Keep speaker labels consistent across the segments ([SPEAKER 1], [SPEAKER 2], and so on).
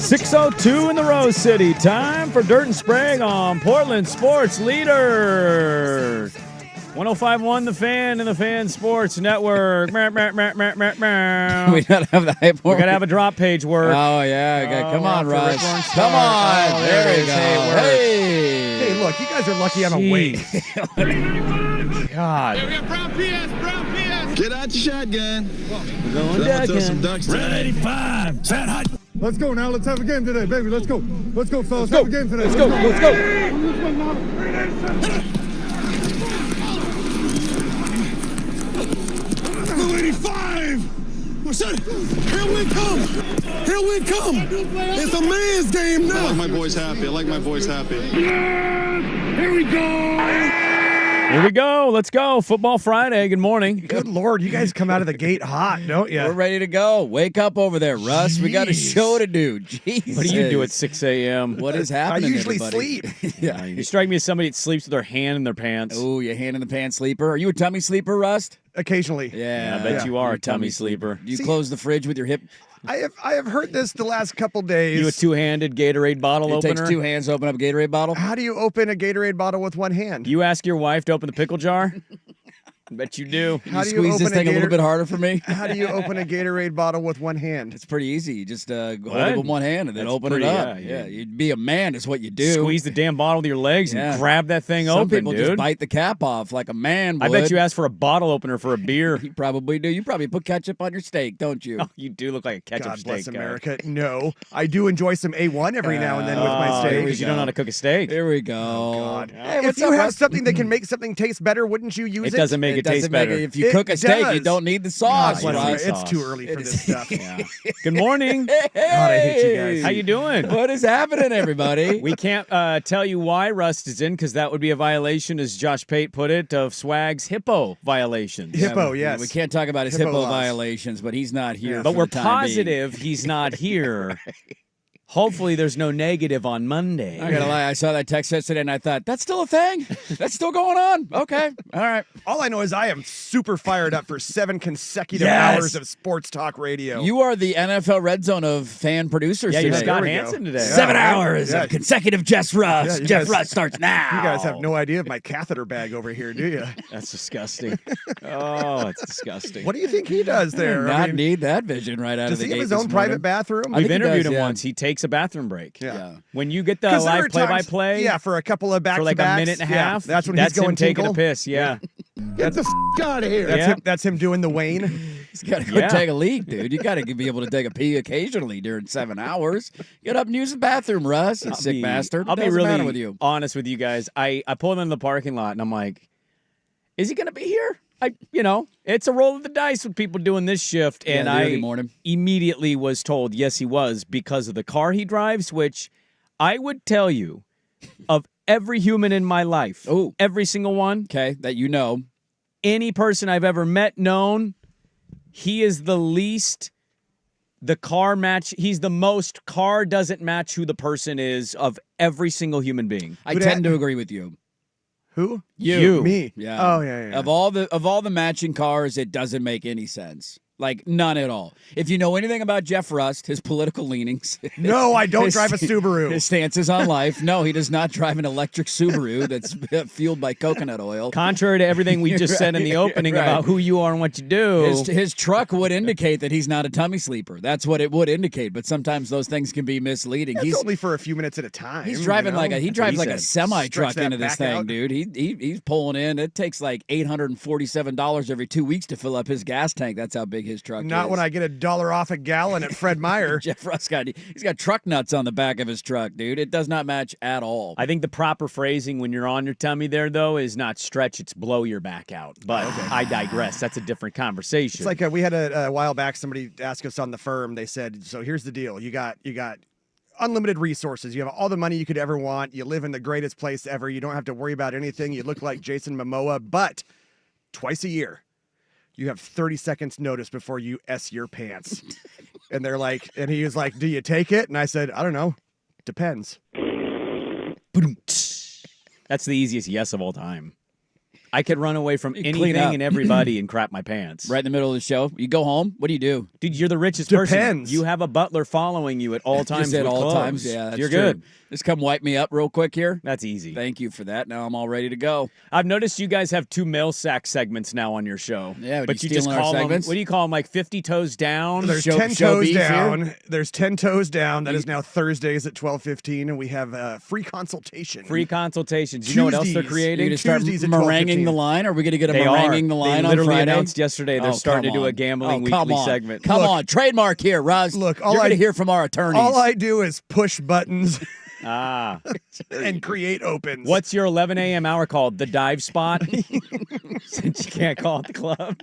[SPEAKER 1] 6:02 in the Rose City. Time for Dirt and Sprague on Portland Sports Leader. 105.1 The Fan and the Fan Sports Network.
[SPEAKER 2] We gotta have the hype.
[SPEAKER 1] We're going to have a drop page work.
[SPEAKER 2] Oh, yeah. Okay. Come on, Russ. Come on. There we go.
[SPEAKER 3] Hey, look, you guys are lucky I'm awake.
[SPEAKER 1] God.
[SPEAKER 4] Hey, we got Brown PS. Get out your shotgun.
[SPEAKER 1] We're going
[SPEAKER 4] Throw some ducks.
[SPEAKER 5] Red 85. Set hot.
[SPEAKER 6] Let's go now. Let's have a game today, baby. Let's go. Let's go, fellas. Have a game today.
[SPEAKER 1] Let's go. Let's go.
[SPEAKER 5] Blue 85. What's that? Here we come. Here we come. It's a man's game now.
[SPEAKER 4] I like my boys happy.
[SPEAKER 5] Here we go.
[SPEAKER 1] Here we go. Let's go. Football Friday. Good morning.
[SPEAKER 3] Good Lord, you guys come out of the gate hot, don't you?
[SPEAKER 2] We're ready to go. Wake up over there, Russ. We got a show to do. Jesus.
[SPEAKER 1] What do you do at 6 a.m.?
[SPEAKER 2] What is
[SPEAKER 3] I
[SPEAKER 2] happening,
[SPEAKER 3] usually
[SPEAKER 2] everybody?
[SPEAKER 3] sleep.
[SPEAKER 2] Yeah.
[SPEAKER 1] You strike me as somebody that sleeps with their hand in their pants.
[SPEAKER 2] Oh, you hand in the pants sleeper. Are you a tummy sleeper, Rust?
[SPEAKER 3] Occasionally.
[SPEAKER 1] Yeah, I bet you are a tummy sleeper.
[SPEAKER 2] Do you close the fridge with your hip?
[SPEAKER 3] I have heard this the last couple days.
[SPEAKER 1] You a two-handed Gatorade bottle
[SPEAKER 2] It
[SPEAKER 1] opener?
[SPEAKER 2] takes two hands to open up a Gatorade bottle.
[SPEAKER 3] How do you open a Gatorade bottle with one hand?
[SPEAKER 1] You ask your wife to open the pickle jar? I bet you do.
[SPEAKER 3] How do you
[SPEAKER 2] Squeeze this
[SPEAKER 3] open a
[SPEAKER 2] thing a little
[SPEAKER 3] Gator-
[SPEAKER 2] bit harder for me.
[SPEAKER 3] How do you open a Gatorade bottle with one hand?
[SPEAKER 2] It's pretty easy. You just hold
[SPEAKER 1] What?
[SPEAKER 2] it with one hand and then
[SPEAKER 1] That's
[SPEAKER 2] open
[SPEAKER 1] pretty-
[SPEAKER 2] it up.
[SPEAKER 1] yeah.
[SPEAKER 2] You'd be a man is what you do.
[SPEAKER 1] Squeeze the damn bottle with your legs
[SPEAKER 2] Yeah.
[SPEAKER 1] and grab that thing
[SPEAKER 2] Some
[SPEAKER 1] open,
[SPEAKER 2] people
[SPEAKER 1] dude.
[SPEAKER 2] just bite the cap off like a man would.
[SPEAKER 1] I bet you ask for a bottle opener for a beer.
[SPEAKER 2] You probably do. You probably put ketchup on your steak, don't you?
[SPEAKER 1] Oh, you do look like a ketchup
[SPEAKER 3] God
[SPEAKER 1] steak
[SPEAKER 3] bless
[SPEAKER 1] guy.
[SPEAKER 3] America. No, I do enjoy some A1 every now and then with my
[SPEAKER 1] Oh,
[SPEAKER 3] steak.
[SPEAKER 1] because you don't know how to cook a steak.
[SPEAKER 2] Here we go.
[SPEAKER 3] God.
[SPEAKER 2] Hey,
[SPEAKER 3] If
[SPEAKER 2] what's
[SPEAKER 3] you
[SPEAKER 2] up,
[SPEAKER 3] have
[SPEAKER 2] Russ?
[SPEAKER 3] something that can make something taste better, wouldn't you use it?
[SPEAKER 1] It doesn't make it taste
[SPEAKER 2] doesn't make
[SPEAKER 1] better.
[SPEAKER 2] If you
[SPEAKER 3] It
[SPEAKER 2] cook a steak, you
[SPEAKER 3] does.
[SPEAKER 2] don't need the sauce,
[SPEAKER 3] God bless
[SPEAKER 2] Russ.
[SPEAKER 3] America. It's
[SPEAKER 1] sauce.
[SPEAKER 3] too early for this stuff.
[SPEAKER 1] Yeah. Good morning.
[SPEAKER 3] God, I hate you guys.
[SPEAKER 1] How you doing?
[SPEAKER 2] What is happening, everybody?
[SPEAKER 1] We can't tell you why Rust is in because that would be a violation, as Josh Pate put it, of Swag's hippo violations.
[SPEAKER 3] Hippo,
[SPEAKER 2] we-
[SPEAKER 3] yes.
[SPEAKER 2] We can't talk about his
[SPEAKER 3] Hippo
[SPEAKER 2] hippo
[SPEAKER 3] laws.
[SPEAKER 2] violations, but he's not here.
[SPEAKER 3] Yeah.
[SPEAKER 1] But
[SPEAKER 2] for
[SPEAKER 1] we're
[SPEAKER 2] the time being.
[SPEAKER 1] positive he's not here. Hopefully there's no negative on Monday.
[SPEAKER 2] I gotta lie, I saw that text yesterday and I thought, that's still a thing? That's still going on? Okay. All right.
[SPEAKER 3] All I know is I am super fired up for 7 consecutive
[SPEAKER 1] Yes.
[SPEAKER 3] hours of sports talk radio.
[SPEAKER 2] You are the NFL Red Zone of fan producers
[SPEAKER 1] Yeah, you're
[SPEAKER 2] today.
[SPEAKER 1] Scott
[SPEAKER 3] There we go.
[SPEAKER 1] Hansen today.
[SPEAKER 3] Yeah.
[SPEAKER 2] 7 hours
[SPEAKER 3] Yeah.
[SPEAKER 2] of consecutive Jeff Russ.
[SPEAKER 3] Yeah, you
[SPEAKER 2] Jeff
[SPEAKER 3] guys-
[SPEAKER 2] Russ starts now.
[SPEAKER 3] You guys have no idea of my catheter bag over here, do you?
[SPEAKER 1] That's disgusting. Oh, it's disgusting.
[SPEAKER 3] What do you think he does there?
[SPEAKER 2] Not
[SPEAKER 3] I mean,
[SPEAKER 2] need that vision right out of
[SPEAKER 3] does
[SPEAKER 2] the
[SPEAKER 3] he
[SPEAKER 2] gate
[SPEAKER 3] have his
[SPEAKER 2] this
[SPEAKER 3] own private
[SPEAKER 2] morning.
[SPEAKER 3] bathroom?
[SPEAKER 2] I
[SPEAKER 1] We've
[SPEAKER 2] think he
[SPEAKER 1] interviewed
[SPEAKER 2] does,
[SPEAKER 1] him
[SPEAKER 2] yeah.
[SPEAKER 1] once. He takes a bathroom break.
[SPEAKER 2] Yeah.
[SPEAKER 1] When you get the
[SPEAKER 3] 'Cause there
[SPEAKER 1] live
[SPEAKER 3] are times-
[SPEAKER 1] play-by-play,
[SPEAKER 3] Yeah, for a couple of back
[SPEAKER 1] for like a minute and a half,
[SPEAKER 3] that's when
[SPEAKER 1] that's
[SPEAKER 3] he's going
[SPEAKER 1] him taking a
[SPEAKER 3] tinkle.
[SPEAKER 1] piss. Yeah.
[SPEAKER 6] Get the out of here.
[SPEAKER 3] That's him doing the Wayne.
[SPEAKER 2] He's got to go
[SPEAKER 1] Yeah.
[SPEAKER 2] take a leak, dude. You got to be able to take a pee occasionally during 7 hours. Get up and use the bathroom, Russ. You sick bastard.
[SPEAKER 1] I'll be
[SPEAKER 2] Doesn't matter
[SPEAKER 1] really
[SPEAKER 2] with you.
[SPEAKER 1] honest with you guys. I pulled into the parking lot and I'm like, is he going to be here? It's a roll of the dice with people doing this shift. And
[SPEAKER 2] the early
[SPEAKER 1] I
[SPEAKER 2] morning.
[SPEAKER 1] immediately was told, yes, he was, because of the car he drives, which I would tell you of every human in my life,
[SPEAKER 2] Oh.
[SPEAKER 1] every single one,
[SPEAKER 2] Okay, that you know.
[SPEAKER 1] any person I've ever met, known, he is the least he's the most car doesn't match who the person is of every single human being.
[SPEAKER 2] I
[SPEAKER 3] Who
[SPEAKER 2] tend
[SPEAKER 3] dat?
[SPEAKER 2] to agree with you.
[SPEAKER 3] Who?
[SPEAKER 1] You.
[SPEAKER 3] Me.
[SPEAKER 2] Yeah.
[SPEAKER 3] Oh, yeah.
[SPEAKER 2] Of all the matching cars, it doesn't make any sense. Like, none at all. If you know anything about Jeff Rust, his political leanings.
[SPEAKER 3] No, I don't
[SPEAKER 2] his-
[SPEAKER 3] drive a Subaru.
[SPEAKER 2] His stances on life. No, he does not drive an electric Subaru that's fueled by coconut oil.
[SPEAKER 1] Contrary to everything we just said in the opening
[SPEAKER 2] Right.
[SPEAKER 1] about who you are and what you do.
[SPEAKER 2] His truck would indicate that he's not a tummy sleeper. That's what it would indicate. But sometimes those things can be misleading.
[SPEAKER 3] That's only for a few minutes at a time.
[SPEAKER 2] He's driving like
[SPEAKER 1] He
[SPEAKER 2] a
[SPEAKER 1] said.
[SPEAKER 2] semi truck
[SPEAKER 3] Stretch that
[SPEAKER 2] into this
[SPEAKER 3] back
[SPEAKER 2] thing,
[SPEAKER 3] out.
[SPEAKER 2] dude. He's pulling in. It takes like $847 every 2 weeks to fill up his gas tank. That's how big his truck is.
[SPEAKER 3] Not when I get $1 off a gallon at Fred Meyer.
[SPEAKER 2] Jeff Russ he's got truck nuts on the back of his truck, dude. It does not match at all.
[SPEAKER 1] I think the proper phrasing when you're on your tummy there, though, is not stretch, it's blow your back out. But I digress. That's a different conversation.
[SPEAKER 3] It's like we had a while back, somebody asked us on the firm, they said, so here's the deal. You got unlimited resources. You have all the money you could ever want. You live in the greatest place ever. You don't have to worry about anything. You look like Jason Momoa, but twice a year, you have 30 seconds notice before you S your pants. And they're like, and he was like, do you take it? And I said, I don't know. Depends.
[SPEAKER 1] That's the easiest yes of all time. I could run away from
[SPEAKER 2] clean
[SPEAKER 1] anything
[SPEAKER 2] up.
[SPEAKER 1] and everybody and crap my pants.
[SPEAKER 2] Right in the middle of the show. You go home. What do you do?
[SPEAKER 1] Dude, you're the richest person.
[SPEAKER 3] Depends.
[SPEAKER 1] You have a butler following you at all times.
[SPEAKER 2] Just at
[SPEAKER 1] with
[SPEAKER 2] all
[SPEAKER 1] clothes.
[SPEAKER 2] times. Yeah, that's
[SPEAKER 1] you're
[SPEAKER 2] true.
[SPEAKER 1] good.
[SPEAKER 2] Just come wipe me up real quick here.
[SPEAKER 1] That's easy.
[SPEAKER 2] Thank you for that. Now I'm all ready to go.
[SPEAKER 1] I've noticed you guys have 2 mail sack segments now on your show.
[SPEAKER 2] Yeah,
[SPEAKER 1] but
[SPEAKER 2] you
[SPEAKER 1] you just
[SPEAKER 2] stealing our
[SPEAKER 1] call them.
[SPEAKER 2] segments?
[SPEAKER 1] What do you call them? Like 50 toes down.
[SPEAKER 3] There's
[SPEAKER 2] Show-
[SPEAKER 3] 10
[SPEAKER 2] show
[SPEAKER 3] toes
[SPEAKER 2] beef here?
[SPEAKER 3] down. There's 10 toes down. That is now Thursdays at 12:15, and we have free consultation.
[SPEAKER 1] Free consultations. You know what else they're
[SPEAKER 3] Tuesdays.
[SPEAKER 2] You're
[SPEAKER 1] creating?
[SPEAKER 2] going to start
[SPEAKER 3] Tuesdays at
[SPEAKER 2] meraguing
[SPEAKER 3] 12:15.
[SPEAKER 2] the line? Are we going to get a
[SPEAKER 1] They
[SPEAKER 2] meraguing
[SPEAKER 1] are.
[SPEAKER 2] the line
[SPEAKER 1] They
[SPEAKER 2] on
[SPEAKER 1] literally
[SPEAKER 2] Friday?
[SPEAKER 1] announced yesterday they're starting to do a gambling
[SPEAKER 2] come
[SPEAKER 1] weekly
[SPEAKER 2] on.
[SPEAKER 1] segment.
[SPEAKER 2] Come
[SPEAKER 3] Look.
[SPEAKER 2] on. Trademark here, Roz.
[SPEAKER 3] Look,
[SPEAKER 2] You're going to hear from our attorneys.
[SPEAKER 3] All I do is push buttons
[SPEAKER 1] Ah.
[SPEAKER 3] and create opens.
[SPEAKER 1] What's your 11 a.m. hour called? The dive spot? Since you can't call it the club.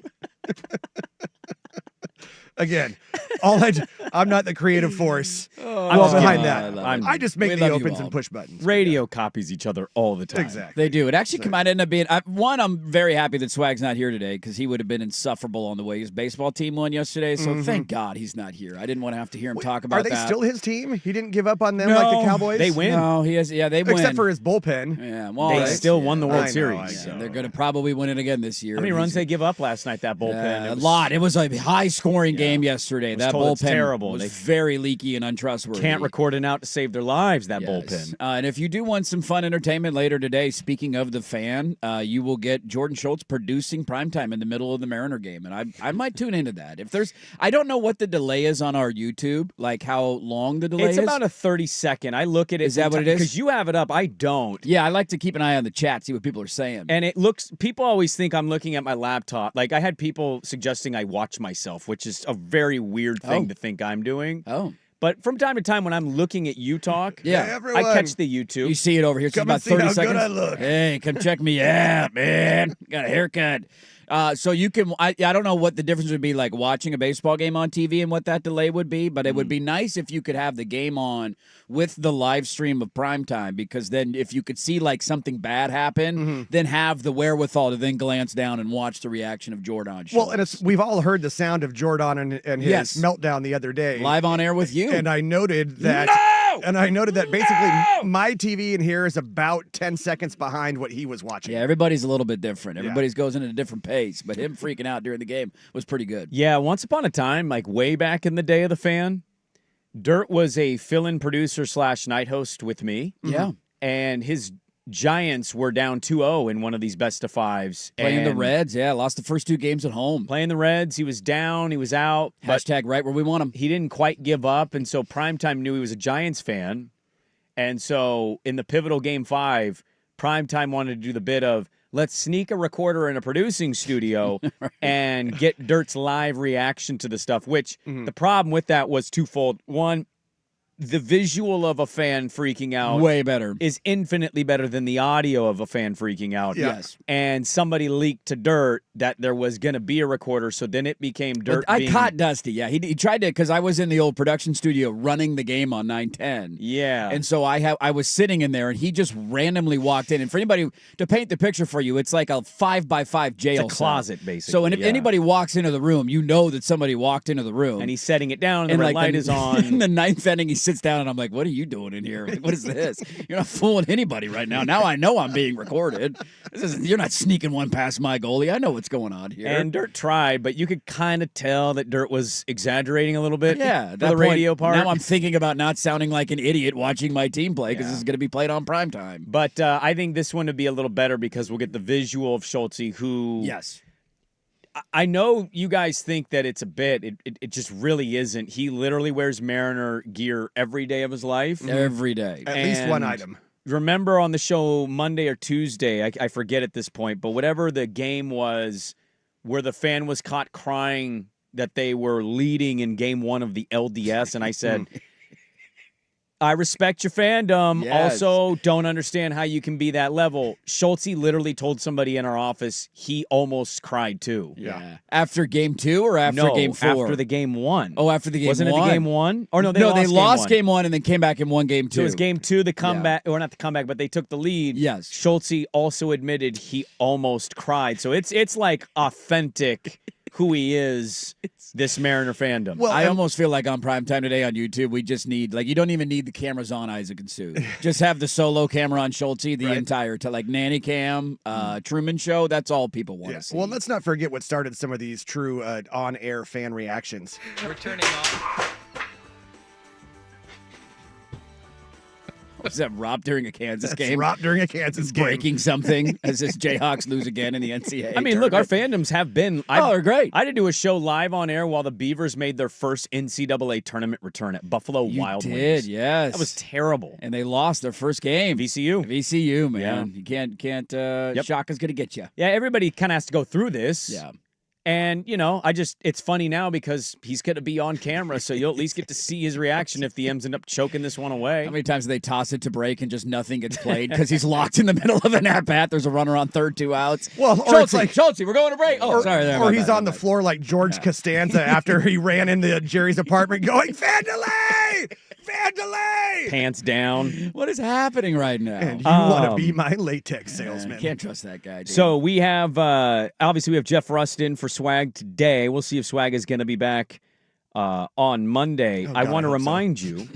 [SPEAKER 3] Again, I'm not the creative force.
[SPEAKER 1] I'm
[SPEAKER 3] Well,
[SPEAKER 1] just
[SPEAKER 3] behind
[SPEAKER 1] kidding.
[SPEAKER 3] that, I just make
[SPEAKER 2] We
[SPEAKER 3] the
[SPEAKER 2] love you
[SPEAKER 3] opens
[SPEAKER 2] all.
[SPEAKER 3] and push buttons.
[SPEAKER 1] Radio copies each other all the time.
[SPEAKER 3] Exactly.
[SPEAKER 2] They do. It actually might end up being one. I'm very happy that Swag's not here today because he would have been insufferable on the way his baseball team won yesterday. So thank God he's not here. I didn't want to have to hear him talk about
[SPEAKER 3] Are they
[SPEAKER 2] that.
[SPEAKER 3] still his team? He didn't give up on them
[SPEAKER 2] No,
[SPEAKER 3] like the Cowboys?
[SPEAKER 1] They win.
[SPEAKER 2] No, he has. Yeah, they win.
[SPEAKER 3] Except for his bullpen.
[SPEAKER 2] Yeah, well,
[SPEAKER 1] They
[SPEAKER 2] that's-
[SPEAKER 1] still won the
[SPEAKER 3] I
[SPEAKER 1] World
[SPEAKER 3] know,
[SPEAKER 1] Series.
[SPEAKER 3] I
[SPEAKER 2] Yeah,
[SPEAKER 3] know.
[SPEAKER 2] they're going to probably win it again this year.
[SPEAKER 1] How many runs they give up last night, that bullpen?
[SPEAKER 2] A
[SPEAKER 1] It was-
[SPEAKER 2] lot. It was a high-scoring game yesterday. That
[SPEAKER 1] told it's
[SPEAKER 2] bullpen
[SPEAKER 1] terrible.
[SPEAKER 2] was
[SPEAKER 1] They
[SPEAKER 2] very leaky and untrustworthy.
[SPEAKER 1] Can't record an out to save their lives, that
[SPEAKER 2] Yes.
[SPEAKER 1] bullpen.
[SPEAKER 2] And if you do want some fun entertainment later today, speaking of the fan, you will get Jordan Schultz producing primetime in the middle of the Mariner game. And I might tune into that. I don't know what the delay is on our YouTube, like how long the delay
[SPEAKER 1] It's
[SPEAKER 2] is.
[SPEAKER 1] about a 30-second. I look at it.
[SPEAKER 2] Is that what it is?
[SPEAKER 1] Because you have it up. I don't.
[SPEAKER 2] Yeah, I like to keep an eye on the chat, see what people are saying.
[SPEAKER 1] And people always think I'm looking at my laptop. Like, I had people suggesting I watch myself, which is a very weird thing to think I'm doing.
[SPEAKER 2] Oh.
[SPEAKER 1] But from time to time, when I'm looking at you talk,
[SPEAKER 2] Yeah.
[SPEAKER 3] Hey, everyone.
[SPEAKER 1] I catch the YouTube.
[SPEAKER 2] You see it over here. It's
[SPEAKER 3] Come
[SPEAKER 2] about
[SPEAKER 3] and see
[SPEAKER 2] 30
[SPEAKER 3] how good
[SPEAKER 2] seconds.
[SPEAKER 3] I look.
[SPEAKER 2] Hey, come check me out, man. Got a haircut. So you can. I don't know what the difference would be like watching a baseball game on TV and what that delay would be, but it would be nice if you could have the game on with the live stream of primetime, because then if you could see like something bad happen, then have the wherewithal to then glance down and watch the reaction of Jordan.
[SPEAKER 3] Well, and we've all heard the sound of Jordan and his
[SPEAKER 2] Yes.
[SPEAKER 3] meltdown the other day.
[SPEAKER 2] live on air with you.
[SPEAKER 3] And I noted that.
[SPEAKER 2] No!
[SPEAKER 3] And I noted that basically my TV in here is about 10 seconds behind what he was watching.
[SPEAKER 2] Yeah, everybody's a little bit different. Everybody's goes in at a different pace, but him freaking out during the game was pretty good.
[SPEAKER 1] Yeah, once upon a time, like way back in the day of the fan, Dirt was a fill-in producer / night host with me.
[SPEAKER 2] Yeah.
[SPEAKER 1] And his Giants were down 2-0 in one of these best of fives.
[SPEAKER 2] Playing the
[SPEAKER 1] and
[SPEAKER 2] Reds, lost the first 2 games at home.
[SPEAKER 1] Playing the Reds, he was down, he was out. But
[SPEAKER 2] Hashtag right where we want him.
[SPEAKER 1] he didn't quite give up, and so Primetime knew he was a Giants fan. And so in the pivotal Game 5, Primetime wanted to do the bit of, let's sneak a recorder in a producing studio and get Dirt's live reaction to the stuff, which the problem with that was twofold. One, the visual of a fan freaking out
[SPEAKER 2] Way better.
[SPEAKER 1] is infinitely better than the audio of a fan freaking out.
[SPEAKER 3] Yeah.
[SPEAKER 2] Yes.
[SPEAKER 1] And somebody leaked to Dirt that there was going to be a recorder, so then it became Dirt
[SPEAKER 2] I
[SPEAKER 1] being-
[SPEAKER 2] caught Dusty. Yeah, he tried to, because I was in the old production studio running the game on 910.
[SPEAKER 1] Yeah.
[SPEAKER 2] And so I was sitting in there, and he just randomly walked in. And for anybody to paint the picture for you, it's like a 5x5 jail
[SPEAKER 1] It's a
[SPEAKER 2] cell.
[SPEAKER 1] closet, basically.
[SPEAKER 2] So, and if
[SPEAKER 1] yeah.
[SPEAKER 2] anybody walks into the room, you know that somebody walked into the room.
[SPEAKER 1] And he's setting it down, and the
[SPEAKER 2] And
[SPEAKER 1] red
[SPEAKER 2] like
[SPEAKER 1] light
[SPEAKER 2] the-
[SPEAKER 1] is on.
[SPEAKER 2] In the 9th inning, he sits down, and I'm like, "What are you doing in here? Like, what is this? You're not fooling anybody right now. Now I know I'm being recorded. You're not sneaking one past my goalie. I know what's going on here."
[SPEAKER 1] And Dirt tried, but you could kind of tell that Dirt was exaggerating a little bit.
[SPEAKER 2] yeah,
[SPEAKER 1] for
[SPEAKER 2] that
[SPEAKER 1] the
[SPEAKER 2] point,
[SPEAKER 1] radio part.
[SPEAKER 2] Now I'm thinking about not sounding like an idiot watching my team play because
[SPEAKER 1] Yeah.
[SPEAKER 2] this is going to be played on primetime.
[SPEAKER 1] But I think this one would be a little better because we'll get the visual of Schultze, who
[SPEAKER 2] Yes.
[SPEAKER 1] I know you guys think that it's a bit. It just really isn't. He literally wears Mariner gear every day of his life.
[SPEAKER 2] Every day.
[SPEAKER 3] At least one
[SPEAKER 1] And
[SPEAKER 3] item.
[SPEAKER 1] Remember on the show Monday or Tuesday, I forget at this point, but whatever the game was where the fan was caught crying that they were leading in game 1 of the LDS, and I said, I respect your fandom.
[SPEAKER 2] Yes.
[SPEAKER 1] Also, don't understand how you can be that level. Schultze literally told somebody in our office he almost cried too.
[SPEAKER 2] Yeah. After game 2 or after
[SPEAKER 1] No,
[SPEAKER 2] game 4?
[SPEAKER 1] after the game 1.
[SPEAKER 2] Oh, after the game
[SPEAKER 1] Wasn't
[SPEAKER 2] 1.
[SPEAKER 1] it the game 1? Or no, they
[SPEAKER 2] they lost
[SPEAKER 1] game 1.
[SPEAKER 2] game 1 and then came back and won game 2.
[SPEAKER 1] So it was game 2, the comeback, or not the comeback, but they took the lead.
[SPEAKER 2] Yes.
[SPEAKER 1] Schultze also admitted he almost cried. So it's like authentic who he is. this Mariner fandom.
[SPEAKER 3] Well,
[SPEAKER 2] I almost feel like on primetime today on YouTube, we just need, like, you don't even need the cameras on Isaac and Sue. Just have the solo camera on Schulte the entire time, like Nanny Cam, Truman Show. That's all people want to see.
[SPEAKER 3] Well, let's not forget what started some of these true on-air fan reactions.
[SPEAKER 7] We're turning off.
[SPEAKER 2] Was that Rob during a Kansas game?
[SPEAKER 3] Rob during a Kansas game.
[SPEAKER 2] Breaking something as his Jayhawks lose again in the NCAA.
[SPEAKER 1] I mean, look, our fandoms have been.
[SPEAKER 2] they're great.
[SPEAKER 1] I did do a show live on air while the Beavers made their first NCAA tournament return at Buffalo Wild
[SPEAKER 2] did,
[SPEAKER 1] Wings.
[SPEAKER 2] yes.
[SPEAKER 1] That was terrible.
[SPEAKER 2] And they lost their first game.
[SPEAKER 1] VCU.
[SPEAKER 2] VCU, man.
[SPEAKER 1] Yeah.
[SPEAKER 2] You can't. Shaka's gonna get you.
[SPEAKER 1] Yeah, everybody kind of has to go through this.
[SPEAKER 2] Yeah.
[SPEAKER 1] And, it's funny now because he's going to be on camera, so you'll at least get to see his reaction if the M's end up choking this one away.
[SPEAKER 2] How many times do they toss it to break and just nothing gets played because he's locked in the middle of an at-bat? There's a runner on third, 2 outs.
[SPEAKER 3] Well, or
[SPEAKER 2] Schulte,
[SPEAKER 3] it's like
[SPEAKER 2] Schulte, we're going to break. Oh, sorry. There,
[SPEAKER 3] Or
[SPEAKER 2] my
[SPEAKER 3] he's
[SPEAKER 2] bad,
[SPEAKER 3] on
[SPEAKER 2] my
[SPEAKER 3] the
[SPEAKER 2] bad.
[SPEAKER 3] floor like George Costanza after he ran into Jerry's apartment going, Vandelay! Vandelay!
[SPEAKER 1] Pants down.
[SPEAKER 2] What is happening right now?
[SPEAKER 3] And you want to be my latex salesman.
[SPEAKER 2] Can't trust that guy, dude.
[SPEAKER 1] So we have, obviously, we have Jeff Rust in for Swag today. We'll see if Swag is going to be back on Monday.
[SPEAKER 3] Oh,
[SPEAKER 1] I
[SPEAKER 3] God,
[SPEAKER 1] want to
[SPEAKER 3] I hope so.
[SPEAKER 1] remind you.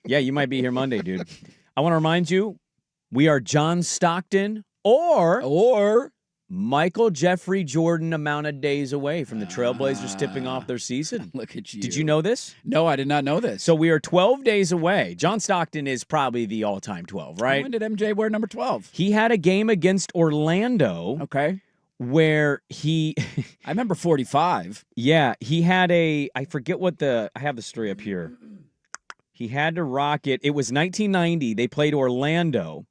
[SPEAKER 1] Yeah, you might be here Monday, dude. I want to remind you, we are John Stockton or Michael Jeffrey Jordan amount of days away from the Trailblazers tipping off their season.
[SPEAKER 2] Look at you.
[SPEAKER 1] Did you know this?
[SPEAKER 2] No, I did not know this.
[SPEAKER 1] So we are 12 days away. John Stockton is probably the all-time 12, right?
[SPEAKER 2] When did MJ wear number 12?
[SPEAKER 1] He had a game against Orlando
[SPEAKER 2] Okay.
[SPEAKER 1] where he
[SPEAKER 2] I remember 45.
[SPEAKER 1] yeah, he had I forget what I have the story up here. He had to rock it. It was 1990. They played Orlando,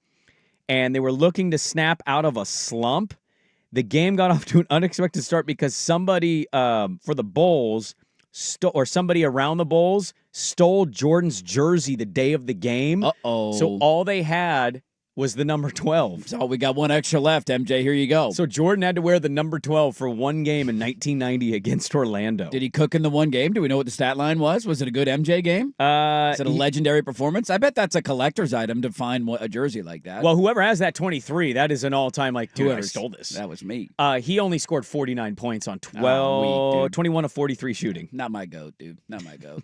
[SPEAKER 1] and they were looking to snap out of a slump. The game got off to an unexpected start because somebody for the Bulls or somebody around the Bulls stole Jordan's jersey the day of the game.
[SPEAKER 2] Uh-oh.
[SPEAKER 1] So all they had was the number 12.
[SPEAKER 2] So we got one extra left, MJ. Here you go.
[SPEAKER 1] So Jordan had to wear the number 12 for one game in 1990 against Orlando.
[SPEAKER 2] Did he cook in the one game? Do we know what the stat line was? Was it a good MJ game? Is it a legendary performance? I bet that's a collector's item to find a jersey like that.
[SPEAKER 1] Well, whoever has that 23, that is an all-time, like, dude, I stole this.
[SPEAKER 2] That was me.
[SPEAKER 1] He only scored 49 points on
[SPEAKER 2] weak, dude.
[SPEAKER 1] 21 of 43 shooting.
[SPEAKER 2] Not my goat, dude. Not my goat.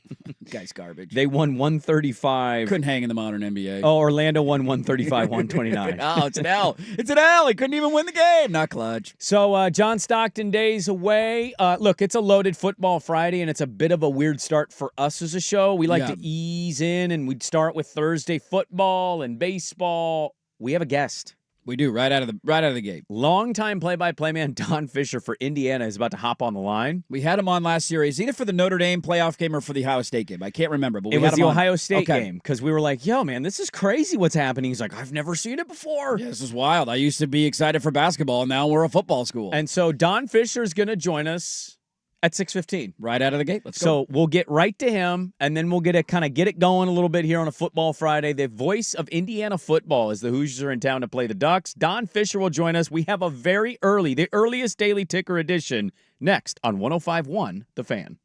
[SPEAKER 2] Guy's garbage.
[SPEAKER 1] They won 135.
[SPEAKER 2] Couldn't hang in the modern NBA.
[SPEAKER 1] Oh, Orlando won 135, 129.
[SPEAKER 2] Oh, it's an L. It's an L. He couldn't even win the game. Not clutch.
[SPEAKER 1] So John Stockton days away. Look, it's a loaded football Friday, and it's a bit of a weird start for us as a show. We like to ease in, and we'd start with Thursday football and baseball. We have a guest.
[SPEAKER 2] We do right out of the gate.
[SPEAKER 1] Longtime play-by-play man Don Fisher for Indiana is about to hop on the line.
[SPEAKER 2] We had him on last series, either for the Notre Dame playoff game or for the Ohio State game. I can't remember, but
[SPEAKER 1] It
[SPEAKER 2] we
[SPEAKER 1] was
[SPEAKER 2] had
[SPEAKER 1] the
[SPEAKER 2] him on.
[SPEAKER 1] Ohio State
[SPEAKER 2] Okay.
[SPEAKER 1] game because we were like, yo, man, this is crazy what's happening. He's like, I've never seen it before.
[SPEAKER 2] Yeah, this is wild. I used to be excited for basketball, and now we're a football school.
[SPEAKER 1] And so Don Fisher is going to join us at 6:15.
[SPEAKER 2] Right out of the gate. Let's go.
[SPEAKER 1] So we'll get right to him, and then we'll get it going a little bit here on a Football Friday. The voice of Indiana football as the Hoosiers are in town to play the Ducks. Don Fisher will join us. We have a the earliest Daily Ticker edition next on 105.1 The Fan.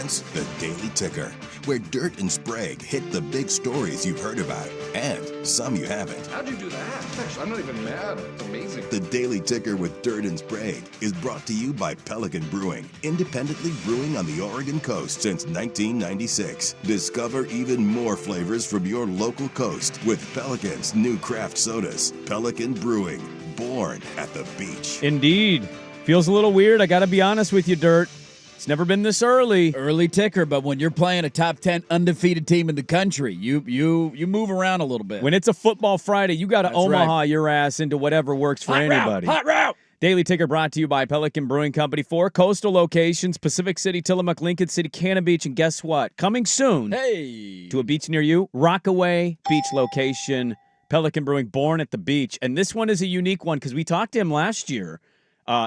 [SPEAKER 7] presents The Daily Ticker, where Dirt and Sprague hit the big stories you've heard about and some you haven't.
[SPEAKER 8] How'd you do that? Actually, I'm not even mad. It's amazing.
[SPEAKER 7] The Daily Ticker with Dirt and Sprague is brought to you by Pelican Brewing, independently brewing on the Oregon coast since 1996. Discover even more flavors from your local coast with Pelican's new craft sodas. Pelican Brewing, born at the beach.
[SPEAKER 1] Indeed. Feels a little weird. I got to be honest with you, Dirt. It's never been this early.
[SPEAKER 2] Early ticker, but when you're playing a top 10 undefeated team in the country, you move around a little bit.
[SPEAKER 1] When it's a football Friday, you got to
[SPEAKER 2] That's
[SPEAKER 1] Omaha
[SPEAKER 2] right.
[SPEAKER 1] your ass into whatever works for anybody.
[SPEAKER 2] Hot route.
[SPEAKER 1] Daily Ticker brought to you by Pelican Brewing Company. 4 coastal locations, Pacific City, Tillamook, Lincoln City, Cannon Beach, and guess what? Coming soon to a beach near you, Rockaway Beach location, Pelican Brewing, born at the beach. And this one is a unique one because we talked to him last year.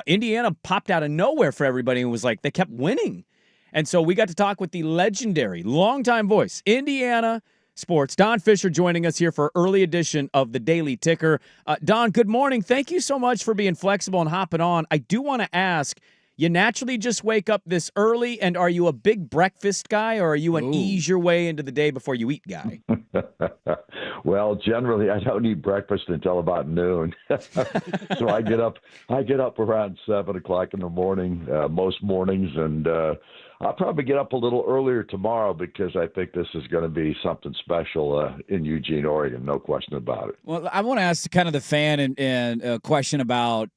[SPEAKER 1] Indiana popped out of nowhere for everybody and was like, they kept winning. And so we got to talk with the legendary, longtime voice, Indiana sports, Don Fisher, joining us here for an early edition of the Daily Ticker. Don, good morning. Thank you so much for being flexible and hopping on. I do want to ask, you naturally just wake up this early, and are you a big breakfast guy, or are you an ease your way into the day before you eat guy?
[SPEAKER 9] Well, generally, I don't eat breakfast until about noon. So I get up around 7 o'clock in the morning, most mornings, and I'll probably get up a little earlier tomorrow because I think this is going to be something special in Eugene, Oregon. No question about it.
[SPEAKER 2] Well, I want to ask kind of the fan and a question about,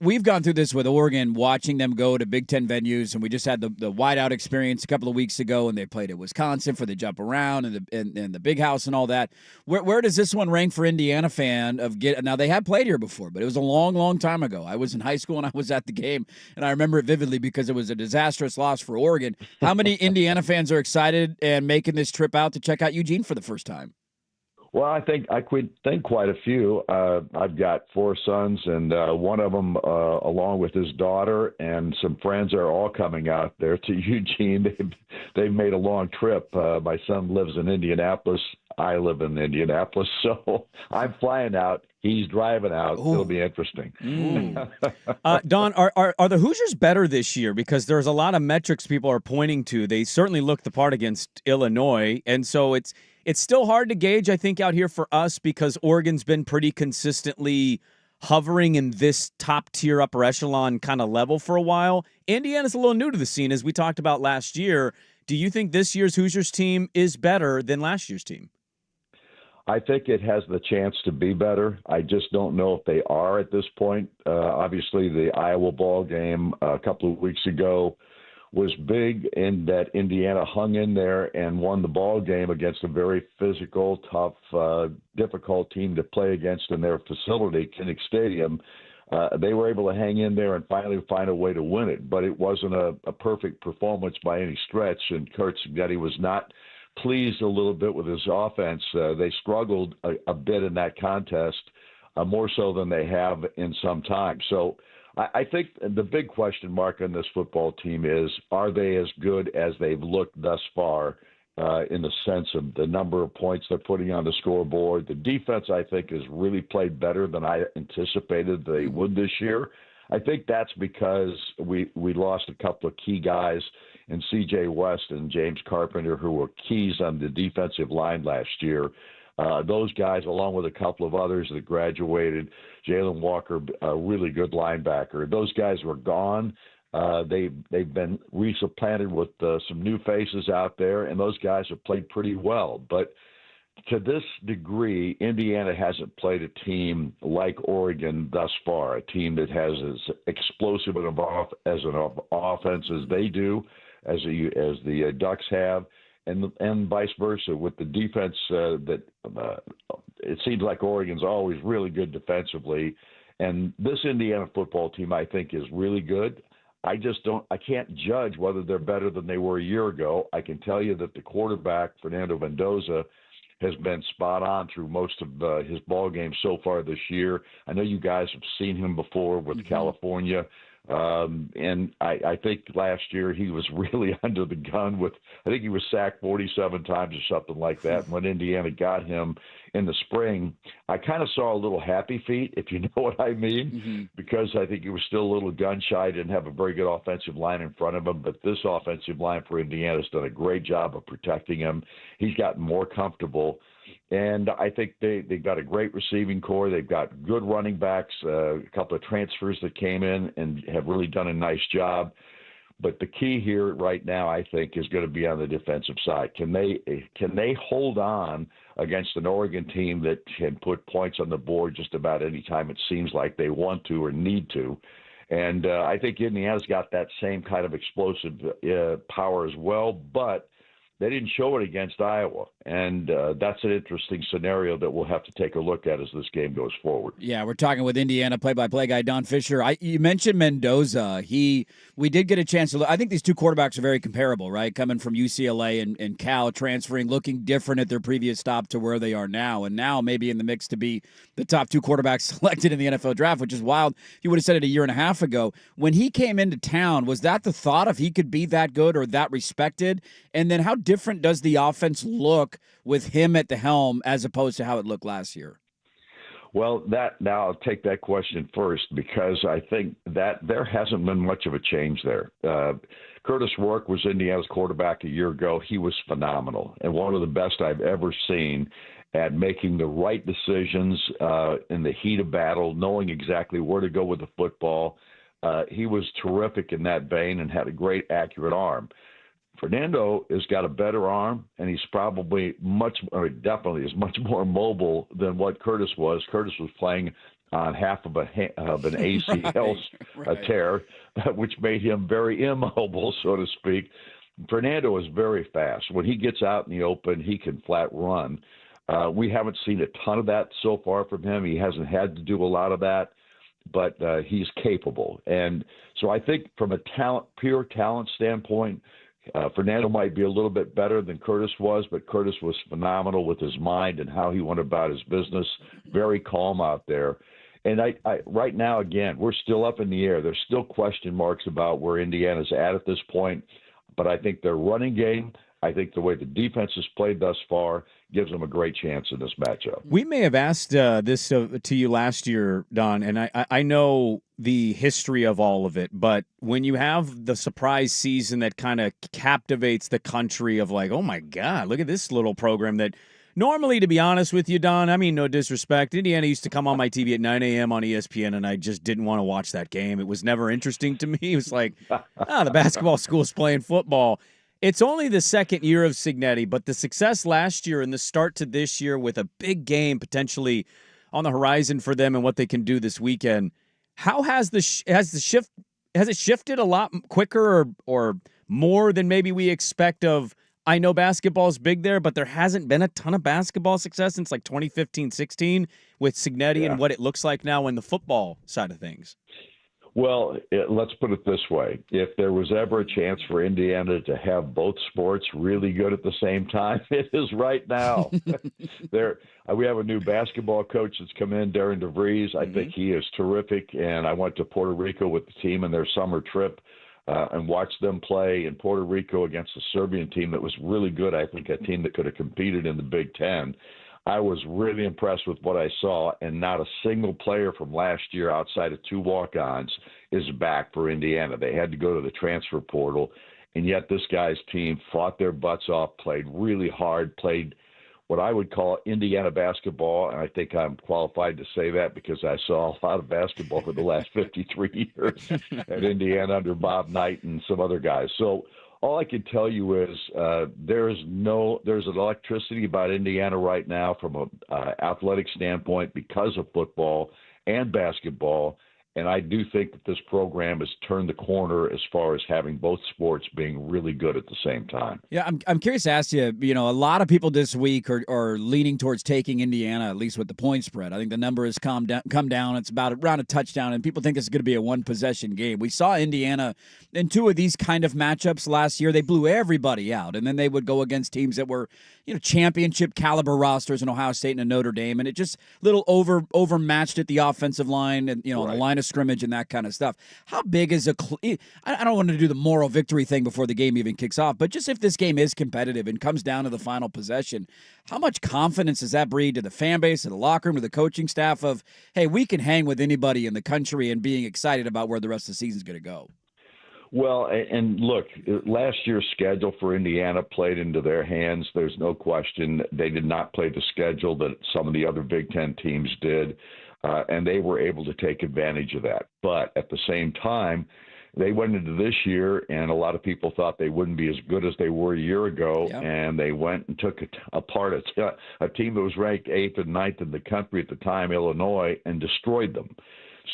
[SPEAKER 2] we've gone through this with Oregon, watching them go to Big Ten venues, and we just had the whiteout experience a couple of weeks ago, and they played at Wisconsin for the jump around and the big house and all that. Where does this one rank for Indiana fan now they had played here before, but it was a long, long time ago. I was in high school and I was at the game, and I remember it vividly because it was a disastrous loss for Oregon. How many Indiana fans are excited and making this trip out to check out Eugene for the first time?
[SPEAKER 9] Well, I think quite a few. I've got 4 sons, and one of them, along with his daughter and some friends, are all coming out there to Eugene. They've made a long trip. My son lives in Indianapolis. I live in Indianapolis, so I'm flying out. He's driving out. Ooh. It'll be interesting.
[SPEAKER 1] Don, are the Hoosiers better this year? Because there's a lot of metrics people are pointing to. They certainly looked the part against Illinois, and so it's still hard to gauge, I think, out here for us because Oregon's been pretty consistently hovering in this top-tier upper echelon kind of level for a while. Indiana's a little new to the scene, as we talked about last year. Do you think this year's Hoosiers team is better than last year's team?
[SPEAKER 9] I think it has the chance to be better. I just don't know if they are at this point. Obviously, the Iowa ball game a couple of weeks ago was big in that Indiana hung in there and won the ball game against a very physical, tough, difficult team to play against in their facility, Kinnick Stadium. They were able to hang in there and finally find a way to win it, but it wasn't a perfect performance by any stretch, and Kurt Spaghetti was not pleased a little bit with his offense. They struggled a bit in that contest, more so than they have in some time. So I think the big question mark on this football team is, are they as good as they've looked thus far in the sense of the number of points they're putting on the scoreboard? The defense, I think, has really played better than I anticipated they would this year. I think that's because we lost a couple of key guys in C.J. West and James Carpenter, who were keys on the defensive line last year. Those guys, along with a couple of others that graduated, Jalen Walker, a really good linebacker, those guys were gone. They've been resupplanted with some new faces out there, and those guys have played pretty well. But to this degree, Indiana hasn't played a team like Oregon thus far, a team that has as explosive as an offense as they do, as the Ducks have, and vice versa with the defense. It seems like Oregon's always really good defensively, and this Indiana football team, I think, is really good. I can't judge whether they're better than they were a year ago. I can tell you that the quarterback, Fernando Mendoza, has been spot on through most of his ball games so far this year. I know you guys have seen him before with California. And I think last year he was really under the gun with, I think he was sacked 47 times or something like that. And when Indiana got him in the spring, I kind of saw a little happy feet, if you know what I mean, because I think he was still a little gun shy, didn't have a very good offensive line in front of him. But this offensive line for Indiana has done a great job of protecting him. He's gotten more comfortable. And I think they've got a great receiving core. They've got good running backs, a couple of transfers that came in and have really done a nice job. But the key here right now, I think, is going to be on the defensive side. Can they hold on against an Oregon team that can put points on the board just about any time it seems like they want to or need to? And I think Indiana's got that same kind of explosive power as well, but they didn't show it against Iowa, and that's an interesting scenario that we'll have to take a look at as this game goes forward.
[SPEAKER 2] Yeah, we're talking with Indiana play-by-play guy Don Fisher. You mentioned Mendoza. We did get a chance to look. I think these two quarterbacks are very comparable, right? Coming from UCLA and Cal, transferring, looking different at their previous stop to where they are now, and now maybe in the mix to be the top two quarterbacks selected in the NFL draft, which is wild. You would have said it a year and a half ago. When he came into town, was that the thought of he could be that good or that respected? And then how different does the offense look with him at the helm as opposed to how it looked last year?
[SPEAKER 9] Well, now I'll take that question first because I think that there hasn't been much of a change there. Curtis Rourke was Indiana's quarterback a year ago. He was phenomenal and one of the best I've ever seen at making the right decisions in the heat of battle, knowing exactly where to go with the football. He was terrific in that vein and had a great, accurate arm. Fernando has got a better arm, and he's probably definitely is much more mobile than what Curtis was. Curtis was playing on half of an ACL tear, which made him very immobile, so to speak. Fernando is very fast. When he gets out in the open, he can flat run. We haven't seen a ton of that so far from him. He hasn't had to do a lot of that, but he's capable. And so I think from a pure talent standpoint, Fernando might be a little bit better than Curtis was, but Curtis was phenomenal with his mind and how he went about his business. Very calm out there. And I right now, again, we're still up in the air. There's still question marks about where Indiana's at this point. But I think their running game, I think the way the defense has played thus far gives them a great chance in this matchup.
[SPEAKER 1] We may have asked this to you last year, Don, and I know the history of all of it, but when you have the surprise season that kind of captivates the country of like, oh my God, look at this little program that normally, to be honest with you, Don, I mean, no disrespect, Indiana used to come on my TV at 9 a.m. on ESPN, and I just didn't want to watch that game. It was never interesting to me. It was like, the basketball school's playing football. It's only the second year of Cignetti, but the success last year and the start to this year with a big game potentially on the horizon for them and what they can do this weekend, how has it shifted a lot quicker or more than maybe we expect of, I know basketball's big there, but there hasn't been a ton of basketball success since like 2015-16 with Cignetti and what it looks like now in the football side of things.
[SPEAKER 9] Well, let's put it this way. If there was ever a chance for Indiana to have both sports really good at the same time, it is right now. We have a new basketball coach that's come in, Darren DeVries. I think he is terrific, and I went to Puerto Rico with the team in their summer trip and watched them play in Puerto Rico against a Serbian team that was really good. I think a team that could have competed in the Big Ten. I was really impressed with what I saw, and not a single player from last year outside of two walk-ons is back for Indiana. They had to go to the transfer portal, and yet this guy's team fought their butts off, played really hard, played what I would call Indiana basketball, and I think I'm qualified to say that because I saw a lot of basketball for the last 53 years at Indiana under Bob Knight and some other guys. So all I can tell you is there's an electricity about Indiana right now from an athletic standpoint because of football and basketball. And I do think that this program has turned the corner as far as having both sports being really good at the same time.
[SPEAKER 2] Yeah, I'm curious to ask you, a lot of people this week are leaning towards taking Indiana, at least with the point spread. I think the number has come down. It's about around a touchdown, and people think this is going to be a one-possession game. We saw Indiana in two of these kind of matchups last year. They blew everybody out, and then they would go against teams that were, championship caliber rosters in Ohio State and Notre Dame, and it just little overmatched at the offensive line and, on the line of of scrimmage and that kind of stuff. How big is I don't want to do the moral victory thing before the game even kicks off, but just if this game is competitive and comes down to the final possession, how much confidence does that breed to the fan base, to the locker room, to the coaching staff of, hey, we can hang with anybody in the country and being excited about where the rest of the season is going to go?
[SPEAKER 9] Well, and look, last year's schedule for Indiana played into their hands. There's no question they did not play the schedule that some of the other Big Ten teams did, and they were able to take advantage of that. But at the same time, they went into this year, and a lot of people thought they wouldn't be as good as they were a year ago, and they went and took apart a team that was ranked 8th and 9th in the country at the time, Illinois, and destroyed them.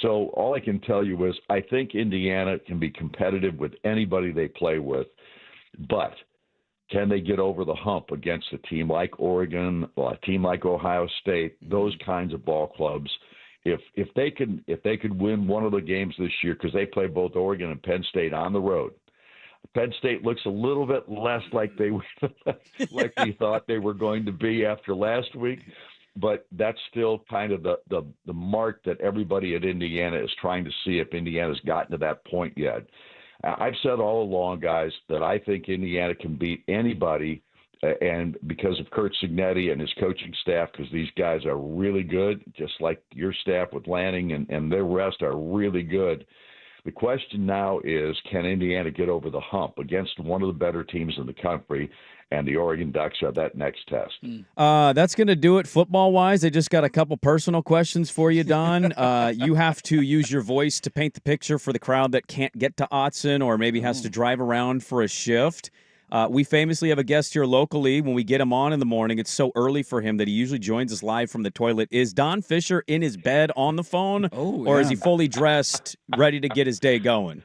[SPEAKER 9] So all I can tell you is I think Indiana can be competitive with anybody they play with, but can they get over the hump against a team like Oregon, a team like Ohio State, those kinds of ball clubs? If they could win one of the games this year, because they play both Oregon and Penn State on the road. Penn State looks a little bit less like they we thought they were going to be after last week. But that's still kind of the mark that everybody at Indiana is trying to see if Indiana's gotten to that point yet. I've said all along, guys, that I think Indiana can beat anybody, and because of Kurt Cignetti and his coaching staff, because these guys are really good, just like your staff with Lanning and their rest are really good. The question now is, can Indiana get over the hump against one of the better teams in the country? And the Oregon Ducks are that next test.
[SPEAKER 1] That's going to do it football-wise. I just got a couple personal questions for you, Don. You have to use your voice to paint the picture for the crowd that can't get to Autzen or maybe has to drive around for a shift. We famously have a guest here locally. When we get him on in the morning, it's so early for him that he usually joins us live from the toilet. Is Don Fisher in his bed on the phone, or is he fully dressed, ready to get his day going?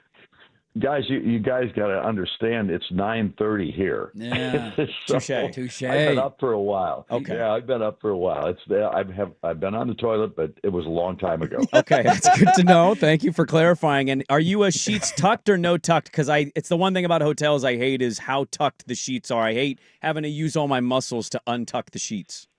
[SPEAKER 9] Guys, you guys got to understand it's 9:30 here.
[SPEAKER 2] Yeah,
[SPEAKER 9] so
[SPEAKER 2] touche.
[SPEAKER 9] I've been up for a while.
[SPEAKER 1] Okay,
[SPEAKER 9] yeah, I've been up for a while. I've been on the toilet, but it was a long time ago.
[SPEAKER 1] Okay, that's good to know. Thank you for clarifying. And are you a sheets tucked or no tucked? Because it's the one thing about hotels I hate is how tucked the sheets are. I hate having to use all my muscles to untuck the sheets.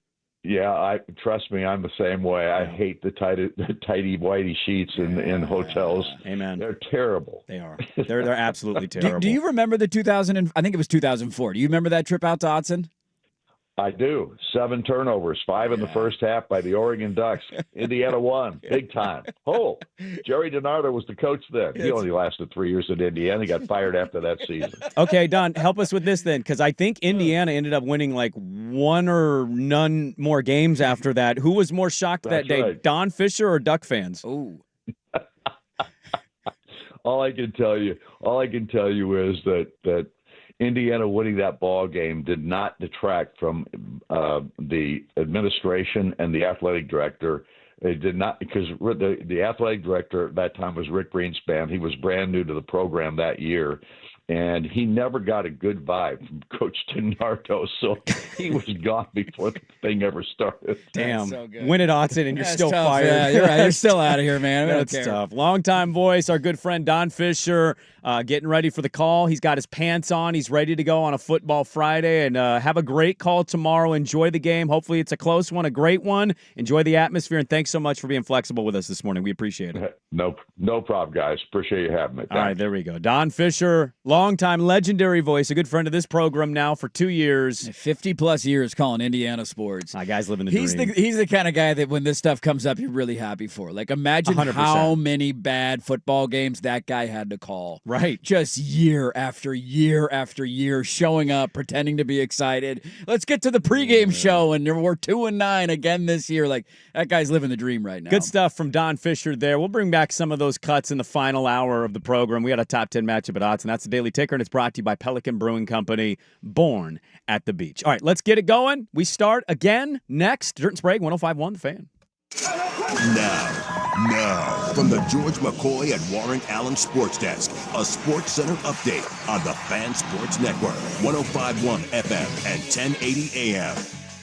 [SPEAKER 9] Yeah, trust me, I'm the same way. I hate the tighty whitey sheets in hotels.
[SPEAKER 1] Amen.
[SPEAKER 9] They're terrible.
[SPEAKER 1] They are. They're absolutely terrible.
[SPEAKER 2] Do you remember the 2004? Do you remember that trip out to Autzen?
[SPEAKER 9] I do. 7 turnovers, 5 in the first half by the Oregon Ducks. Indiana won, big time. Oh, Jerry DiNardo was the coach then. He only lasted 3 years at Indiana. He got fired after that season.
[SPEAKER 1] Okay, Don, help us with this then, because I think Indiana ended up winning like one or none more games after that. Who was more shocked that day, Don Fisher or Duck fans?
[SPEAKER 2] Oh.
[SPEAKER 9] All I can tell you is that Indiana winning that ball game did not detract from the administration and the athletic director. It did not, because the athletic director at that time was Rick Greenspan. He was brand new to the program that year, and he never got a good vibe from Coach DiNardo, so he was gone before the thing ever started.
[SPEAKER 1] Damn.
[SPEAKER 2] So
[SPEAKER 1] win at Autzen and you're still
[SPEAKER 2] tough.
[SPEAKER 1] fired.
[SPEAKER 2] Yeah, you're right. You're still out of here, man.
[SPEAKER 1] That's tough. Longtime voice, our good friend Don Fisher, getting ready for the call. He's got his pants on. He's ready to go on a football Friday, and have a great call tomorrow. Enjoy the game. Hopefully it's a close one, a great one. Enjoy the atmosphere, and thanks so much for being flexible with us this morning. We appreciate it.
[SPEAKER 9] No problem, guys. Appreciate you having me. Thanks.
[SPEAKER 1] All right, there we go. Don Fisher, longtime legendary voice, a good friend of this program now for 2 years.
[SPEAKER 2] 50-plus years calling Indiana sports.
[SPEAKER 1] Guys living the dream.
[SPEAKER 2] He's the kind of guy that when this stuff comes up, you're really happy for. Like, imagine
[SPEAKER 1] 100%.
[SPEAKER 2] how many bad football games that guy had to call.
[SPEAKER 1] Right.
[SPEAKER 2] Just year after year after year, showing up, pretending to be excited. Let's get to the pregame show, and we're 2-9 again this year. Like, that guy's living the dream right now.
[SPEAKER 1] Good stuff from Don Fisher there. We'll bring back some of those cuts in the final hour of the program. We got a top 10 matchup at Autzen. That's the Daily Ticker, and it's brought to you by Pelican Brewing Company, born at the beach. All right, let's get it going. We start again next. Dirt and Sprague, 105.1 The Fan.
[SPEAKER 7] Now, from the George McCoy and Warren Allen Sports Desk, a Sports Center update on the Fan Sports Network, 105.1 FM and 1080 AM.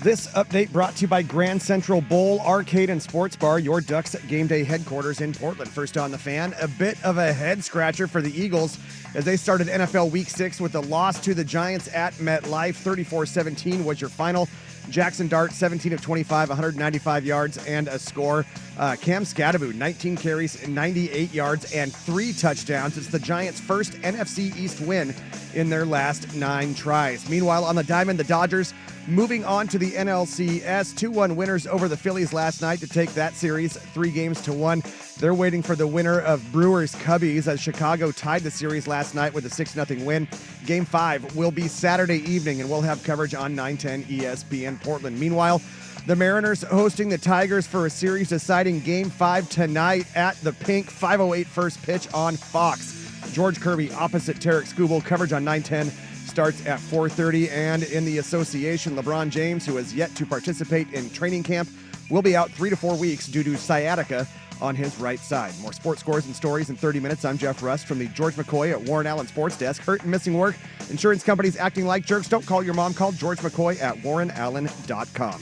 [SPEAKER 3] This update brought to you by Grand Central Bowl Arcade and Sports Bar, your Ducks game day headquarters in Portland. First on the Fan, a bit of a head scratcher for the Eagles as they started NFL Week 6 with a loss to the Giants at MetLife. 34-17 was your final. Jackson Dart, 17 of 25, 195 yards and a score. Cam Scadaboo, 19 carries, 98 yards, and 3 touchdowns. It's the Giants' first NFC East win in their last 9 tries. Meanwhile, on the diamond, the Dodgers moving on to the NLCS, 2-1 winners over the Phillies last night to take that series 3-1. They're waiting for the winner of Brewers Cubbies as Chicago tied the series last night with a 6-0 win. Game 5 will be Saturday evening, and we'll have coverage on 910 ESPN Portland. Meanwhile, the Mariners hosting the Tigers for a series deciding Game 5 tonight at the Pink, 5:08 first pitch on Fox. George Kirby opposite Tarek Skubal. Coverage on 910 starts at 4:30. And in the association, LeBron James, who has yet to participate in training camp, will be out 3 to 4 weeks due to sciatica on his right side. More sports scores and stories in 30 minutes. I'm Jeff Rust from the George McCoy at Warren Allen Sports Desk. Hurt and missing work? Insurance companies acting like jerks? Don't call your mom. Call George McCoy at warrenallen.com.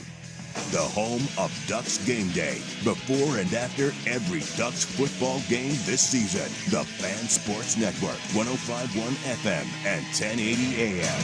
[SPEAKER 7] The home of Ducks game day. Before and after every Ducks football game this season. The Fan Sports Network, 105.1 FM and 1080 AM.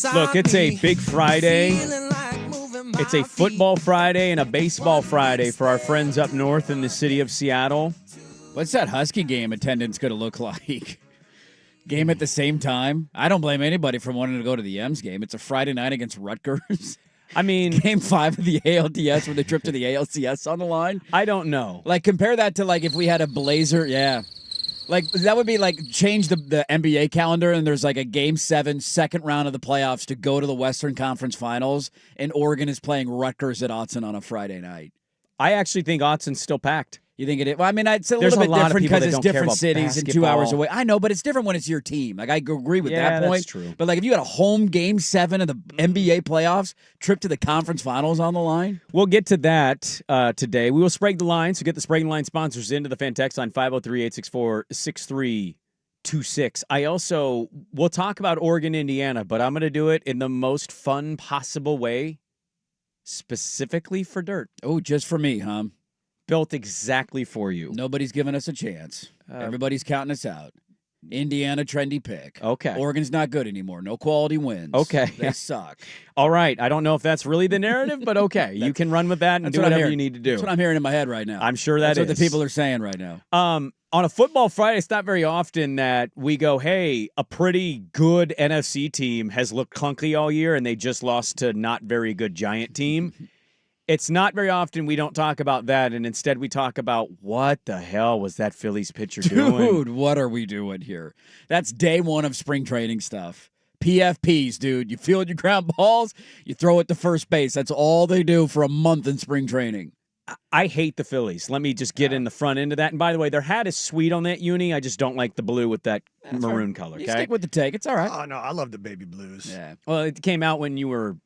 [SPEAKER 1] Look, it's a big Friday. It's a football Friday and a baseball Friday for our friends up north in the city of Seattle.
[SPEAKER 2] What's that Husky game attendance going to look like? Game at the same time? I don't blame anybody for wanting to go to the M's game. It's a Friday night against Rutgers.
[SPEAKER 1] I mean,
[SPEAKER 2] Game 5 of the ALDS with a trip to the ALCS on the line.
[SPEAKER 1] I don't know.
[SPEAKER 2] Like, compare that to, like, if we had a Blazer, yeah. Like, that would be, like, change the NBA calendar, and there's, like, a Game 7 second round of the playoffs to go to the Western Conference Finals, and Oregon is playing Rutgers at Autzen on a Friday night.
[SPEAKER 1] I actually think Autzen's still packed.
[SPEAKER 2] You think it is? Well, I mean, it's a
[SPEAKER 1] There's
[SPEAKER 2] little
[SPEAKER 1] a
[SPEAKER 2] bit
[SPEAKER 1] lot of
[SPEAKER 2] different
[SPEAKER 1] people
[SPEAKER 2] because
[SPEAKER 1] that
[SPEAKER 2] it's
[SPEAKER 1] don't care
[SPEAKER 2] different
[SPEAKER 1] about
[SPEAKER 2] cities and 2
[SPEAKER 1] basketball.
[SPEAKER 2] hours away. I know, but it's different when it's your team. Like, I agree with that point.
[SPEAKER 1] That's true.
[SPEAKER 2] But, like, if you had a home Game 7 of the NBA playoffs, trip to the conference finals on the line.
[SPEAKER 1] We'll get to that today. We will Sprague the line, so get the Sprague line sponsors into the fan text line 503-864-6326. I also will talk about Oregon, Indiana, but I'm going to do it in the most fun possible way, specifically for Dirt.
[SPEAKER 2] Oh, just for me, huh?
[SPEAKER 1] Built exactly for you.
[SPEAKER 2] Nobody's giving us a chance. Everybody's counting us out. Indiana, trendy pick.
[SPEAKER 1] Okay.
[SPEAKER 2] Oregon's not good anymore. No quality wins.
[SPEAKER 1] Okay.
[SPEAKER 2] They suck.
[SPEAKER 1] All right. I don't know if that's really the narrative, but okay. You can run with that and do whatever you need to do.
[SPEAKER 2] That's what I'm hearing in my head right now.
[SPEAKER 1] I'm sure
[SPEAKER 2] That's
[SPEAKER 1] is.
[SPEAKER 2] what the people are saying right now.
[SPEAKER 1] On a football Friday, it's not very often that we go, hey, a pretty good NFC team has looked clunky all year and they just lost to not very good Giant team. It's not very often we don't talk about that, and instead we talk about what the hell was that Phillies pitcher doing?
[SPEAKER 2] Dude, what are we doing here? That's day one of spring training stuff. PFPs, dude. You field your ground balls, you throw it to first base. That's all they do for a month in spring training.
[SPEAKER 1] I hate the Phillies. Let me just get in the front end of that. And by the way, their hat is sweet on that uni. I just don't like the blue with that maroon color.
[SPEAKER 2] You
[SPEAKER 1] okay?
[SPEAKER 2] stick with the take. It's all right.
[SPEAKER 3] Oh, no, I love the baby blues.
[SPEAKER 2] Yeah.
[SPEAKER 1] Well, it came out when you were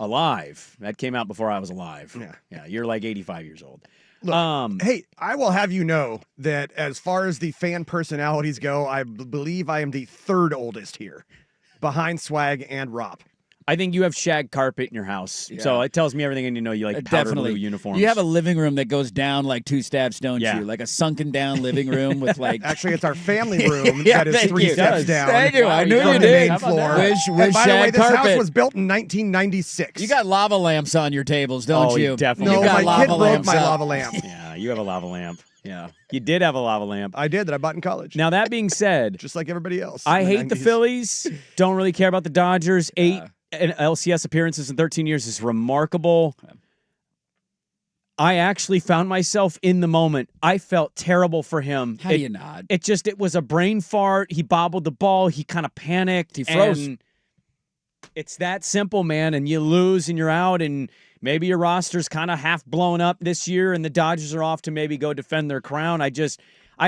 [SPEAKER 1] alive. That came out before I was alive. Yeah, you're like 85 years old.
[SPEAKER 3] Look, hey, I will have you know that as far as the fan personalities go, I believe I am the third oldest here, behind Swag and Rob.
[SPEAKER 1] I think you have shag carpet in your house, so it tells me everything I need to know. You like powder blue uniforms.
[SPEAKER 2] You have a living room that goes down like 2 steps, don't
[SPEAKER 1] Yeah.
[SPEAKER 2] you? Like a sunken down living room with like.
[SPEAKER 3] Actually, it's our family room
[SPEAKER 2] Yeah,
[SPEAKER 3] that is
[SPEAKER 2] thank
[SPEAKER 3] 3
[SPEAKER 2] you.
[SPEAKER 3] steps
[SPEAKER 2] Yes.
[SPEAKER 3] down.
[SPEAKER 2] Thank you. I knew
[SPEAKER 3] from
[SPEAKER 2] you
[SPEAKER 3] the
[SPEAKER 2] did.
[SPEAKER 3] main floor.
[SPEAKER 2] With
[SPEAKER 3] And by the way,
[SPEAKER 2] shag
[SPEAKER 3] this house
[SPEAKER 2] carpet.
[SPEAKER 3] was built in 1996.
[SPEAKER 2] You got lava lamps on your tables, don't
[SPEAKER 1] Oh,
[SPEAKER 2] you?
[SPEAKER 1] definitely.
[SPEAKER 3] No,
[SPEAKER 2] You got
[SPEAKER 3] my
[SPEAKER 2] lava
[SPEAKER 3] kid broke
[SPEAKER 2] lamps
[SPEAKER 3] my
[SPEAKER 2] up.
[SPEAKER 3] lava lamp.
[SPEAKER 1] Yeah, you have a lava lamp. Yeah, you did have a lava lamp.
[SPEAKER 3] I did that I bought in college.
[SPEAKER 1] Now that being said,
[SPEAKER 3] just like everybody else.
[SPEAKER 1] I
[SPEAKER 3] in
[SPEAKER 1] hate the
[SPEAKER 3] 90s.
[SPEAKER 1] Phillies. Don't really care about the Dodgers. 8 LCS appearances in 13 years is remarkable. I actually found myself in the moment. I felt terrible for him.
[SPEAKER 2] How do you not?
[SPEAKER 1] It was a brain fart. He bobbled the ball. He kind of panicked.
[SPEAKER 2] He froze.
[SPEAKER 1] And it's that simple, man. And you lose and you're out, and maybe your roster's kind of half blown up this year, and the Dodgers are off to maybe go defend their crown. I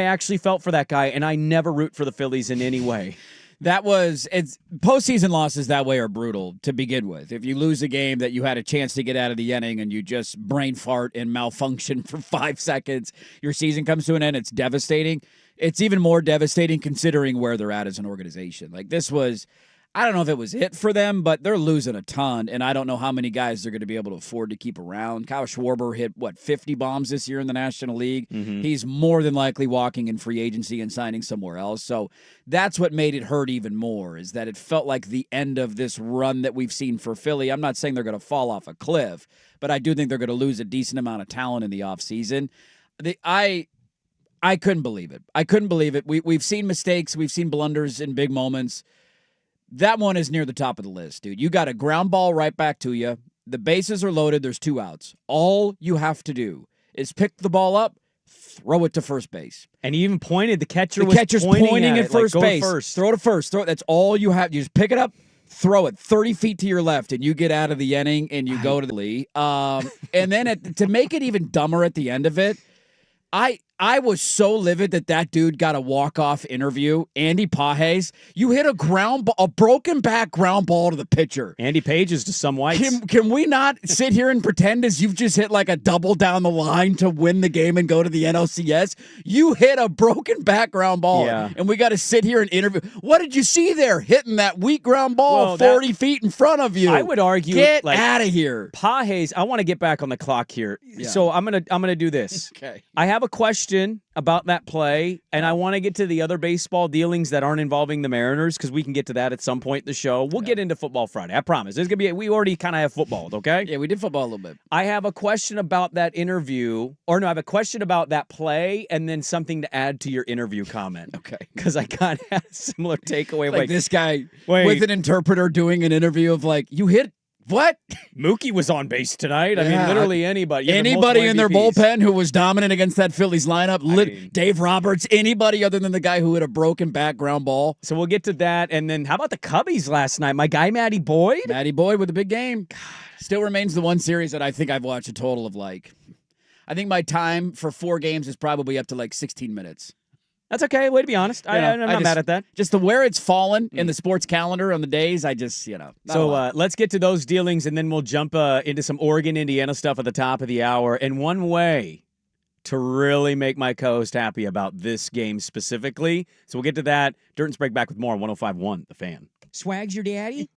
[SPEAKER 1] actually felt for that guy, and I never root for the Phillies in any way.
[SPEAKER 2] It's postseason losses that way are brutal to begin with. If you lose a game that you had a chance to get out of the inning and you just brain fart and malfunction for 5 seconds, your season comes to an end. It's devastating. It's even more devastating considering where they're at as an organization. Like this was, I don't know if it was it for them, but they're losing a ton, and I don't know how many guys they're going to be able to afford to keep around. Kyle Schwarber hit, 50 bombs this year in the National League?
[SPEAKER 1] Mm-hmm.
[SPEAKER 2] He's more than likely walking in free agency and signing somewhere else. So that's what made it hurt even more, is that it felt like the end of this run that we've seen for Philly. I'm not saying they're going to fall off a cliff, but I do think they're going to lose a decent amount of talent in the offseason. I couldn't believe it. I couldn't believe it. We've seen mistakes. We've seen blunders in big moments. That one is near the top of the list, dude. You got a ground ball right back to you. The bases are loaded. There's 2 outs. All you have to do is pick the ball up, throw it to first base.
[SPEAKER 1] And he even pointed. The catcher's
[SPEAKER 2] pointing
[SPEAKER 1] at
[SPEAKER 2] at
[SPEAKER 1] it, like,
[SPEAKER 2] first
[SPEAKER 1] go
[SPEAKER 2] base.
[SPEAKER 1] First.
[SPEAKER 2] Throw to first. That's all you have. You just pick it up, throw it 30 feet to your left, and you get out of the inning and you go to the lead. And then to make it even dumber at the end of it, I was so livid that dude got a walk-off interview. Andy Pages, you hit a broken back ground ball to the pitcher.
[SPEAKER 1] Andy Pages to some whites.
[SPEAKER 2] Can we not sit here and pretend as you've just hit like a double down the line to win the game and go to the NLCS? You hit a broken back ground ball, and we got to sit here and interview. What did you see there hitting that weak ground ball 40 feet in front of you?
[SPEAKER 1] I would argue,
[SPEAKER 2] get
[SPEAKER 1] like,
[SPEAKER 2] out of here.
[SPEAKER 1] Pages, I want to get back on the clock here.
[SPEAKER 2] Yeah.
[SPEAKER 1] So I'm gonna do this.
[SPEAKER 2] Okay.
[SPEAKER 1] I have a question question about that play, and I want to get to the other baseball dealings that aren't involving the Mariners because we can get to that at some point in the show. We'll get into Football Friday. I promise. There's gonna be. We already kind of have football, okay?
[SPEAKER 2] Yeah, we did football a little bit.
[SPEAKER 1] I have a question about that interview, or no, I have a question about that play, and then something to add to your interview comment.
[SPEAKER 2] Okay.
[SPEAKER 1] Because I kind of had a similar takeaway.
[SPEAKER 2] Like this guy
[SPEAKER 1] wait.
[SPEAKER 2] with an interpreter doing an interview of like, you hit what?
[SPEAKER 1] Mookie was on base tonight. I mean,
[SPEAKER 2] Yeah.
[SPEAKER 1] literally anybody. You have
[SPEAKER 2] Anybody in their
[SPEAKER 1] multiple MVPs.
[SPEAKER 2] bullpen who was dominant against that Phillies lineup,
[SPEAKER 1] mean-
[SPEAKER 2] Dave Roberts, anybody other than the guy who hit a broken background ball.
[SPEAKER 1] So we'll get to that. And then how about the Cubbies last night? My guy, Matty Boyd?
[SPEAKER 2] Matty Boyd with a big game. Still remains the one series that I think I've watched a total of like, I think my time for 4 games is probably up to like 16 minutes.
[SPEAKER 1] That's okay. Way to be honest. I'm not mad at that.
[SPEAKER 2] Just the where it's fallen in the sports calendar on the days, I just, not a
[SPEAKER 1] So
[SPEAKER 2] lot.
[SPEAKER 1] let's get to those dealings, and then we'll jump into some Oregon, Indiana stuff at the top of the hour. And one way to really make my co-host happy about this game specifically. So we'll get to that. Dirt and Sprague back with more on 105.1 The Fan. Swag's your daddy?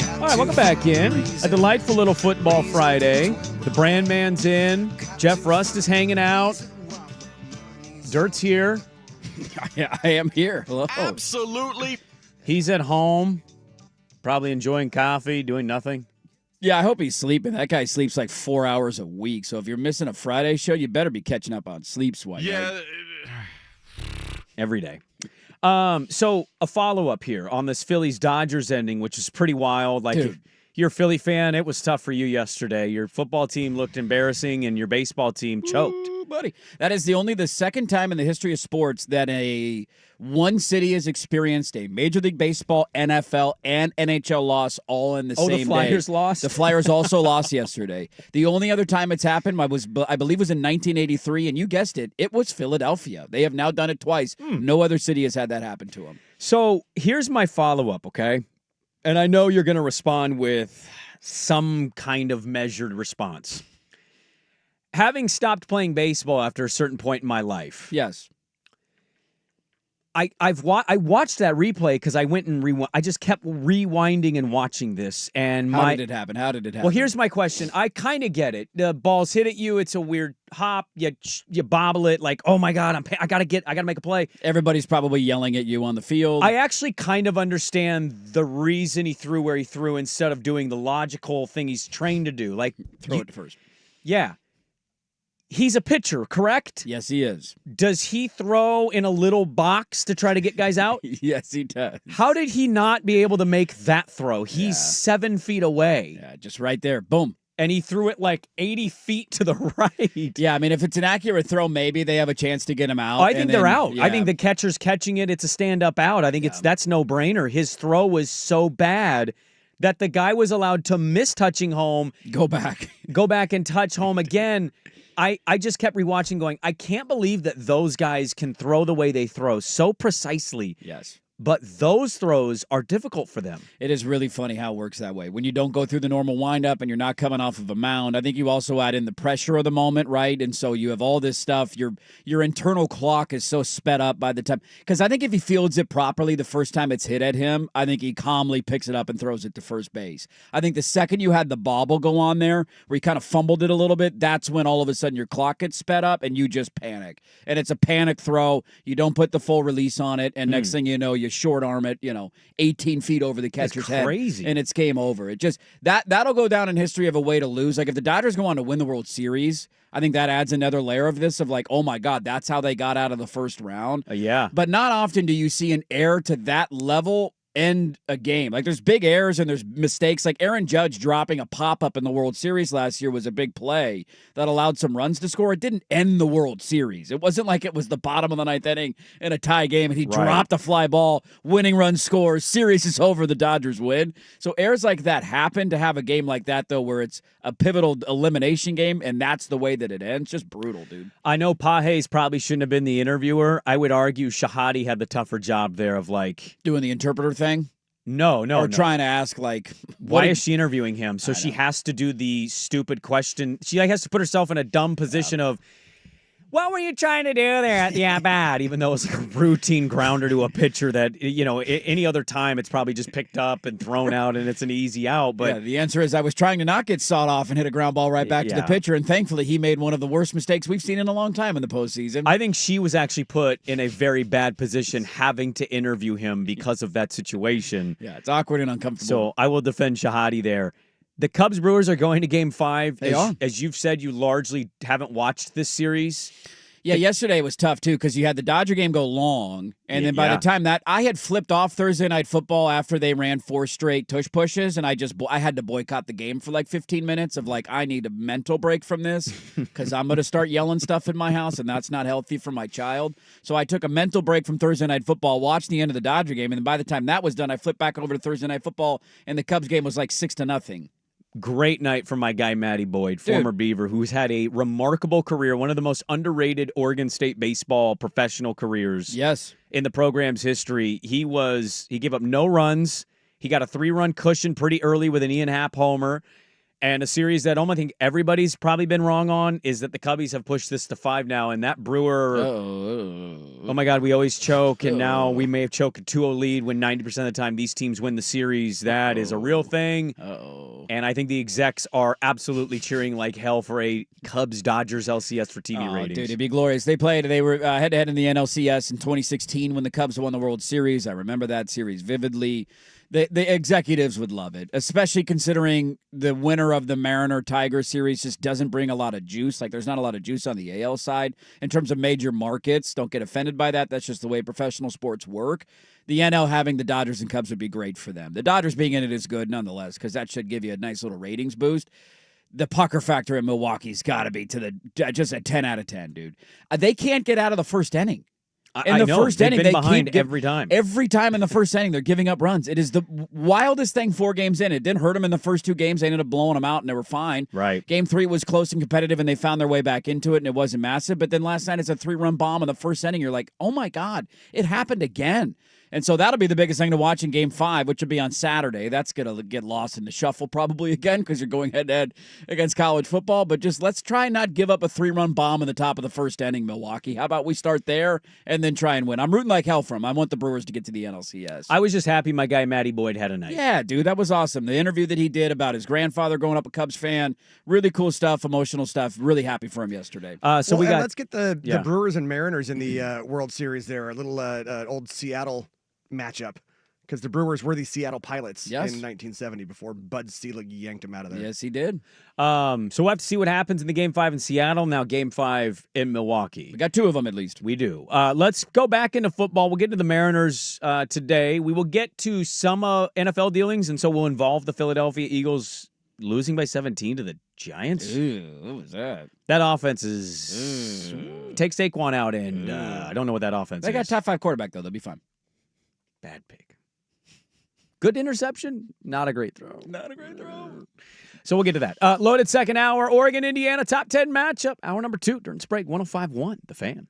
[SPEAKER 1] All right, welcome back in. A delightful little football Friday. The brand man's in. Jeff Rust is hanging out. Dirt's here.
[SPEAKER 2] I am here. Hello.
[SPEAKER 10] Absolutely.
[SPEAKER 1] He's at home, probably enjoying coffee, doing nothing.
[SPEAKER 2] Yeah, I hope he's sleeping. That guy sleeps like 4 hours a week. So if you're missing a Friday show, you better be catching up on sleep sweat.
[SPEAKER 10] Yeah.
[SPEAKER 2] Right?
[SPEAKER 1] Every day. So a follow-up here on this Phillies-Dodgers ending, which is pretty wild. Like, if you're a Philly fan, it was tough for you yesterday. Your football team looked embarrassing, and your baseball team choked.
[SPEAKER 2] Ooh, buddy. That is the second time in the history of sports that one city has experienced a Major League Baseball, NFL, and NHL loss all in the same day.
[SPEAKER 1] Oh, the Flyers lost?
[SPEAKER 2] The Flyers also lost yesterday. The only other time it's happened, I believe, was in 1983, and you guessed it, it was Philadelphia. They have now done it twice. No other city has had that happen to them.
[SPEAKER 1] So here's my follow-up, okay? And I know you're going to respond with some kind of measured response. Having stopped playing baseball after a certain point in my life.
[SPEAKER 2] Yes.
[SPEAKER 1] I watched that replay because I went and I just kept rewinding and watching this. And
[SPEAKER 2] How did it happen?
[SPEAKER 1] Well, here's my question. I kind of get it. The ball's hit at you. It's a weird hop. You bobble it like, oh my God, I gotta make a play.
[SPEAKER 2] Everybody's probably yelling at you on the field.
[SPEAKER 1] I actually kind of understand the reason he threw where he threw instead of doing the logical thing he's trained to do, like
[SPEAKER 2] throw it to first.
[SPEAKER 1] Yeah. He's a pitcher, correct?
[SPEAKER 2] Yes, he is.
[SPEAKER 1] Does he throw in a little box to try to get guys out?
[SPEAKER 2] Yes, he does.
[SPEAKER 1] How did he not be able to make that throw? He's 7 feet away.
[SPEAKER 2] Yeah, just right there. Boom.
[SPEAKER 1] And he threw it like 80 feet to the right.
[SPEAKER 2] Yeah, I mean, if it's an accurate throw, maybe they have a chance to get him out.
[SPEAKER 1] Oh, I think they're out.
[SPEAKER 2] Yeah.
[SPEAKER 1] I think the catcher's catching it. It's a stand-up out. I think that's no-brainer. His throw was so bad that the guy was allowed to miss touching home.
[SPEAKER 2] Go back
[SPEAKER 1] and touch home again. I just kept rewatching going, I can't believe that those guys can throw the way they throw so precisely.
[SPEAKER 2] Yes.
[SPEAKER 1] But those throws are difficult for them.
[SPEAKER 2] It is really funny how it works that way. When you don't go through the normal windup and you're not coming off of a mound, I think you also add in the pressure of the moment, right? And so you have all this stuff. Your internal clock is so sped up by the time. Because I think if he fields it properly the first time it's hit at him, I think he calmly picks it up and throws it to first base. I think the second you had the bobble go on there, where he kind of fumbled it a little bit, that's when all of a sudden your clock gets sped up and you just panic. And it's a panic throw. You don't put the full release on it, and next thing you know, you short arm it, 18 feet over the catcher's head.
[SPEAKER 1] Crazy.
[SPEAKER 2] And it's game over. It just that'll go down in history of a way to lose. Like if the Dodgers go on to win the World Series, I think that adds another layer of this of like, oh my God, that's how they got out of the first round.
[SPEAKER 1] Yeah.
[SPEAKER 2] But not often do you see an error to that level end a game. Like there's big errors and there's mistakes. Like Aaron Judge dropping a pop-up in the World Series last year was a big play that allowed some runs to score. It didn't end the World Series. It wasn't like it was the bottom of the ninth inning in a tie game and he dropped a fly ball, winning run scores, series is over, the Dodgers win. So errors like that happen. To have a game like that, though, where it's a pivotal elimination game and that's the way that it ends, just brutal, dude.
[SPEAKER 1] I know Pages probably shouldn't have been the interviewer. I would argue Shahadi had the tougher job there of like...
[SPEAKER 2] doing the interpreter thing?
[SPEAKER 1] No.
[SPEAKER 2] Or trying to ask, like...
[SPEAKER 1] Why is she interviewing him? So she has to do the stupid question. She has to put herself in a dumb position of, what were you trying to do there? Yeah, bad. Even though it's like a routine grounder to a pitcher that, any other time it's probably just picked up and thrown out and it's an easy out. But
[SPEAKER 2] the answer is I was trying to not get sawed off and hit a ground ball right back to the pitcher. And thankfully, he made one of the worst mistakes we've seen in a long time in the postseason.
[SPEAKER 1] I think she was actually put in a very bad position having to interview him because of that situation.
[SPEAKER 2] Yeah, it's awkward and uncomfortable.
[SPEAKER 1] So I will defend Shahadi there. The Cubs-Brewers are going to Game 5.
[SPEAKER 2] They are.
[SPEAKER 1] As you've said, you largely haven't watched this series.
[SPEAKER 2] Yeah, yesterday was tough, too, because you had the Dodger game go long, and then by the time that, I had flipped off Thursday Night Football after they ran 4 straight tush pushes, and I had to boycott the game for like 15 minutes of like, I need a mental break from this, because I'm going to start yelling stuff in my house, and that's not healthy for my child. So I took a mental break from Thursday Night Football, watched the end of the Dodger game, and then by the time that was done, I flipped back over to Thursday Night Football, and the Cubs game was like 6-0.
[SPEAKER 1] Great night for my guy, Matty Boyd, former Beaver, who's had a remarkable career, one of the most underrated Oregon State baseball professional careers in the program's history. He gave up no runs. He got a 3-run cushion pretty early with an Ian Happ homer. And a series that I think everybody's probably been wrong on is that the Cubbies have pushed this to 5 now, and that Brewer. Oh my God, we always choke, and now we may have choked a 2-0 lead when 90% of the time these teams win the series. That is a real thing. And I think the execs are absolutely cheering like hell for a Cubs-Dodgers LCS for TV ratings.
[SPEAKER 2] Dude, it'd be glorious. They were head-to-head in the NLCS in 2016 when the Cubs won the World Series. I remember that series vividly. The executives would love it, especially considering the winner of the Mariner-Tiger series just doesn't bring a lot of juice. Like, there's not a lot of juice on the AL side in terms of major markets. Don't get offended by that. That's just the way professional sports work. The NL having the Dodgers and Cubs would be great for them. The Dodgers being in it is good nonetheless because that should give you a nice little ratings boost. The pucker factor in Milwaukee's got to be just a 10 out of 10, dude. They can't get out of the first inning. In the first inning,
[SPEAKER 1] they behind every time.
[SPEAKER 2] Every time in the first inning, they're giving up runs. It is the wildest thing 4 games in. It didn't hurt them in the first 2 games. They ended up blowing them out, and they were fine.
[SPEAKER 1] Right.
[SPEAKER 2] Game 3 was close and competitive, and they found their way back into it, and it wasn't massive. But then last night, it's a 3-run bomb in the first inning. You're like, oh, my God, it happened again. And so that'll be the biggest thing to watch in Game 5, which will be on Saturday. That's going to get lost in the shuffle probably again because you're going head-to-head against college football. But just let's try not give up a 3-run bomb in the top of the first inning, Milwaukee. How about we start there and then try and win? I'm rooting like hell for them. I want the Brewers to get to the NLCS.
[SPEAKER 1] I was just happy my guy Matty Boyd had a night.
[SPEAKER 2] Yeah, dude, that was awesome. The interview that he did about his grandfather growing up a Cubs fan, really cool stuff, emotional stuff. Really happy for him yesterday.
[SPEAKER 3] Let's get the Brewers and Mariners in the World Series there. A little old Seattle matchup because the Brewers were the Seattle Pilots in 1970 before Bud Selig yanked them out of there.
[SPEAKER 2] Yes, he did.
[SPEAKER 1] So we'll have to see what happens in the Game 5 in Seattle, now Game 5 in Milwaukee.
[SPEAKER 2] We got 2 of them at least.
[SPEAKER 1] We do. Let's go back into football. We'll get to the Mariners today. We will get to some NFL dealings, and so we'll involve the Philadelphia Eagles losing by 17 to the Giants.
[SPEAKER 2] Ew, what was that?
[SPEAKER 1] That offense is... Take Saquon out, and I don't know what that offense is.
[SPEAKER 2] They got a top 5 quarterback, though. They'll be fine.
[SPEAKER 1] Bad pick. Good interception, not a great throw. So we'll get to that. Loaded second hour, Oregon, Indiana, top 10 matchup. Hour number 2 during Sprague 105.1, The Fan.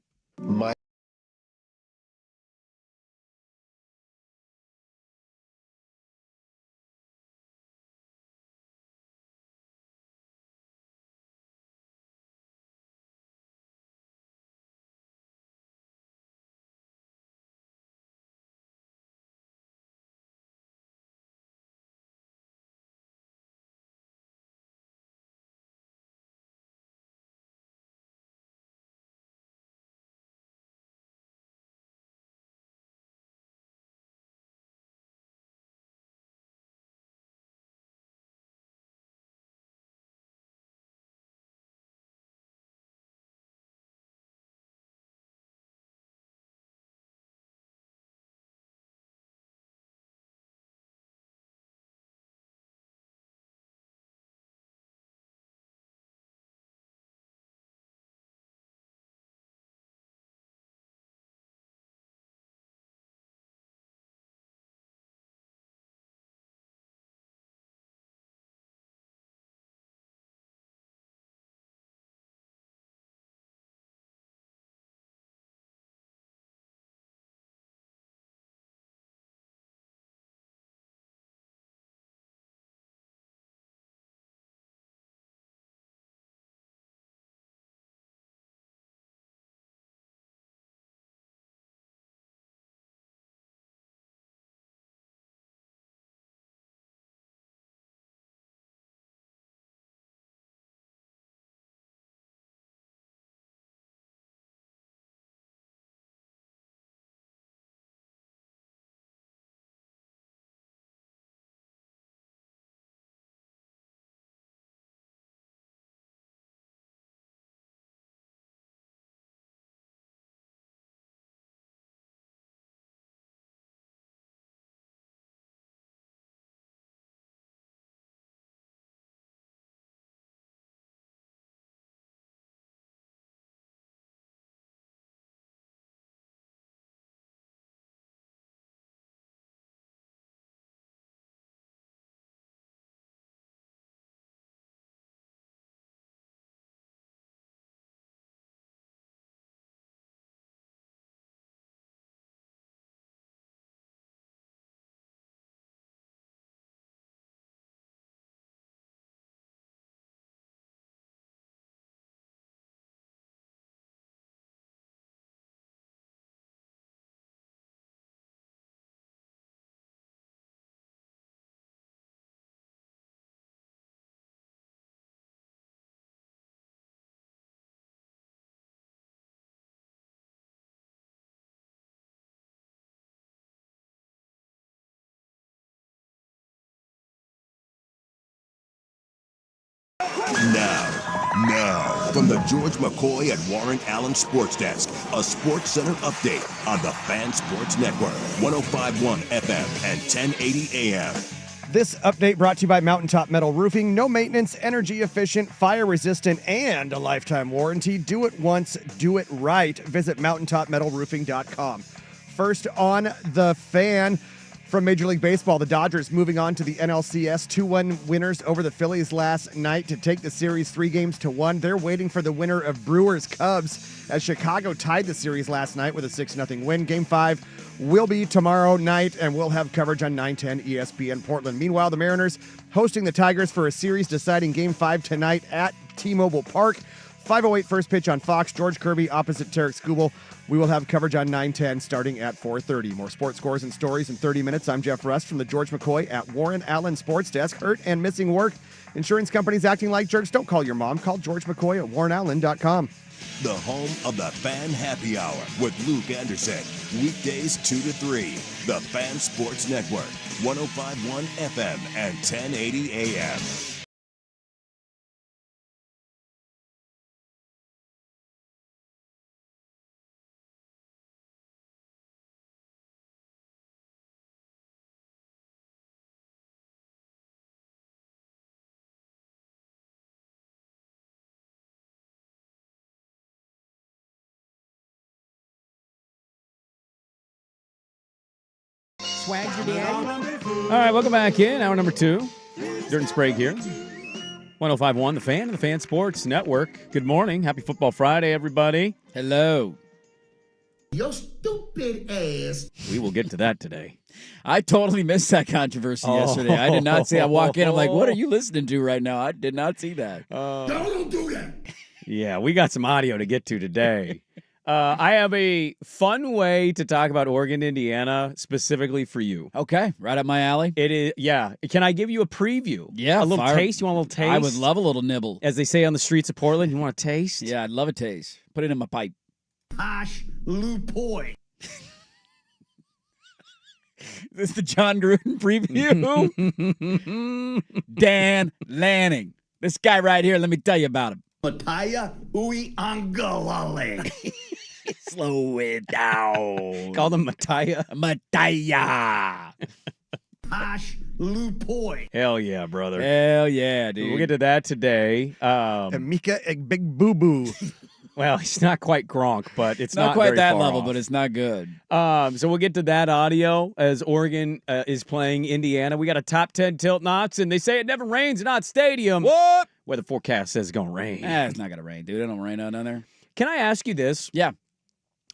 [SPEAKER 7] Now, from the George McCoy at Warren Allen Sports Desk, a Sports Center update on the Fan Sports Network, 105.1 FM and 1080 AM.
[SPEAKER 3] This update brought to you by Mountaintop Metal Roofing. No maintenance, energy efficient, fire resistant, and a lifetime warranty. Do it once, do it right. Visit mountaintopmetalroofing.com. First on the Fan. From Major League Baseball, the Dodgers moving on to the NLCS 2-1 winners over the Phillies last night to take the series 3-1. They're waiting for the winner of Brewers-Cubs as Chicago tied the series last night with a 6-0 win. Game 5 will be tomorrow night, and we'll have coverage on 910 ESPN Portland. Meanwhile, the Mariners hosting the Tigers for a series-deciding Game 5 tonight at T-Mobile Park. 5:08 first pitch on Fox. George Kirby opposite Tarek Skubal. We will have coverage on 910 starting at 4:30. More sports scores and stories in 30 minutes. I'm Jeff Rust from the George McCoy at Warren Allen Sports Desk. Hurt and missing work. Insurance companies acting like jerks. Don't call your mom. Call George McCoy at warrenallen.com.
[SPEAKER 7] The home of the Fan Happy Hour with Luke Anderson. Weekdays 2 to 3. The Fan Sports Network, 105.1 FM and 1080 AM.
[SPEAKER 1] Swag's your daddy. All right, welcome back in. Hour number 2. Dirt and Sprague here. 105.1, The Fan and the Fan Sports Network. Good morning. Happy Football Friday, everybody.
[SPEAKER 2] Hello.
[SPEAKER 5] Your stupid ass.
[SPEAKER 1] We will get to that today.
[SPEAKER 2] I totally missed that controversy yesterday. I did not see. I walk in, I'm like, what are you listening to right now? I did not see that.
[SPEAKER 5] Don't do that.
[SPEAKER 1] Yeah, we got some audio to get to today. I have a fun way to talk about Oregon, Indiana, specifically for you.
[SPEAKER 2] Okay, right up my alley.
[SPEAKER 1] It is, yeah. Can I give you a preview?
[SPEAKER 2] Yeah,
[SPEAKER 1] a little taste. You want a little taste?
[SPEAKER 2] I would love a little nibble.
[SPEAKER 1] As they say on the streets of Portland, you want a taste?
[SPEAKER 2] Yeah, I'd love a taste. Put it in my pipe.
[SPEAKER 5] Posh Lupoi.
[SPEAKER 2] This is the John Gruden preview. Dan Lanning. This guy right here, let me tell you about him.
[SPEAKER 5] Mataya Ui Angalale.
[SPEAKER 2] Slow it down.
[SPEAKER 1] Call them Mataya.
[SPEAKER 2] Mataya.
[SPEAKER 5] Posh Lupoi.
[SPEAKER 1] Hell yeah, brother.
[SPEAKER 2] Hell yeah, dude.
[SPEAKER 1] We'll get to that today.
[SPEAKER 3] Mika Big Boo Boo.
[SPEAKER 1] Well, he's not quite Gronk, but it's not
[SPEAKER 2] quite
[SPEAKER 1] very
[SPEAKER 2] that
[SPEAKER 1] far
[SPEAKER 2] level,
[SPEAKER 1] off.
[SPEAKER 2] but it's not good.
[SPEAKER 1] So we'll get to that audio as Oregon is playing Indiana. We got a top 10 tilt knots, and they say it never rains in Knott Stadium.
[SPEAKER 2] What?
[SPEAKER 1] Where the forecast says it's going to rain.
[SPEAKER 2] It's not going to rain, dude. It don't rain out down there.
[SPEAKER 1] Can I ask you this?
[SPEAKER 2] Yeah.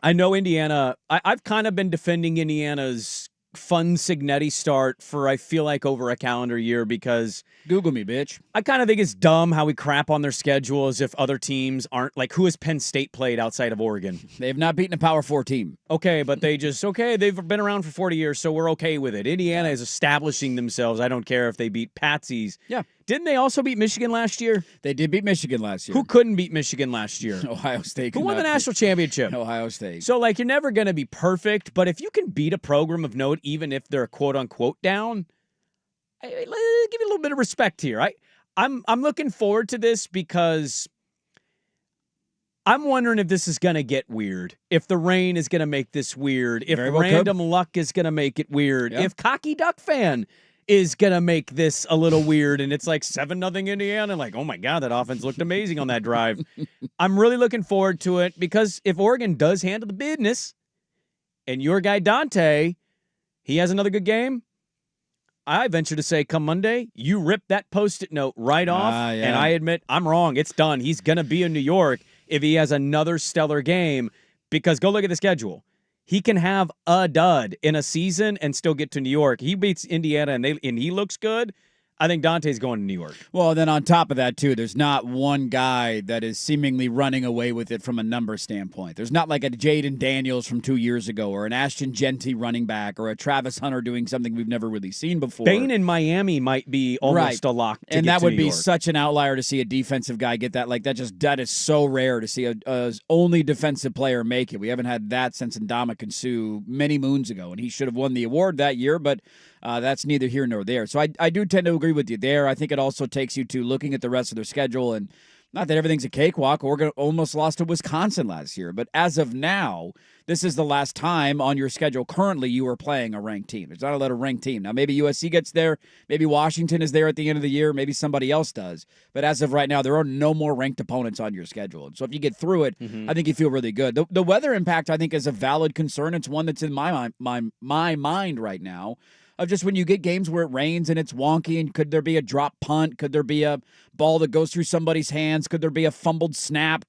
[SPEAKER 1] I know Indiana. I've kind of been defending Indiana's fun Signetti start for, I feel like, over a calendar year because
[SPEAKER 2] Google me, bitch.
[SPEAKER 1] I kind of think it's dumb how we crap on their schedule as if other teams aren't, like, who has Penn State played outside of Oregon?
[SPEAKER 2] They have not beaten a Power 4 team.
[SPEAKER 1] Okay, but they've been around for 40 years, so we're okay with it. Indiana is establishing themselves. I don't care if they beat Patsies.
[SPEAKER 2] Yeah.
[SPEAKER 1] Didn't they also beat Michigan last year?
[SPEAKER 2] They did beat Michigan last year.
[SPEAKER 1] Who couldn't beat Michigan last year?
[SPEAKER 2] Ohio State.
[SPEAKER 1] Who won the national championship?
[SPEAKER 2] Ohio State.
[SPEAKER 1] So, like, you're never going to be perfect, but if you can beat a program of note, even if they're quote-unquote down, give you a little bit of respect here. I'm looking forward to this because I'm wondering if this is going to get weird, if the rain is going to make this weird, if random luck is going to make it weird, if Cocky Duck fan is going to make this a little weird, and it's like 7-0 Indiana. Like, oh, my God, that offense looked amazing on that drive. I'm really looking forward to it because if Oregon does handle the business and your guy Dante, he has another good game, I venture to say come Monday, you rip that Post-it note right off, and I admit I'm wrong. It's done. He's going to be in New York if he has another stellar game because go look at the schedule. He can have a dud in a season and still get to New York. He beats Indiana and he looks good. I think Dante's going to New York.
[SPEAKER 2] Well, then on top of that, too, there's not one guy that is seemingly running away with it from a number standpoint. There's not like a Jaden Daniels from 2 years ago or an Ashton Genty running back or a Travis Hunter doing something we've never really seen before.
[SPEAKER 1] Bain in Miami might be almost a lock to
[SPEAKER 2] and
[SPEAKER 1] get
[SPEAKER 2] that
[SPEAKER 1] to
[SPEAKER 2] would
[SPEAKER 1] New
[SPEAKER 2] be
[SPEAKER 1] York.
[SPEAKER 2] such an outlier to see a defensive guy get that. Like, that is so rare to see a only defensive player make it. We haven't had that since Ndamukong Suh many moons ago, and he should have won the award that year, but That's neither here nor there. So I do tend to agree with you there. I think it also takes you to looking at the rest of their schedule, and not that everything's a cakewalk. Oregon almost lost to Wisconsin last year. But as of now, this is the last time on your schedule currently you are playing a ranked team. There's not a lot of ranked team. Now, maybe USC gets there. Maybe Washington is there at the end of the year. Maybe somebody else does. But as of right now, there are no more ranked opponents on your schedule. And so if you get through it, I think you feel really good. The weather impact, I think, is a valid concern. It's one that's in my mind right now. Of just when you get games where it rains and it's wonky, and could there be a drop punt? Could there be a ball that goes through somebody's hands? Could there be a fumbled snap?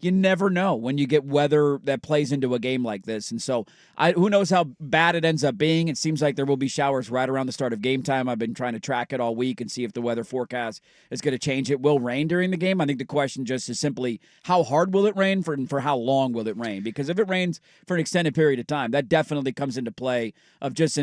[SPEAKER 2] You never know when you get weather that plays into a game like this. And so who knows how bad it ends up being. It seems like there will be showers right around the start of game time. I've been trying to track it all week and see if the weather forecast is going to change. It will rain during the game. I think the question just is simply how hard will it rain for how long will it rain? Because if it rains for an extended period of time, that definitely comes into play of just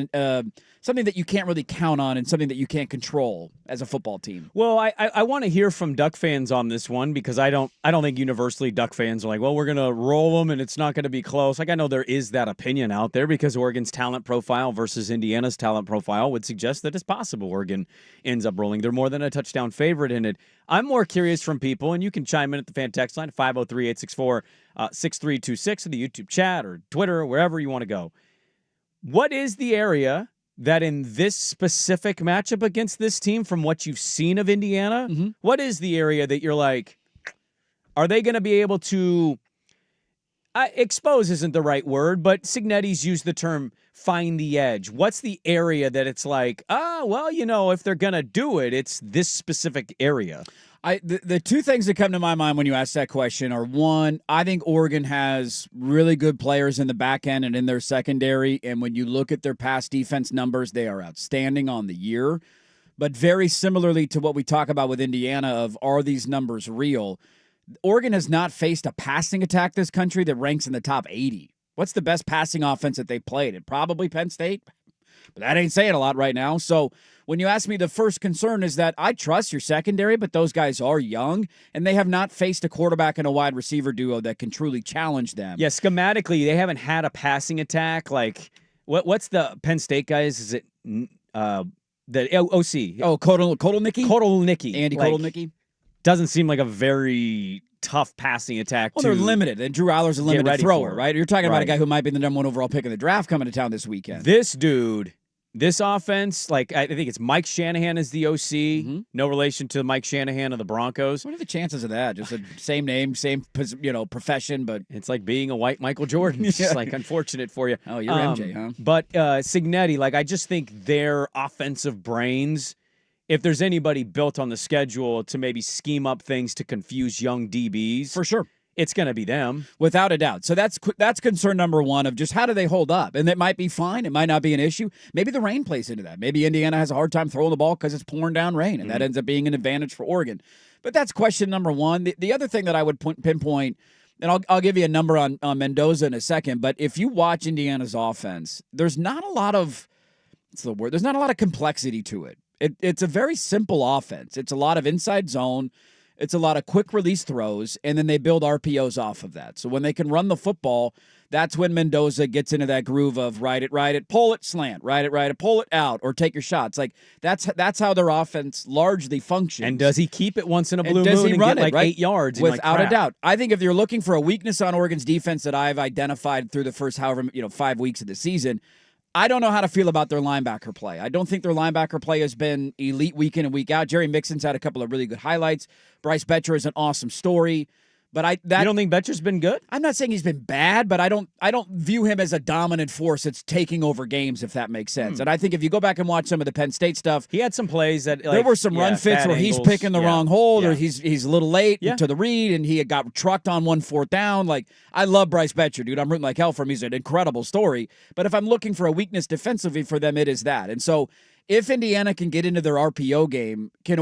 [SPEAKER 2] something that you can't really count on and something that you can't control as a football team.
[SPEAKER 1] Well, I want to hear from Duck fans on this one, because I don't think universally Duck fans are like, well, we're going to roll them and it's not going to be close. Like, I know there is that opinion out there because Oregon's talent profile versus Indiana's talent profile would suggest that it's possible Oregon ends up rolling. They're more than a touchdown favorite in it. I'm more curious from people, and you can chime in at the fan text line, 503-864-6326, or the YouTube chat or Twitter or wherever you want to go. What is the area that in this specific matchup against this team, from what you've seen of Indiana, what is the area that you're like, are they going to be able to, expose isn't the right word, but Signetti's used the term find the edge. What's the area that it's like, if they're going to do it, it's this specific area?
[SPEAKER 2] The two things that come to my mind when you ask that question are, one, I think Oregon has really good players in the back end and in their secondary, and when you look at their pass defense numbers, they are outstanding on the year. But very similarly to what we talk about with Indiana of, are these numbers real? Oregon has not faced a passing attack this country that ranks in the top 80. What's the best passing offense that they played? It probably Penn State, but that ain't saying a lot right now. So when you ask me, the first concern is that I trust your secondary, but those guys are young, and they have not faced a quarterback and a wide receiver duo that can truly challenge them.
[SPEAKER 1] Yeah, schematically, they haven't had a passing attack. Like, what's the Penn State guys? Is it the OC?
[SPEAKER 2] Oh, Kotelnicki?
[SPEAKER 1] Kotelnicki.
[SPEAKER 2] Andy Kotelnicki?
[SPEAKER 1] Doesn't seem like a very tough passing attack.
[SPEAKER 2] Well, they're limited, and Drew Allar's a limited thrower, right? You're talking about a guy who might be the number 1 overall pick in the draft coming to town this weekend.
[SPEAKER 1] This dude, this offense, like, I think it's Mike Shanahan is the OC. No relation to Mike Shanahan of the Broncos.
[SPEAKER 2] What are the chances of that? Just the same name, same profession, but
[SPEAKER 1] it's like being a white Michael Jordan. It's just like unfortunate for you.
[SPEAKER 2] Oh, you're MJ, huh?
[SPEAKER 1] But Signetti, like, I just think their offensive brains, if there's anybody built on the schedule to maybe scheme up things to confuse young DBs,
[SPEAKER 2] for sure,
[SPEAKER 1] it's going to be them.
[SPEAKER 2] Without a doubt. So that's concern number one of just how do they hold up? And it might be fine. It might not be an issue. Maybe the rain plays into that. Maybe Indiana has a hard time throwing the ball because it's pouring down rain, and that ends up being an advantage for Oregon. But that's question number one. The other thing that I would pinpoint, and I'll give you a number on Mendoza in a second, but if you watch Indiana's offense, there's not a lot of, there's not a lot of complexity to it. It's a very simple offense. It's a lot of inside zone. It's a lot of quick release throws, and then they build RPOs off of that. So when they can run the football, that's when Mendoza gets into that groove of ride it, pull it, slant, ride it, pull it out, or take your shots. Like that's how their offense largely functions.
[SPEAKER 1] And does he keep it once in a blue moon and get like 8 yards?
[SPEAKER 2] Without a doubt. I think if you're looking for a weakness on Oregon's defense that I've identified through the first 5 weeks of the season, I don't know how to feel about their linebacker play. I don't think their linebacker play has been elite week in and week out. Jerry Mixon's had a couple of really good highlights. Bryce Betcher is an awesome story. But you
[SPEAKER 1] don't think Betcher's been good?
[SPEAKER 2] I'm not saying he's been bad, but I don't view him as a dominant force that's taking over games, if that makes sense. And I think if you go back and watch some of the Penn State stuff,
[SPEAKER 1] he had some plays that
[SPEAKER 2] there were some run fits where he's picking the wrong hole, or he's a little late to the read, and he had got trucked on 4th down. Like, I love Bryce Betcher, dude. I'm rooting like hell for him. He's an incredible story. But if I'm looking for a weakness defensively for them, it is that. And so if Indiana can get into their RPO game, can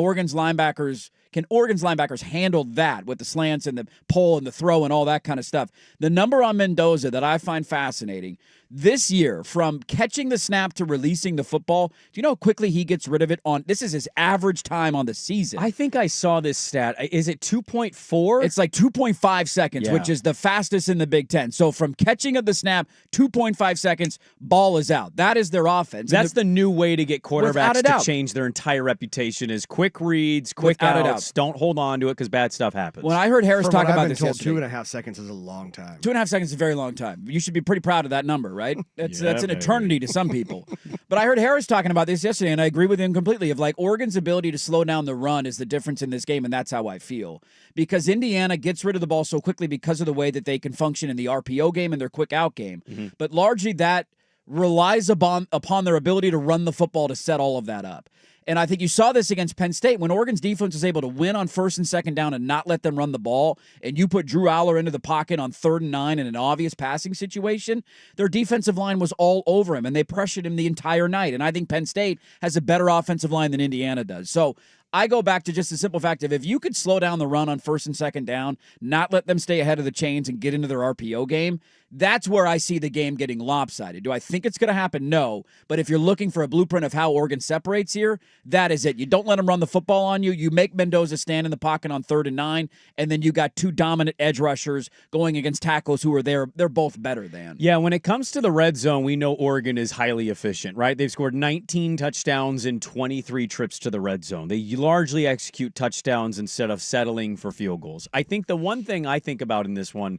[SPEAKER 2] Can Oregon's linebackers handle that with the slants and the pull and the throw and all that kind of stuff? The number on Mendoza that I find fascinating, this year, from catching the snap to releasing the football, do you know how quickly he gets rid of it on? This is his average time on the season.
[SPEAKER 1] I think I saw this stat. Is it 2.4?
[SPEAKER 2] It's like 2.5 seconds, which is the fastest in the Big Ten. So from catching of the snap, 2.5 seconds, ball is out. That is their offense.
[SPEAKER 1] That's the new way to get quarterbacks to
[SPEAKER 2] doubt.
[SPEAKER 1] change their entire reputation is quick reads, quick outs. Don't hold on to it because bad stuff happens.
[SPEAKER 2] When I heard Harris talk about this yesterday,
[SPEAKER 3] 2.5 seconds is a long time.
[SPEAKER 2] 2.5 seconds is a very long time. You should be pretty proud of that number, right? That's an
[SPEAKER 1] baby.
[SPEAKER 2] eternity to some people. But I heard Harris talking about this yesterday, and I agree with him completely. Of like Oregon's ability to slow down the run is the difference in this game, and that's how I feel. Because Indiana gets rid of the ball so quickly because of the way that they can function in the RPO game and their quick out game. Mm-hmm. But largely that relies upon their ability to run the football to set all of that up. And I think you saw this against Penn State when Oregon's defense was able to win on 1st and 2nd down and not let them run the ball, and you put Drew Aller into the pocket on 3rd and 9 in an obvious passing situation, their defensive line was all over him, and they pressured him the entire night. And I think Penn State has a better offensive line than Indiana does. So I go back to just the simple fact of if you could slow down the run on 1st and 2nd down, not let them stay ahead of the chains and get into their RPO game, that's where I see the game getting lopsided. Do I think it's going to happen? No. But if you're looking for a blueprint of how Oregon separates here, that is it. You don't let them run the football on you. You make Mendoza stand in the pocket on 3rd and 9, and then you got 2 dominant edge rushers going against tackles who are there. They're both better than.
[SPEAKER 1] Yeah, when it comes to the red zone, we know Oregon is highly efficient, right? They've scored 19 touchdowns in 23 trips to the red zone. They largely execute touchdowns instead of settling for field goals. I think the one thing I think about in this one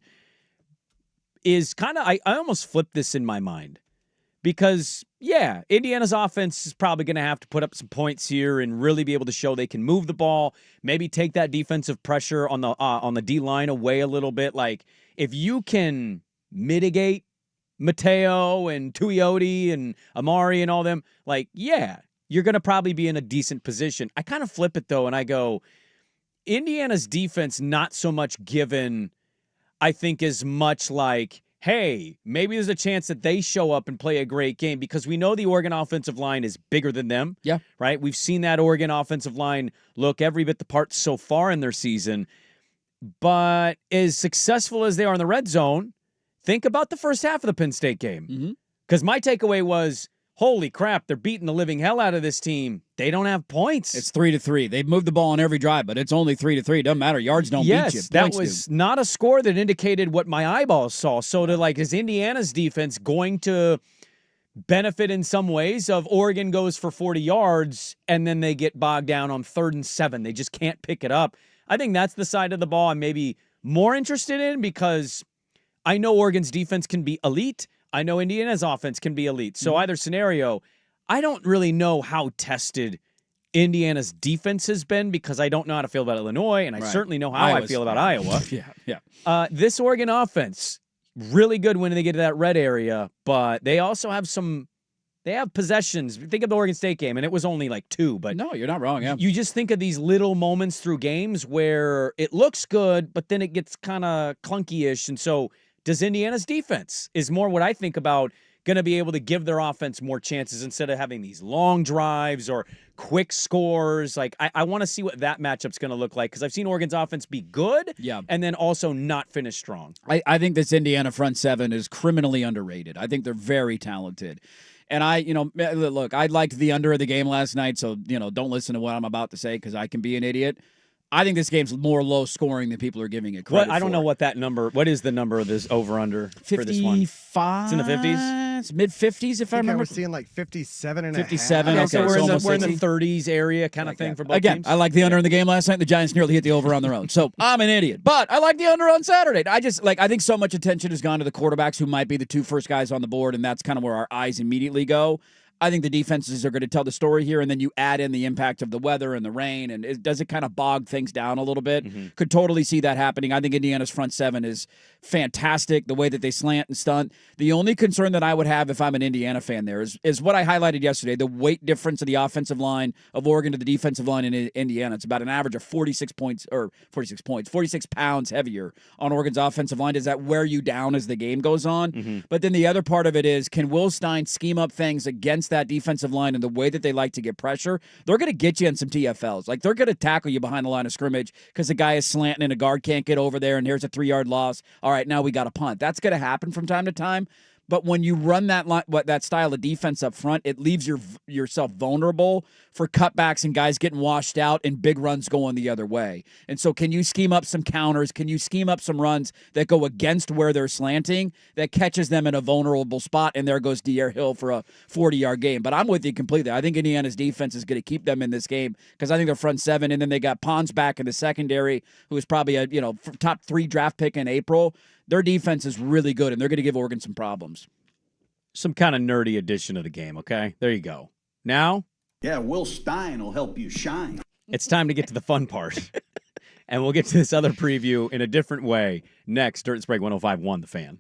[SPEAKER 1] is kind of, I almost flipped this in my mind because, yeah, Indiana's offense is probably going to have to put up some points here and really be able to show they can move the ball, maybe take that defensive pressure on the D-line away a little bit. Like, if you can mitigate Mateo and Tuioti and Amari and all them, like, yeah, you're going to probably be in a decent position. I kind of flip it, though, and I go, Indiana's defense not so much given, I think, as much like, hey, maybe there's a chance that they show up and play a great game because we know the Oregon offensive line is bigger than them.
[SPEAKER 2] Yeah.
[SPEAKER 1] Right? We've seen that Oregon offensive line look every bit the part so far in their season. But as successful as they are in the red zone, think about the first half of the Penn State game. Because my takeaway was, holy crap, they're beating the living hell out of this team. They don't have points.
[SPEAKER 2] It's 3-3. They've moved the ball on every drive, but it's only 3-3. Doesn't matter. Yards don't beat you.
[SPEAKER 1] Yes, that was not a score that indicated what my eyeballs saw. So is Indiana's defense going to benefit in some ways of Oregon goes for 40 yards and then they get bogged down on 3rd and 7. They just can't pick it up. I think that's the side of the ball I'm maybe more interested in because I know Oregon's defense can be elite. I know Indiana's offense can be elite. So either scenario, I don't really know how tested Indiana's defense has been because I don't know how to feel about Illinois, and I certainly know how I feel about Iowa. This Oregon offense, really good when they get to that red area, but they also have they have possessions. Think of the Oregon State game, and it was only like 2. But
[SPEAKER 2] no, you're not wrong. Yeah.
[SPEAKER 1] You just think of these little moments through games where it looks good, but then it gets kind of clunky-ish, and so does Indiana's defense is more what I think about going to be able to give their offense more chances instead of having these long drives or quick scores. Like, I want to see what that matchup's going to look like because I've seen Oregon's offense be good and then also not finish strong.
[SPEAKER 2] I think this Indiana front seven is criminally underrated. I think they're very talented. And look, I liked the under of the game last night, so, don't listen to what I'm about to say because I can be an idiot. I think this game's more low scoring than people are giving it credit for.
[SPEAKER 1] I don't know what what is the number of this over-under for this one?
[SPEAKER 2] 55.
[SPEAKER 1] It's in the 50s?
[SPEAKER 2] It's mid-50s if I remember.
[SPEAKER 3] We're seeing like 57 and
[SPEAKER 2] 57.
[SPEAKER 3] a half.
[SPEAKER 2] Okay,
[SPEAKER 1] So we're in the
[SPEAKER 2] 60.
[SPEAKER 1] 30s area kind of thing for both
[SPEAKER 2] Again,
[SPEAKER 1] teams?
[SPEAKER 2] I like the under in the game last night. The Giants nearly hit the over on their own. So I'm an idiot. But I like the under on Saturday. I think so much attention has gone to the quarterbacks who might be the 2 first guys on the board, and that's kind of where our eyes immediately go. I think the defenses are going to tell the story here, and then you add in the impact of the weather and the rain, and does it kind of bog things down a little bit? Could totally see that happening. I think Indiana's front seven is fantastic, the way that they slant and stunt. The only concern that I would have if I'm an Indiana fan there is what I highlighted yesterday, the weight difference of the offensive line of Oregon to the defensive line in Indiana. It's about an average of 46 pounds heavier on Oregon's offensive line. Does that wear you down as the game goes on? But then the other part of it is, can Will Stein scheme up things against that defensive line in the way that they like to get pressure? They're going to get you in some TFLs. Like, they're going to tackle you behind the line of scrimmage because the guy is slanting and a guard can't get over there, and here's a 3-yard loss. All right, now we got a punt. That's going to happen from time to time. But when you run that style of defense up front, it leaves yourself vulnerable for cutbacks and guys getting washed out and big runs going the other way. And so can you scheme up some counters? Can you scheme up some runs that go against where they're slanting that catches them in a vulnerable spot? And there goes De'Aaron Hill for a 40-yard game. But I'm with you completely. I think Indiana's defense is going to keep them in this game because I think they're front seven. And then they got Pons back in the secondary, who is probably a top 3 draft pick in April. Their defense is really good, and they're going to give Oregon some problems.
[SPEAKER 1] Some kind of nerdy edition of the game, okay? There you go. Now?
[SPEAKER 10] Yeah, Will Stein will help you shine.
[SPEAKER 1] It's time to get to the fun part. And we'll get to this other preview in a different way next. Dirt and Sprague 105.1 The Fan.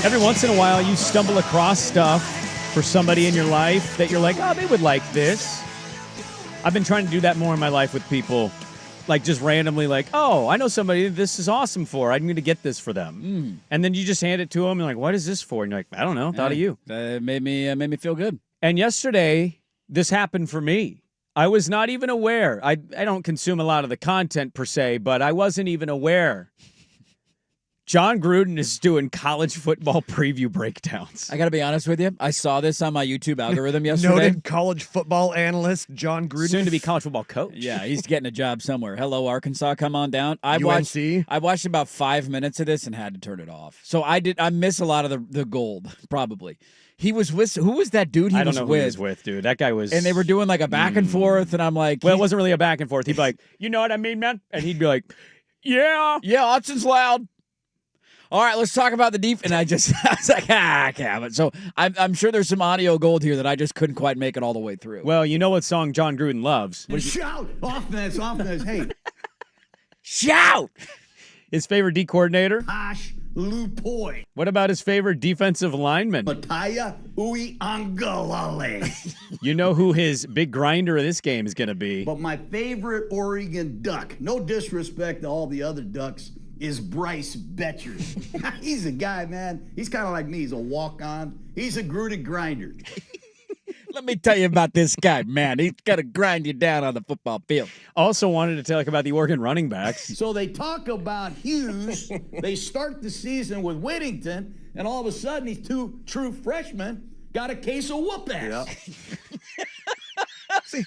[SPEAKER 1] Every once in a while, you stumble across stuff for somebody in your life that you're like, oh, they would like this. I've been trying to do that more in my life with people. Like just randomly like, oh, I know somebody this is awesome for. I'm going to get this for them. And then you just hand it to them and like, what is this for? And you're like, I don't know. Thought of you.
[SPEAKER 2] That made me feel good.
[SPEAKER 1] And yesterday, this happened for me. I was not even aware. I don't consume a lot of the content per se, but I wasn't even aware. John Gruden is doing college football preview breakdowns.
[SPEAKER 2] I got to be honest with you. I saw this on my YouTube algorithm yesterday.
[SPEAKER 3] Noted college football analyst John Gruden.
[SPEAKER 1] Soon to be college football coach.
[SPEAKER 2] Yeah, he's getting a job somewhere. Hello, Arkansas. Come on down. I
[SPEAKER 3] UNC?
[SPEAKER 2] watched about 5 minutes of this and had to turn it off. So I miss a lot of the gold, probably. He was with, who was that dude
[SPEAKER 1] I don't know who he was with, dude. That guy was.
[SPEAKER 2] And they were doing like a back and forth, and I'm like.
[SPEAKER 1] Well, it wasn't really a back and forth. He'd be like, you know what I mean, man? And he'd be like, yeah.
[SPEAKER 2] Yeah, Hudson's loud. All right, let's talk about the defense. And I was like, I can't. So I'm sure there's some audio gold here that I just couldn't quite make it all the way through.
[SPEAKER 1] Well, you know what song John Gruden loves?
[SPEAKER 10] Shout! Offense. Hey.
[SPEAKER 2] Shout!
[SPEAKER 1] His favorite D coordinator?
[SPEAKER 10] Posh Lupoi.
[SPEAKER 1] What about his favorite defensive lineman?
[SPEAKER 10] Mataya Uiagalale.
[SPEAKER 1] You know who his big grinder of this game is going to be.
[SPEAKER 10] But my favorite Oregon Duck, no disrespect to all the other Ducks, is Bryce Betcher. He's a guy, man. He's kind of like me. He's a walk-on. He's a Gruden grinder.
[SPEAKER 2] Let me tell you about this guy, man. He's got to grind you down on the football field.
[SPEAKER 1] Also wanted to talk about the Oregon running backs.
[SPEAKER 10] So they talk about Hughes. They start the season with Whittington, and all of a sudden these two true freshmen got a case of whoop-ass.
[SPEAKER 3] See,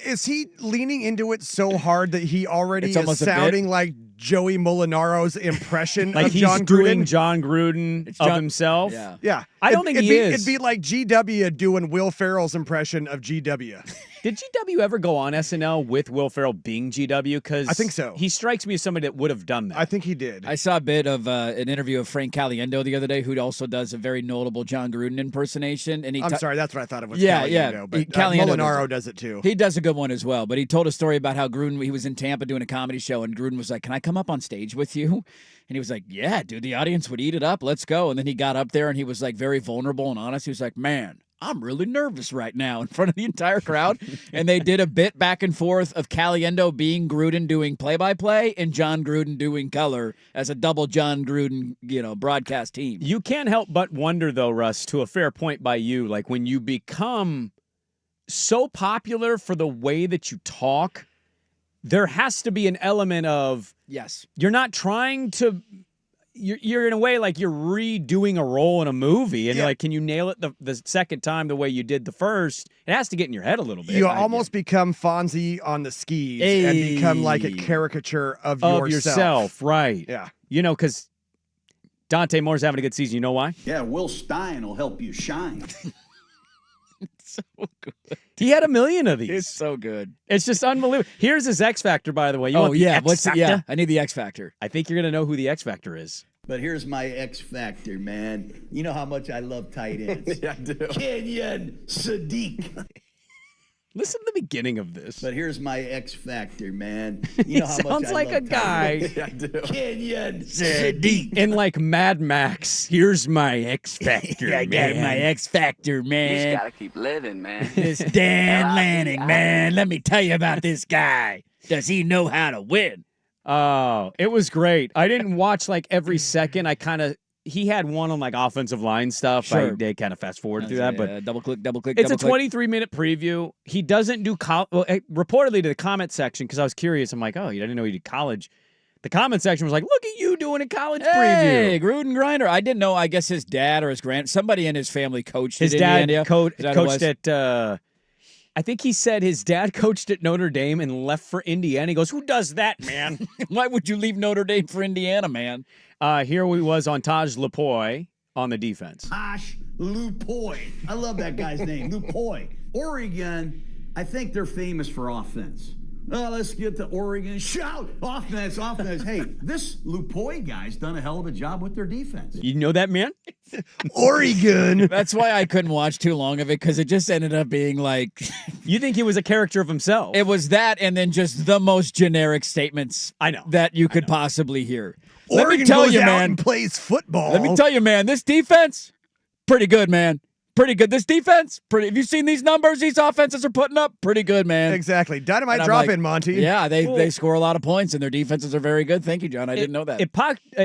[SPEAKER 3] is he leaning into it so hard that he already
[SPEAKER 2] It's
[SPEAKER 3] is
[SPEAKER 2] almost a
[SPEAKER 3] sounding
[SPEAKER 2] bit.
[SPEAKER 3] like Joey Molinaro's impression
[SPEAKER 1] Like
[SPEAKER 3] of
[SPEAKER 1] he's
[SPEAKER 3] John
[SPEAKER 1] doing
[SPEAKER 3] Gruden?
[SPEAKER 1] John Gruden of himself?
[SPEAKER 2] Yeah.
[SPEAKER 3] Yeah.
[SPEAKER 1] I don't think
[SPEAKER 3] it'd
[SPEAKER 1] he
[SPEAKER 3] be,
[SPEAKER 1] is.
[SPEAKER 3] It'd be like GW doing Will Ferrell's impression of GW.
[SPEAKER 1] Did GW ever go on SNL with Will Ferrell being GW? Because
[SPEAKER 3] I think so.
[SPEAKER 1] He strikes me as somebody that would have done that.
[SPEAKER 3] I think he did.
[SPEAKER 2] I saw a bit of an interview of Frank Caliendo the other day, who also does a very notable John Gruden impersonation. And
[SPEAKER 3] I'm sorry, that's what I thought it was.
[SPEAKER 2] Yeah,
[SPEAKER 3] Caliendo,
[SPEAKER 2] yeah.
[SPEAKER 3] But
[SPEAKER 2] Caliendo
[SPEAKER 3] Molinaro does it too.
[SPEAKER 2] He does a good one as well. But he told a story about how Gruden, he was in Tampa doing a comedy show, and Gruden was like, "Can I come up on stage with you?" And he was like, "Yeah, dude, the audience would eat it up. Let's go." And then he got up there and he was like very vulnerable and honest. He was like, "Man, I'm really nervous right now," in front of the entire crowd. And they did a bit back and forth of Caliendo being Gruden doing play-by-play and John Gruden doing color as a double John Gruden, broadcast team.
[SPEAKER 1] You can't help but wonder, though, Russ, to a fair point by you, like when you become so popular for the way that you talk, there has to be an element of,
[SPEAKER 2] yes,
[SPEAKER 1] you're not trying to, you're in a way like you're redoing a role in a movie, and you're like, can you nail it the second time the way you did the first? It has to get in your head a little bit.
[SPEAKER 3] You almost become Fonzie on the skis and become like a caricature of
[SPEAKER 1] yourself. Right.
[SPEAKER 3] Yeah.
[SPEAKER 1] Because Dante Moore's having a good season. You know why?
[SPEAKER 10] Yeah, Will Stein will help you shine.
[SPEAKER 2] So good.
[SPEAKER 1] He had 1 million of these.
[SPEAKER 2] It's so good.
[SPEAKER 1] It's just unbelievable. Here's his X Factor, by the way. You
[SPEAKER 2] Oh,
[SPEAKER 1] want the
[SPEAKER 2] yeah.
[SPEAKER 1] X
[SPEAKER 2] What's
[SPEAKER 1] Factor?
[SPEAKER 2] yeah, I need the X Factor.
[SPEAKER 1] I think you're going to know who the X Factor is.
[SPEAKER 10] But here's my X Factor, man. You know how much I love tight ends.
[SPEAKER 8] Yeah, I do.
[SPEAKER 10] Kenyon Sadiq.
[SPEAKER 1] Listen to the beginning of this.
[SPEAKER 10] But here's my X Factor, man.
[SPEAKER 1] He
[SPEAKER 10] You know how much
[SPEAKER 1] sounds
[SPEAKER 10] I
[SPEAKER 1] like
[SPEAKER 10] love
[SPEAKER 1] a
[SPEAKER 10] tight
[SPEAKER 1] guy.
[SPEAKER 10] ends.
[SPEAKER 8] Yeah, I do.
[SPEAKER 10] Kenyon Sadiq.
[SPEAKER 1] In like Mad Max, here's my X Factor,
[SPEAKER 2] I got my X Factor, man.
[SPEAKER 11] gotta keep living, man.
[SPEAKER 2] This Dan Lanning, man. Let me tell you about this guy. Does he know how to win?
[SPEAKER 1] Oh, it was great. I didn't watch like every second. He had one on like offensive line stuff.
[SPEAKER 2] Sure.
[SPEAKER 1] I did kind of fast forward through that, but
[SPEAKER 2] double click.
[SPEAKER 1] it's a 23-minute preview. He doesn't do reportedly to the comment section, because I was curious. I'm like, oh, you didn't know he did college. The comment section was like, look at you doing a college
[SPEAKER 2] Hey,
[SPEAKER 1] preview.
[SPEAKER 2] Gruden Grinder. I didn't know. I guess his dad or his somebody in his family coached
[SPEAKER 1] His
[SPEAKER 2] at
[SPEAKER 1] dad
[SPEAKER 2] Indiana.
[SPEAKER 1] coached
[SPEAKER 2] Is that what it was?
[SPEAKER 1] at. I think he said his dad coached at Notre Dame and left for Indiana. He goes, who does that, man?
[SPEAKER 2] Why would you leave Notre Dame for Indiana, man?
[SPEAKER 1] Here we was on Taj Lapoy on the defense.
[SPEAKER 10] Posh Lupoi. I love that guy's name, Lupoi. Oregon, I think they're famous for offense. Well, let's get to Oregon. Shout! Offense. Hey, this Lupoi guy's done a hell of a job with their defense.
[SPEAKER 1] You know that, man?
[SPEAKER 3] Oregon.
[SPEAKER 2] That's why I couldn't watch too long of it, because it just ended up being like
[SPEAKER 1] You think he was a character of himself?
[SPEAKER 2] it was that, and then just the most generic statements
[SPEAKER 1] I know
[SPEAKER 2] that you could possibly hear. Let
[SPEAKER 3] Oregon
[SPEAKER 2] me tell
[SPEAKER 3] goes
[SPEAKER 2] you,
[SPEAKER 3] out
[SPEAKER 2] man.
[SPEAKER 3] and plays football.
[SPEAKER 2] Let me tell you, man, this defense, pretty good, man. Pretty good. This defense, have you seen these numbers these offenses are putting up? Pretty good, man.
[SPEAKER 3] Exactly. Dynamite
[SPEAKER 2] And I'm
[SPEAKER 3] drop
[SPEAKER 2] like,
[SPEAKER 3] in, Monty.
[SPEAKER 2] Yeah, they score a lot of points, and their defenses are very good. Thank you, John. I didn't know that.
[SPEAKER 1] It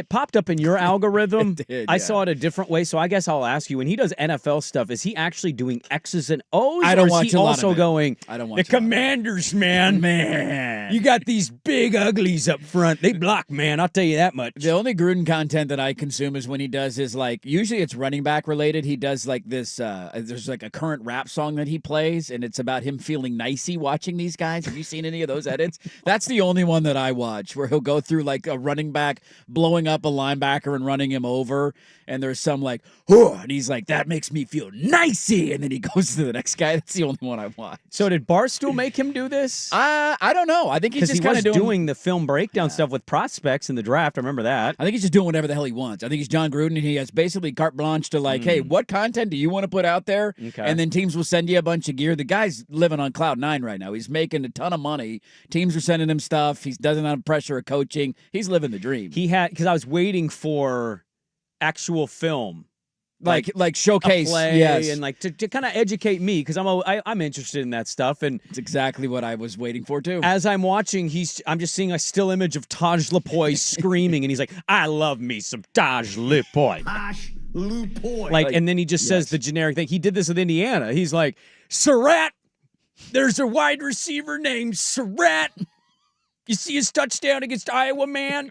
[SPEAKER 1] popped up in your algorithm.
[SPEAKER 2] It did,
[SPEAKER 1] I
[SPEAKER 2] yeah.
[SPEAKER 1] saw it a different way, so I guess I'll ask you. When he does NFL stuff, is he actually doing X's and O's?
[SPEAKER 2] I don't
[SPEAKER 1] or is
[SPEAKER 2] watch
[SPEAKER 1] he
[SPEAKER 2] a lot
[SPEAKER 1] also
[SPEAKER 2] of it.
[SPEAKER 1] going,
[SPEAKER 2] I don't watch
[SPEAKER 1] the
[SPEAKER 2] a lot of it."
[SPEAKER 1] Commanders, man. You got these big uglies up front. They block, man. I'll tell you that much.
[SPEAKER 2] The only Gruden content that I consume is when he does his, like, usually it's running back related. He does like this, there's like a current rap song that he plays, and it's about him feeling nicey watching these guys. Have you seen any of those edits? That's the only one that I watch, where he'll go through like a running back blowing up a linebacker and running him over, and there's some like, oh, and he's like, that makes me feel nicey, and then he goes to the next guy. That's the only one I watch.
[SPEAKER 1] So did Barstool make him do this?
[SPEAKER 2] I don't know. I think he's
[SPEAKER 1] Because
[SPEAKER 2] just
[SPEAKER 1] he
[SPEAKER 2] kind
[SPEAKER 1] was
[SPEAKER 2] of
[SPEAKER 1] doing the film breakdown stuff with prospects in the draft. I remember that.
[SPEAKER 2] I think he's just doing whatever the hell he wants. I think he's John Gruden, and he has basically carte blanche to like, hey, what content do you want to put out there?
[SPEAKER 1] Okay.
[SPEAKER 2] And then teams will send you a bunch of gear. The guy's living on cloud nine right now. He's making a ton of money. Teams are sending him stuff. He doesn't have pressure of coaching. He's living the dream.
[SPEAKER 1] Because I was waiting for actual film.
[SPEAKER 2] Like showcase,
[SPEAKER 1] a play
[SPEAKER 2] yes.
[SPEAKER 1] and like to kind of educate me because I'm interested in that stuff, and
[SPEAKER 2] It's exactly what I was waiting for too.
[SPEAKER 1] as I'm watching, I'm just seeing a still image of Taj Lapoy screaming, and he's like, "I love me some Taj Lapoy."
[SPEAKER 10] Posh Lupoy.
[SPEAKER 1] Like, and then he just says the generic thing. He did this with Indiana. He's like, Surratt, there's a wide receiver named Surratt. You see his touchdown against Iowa, man?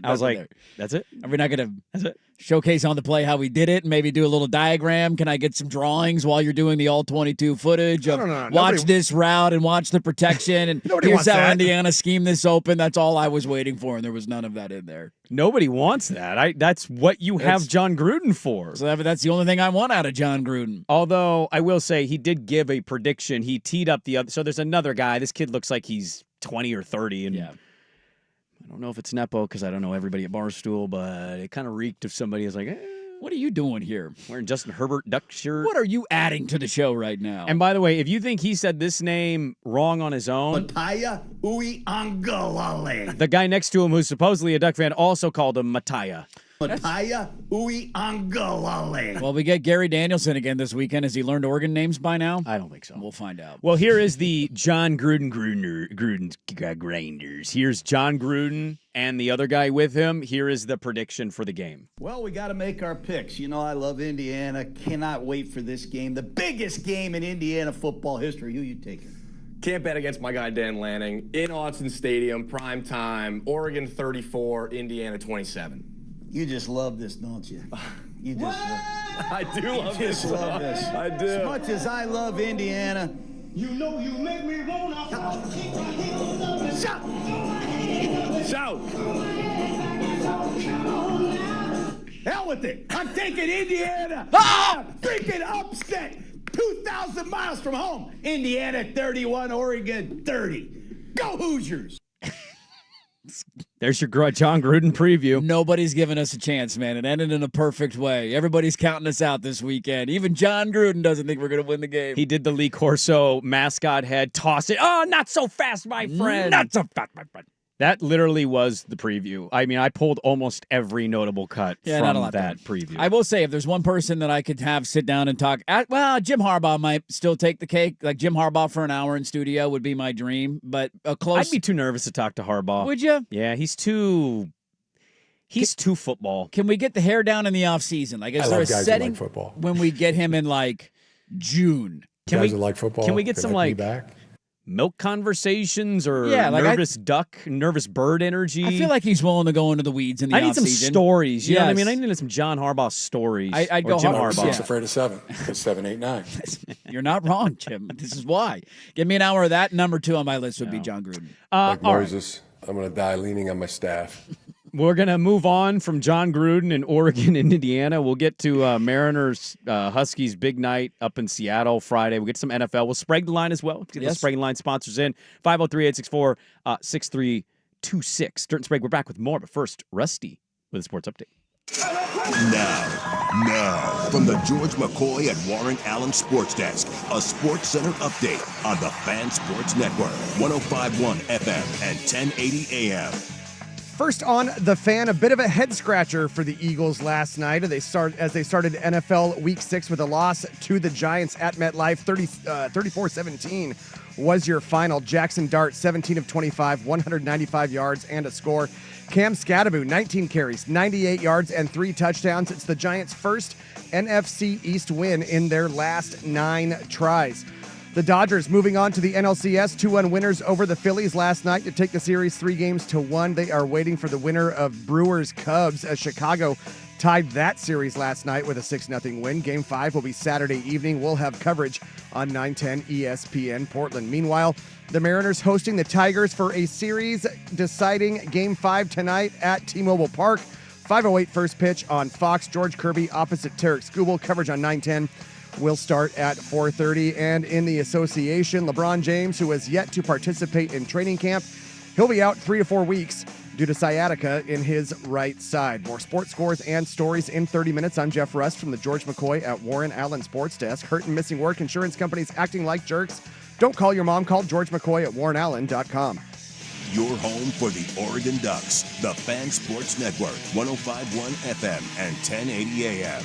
[SPEAKER 1] I was like, that's it?
[SPEAKER 2] Are we not going
[SPEAKER 1] That's
[SPEAKER 2] to
[SPEAKER 1] it?
[SPEAKER 2] showcase on the play how we did it and maybe do a little diagram? Can I get some drawings while you're doing the all-22 footage of
[SPEAKER 3] No.
[SPEAKER 2] watch
[SPEAKER 3] Nobody-
[SPEAKER 2] this route and watch the protection and
[SPEAKER 3] Nobody
[SPEAKER 2] here's
[SPEAKER 3] wants
[SPEAKER 2] how
[SPEAKER 3] that.
[SPEAKER 2] Indiana schemed this open? That's all I was waiting for, and there was none of that in there.
[SPEAKER 1] Nobody wants that. That's what you have
[SPEAKER 2] That's-
[SPEAKER 1] John Gruden for.
[SPEAKER 2] So that's the only thing I want out of John Gruden.
[SPEAKER 1] Although I will say he did give a prediction. He teed up the other. So there's another guy. This kid looks like he's 20 or 30, and
[SPEAKER 2] Yeah.
[SPEAKER 1] I don't know if it's Nepo because I don't know everybody at Barstool, but it kind of reeked of somebody who's like,
[SPEAKER 2] What are you doing here?
[SPEAKER 1] wearing Justin Herbert duck shirt.
[SPEAKER 2] What are you adding to the show right now?
[SPEAKER 1] And by the way, if you think he said this name wrong on his own,
[SPEAKER 10] Mataya Uiagalelei.
[SPEAKER 1] the guy next to him who's supposedly a Duck fan also called him Mataya.
[SPEAKER 10] Mataya Uiagalelei.
[SPEAKER 2] Well, we get Gary Danielson again this weekend. Has he learned Oregon names by now?
[SPEAKER 1] I don't think so.
[SPEAKER 2] We'll find out.
[SPEAKER 1] Well, here is the John Gruden's grinders. Here's John Gruden and the other guy with him. Here is the prediction for the game.
[SPEAKER 10] Well, we got to make our picks. You know, I love Indiana. Cannot wait for this game. The biggest game in Indiana football history. Who you taking?
[SPEAKER 11] Can't bet against my guy Dan Lanning. In Autzen Stadium, prime time. Oregon 34, Indiana 27.
[SPEAKER 10] You just love this, don't you? You just love,
[SPEAKER 11] I do love this.
[SPEAKER 10] love this.
[SPEAKER 11] I do.
[SPEAKER 10] As much as I love Indiana,
[SPEAKER 5] You know you make me wanna
[SPEAKER 10] shout!
[SPEAKER 11] Shout.
[SPEAKER 10] Hell with it. I'm taking Indiana. Freaking upset. 2,000 miles from home. Indiana 31, Oregon 30. Go Hoosiers.
[SPEAKER 1] There's your John Gruden preview.
[SPEAKER 2] Nobody's giving us a chance, man. It ended in a perfect way. Everybody's counting us out this weekend. Even John Gruden doesn't think we're going to win the game.
[SPEAKER 1] He did the Lee Corso mascot head, toss it. Oh, not so fast, my friend.
[SPEAKER 2] Not so fast, my friend.
[SPEAKER 1] That literally was the preview. I mean, I pulled almost every notable cut
[SPEAKER 2] Yeah, not a
[SPEAKER 1] from
[SPEAKER 2] lot
[SPEAKER 1] that
[SPEAKER 2] there.
[SPEAKER 1] preview.
[SPEAKER 2] I will say, if there's one person that I could have sit down and talk, Jim Harbaugh might still take the cake. Like Jim Harbaugh for an hour in studio would be my dream. But a close.
[SPEAKER 1] I'd be too nervous to talk to Harbaugh.
[SPEAKER 2] Would you?
[SPEAKER 1] Yeah, he's too football.
[SPEAKER 2] Can we get the hair down in the off season? Like, is there a
[SPEAKER 6] love guys who
[SPEAKER 2] setting
[SPEAKER 6] like football.
[SPEAKER 2] when we get him in like June?
[SPEAKER 6] Guys that like football.
[SPEAKER 1] Can we get some
[SPEAKER 6] connect me
[SPEAKER 1] like
[SPEAKER 6] back?
[SPEAKER 1] milk conversations or
[SPEAKER 2] Yeah, like
[SPEAKER 1] nervous duck, nervous bird energy?
[SPEAKER 2] I feel like he's willing to go into the weeds in the
[SPEAKER 1] I need some
[SPEAKER 2] offseason.
[SPEAKER 1] stories. You know what I
[SPEAKER 2] Yes.
[SPEAKER 1] mean? I need some John Harbaugh stories.
[SPEAKER 2] I'd
[SPEAKER 1] or
[SPEAKER 2] go
[SPEAKER 1] Jim
[SPEAKER 2] Harbaugh.
[SPEAKER 1] Harbaugh.
[SPEAKER 2] Yeah.
[SPEAKER 6] Six afraid of 7. It's 7, 8, 9.
[SPEAKER 2] You're not wrong, Jim. This is why. Give me an hour of that. Number 2 on my list would be John Gruden.
[SPEAKER 6] Like
[SPEAKER 1] all right.
[SPEAKER 6] Moses, I'm going to die leaning on my staff.
[SPEAKER 1] We're going to move on from John Gruden in Oregon and Indiana. We'll get to Mariners, Huskies big night up in Seattle Friday. We'll get some NFL. We'll Sprague the line as well. Get the Sprague line sponsors in. 503-864-6326. Dirt and Sprague, we're back with more. But first, Rusty with a sports update.
[SPEAKER 7] Now, from the George McCoy and Warren Allen Sports Desk, a Sports Center update on the Fan Sports Network, 105.1 FM and 1080 AM.
[SPEAKER 3] First on the fan, a bit of a head scratcher for the Eagles last night as they started NFL Week 6 with a loss to the Giants at MetLife. 34-17 was your final. Jackson Dart, 17 of 25, 195 yards and a score. Cam Scatteroo, 19 carries, 98 yards and 3 touchdowns. It's the Giants' first NFC East win in their last 9 tries. The Dodgers moving on to the NLCS, 2-1 winners over the Phillies last night to take the series 3-1. They are waiting for the winner of Brewers-Cubs as Chicago tied that series last night with a 6-0 win. Game 5 will be Saturday evening. We'll have coverage on 910 ESPN Portland. Meanwhile, the Mariners hosting the Tigers for a series-deciding Game 5 tonight at T-Mobile Park. 5:08 first pitch on Fox. George Kirby opposite Tarek Skubal. Coverage on 910. Will start at 4:30. And in the association, LeBron James, who has yet to participate in training camp, he'll be out 3 to 4 weeks due to sciatica in his right side. More sports scores and stories in 30 minutes. I'm Jeff Rust from the George McCoy at Warren Allen Sports Desk. Hurt and missing work, insurance companies acting like jerks. Don't call your mom. Call George McCoy at warrenallen.com.
[SPEAKER 7] Your home for the Oregon Ducks, the Fan Sports Network, 105.1 FM and 1080 AM.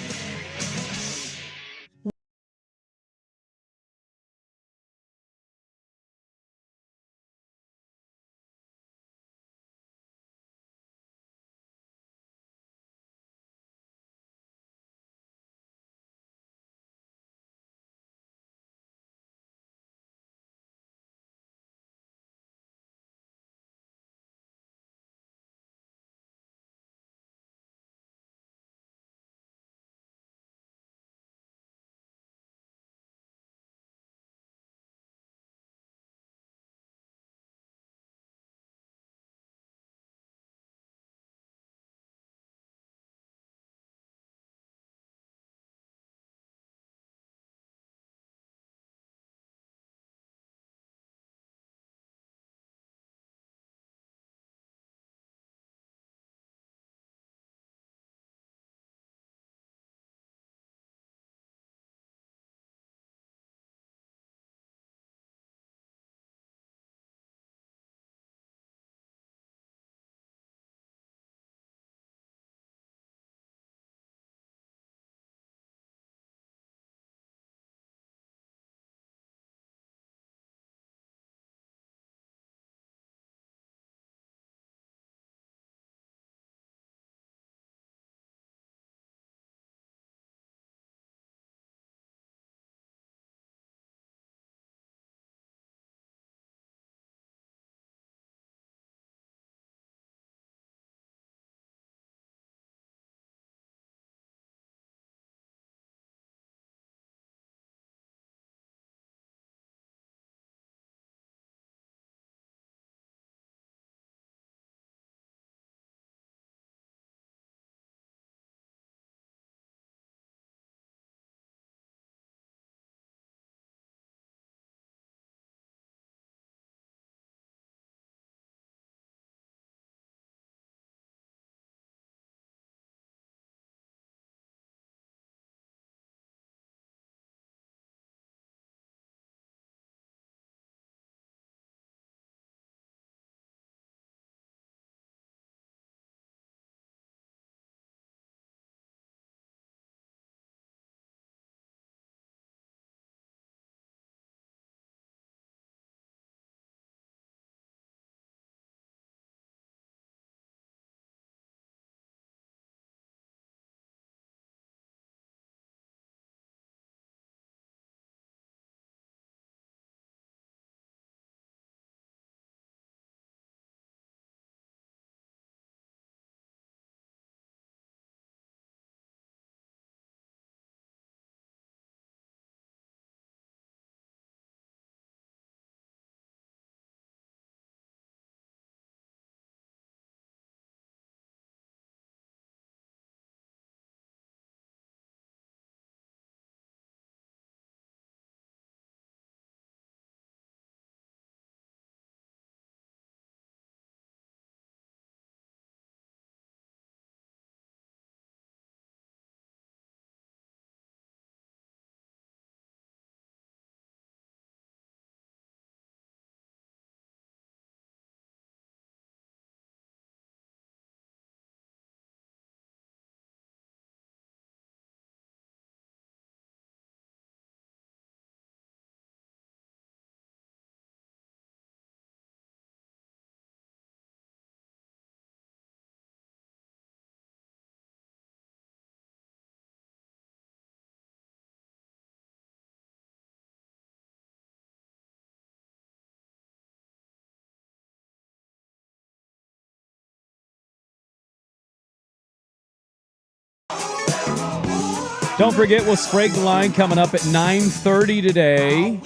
[SPEAKER 1] Don't forget, we'll Sprague the line coming up at 9:30 today.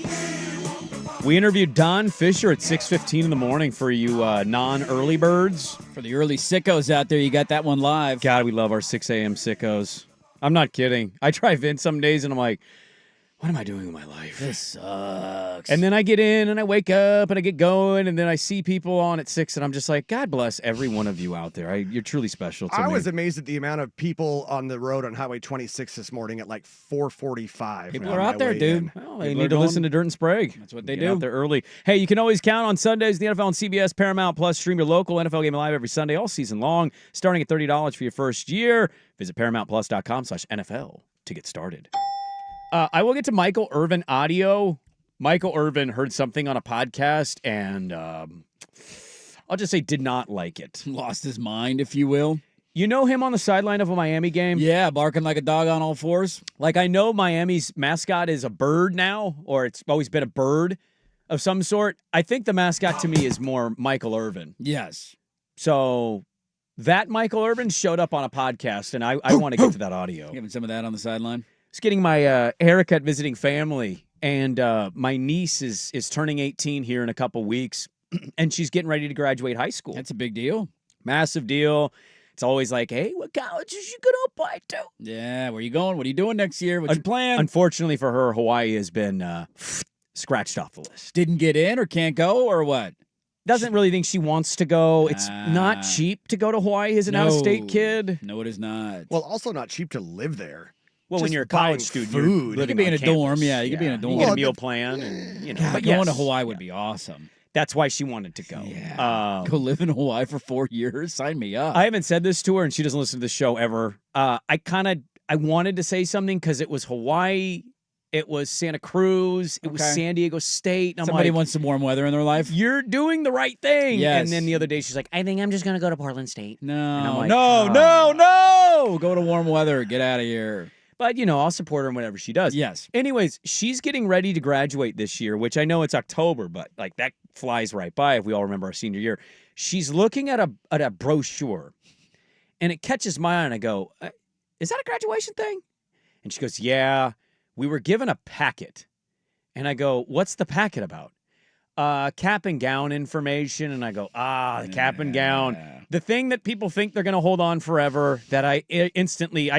[SPEAKER 1] We interviewed Don Fisher at 6:15 in the morning for you non-early birds.
[SPEAKER 2] For the early sickos out there, you got that one live.
[SPEAKER 1] God, we love our 6 a.m. sickos. I'm not kidding. I drive in some days and I'm like, what am I doing with my life?
[SPEAKER 2] This sucks.
[SPEAKER 1] And then I get in and I wake up and I get going and then I see people on at 6 and I'm just like, God bless every one of you out there. You're truly special to me.
[SPEAKER 3] I was amazed at the amount of people on the road on Highway 26 this morning at like 4:45.
[SPEAKER 2] People are out there, dude.
[SPEAKER 1] Well, they need to listen to Dirt and Sprague.
[SPEAKER 2] That's what they
[SPEAKER 1] Get
[SPEAKER 2] do.
[SPEAKER 1] out there early. Hey, you can always count on Sundays, the NFL on CBS, Paramount Plus. Stream your local NFL game live every Sunday, all season long, starting at $30 for your first year. Visit ParamountPlus.com/NFL to get started. I will get to Michael Irvin audio. Michael Irvin heard something on a podcast and I'll just say did not like it.
[SPEAKER 2] Lost his mind, if you will.
[SPEAKER 1] You know him on the sideline of a Miami game?
[SPEAKER 2] Yeah, barking like a dog on all fours.
[SPEAKER 1] Like, I know Miami's mascot is a bird now, or it's always been a bird of some sort. I think the mascot to me is more Michael Irvin.
[SPEAKER 2] Yes.
[SPEAKER 1] So that Michael Irvin showed up on a podcast, and I want to get to that audio.
[SPEAKER 2] Giving some of that on the sideline.
[SPEAKER 1] I was getting my haircut visiting family, and my niece is turning 18 here in a couple weeks, and she's getting ready to graduate high school.
[SPEAKER 2] That's a big deal.
[SPEAKER 1] Massive deal. It's always like, hey, what college is you going to apply to?
[SPEAKER 2] Yeah, where you going? What are you doing next year? What's your plan?
[SPEAKER 1] Unfortunately for her, Hawaii has been scratched off the list.
[SPEAKER 2] Didn't get in or can't go or what?
[SPEAKER 1] Doesn't really think she wants to go. It's not cheap to go to Hawaii as an out-of-state kid.
[SPEAKER 2] No, it is not.
[SPEAKER 3] Well, also not cheap to live there.
[SPEAKER 1] Well, when
[SPEAKER 3] Just
[SPEAKER 1] you're a
[SPEAKER 3] buying
[SPEAKER 1] college student,
[SPEAKER 3] food.
[SPEAKER 1] you're
[SPEAKER 2] You could be in a
[SPEAKER 1] living on
[SPEAKER 2] dorm.
[SPEAKER 1] campus.
[SPEAKER 2] Yeah, you could be in a dorm.
[SPEAKER 1] You get a meal plan, and
[SPEAKER 2] God,
[SPEAKER 1] but
[SPEAKER 2] going
[SPEAKER 1] yes.
[SPEAKER 2] to Hawaii would be awesome.
[SPEAKER 1] That's why she wanted to go.
[SPEAKER 2] Yeah. Go live in Hawaii for 4 years. Sign me up.
[SPEAKER 1] I haven't said this to her, and she doesn't listen to the show ever. I wanted to say something because it was Hawaii, it was Santa Cruz, it was San Diego State. And
[SPEAKER 2] Somebody
[SPEAKER 1] I'm like,
[SPEAKER 2] wants some warm weather in their life.
[SPEAKER 1] you're doing the right thing.
[SPEAKER 2] Yes.
[SPEAKER 1] And then the other day, she's like, I think I'm just going to go to Portland State.
[SPEAKER 2] No,
[SPEAKER 1] And I'm like,
[SPEAKER 2] no. Go to warm weather. Get out of here.
[SPEAKER 1] But, I'll support her in whatever she does.
[SPEAKER 2] Yes.
[SPEAKER 1] Anyways, she's getting ready to graduate this year, which I know it's October, but like that flies right by if we all remember our senior year. She's looking at a brochure, and it catches my eye, and I go, is that a graduation thing? And she goes, yeah, we were given a packet. And I go, what's the packet about? Cap and gown information. And I go, the cap and gown. The thing that people think they're going to hold on forever that I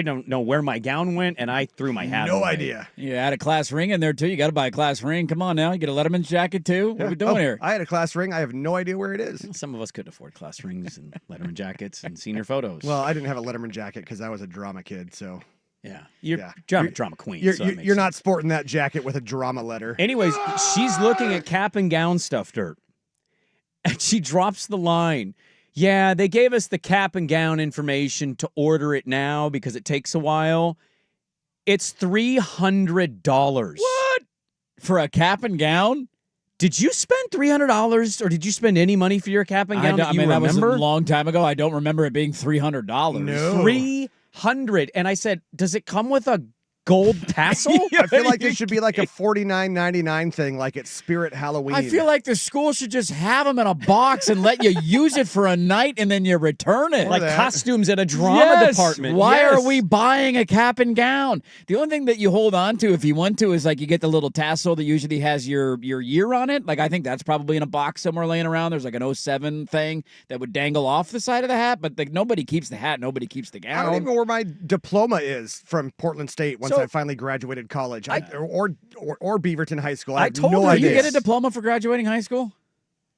[SPEAKER 1] don't know where my gown went, and I threw my hat
[SPEAKER 3] No
[SPEAKER 1] away.
[SPEAKER 3] idea.
[SPEAKER 2] You add a class ring in there, too. You got to buy a class ring. Come on now. You get a Letterman's jacket, too. What are we doing here?
[SPEAKER 3] I had a class ring. I have no idea where it is.
[SPEAKER 1] Some of us couldn't afford class rings and Letterman jackets and senior photos.
[SPEAKER 3] Well, I didn't have a Letterman jacket because I was a drama kid, so.
[SPEAKER 1] yeah. You're
[SPEAKER 3] Yeah.
[SPEAKER 1] drama queen.
[SPEAKER 3] You're,
[SPEAKER 1] so that makes
[SPEAKER 3] you're
[SPEAKER 1] sense.
[SPEAKER 3] not sporting that jacket with a drama letter.
[SPEAKER 1] Anyways, she's looking at cap and gown stuff, Dirt. And she drops the line. Yeah, they gave us the cap and gown information to order it now because it takes a while. It's $300.
[SPEAKER 2] What? For a cap and gown?
[SPEAKER 1] Did you spend $300 or did you spend any money for your cap and gown that you
[SPEAKER 2] that was
[SPEAKER 1] remember?
[SPEAKER 2] a long time ago. I don't remember it being $300.
[SPEAKER 3] No.
[SPEAKER 1] $300. And I said, does it come with a gold tassel?
[SPEAKER 3] I feel like it should be like a $49.99 thing, like it's Spirit Halloween.
[SPEAKER 2] I feel like the school should just have them in a box and let you use it for a night and then you return it.
[SPEAKER 1] Like costumes at a drama department.
[SPEAKER 2] Why
[SPEAKER 1] Yes.
[SPEAKER 2] are we buying a cap and gown? The only thing that you hold on to if you want to is like you get the little tassel that usually has your year on it. Like I think that's probably in a box somewhere laying around. There's like an 07 thing that would dangle off the side of the hat, but like nobody keeps the hat, nobody keeps the
[SPEAKER 3] I don't
[SPEAKER 2] gown.
[SPEAKER 3] even know where my diploma is from Portland State once
[SPEAKER 1] So-
[SPEAKER 3] I finally graduated college. Or Beaverton High School. I
[SPEAKER 1] I
[SPEAKER 3] have
[SPEAKER 1] told
[SPEAKER 3] no
[SPEAKER 1] her
[SPEAKER 2] Do you
[SPEAKER 3] idea.
[SPEAKER 2] get a diploma for graduating high school?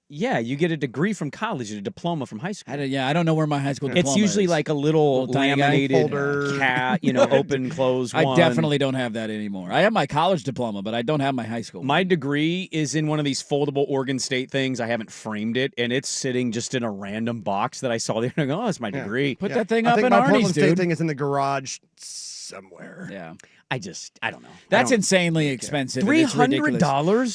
[SPEAKER 1] Yeah, you get a degree from college and a diploma from high school.
[SPEAKER 2] I don't know where my high school diploma
[SPEAKER 1] It's usually
[SPEAKER 2] is.
[SPEAKER 1] like a little
[SPEAKER 2] Little tiny guy
[SPEAKER 1] laminated
[SPEAKER 3] folder.
[SPEAKER 1] cat, open, close one.
[SPEAKER 2] I definitely don't have that anymore. I have my college diploma, but I don't have my high school.
[SPEAKER 1] My degree is in one of these foldable Oregon State things. I haven't framed it, and it's sitting just in a random box that I saw there. And I go, it's my degree.
[SPEAKER 2] Put that thing
[SPEAKER 3] I
[SPEAKER 2] up
[SPEAKER 3] think
[SPEAKER 2] in
[SPEAKER 3] my
[SPEAKER 2] Arnie's,
[SPEAKER 3] Portland State
[SPEAKER 2] dude.
[SPEAKER 3] thing is in the garage somewhere.
[SPEAKER 2] Yeah.
[SPEAKER 1] I don't know.
[SPEAKER 2] That's insanely expensive. and it's ridiculous.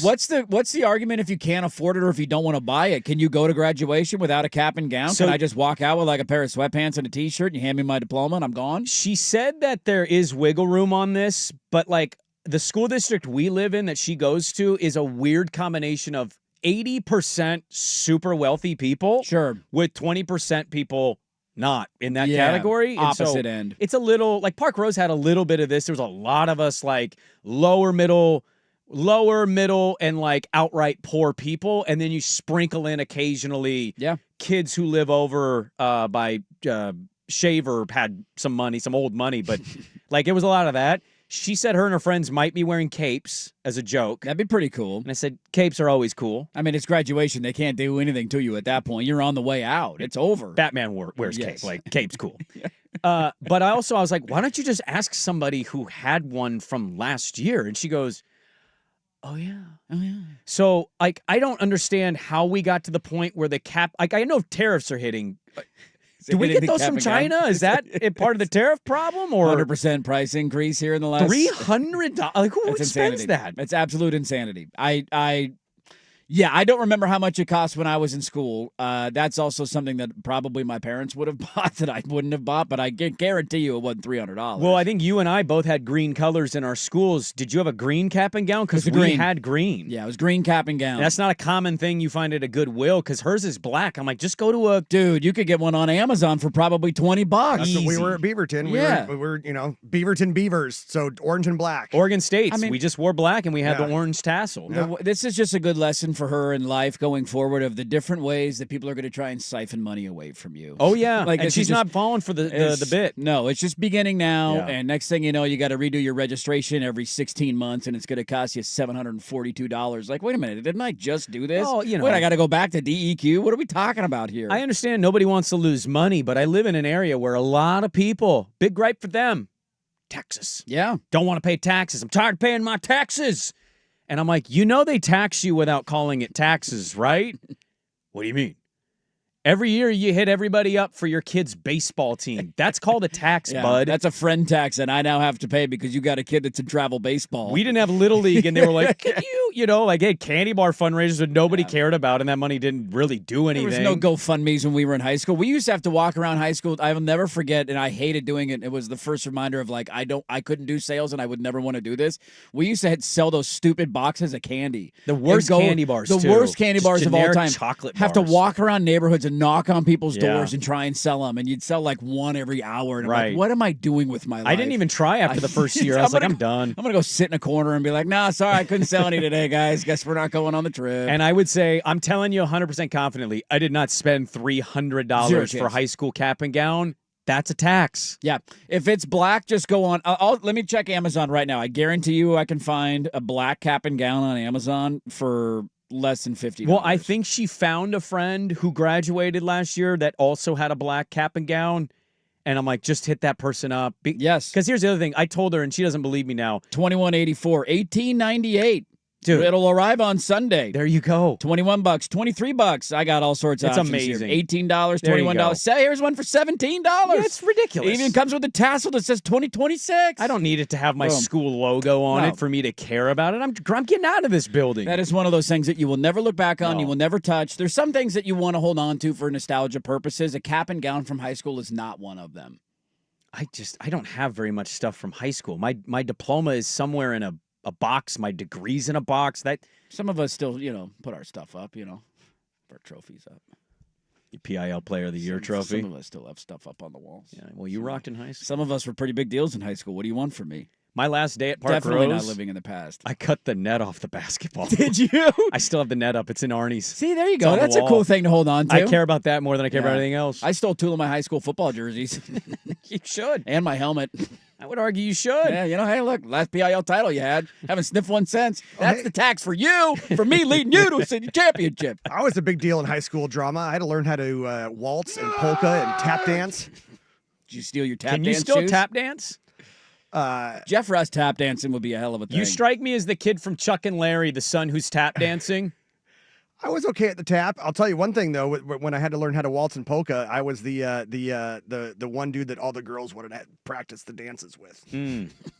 [SPEAKER 1] $300?
[SPEAKER 2] What's the argument if you can't afford it or if you don't want to buy it? Can you go to graduation without a cap and gown?
[SPEAKER 1] So-
[SPEAKER 2] Can I just walk out with like a pair of sweatpants and a t-shirt and you hand me my diploma and I'm gone?
[SPEAKER 1] She said that there is wiggle room on this, but like the school district we live in that she goes to is a weird combination of 80% super wealthy people
[SPEAKER 2] Sure.
[SPEAKER 1] with 20% people not in that
[SPEAKER 2] Yeah,
[SPEAKER 1] category. And so
[SPEAKER 2] opposite end.
[SPEAKER 1] It's a little like Park Rose had a little bit of this. There was a lot of us like lower middle, and like outright poor people, and then you sprinkle in occasionally kids who live over by Shaver had some money, some old money, but like it was a lot of that. She said her and her friends might be wearing capes as a joke.
[SPEAKER 2] That'd be pretty cool.
[SPEAKER 1] And I said, capes are always cool.
[SPEAKER 2] I mean, it's graduation. They can't do anything to you at that point. You're on the way out. It's over.
[SPEAKER 1] Batman wears cape. Like, cape's cool. But I was like, why don't you just ask somebody who had one from last year? And she goes, oh, yeah. So, like, I don't understand how we got to the point where the cap, like, I know tariffs are hitting. Do we get those from China? Is that part of the tariff problem? Or
[SPEAKER 2] 100% price increase here in the last
[SPEAKER 1] $300? Like, who spends that?
[SPEAKER 2] It's absolute insanity. I don't remember how much it cost when I was in school. That's also something that probably my parents would have bought that I wouldn't have bought, but I guarantee you it wasn't $300.
[SPEAKER 1] Well, I think you and I both had green colors in our schools. Did you have a green cap and gown? Because we had green.
[SPEAKER 2] Yeah, it was green cap and gown.
[SPEAKER 1] And that's not a common thing you find at a Goodwill because hers is black. I'm like, just go to a...
[SPEAKER 2] Dude, you could get one on Amazon for probably $20.
[SPEAKER 3] That's what we were at Beaverton. We were Beaverton Beavers, so orange and black.
[SPEAKER 1] Oregon State's. We just wore black and we had the orange tassel.
[SPEAKER 2] Yeah. This is just a good lesson for her in life going forward of the different ways that people are going to try and siphon money away from you.
[SPEAKER 1] Oh, yeah. Like, and she's not falling for the bit.
[SPEAKER 2] No, it's just beginning now. Yeah. And next thing you know, you got to redo your registration every 16 months and it's going to cost you $742. Like, wait a minute. Didn't I just do this?
[SPEAKER 1] Oh,
[SPEAKER 2] Wait, I got to go back to DEQ? What are we talking about here?
[SPEAKER 1] I understand nobody wants to lose money, but I live in an area where a lot of people, big gripe for them, taxes.
[SPEAKER 2] Yeah.
[SPEAKER 1] Don't want to pay taxes. I'm tired of paying my taxes. And I'm like, they tax you without calling it taxes, right? What do you mean? Every year you hit everybody up for your kid's baseball team. That's called a tax, bud.
[SPEAKER 2] That's a friend tax that I now have to pay because you got a kid that's in travel baseball.
[SPEAKER 1] We didn't have Little League, and they were like, can you, like, hey, candy bar fundraisers that nobody cared about, and that money didn't really do anything.
[SPEAKER 2] There was no GoFundMes when we were in high school. We used to have to walk around high school. I will never forget, and I hated doing it. It was the first reminder of, like, I couldn't do sales, and I would never want to do this. We used to sell those stupid boxes of candy.
[SPEAKER 1] The worst candy bars,
[SPEAKER 2] The worst candy bars of all time.
[SPEAKER 1] Chocolate
[SPEAKER 2] have
[SPEAKER 1] bars.
[SPEAKER 2] to walk around neighborhoods and knock on people's doors and try and sell them, and you'd sell like one every hour. And I'm like, what am I doing with my life?
[SPEAKER 1] I didn't even try after the first year. I was like, I'm done.
[SPEAKER 2] I'm gonna go sit in a corner and be like, nah, sorry, I couldn't sell any today, guys. Guess we're not going on the trip.
[SPEAKER 1] And I would say, I'm telling you 100% confidently, I did not spend $300 for high school cap and gown. That's a tax.
[SPEAKER 2] Yeah. If it's black, just go on. Let me check Amazon right now. I guarantee you I can find a black cap and gown on Amazon for less than $50.
[SPEAKER 1] Well, I think she found a friend who graduated last year that also had a black cap and gown. And I'm like, just hit that person up.
[SPEAKER 2] Yes.
[SPEAKER 1] Because here's the other thing. I told her, and she doesn't believe me now.
[SPEAKER 2] $21.84, $18.98.
[SPEAKER 1] Dude,
[SPEAKER 2] it'll arrive on Sunday.
[SPEAKER 1] There you go.
[SPEAKER 2] $21, $23. I got all sorts of options
[SPEAKER 1] amazing.
[SPEAKER 2] Here. $18, $21. Say, here's one for $17.
[SPEAKER 1] Yeah, it's ridiculous.
[SPEAKER 2] It even comes with a tassel that says 2026.
[SPEAKER 1] I don't need it to have my school logo on it for me to care about it. I'm getting out of this building.
[SPEAKER 2] That is one of those things that you will never look back on. You will never touch. There's some things that you want to hold on to for nostalgia purposes. A cap and gown from high school is not one of them.
[SPEAKER 1] I don't have very much stuff from high school. My diploma is somewhere in a box. My degree's in a box. That
[SPEAKER 2] some of us still, put our stuff up, put our trophies up.
[SPEAKER 1] Your PIL Player of the Year trophy.
[SPEAKER 2] Some of us still have stuff up on the walls.
[SPEAKER 1] Yeah, well, you rocked in high school.
[SPEAKER 2] Some of us were pretty big deals in high school. What do you want from me?
[SPEAKER 1] My last day at Park
[SPEAKER 2] Definitely
[SPEAKER 1] Rose,
[SPEAKER 2] not living in the past.
[SPEAKER 1] I cut the net off the basketball.
[SPEAKER 2] Did you?
[SPEAKER 1] I still have the net up. It's in Arnie's.
[SPEAKER 2] See, there you go. That's a cool thing to hold on to.
[SPEAKER 1] I care about that more than I care about anything else.
[SPEAKER 2] I stole 2 of my high school football jerseys.
[SPEAKER 1] You should.
[SPEAKER 2] And my helmet.
[SPEAKER 1] I would argue you should.
[SPEAKER 2] Yeah, hey, look, last PIL title you had. Haven't sniffed one since. That's the tax for you, for me leading you to a city championship.
[SPEAKER 3] I was a big deal in high school drama. I had to learn how to waltz and polka and tap dance.
[SPEAKER 2] Did you steal your tap dance
[SPEAKER 1] Can you still
[SPEAKER 2] shoes?
[SPEAKER 1] tap dance?
[SPEAKER 2] Jeff Russ tap dancing would be a hell of a thing.
[SPEAKER 1] You strike me as the kid from Chuck and Larry, the son who's tap dancing.
[SPEAKER 3] I was okay at the tap. I'll tell you one thing though. When I had to learn how to waltz and polka, I was the one dude that all the girls wanted to practice the dances with.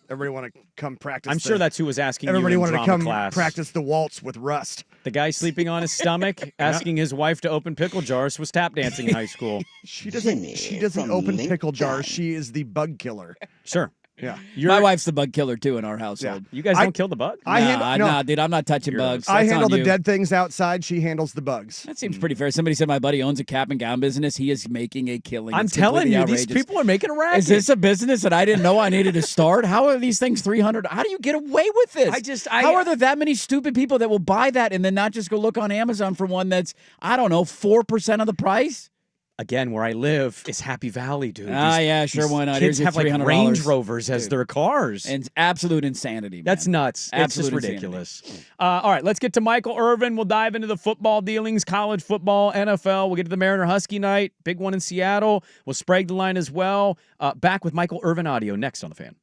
[SPEAKER 3] Everybody want to come practice.
[SPEAKER 1] I'm sure that's who was asking you
[SPEAKER 3] everybody
[SPEAKER 1] in
[SPEAKER 3] wanted
[SPEAKER 1] drama
[SPEAKER 3] to come
[SPEAKER 1] class.
[SPEAKER 3] practice the waltz with Rust.
[SPEAKER 1] The guy sleeping on his stomach, asking his wife to open pickle jars, was tap dancing in high school.
[SPEAKER 3] She doesn't open pickle jars. She is the bug killer.
[SPEAKER 1] Sure.
[SPEAKER 3] Yeah.
[SPEAKER 2] My wife's the bug killer too in our household.
[SPEAKER 1] You guys don't kill the bug?
[SPEAKER 2] Nah, dude, I'm not touching bugs.
[SPEAKER 3] I
[SPEAKER 2] That's
[SPEAKER 3] handle
[SPEAKER 2] on
[SPEAKER 3] the
[SPEAKER 2] you.
[SPEAKER 3] dead things outside. She handles the bugs.
[SPEAKER 2] That seems pretty fair. Somebody said my buddy owns a cap and gown business. He is making a killing.
[SPEAKER 1] I'm
[SPEAKER 2] It's
[SPEAKER 1] telling
[SPEAKER 2] completely
[SPEAKER 1] you,
[SPEAKER 2] outrageous.
[SPEAKER 1] these people are making a racket.
[SPEAKER 2] Is this a business that I didn't know I needed to start? How are these things 300? How do you get away with this? How are there that many stupid people that will buy that and then not just go look on Amazon for one that's, I don't know, 4% of the price?
[SPEAKER 1] Again, where I live is Happy Valley, dude.
[SPEAKER 2] Yeah, sure, why not?
[SPEAKER 1] Kids
[SPEAKER 2] Here's your
[SPEAKER 1] have like
[SPEAKER 2] $300.
[SPEAKER 1] Range Rovers as their cars.
[SPEAKER 2] And absolute insanity, man.
[SPEAKER 1] That's nuts.
[SPEAKER 2] Absolute
[SPEAKER 1] it's just ridiculous. All right, let's get to Michael Irvin. We'll dive into the football dealings, college football, NFL. We'll get to the Mariner Husky night, big one in Seattle. We'll Sprague the line as well. Back with Michael Irvin audio next on The Fan.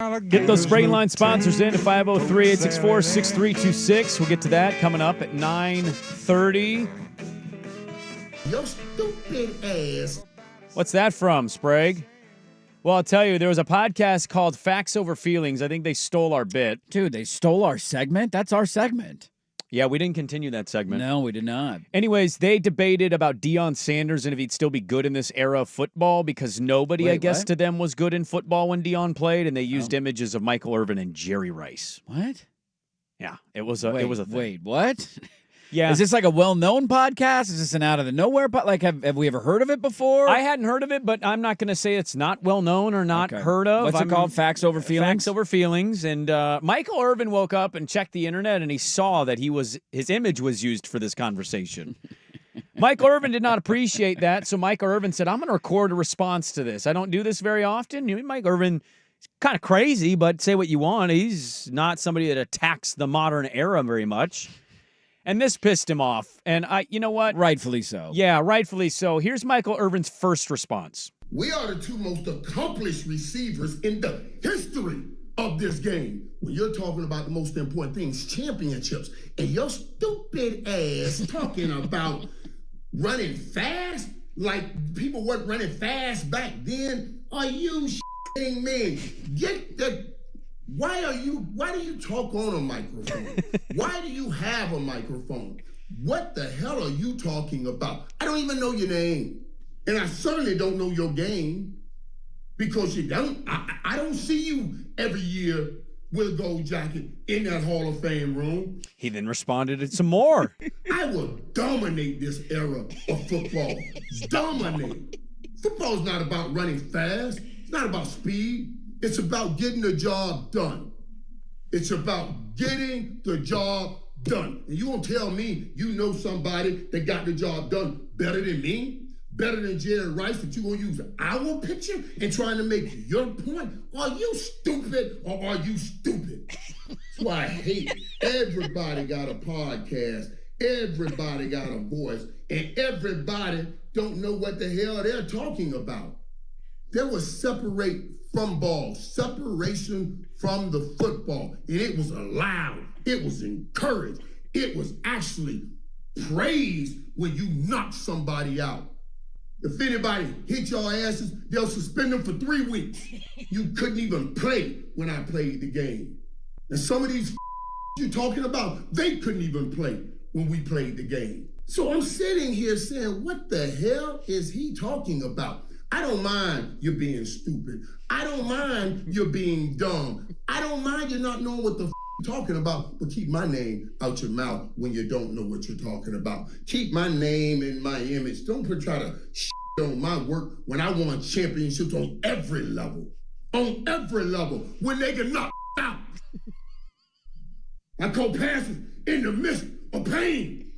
[SPEAKER 1] Get those Sprague Line sponsors in at 503-864-6326. We'll get to that coming up at 9:30.
[SPEAKER 5] Your stupid ass.
[SPEAKER 1] What's that from, Sprague? Well, I'll tell you, there was a podcast called Facts Over Feelings. I think they stole our bit.
[SPEAKER 2] Dude, they stole our segment? That's our segment.
[SPEAKER 1] Yeah, we didn't continue that segment.
[SPEAKER 2] No, we did not.
[SPEAKER 1] Anyways, they debated about Deion Sanders and if he'd still be good in this era of football because nobody,
[SPEAKER 2] Wait,
[SPEAKER 1] I guess,
[SPEAKER 2] what?
[SPEAKER 1] to them was good in football when Deion played, and they used images of Michael Irvin and Jerry Rice.
[SPEAKER 2] What?
[SPEAKER 1] Yeah, it was a thing.
[SPEAKER 2] Wait, what?
[SPEAKER 1] Yeah.
[SPEAKER 2] Is this like a well-known podcast? Is this an out of the nowhere? But like, have we ever heard of it before?
[SPEAKER 1] I hadn't heard of it, but I'm not going to say it's not well known or not heard of.
[SPEAKER 2] What's it called? Facts Over Feelings?
[SPEAKER 1] Facts Over Feelings. And Michael Irvin woke up and checked the internet, and he saw that his image was used for this conversation. Michael Irvin did not appreciate that, so Michael Irvin said, I'm going to record a response to this. I don't do this very often. Mike Irvin is kind of crazy, but say what you want. He's not somebody that attacks the modern era very much. And this pissed him off. And you know what?
[SPEAKER 2] Rightfully so.
[SPEAKER 1] Yeah, rightfully so. Here's Michael Irvin's first response.
[SPEAKER 5] We are the two most accomplished receivers in the history of this game. When you're talking about the most important things, championships, and your stupid ass talking about running fast, like people weren't running fast back then. Are you shitting me? Why do you talk on a microphone? Why do you have a microphone? What the hell are you talking about? I don't even know your name. And I certainly don't know your game because you don't. I don't see you every year with a gold jacket in that Hall of Fame room.
[SPEAKER 1] He then responded some more.
[SPEAKER 5] I will dominate this era of football. Dominate. Football's not about running fast. It's not about speed. It's about getting the job done. It's about getting the job done. And you won't tell me you know somebody that got the job done better than me, better than Jerry Rice, that you're going to use our picture and trying to make your point? Are you stupid or are you stupid? That's why I hate it. Everybody got a podcast. Everybody got a voice. And everybody don't know what the hell they're talking about. There was separate from ball, separation from the football. And it was allowed. It was encouraged. It was actually praised when you knocked somebody out. If anybody hit your asses, they'll suspend them for 3 weeks. You couldn't even play when I played the game. And some of these you're talking about, they couldn't even play when we played the game. So I'm sitting here saying, what the hell is he talking about? I don't mind you being stupid. I don't mind you being dumb. I don't mind you not knowing what the you're talking about, but keep my name out your mouth when you don't know what you're talking about. Keep my name and my image. Don't try to on my work when I won championships on every level. On every level. When they get knocked out. I call passes in the midst of pain.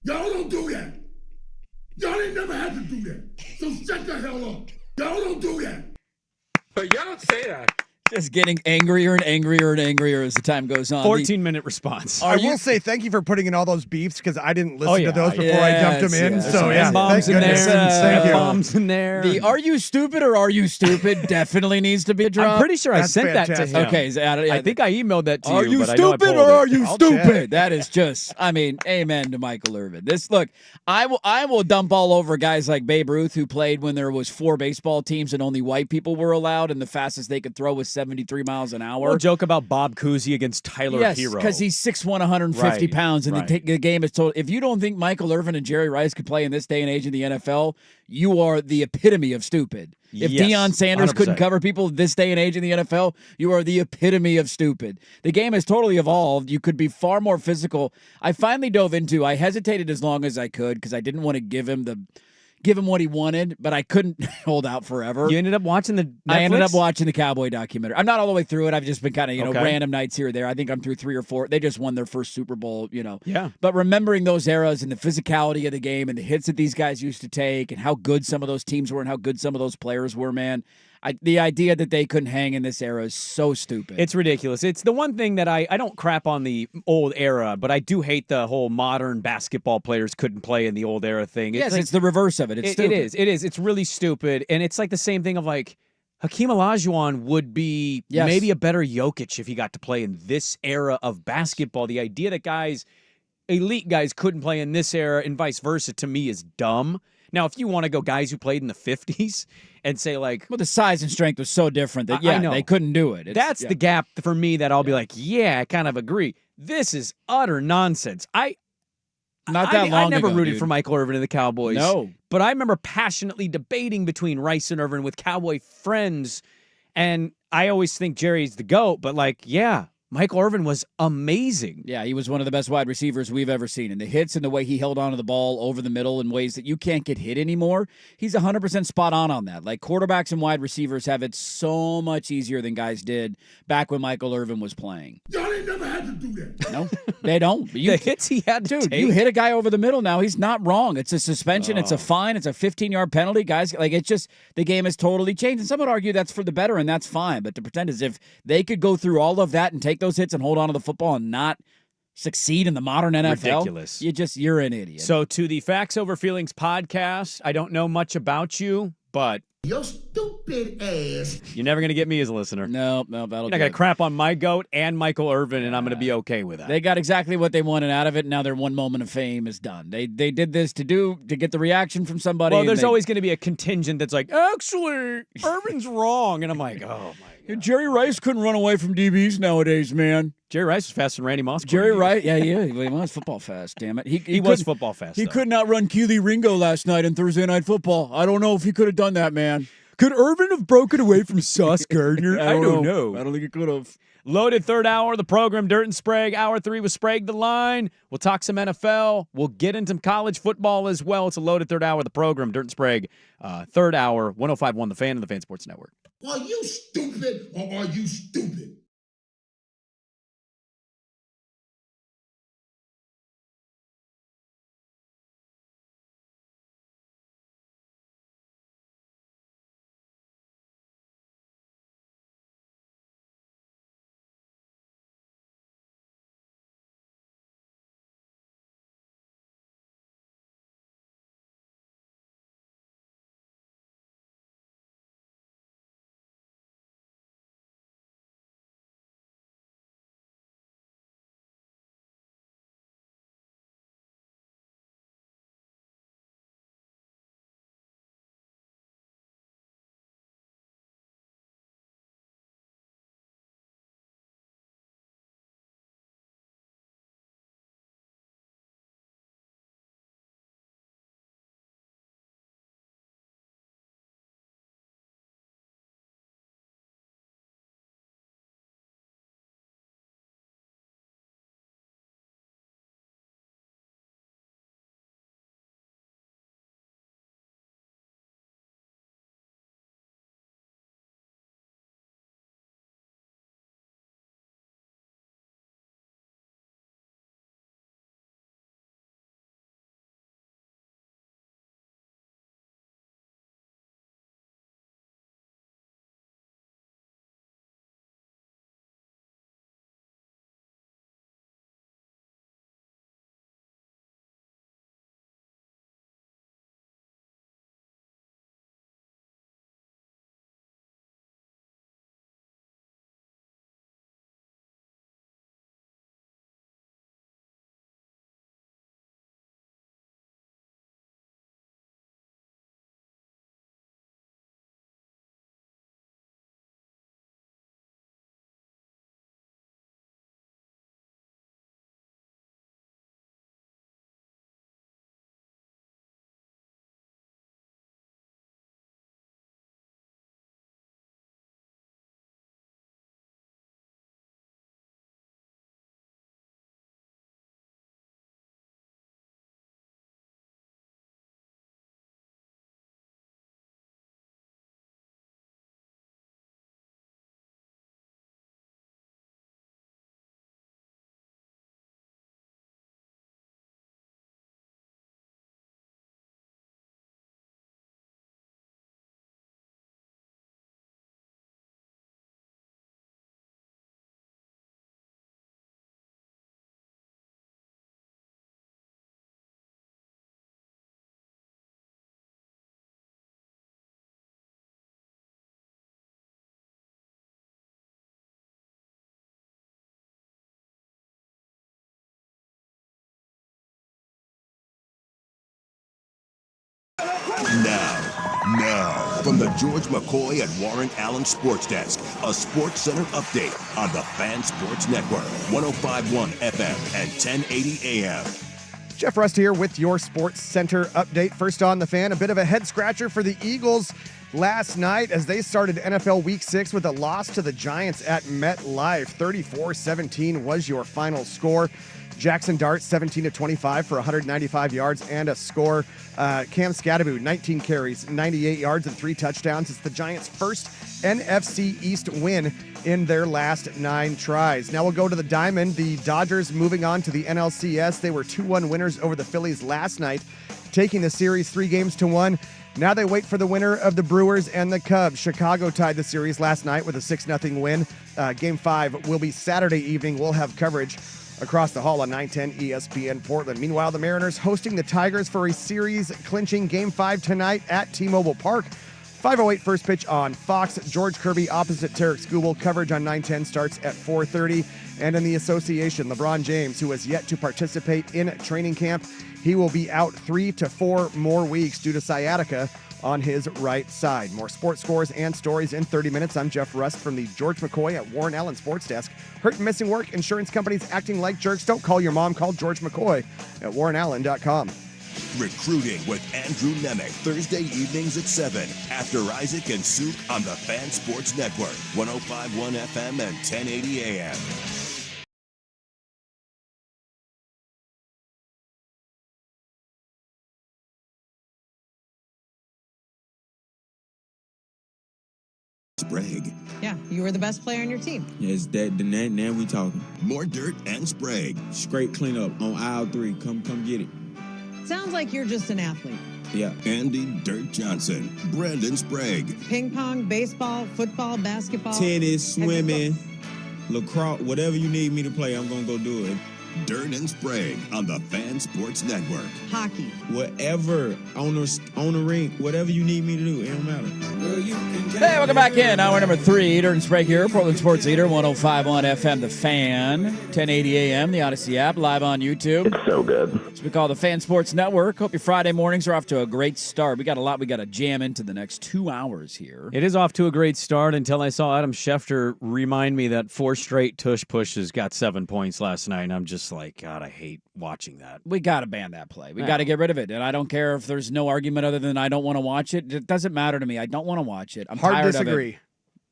[SPEAKER 5] Y'all don't do that. Y'all ain't never had to do that. So shut the hell up. Y'all don't do that.
[SPEAKER 12] But y'all don't say that.
[SPEAKER 2] Just getting angrier and angrier and angrier as the time goes on.
[SPEAKER 1] 14-minute response.
[SPEAKER 3] I will say thank you for putting in all those beefs because I didn't listen to those before I dumped them in.
[SPEAKER 2] Yes.
[SPEAKER 3] So yeah,
[SPEAKER 2] bombs
[SPEAKER 3] thank
[SPEAKER 2] in
[SPEAKER 3] goodness.
[SPEAKER 2] there.
[SPEAKER 3] Thank you.
[SPEAKER 1] Bombs in there.
[SPEAKER 2] The "Are you stupid or are you stupid?" definitely needs to be dropped.
[SPEAKER 1] I'm pretty sure
[SPEAKER 3] That's
[SPEAKER 1] I sent that to
[SPEAKER 3] fantastic.
[SPEAKER 1] him.
[SPEAKER 2] Okay,
[SPEAKER 1] I think I emailed that to
[SPEAKER 2] Are you
[SPEAKER 1] but I know I
[SPEAKER 2] stupid
[SPEAKER 1] pulled
[SPEAKER 2] or are
[SPEAKER 1] it.
[SPEAKER 2] you
[SPEAKER 3] I'll
[SPEAKER 2] stupid?
[SPEAKER 3] check.
[SPEAKER 2] That is just, I mean, amen to Michael Irvin. This, look, I will dump all over guys like Babe Ruth, who played when there was 4 baseball teams and only white people were allowed, and the fastest they could throw was 73 miles an hour.
[SPEAKER 1] We'll joke about Bob Cousy against Tyler
[SPEAKER 2] Yes,
[SPEAKER 1] Hero.
[SPEAKER 2] because he's 6'1", 150
[SPEAKER 1] Right,
[SPEAKER 2] pounds, and
[SPEAKER 1] right.
[SPEAKER 2] the game is total. If you don't think Michael Irvin and Jerry Rice could play in this day and age in the NFL, you are the epitome of stupid. If
[SPEAKER 1] Yes,
[SPEAKER 2] Deion Sanders
[SPEAKER 1] 100%.
[SPEAKER 2] couldn't cover people this day and age in the NFL, you are the epitome of stupid. The game has totally evolved. You could be far more physical. I finally dove into. I hesitated as long as I could because I didn't want to give him what he wanted, but I couldn't hold out forever.
[SPEAKER 1] You ended up watching the Netflix?
[SPEAKER 2] I ended up watching the Cowboy documentary. I'm not all the way through it. I've just been kind of,
[SPEAKER 1] Okay.
[SPEAKER 2] random nights here or there. I think I'm through 3 or 4. They just won their first Super Bowl,
[SPEAKER 1] Yeah.
[SPEAKER 2] But remembering those eras and the physicality of the game and the hits that these guys used to take and how good some of those teams were and how good some of those players were, man. The idea that they couldn't hang in this era is so stupid.
[SPEAKER 1] It's ridiculous. It's the one thing that I don't crap on the old era, but I do hate the whole modern basketball players couldn't play in the old era thing.
[SPEAKER 2] Yes,
[SPEAKER 1] like-
[SPEAKER 2] it's the reverse of it. It's stupid.
[SPEAKER 1] It is. It's really stupid. And it's like the same thing of like, Hakeem Olajuwon would be
[SPEAKER 2] Yes.
[SPEAKER 1] maybe a better Jokic if he got to play in this era of basketball. The idea that elite guys couldn't play in this era and vice versa, to me is dumb. Now, if you want to go guys who played in the 50s and say like,
[SPEAKER 2] well, the size and strength was so different that
[SPEAKER 1] I know.
[SPEAKER 2] they couldn't do it.
[SPEAKER 1] That's the gap for me that I'll be like, yeah, I kind of agree. This is utter nonsense.
[SPEAKER 2] Not that long
[SPEAKER 1] I never
[SPEAKER 2] ago,
[SPEAKER 1] rooted
[SPEAKER 2] dude.
[SPEAKER 1] for Michael Irvin and the Cowboys.
[SPEAKER 2] No.
[SPEAKER 1] But I remember passionately debating between Rice and Irvin with Cowboy friends. And I always think Jerry's the GOAT, but like, yeah, Michael Irvin was amazing.
[SPEAKER 2] Yeah, he was one of the best wide receivers we've ever seen. And the hits and the way he held onto the ball over the middle in ways that you can't get hit anymore, he's 100% spot on that. Like, quarterbacks and wide receivers have it so much easier than guys did back when Michael Irvin was playing.
[SPEAKER 5] Y'all ain't never had to do that.
[SPEAKER 2] No, they don't.
[SPEAKER 1] The hits he had to
[SPEAKER 2] Dude,
[SPEAKER 1] take.
[SPEAKER 2] you hit a guy over the middle now. He's not wrong. It's a suspension. It's a fine. It's a 15-yard penalty. Guys, like, it's just the game has totally changed. And some would argue that's for the better, and that's fine. But to pretend as if they could go through all of that and take those hits and hold on to the football and not succeed in the modern NFL,
[SPEAKER 1] ridiculous.
[SPEAKER 2] You're an idiot.
[SPEAKER 1] So to the Facts Over Feelings podcast, I don't know much about you, but
[SPEAKER 5] Your stupid ass.
[SPEAKER 1] you're never going to get me as a listener.
[SPEAKER 2] No, that'll
[SPEAKER 1] You're
[SPEAKER 2] do
[SPEAKER 1] not going
[SPEAKER 2] it.
[SPEAKER 1] to crap on my GOAT and Michael Irvin, and I'm going to be okay with that.
[SPEAKER 2] They got exactly what they wanted out of it. Now their one moment of fame is done. They did this to get the reaction from somebody.
[SPEAKER 1] Well,
[SPEAKER 2] and
[SPEAKER 1] there's
[SPEAKER 2] they-
[SPEAKER 1] always going to be a contingent that's like, actually, Irvin's wrong. And I'm like, oh, my God.
[SPEAKER 2] Jerry Rice couldn't run away from DBs nowadays, man.
[SPEAKER 1] Jerry Rice was faster than Randy Moss.
[SPEAKER 2] Jerry Rice, yeah, he was football fast. Damn it,
[SPEAKER 1] He was football fast.
[SPEAKER 2] He
[SPEAKER 1] though.
[SPEAKER 2] could not run Keely Ringo last night in Thursday Night Football. I don't know if he could have done that, man. Could Irvin have broken away from Sauce Gardner?
[SPEAKER 1] I don't know.
[SPEAKER 2] I don't think he could have.
[SPEAKER 1] Loaded third hour of the program, Dirt and Sprague. Hour 3 with Sprague the Line. We'll talk some NFL. We'll get into some college football as well. It's a loaded third hour of the program, Dirt and Sprague. Third hour, 105.1 The Fan and the Fan Sports Network.
[SPEAKER 5] Are you stupid or are you stupid?
[SPEAKER 7] Now, from the George McCoy and Warren Allen Sports Desk, a Sports Center update on the Fan Sports Network, 105.1 FM and 1080 AM.
[SPEAKER 3] Jeff Rust here with your Sports Center update. First on the Fan, a bit of a head scratcher for the Eagles last night as they started NFL Week 6 with a loss to the Giants at MetLife. 34-17 was your final score. Jackson Dart, 17-25 for 195 yards and a score. Cam Scatterbo, 19 carries, 98 yards and 3 touchdowns. It's the Giants' first NFC East win in their last 9 tries. Now we'll go to the Diamond. The Dodgers moving on to the NLCS. They were 2-1 winners over the Phillies last night, taking the series 3-1. Now they wait for the winner of the Brewers and the Cubs. Chicago tied the series last night with a 6-0 win. Game 5 will be Saturday evening. We'll have coverage across the hall on 910 ESPN Portland. Meanwhile, the Mariners hosting the Tigers for a series-clinching Game 5 tonight at T-Mobile Park. 5:08 first pitch on Fox. George Kirby opposite Tarek Skubal. Coverage on 910 starts at 4:30. And in the association, LeBron James, who has yet to participate in training camp, he will be out 3 to 4 more weeks due to sciatica on his right side. More sports scores and stories in 30 minutes. I'm Jeff Rust from the George McCoy at Warren Allen Sports Desk. Hurt and missing work, insurance companies acting like jerks. Don't call your mom. Call George McCoy at warrenallen.com.
[SPEAKER 7] Recruiting with Andrew Nemec, Thursday evenings at 7 after Isaac and Souk on the Fan Sports Network, 105.1 FM and 1080 AM. Sprague.
[SPEAKER 13] Yeah, you were the best player on your team.
[SPEAKER 14] Yeah, it's that. Now we talking.
[SPEAKER 7] More dirt and Sprague.
[SPEAKER 14] Scrape cleanup on aisle 3. Come get it.
[SPEAKER 13] Sounds like you're just an athlete.
[SPEAKER 14] Yeah.
[SPEAKER 7] Andy Dirt Johnson. Brandon Sprague.
[SPEAKER 13] Ping pong, baseball, football, basketball.
[SPEAKER 14] Tennis, swimming, lacrosse, whatever you need me to play, I'm going to go do it.
[SPEAKER 7] Dirt and Sprague on the Fan Sports Network.
[SPEAKER 13] Hockey.
[SPEAKER 14] Whatever, on the ring, whatever you need me to do, it don't matter.
[SPEAKER 2] Hey, welcome back in. Hour number 3, Dirt and Sprague here, Portland Sports Leader, 105.1 FM, The Fan, 1080 AM, the Odyssey app, live on YouTube.
[SPEAKER 15] It's so good.
[SPEAKER 2] It's we call the Fan Sports Network. Hope your Friday mornings are off to a great start. We got a lot we got to jam into the next 2 hours here.
[SPEAKER 1] It is off to a great start until I saw Adam Schefter remind me that 4 straight tush pushes got 7 points last night, and I'm just like, God, I hate watching that.
[SPEAKER 2] We got to ban that play. We got to get rid of it. And I don't care if there's no argument other than I don't want to watch it. It doesn't matter to me. I don't want to watch it. I'm
[SPEAKER 3] Hard
[SPEAKER 2] tired
[SPEAKER 3] disagree.
[SPEAKER 2] of it.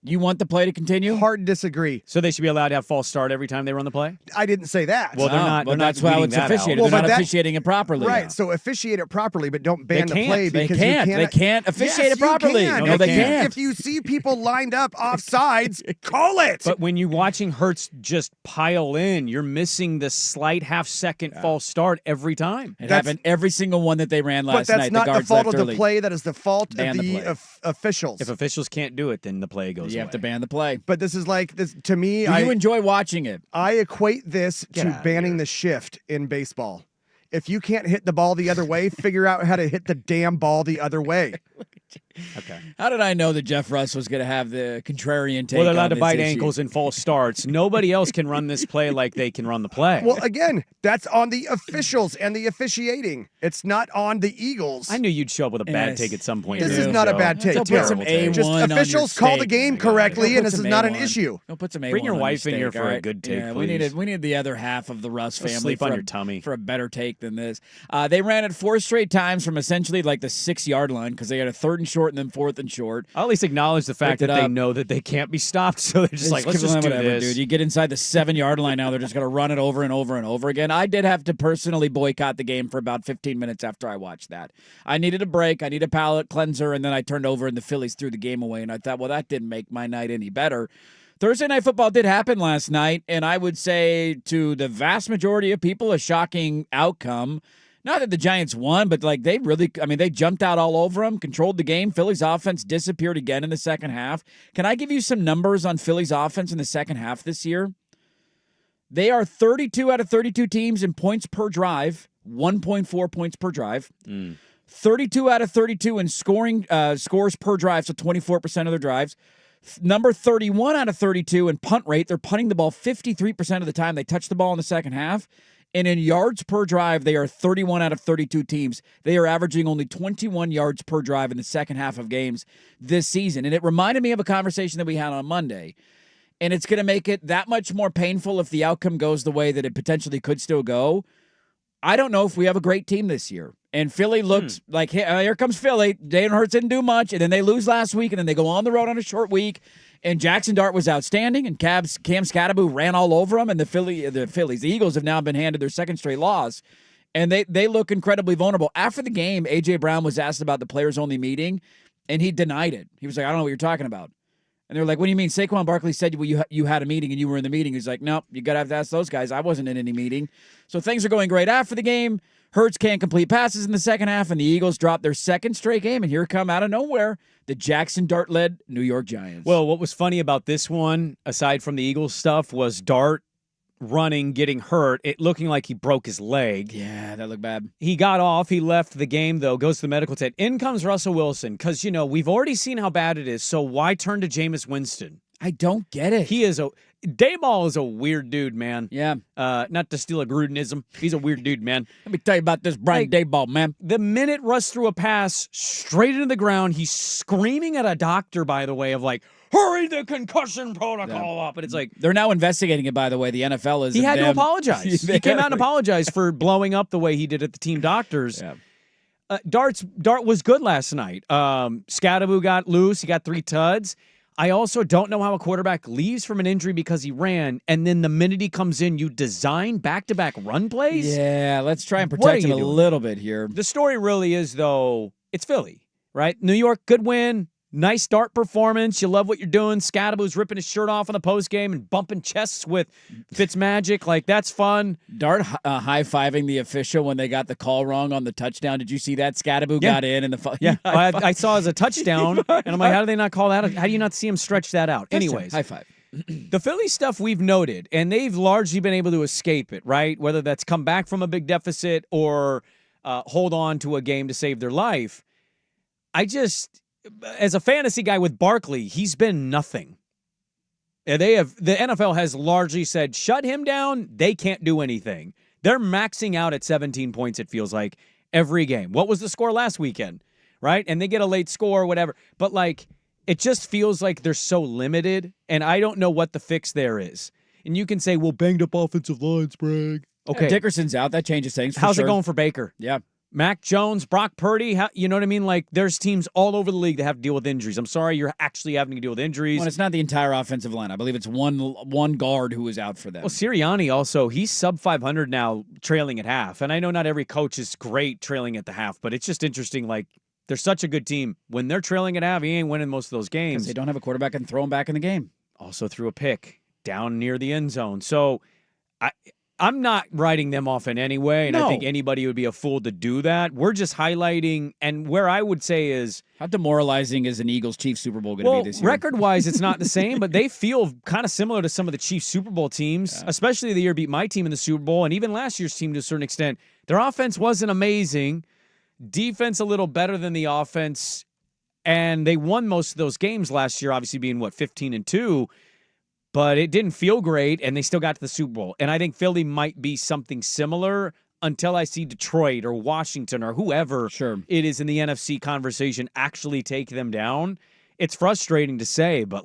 [SPEAKER 2] You want the play to continue?
[SPEAKER 3] Hard disagree.
[SPEAKER 1] So they should be allowed to have false start every time they run the play?
[SPEAKER 3] I didn't say that.
[SPEAKER 1] Well, they're not.
[SPEAKER 2] Well,
[SPEAKER 1] They're
[SPEAKER 2] that's
[SPEAKER 1] not
[SPEAKER 2] how it's officiated.
[SPEAKER 3] Well,
[SPEAKER 2] They're
[SPEAKER 3] but
[SPEAKER 2] not officiating it properly.
[SPEAKER 3] Right.
[SPEAKER 2] now.
[SPEAKER 3] So officiate it properly, but don't ban the play
[SPEAKER 2] They
[SPEAKER 3] because
[SPEAKER 2] can't.
[SPEAKER 3] you
[SPEAKER 2] They can't officiate it properly.
[SPEAKER 3] You can.
[SPEAKER 2] No, they can't.
[SPEAKER 3] If you see people lined up off sides, call it.
[SPEAKER 1] But when you're watching Hurts just pile in, you're missing the slight half-second false start every time.
[SPEAKER 2] It happened every single one that they ran last
[SPEAKER 3] but
[SPEAKER 2] night.
[SPEAKER 3] that's not
[SPEAKER 2] the
[SPEAKER 3] the
[SPEAKER 2] guards
[SPEAKER 3] fault
[SPEAKER 2] left
[SPEAKER 3] of the
[SPEAKER 2] early.
[SPEAKER 3] play. That is the fault
[SPEAKER 2] Ban
[SPEAKER 3] of
[SPEAKER 2] the
[SPEAKER 3] the
[SPEAKER 2] play.
[SPEAKER 3] officials.
[SPEAKER 1] If officials can't do it, then the play goes away.
[SPEAKER 2] You have to ban the play.
[SPEAKER 3] But this is like this to me.
[SPEAKER 2] Do you enjoy watching it?
[SPEAKER 3] I equate this
[SPEAKER 1] Get
[SPEAKER 3] to
[SPEAKER 1] outta
[SPEAKER 3] banning the shift in baseball. If you can't hit the ball the other way, figure out how to hit the damn ball the other way.
[SPEAKER 1] Okay.
[SPEAKER 2] How did I know that Jeff Russ was going to have the contrarian take?
[SPEAKER 1] Well, they're allowed
[SPEAKER 2] on
[SPEAKER 1] to
[SPEAKER 2] this
[SPEAKER 1] bite
[SPEAKER 2] issue?
[SPEAKER 1] ankles and false starts. Nobody else can run this play like they can run the play.
[SPEAKER 3] Well, again, that's on the officials and the officiating. It's not on the Eagles.
[SPEAKER 1] I knew you'd show up with a bad
[SPEAKER 2] Yes.
[SPEAKER 1] take at some point.
[SPEAKER 3] This
[SPEAKER 1] during
[SPEAKER 3] is
[SPEAKER 1] the
[SPEAKER 3] not a
[SPEAKER 1] show.
[SPEAKER 3] bad take.
[SPEAKER 2] Don't put some
[SPEAKER 3] Terrible take.
[SPEAKER 2] A1
[SPEAKER 3] Just
[SPEAKER 2] on your
[SPEAKER 3] officials call the
[SPEAKER 2] steak.
[SPEAKER 3] game
[SPEAKER 2] Don't
[SPEAKER 3] correctly,
[SPEAKER 2] put
[SPEAKER 3] and this
[SPEAKER 2] some
[SPEAKER 3] is not an
[SPEAKER 2] A1.
[SPEAKER 3] issue.
[SPEAKER 2] Don't put some A1
[SPEAKER 1] Bring your
[SPEAKER 2] on
[SPEAKER 1] wife in here
[SPEAKER 2] steak,
[SPEAKER 1] for
[SPEAKER 2] all
[SPEAKER 1] a
[SPEAKER 2] right?
[SPEAKER 1] good take,
[SPEAKER 2] Yeah,
[SPEAKER 1] please.
[SPEAKER 2] we need the other half of the Russ
[SPEAKER 1] Go
[SPEAKER 2] family
[SPEAKER 1] sleep
[SPEAKER 2] for
[SPEAKER 1] on
[SPEAKER 2] a-
[SPEAKER 1] your tummy.
[SPEAKER 2] for a better take than this. They ran it 4 straight times from essentially like the 6-yard line because they had a 3rd and short and then 4th and short.
[SPEAKER 1] I'll at least acknowledge the fact
[SPEAKER 2] Picked
[SPEAKER 1] that
[SPEAKER 2] it
[SPEAKER 1] they
[SPEAKER 2] up.
[SPEAKER 1] know that they can't be stopped, so they're just like, let's just do
[SPEAKER 2] whatever,
[SPEAKER 1] this.
[SPEAKER 2] dude. You get inside the 7-yard line now, they're just going to run it over and over and over again. I did have to personally boycott the game for about 15 minutes after I watched that. I needed a break. I needed a palate cleanser, and then I turned over and the Phillies threw the game away, and I thought, well, that didn't make my night any better. Thursday Night Football did happen last night, and I would say to the vast majority of people, a shocking outcome. Not that the Giants won, but like they jumped out all over them, controlled the game. Philly's offense disappeared again in the second half. Can I give you some numbers on Philly's offense in the second half this year? They are 32 out of 32 teams in points per drive, 1.4 points per drive. 32 out of 32 in scoring scores per drive, so 24% of their drives. Number 31 out of 32 in punt rate. They're punting the ball 53% of the time. They touch the ball in the second half. And in yards per drive, they are 31 out of 32 teams. They are averaging only 21 yards per drive in the second half of games this season. And it reminded me of a conversation that we had on Monday. And it's going to make it that much more painful if the outcome goes the way that it potentially could still go. I don't know if we have a great team this year. And Philly looks like, here comes Philly. Jalen Hurts didn't do much, and then they lose last week, and then they go on the road on a short week. And Jackson Dart was outstanding, and Cam Scatterbo ran all over them. And the Eagles have now been handed their second straight loss, and they look incredibly vulnerable. After the game, A.J. Brown was asked about the players-only meeting, and he denied it. He was like, I don't know what you're talking about. And they're like, what do you mean? Saquon Barkley said you had a meeting and you were in the meeting. He's like, nope, you got to have to ask those guys. I wasn't in any meeting. So things are going great after the game. Hurts can't complete passes in the second half, and the Eagles drop their second straight game. And here come out of nowhere the Jackson Dart-led New York Giants.
[SPEAKER 1] Well, what was funny about this one, aside from the Eagles stuff, was Dart running, getting hurt, it looking like he broke his leg.
[SPEAKER 2] Yeah, that looked bad.
[SPEAKER 1] He got off. He left the game, though, goes to the medical tent. In comes Russell Wilson because, we've already seen how bad it is, so why turn to Jameis Winston?
[SPEAKER 2] I don't get it.
[SPEAKER 1] Dayball is a weird dude, man.
[SPEAKER 2] Yeah.
[SPEAKER 1] Not to steal a Grudenism. He's a weird dude, man.
[SPEAKER 2] Let me tell you about this Brian Dayball, man.
[SPEAKER 1] The minute Russ threw a pass straight into the ground, he's screaming at a doctor, by the way, of like, hurry the concussion protocol up. And it's like...
[SPEAKER 2] They're now investigating it, by the way. The NFL is...
[SPEAKER 1] He had to apologize. He came out and apologized for blowing up the way he did at the team doctors.
[SPEAKER 2] Yeah.
[SPEAKER 1] Dart was good last night. Scatterbo got loose. He got 3 tuds. I also don't know how a quarterback leaves from an injury because he ran, and then the minute he comes in, you design back-to-back run plays?
[SPEAKER 2] Yeah, let's try and protect him a little bit here.
[SPEAKER 1] The story really is, though, it's Philly, right? New York, good win. Nice Dart performance. You love what you're doing. Scatterbo's ripping his shirt off in the postgame and bumping chests with Fitzmagic. Like, that's fun.
[SPEAKER 2] Dart high-fiving the official when they got the call wrong on the touchdown. Did you see that? Scatterbo got in.
[SPEAKER 1] Yeah, I saw it as a touchdown, and I'm like, how do they not call that? How do you not see him stretch that out? Anyways.
[SPEAKER 2] High five.
[SPEAKER 1] The Philly stuff we've noted, and they've largely been able to escape it, right? Whether that's come back from a big deficit or hold on to a game to save their life. As a fantasy guy with Barkley, he's been nothing. The NFL has largely said, shut him down. They can't do anything. They're maxing out at 17 points, it feels like, every game. What was the score last weekend, right? And they get a late score or whatever. But, it just feels like they're so limited, and I don't know what the fix there is. And you can say, well, banged up offensive line, Sprague. Okay.
[SPEAKER 2] Dickerson's out. That changes things.
[SPEAKER 1] How's it going for Baker?
[SPEAKER 2] Yeah.
[SPEAKER 1] Mac Jones, Brock Purdy, you know what I mean? There's teams all over the league that have to deal with injuries. I'm sorry you're actually having to deal with injuries.
[SPEAKER 2] Well, it's not the entire offensive line. I believe it's one guard who is out for them.
[SPEAKER 1] Well, Sirianni also, he's sub 500 now, trailing at half. And I know not every coach is great trailing at the half, but it's just interesting, they're such a good team. When they're trailing at half, he ain't winning most of those games.
[SPEAKER 2] They don't have a quarterback and throw him back in the game.
[SPEAKER 1] Also threw a pick down near the end zone. So I'm not writing them off in any way, and I think anybody would be a fool to do that. We're just highlighting, and where I would say is...
[SPEAKER 2] How demoralizing is an Eagles-Chiefs Super Bowl going to be this year?
[SPEAKER 1] Record-wise, it's not the same, but they feel kind of similar to some of the Chiefs Super Bowl teams, especially the year beat my team in the Super Bowl, and even last year's team to a certain extent. Their offense wasn't amazing. Defense a little better than the offense, and they won most of those games last year, obviously being, 15-2, but it didn't feel great, and they still got to the Super Bowl. And I think Philly might be something similar until I see Detroit or Washington or whoever it is in the NFC conversation actually take them down. It's frustrating to say, but,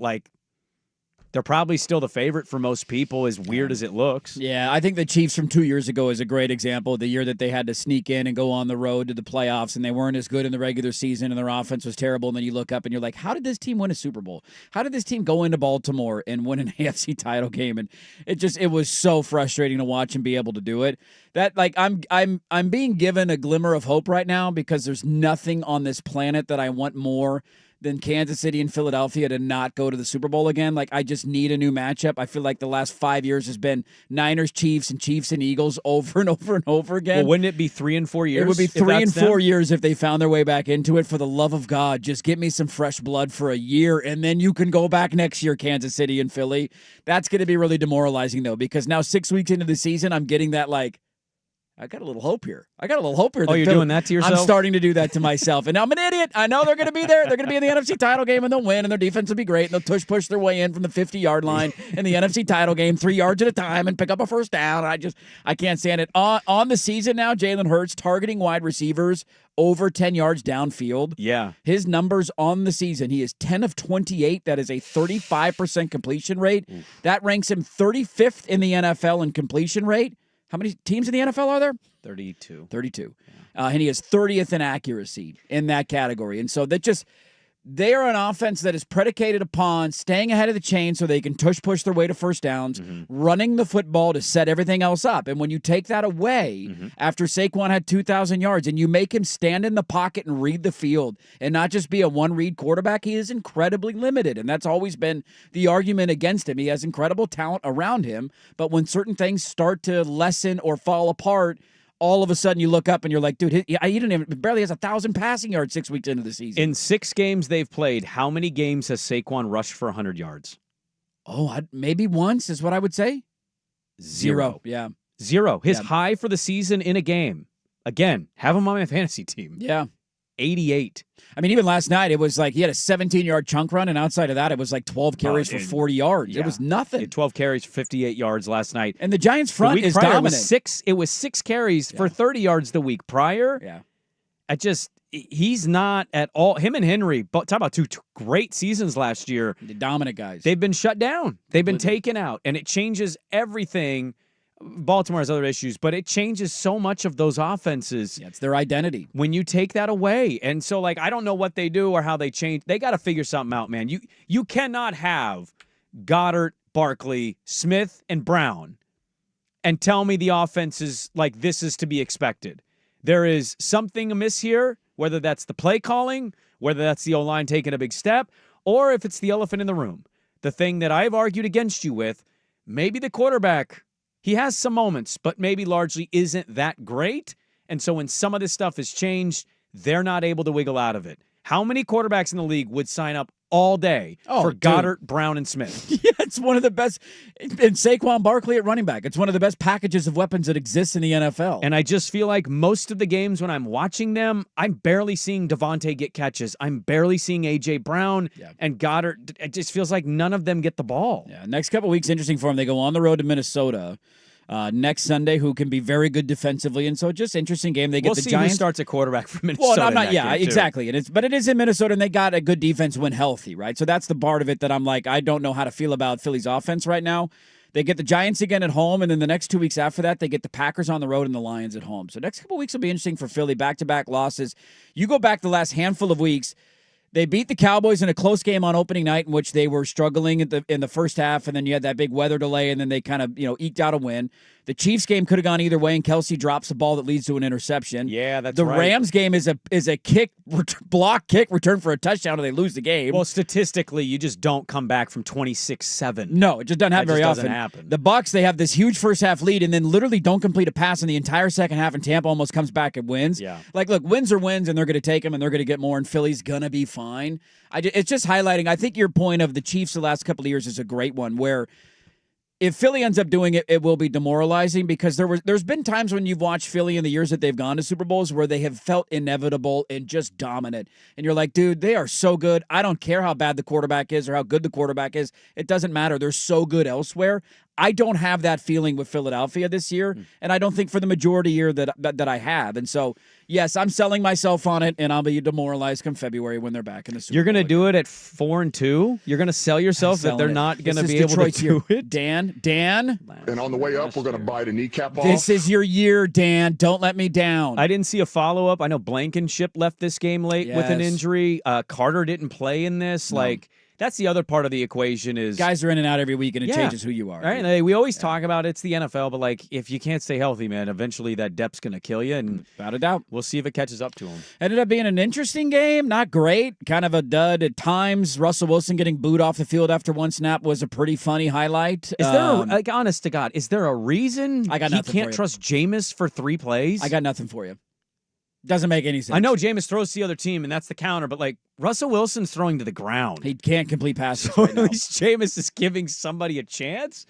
[SPEAKER 1] they're probably still the favorite for most people, as weird as it looks.
[SPEAKER 2] Yeah, I think the Chiefs from 2 years ago is a great example. The year that they had to sneak in and go on the road to the playoffs, and they weren't as good in the regular season, and their offense was terrible. And then you look up and you're like, how did this team win a Super Bowl? How did this team go into Baltimore and win an AFC title game? And it was so frustrating to watch and be able to do it. That I'm being given a glimmer of hope right now because there's nothing on this planet that I want more than Kansas City and Philadelphia to not go to the Super Bowl again. I just need a new matchup. I feel like the last 5 years has been Niners, Chiefs, and Chiefs and Eagles over and over and over again.
[SPEAKER 1] Well, wouldn't it be 3 and 4 years?
[SPEAKER 2] It would be 3 and 4 years if they found their way back into it. For the love of God, just get me some fresh blood for a year, and then you can go back next year, Kansas City and Philly. That's going to be really demoralizing, though, because now 6 weeks into the season, I'm getting that, I got a little hope here.
[SPEAKER 1] Oh, you're doing that to yourself?
[SPEAKER 2] I'm starting to do that to myself. And I'm an idiot. I know they're going to be there. They're going to be in the NFC title game, and they'll win, and their defense will be great, and they'll push their way in from the 50-yard line in the NFC title game 3 yards at a time and pick up a first down. I can't stand it. On the season now, Jalen Hurts targeting wide receivers over 10 yards downfield.
[SPEAKER 1] Yeah.
[SPEAKER 2] His numbers on the season, he is 10 of 28. That is a 35% completion rate.
[SPEAKER 1] Oof.
[SPEAKER 2] That ranks him 35th in the NFL in completion rate. How many teams in the NFL are there?
[SPEAKER 1] 32.
[SPEAKER 2] 32. Yeah. And he is 30th in accuracy in that category. And so they are an offense that is predicated upon staying ahead of the chain so they can push their way to first downs, running the football to set everything else up. And when you take that away after Saquon had 2,000 yards and you make him stand in the pocket and read the field and not just be a one-read quarterback, he is incredibly limited. And that's always been the argument against him. He has incredible talent around him, but when certain things start to lessen or fall apart, all of a sudden you look up and you're like, dude, he barely has 1,000 passing yards 6 weeks into the season.
[SPEAKER 1] In 6 games they've played, how many games has Saquon rushed for 100 yards?
[SPEAKER 2] Oh, maybe once is what I would say. 0. Yeah.
[SPEAKER 1] 0. His high for the season in a game. Again, have him on my fantasy team.
[SPEAKER 2] Yeah.
[SPEAKER 1] 88.
[SPEAKER 2] I mean, even last night, it was like he had a 17-yard chunk run, and outside of that, it was like 12 carries for 40 yards.
[SPEAKER 1] Yeah.
[SPEAKER 2] It was nothing.
[SPEAKER 1] 12 carries for 58 yards last night.
[SPEAKER 2] And the Giants' front is
[SPEAKER 1] prior,
[SPEAKER 2] dominant.
[SPEAKER 1] It was 6 carries for 30 yards the week prior.
[SPEAKER 2] Yeah.
[SPEAKER 1] He's not at all. Him and Henry, talk about two great seasons last year.
[SPEAKER 2] The dominant guys.
[SPEAKER 1] They've been shut down. They've been taken out, and it changes everything. Baltimore has other issues, but it changes so much of those offenses.
[SPEAKER 2] Yeah, it's their identity.
[SPEAKER 1] When you take that away. And so, I don't know what they do or how they change. They got to figure something out, man. You cannot have Goddard, Barkley, Smith, and Brown and tell me the offense is like this is to be expected. There is something amiss here, whether that's the play calling, whether that's the O-line taking a big step, or if it's the elephant in the room. The thing that I've argued against you with, maybe the quarterback, he has some moments, but maybe largely isn't that great. And so when some of this stuff has changed, they're not able to wiggle out of it. How many quarterbacks in the league would sign up all day for Goddard, Brown, and Smith?
[SPEAKER 2] Yeah, it's one of the best. And Saquon Barkley at running back. It's one of the best packages of weapons that exists in the NFL.
[SPEAKER 1] And I just feel like most of the games when I'm watching them, I'm barely seeing Devontae get catches. I'm barely seeing A.J. Brown and Goddard. It just feels like none of them get the ball.
[SPEAKER 2] Yeah, next couple weeks, interesting for them. They go on the road to Minnesota next Sunday, who can be very good defensively, and so just interesting game. They get the Giants.
[SPEAKER 1] Who starts at quarterback for Minnesota.
[SPEAKER 2] Well, I'm not.
[SPEAKER 1] Yeah,
[SPEAKER 2] exactly. But it is in Minnesota, and they got a good defense when healthy, right? So that's the part of it that I'm like, I don't know how to feel about Philly's offense right now. They get the Giants again at home, and then the next 2 weeks after that, they get the Packers on the road and the Lions at home. So next couple weeks will be interesting for Philly. Back-to-back losses. You go back the last handful of weeks. They beat the Cowboys in a close game on opening night in which they were struggling in the first half, and then you had that big weather delay, and then they kind of eked out a win. The Chiefs game could have gone either way, and Kelsey drops a ball that leads to an interception.
[SPEAKER 1] Yeah, that's
[SPEAKER 2] right.
[SPEAKER 1] The
[SPEAKER 2] Rams game is a kick, block kick, return for a touchdown, and they lose the game.
[SPEAKER 1] Well, statistically, you just don't come back from 26-7.
[SPEAKER 2] No, it just doesn't happen very often.
[SPEAKER 1] Doesn't happen.
[SPEAKER 2] The Bucs, they have this huge first half lead, and then literally don't complete a pass in the entire second half, and Tampa almost comes back and wins.
[SPEAKER 1] Yeah.
[SPEAKER 2] Look, wins are wins, and they're going to take them, and they're going to get more, and Philly's going to be fine. It's just highlighting. I think your point of the Chiefs the last couple of years is a great one, where if Philly ends up doing it, it will be demoralizing because there's been times when you've watched Philly in the years that they've gone to Super Bowls where they have felt inevitable and just dominant. And you're like, dude, they are so good. I don't care how bad the quarterback is or how good the quarterback is. It doesn't matter. They're so good elsewhere. I don't have that feeling with Philadelphia this year, and I don't think for the majority year that I have. And so, yes, I'm selling myself on it, and I'll be demoralized come February when they're back in the Super Bowl.
[SPEAKER 1] You're going to do it at 4-2? You're going to sell yourself that they're not going to be able to do it?
[SPEAKER 2] Dan?
[SPEAKER 15] And on the way up, we're going to bite a kneecap off.
[SPEAKER 2] This is your year, Dan. Don't let me down.
[SPEAKER 1] I didn't see a follow-up. I know Blankenship left this game late with an injury. Carter didn't play in this. No. That's the other part of the equation is...
[SPEAKER 2] Guys are in and out every week, and it changes who you are.
[SPEAKER 1] Right? And we always talk about it's the NFL, but, if you can't stay healthy, man, eventually that depth's going to kill you, and
[SPEAKER 2] without a doubt.
[SPEAKER 1] We'll see if it catches up to him.
[SPEAKER 2] Ended up being an interesting game. Not great. Kind of a dud at times. Russell Wilson getting booed off the field after one snap was a pretty funny highlight.
[SPEAKER 1] Is there, honest to God, is there a reason
[SPEAKER 2] he
[SPEAKER 1] can't trust Jameis for 3 plays?
[SPEAKER 2] I got nothing for you. Doesn't make any sense.
[SPEAKER 1] I know Jameis throws to the other team, and that's the counter, but, Russell Wilson's throwing to the ground.
[SPEAKER 2] He can't complete passes
[SPEAKER 1] so
[SPEAKER 2] right now.
[SPEAKER 1] At least Jameis is giving somebody a chance?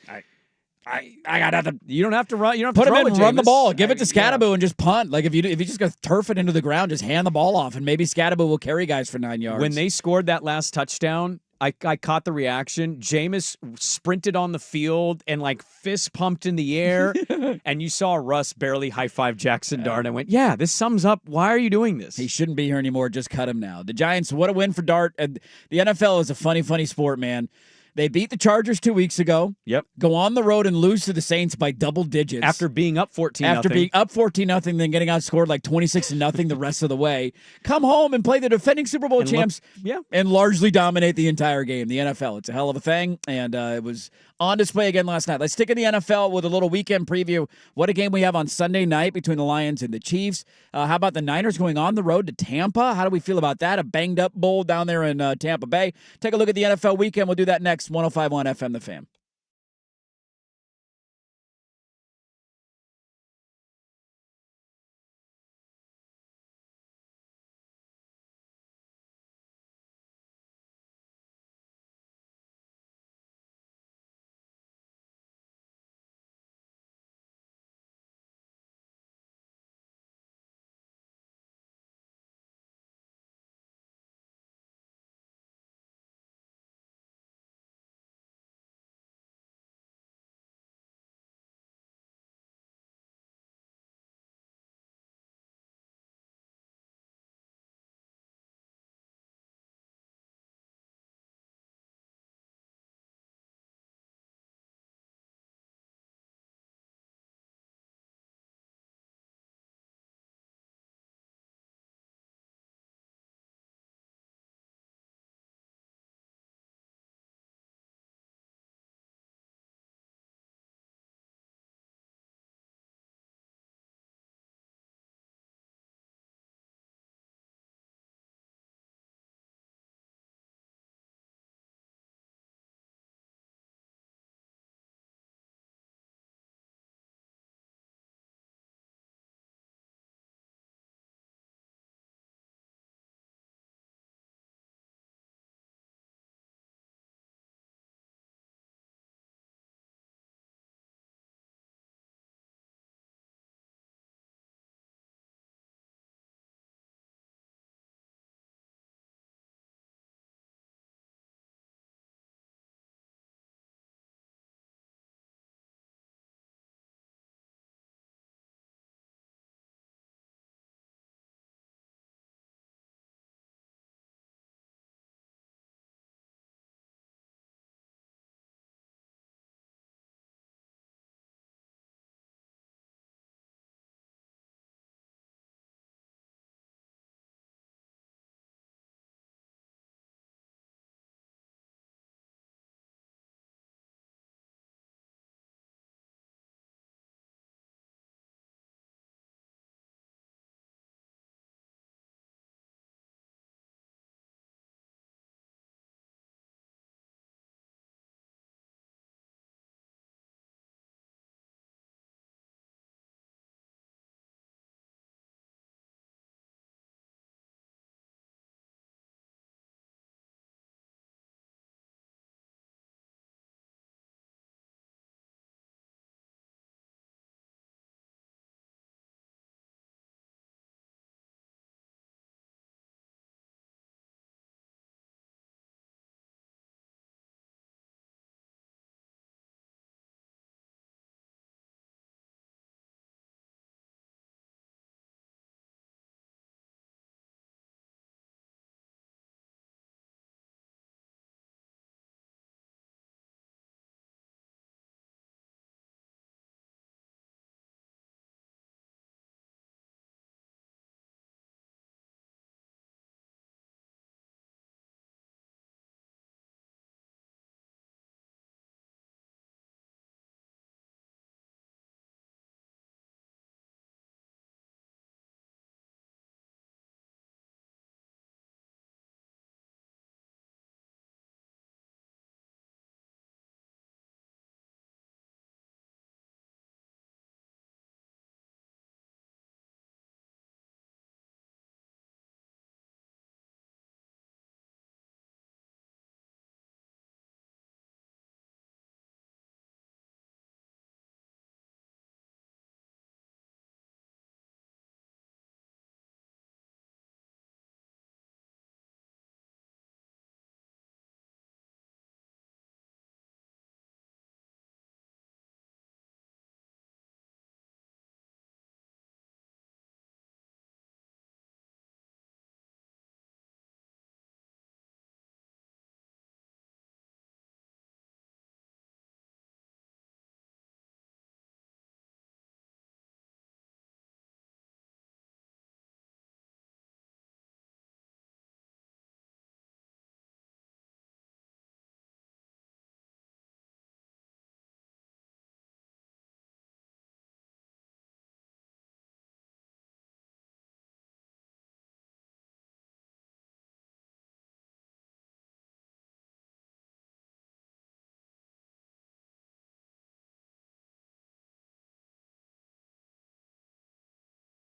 [SPEAKER 2] I got nothing.
[SPEAKER 1] You don't have to run. You don't have
[SPEAKER 2] Put
[SPEAKER 1] to
[SPEAKER 2] him
[SPEAKER 1] throw
[SPEAKER 2] in,
[SPEAKER 1] it,
[SPEAKER 2] run the
[SPEAKER 1] Jameis.
[SPEAKER 2] ball. Give it to
[SPEAKER 1] Yeah.
[SPEAKER 2] Scadaboo and just punt. Like if you just go turf it into the ground, just hand the ball off, and maybe Scadaboo will carry guys for 9 yards.
[SPEAKER 1] When they scored that last touchdown, I caught the reaction. Jameis sprinted on the field and like fist pumped in the air, and you saw Russ barely high five Jackson Dart and went, "Yeah, this sums up. Why are you doing this?"
[SPEAKER 2] He shouldn't be here anymore. Just cut him now. The Giants, what a win for Dart. The NFL is a funny sport, man. They beat the Chargers 2 weeks ago.
[SPEAKER 1] Yep.
[SPEAKER 2] Go on the road and lose to the Saints by double digits.
[SPEAKER 1] After being up 14-0.
[SPEAKER 2] After being up 14-0, then getting outscored like 26-0 the rest of the way. Come home and play the defending Super Bowl champs and largely dominate the entire game. The NFL, it's a hell of a thing, and it was on display again last night. Let's stick in the NFL with a little weekend preview. What a game we have on Sunday night between the Lions and the Chiefs. How about the Niners going on the road to Tampa? How do we feel about that? A banged-up Bull down there in Tampa Bay. Take a look at the NFL weekend. We'll do that next. 105.1 FM The Fan.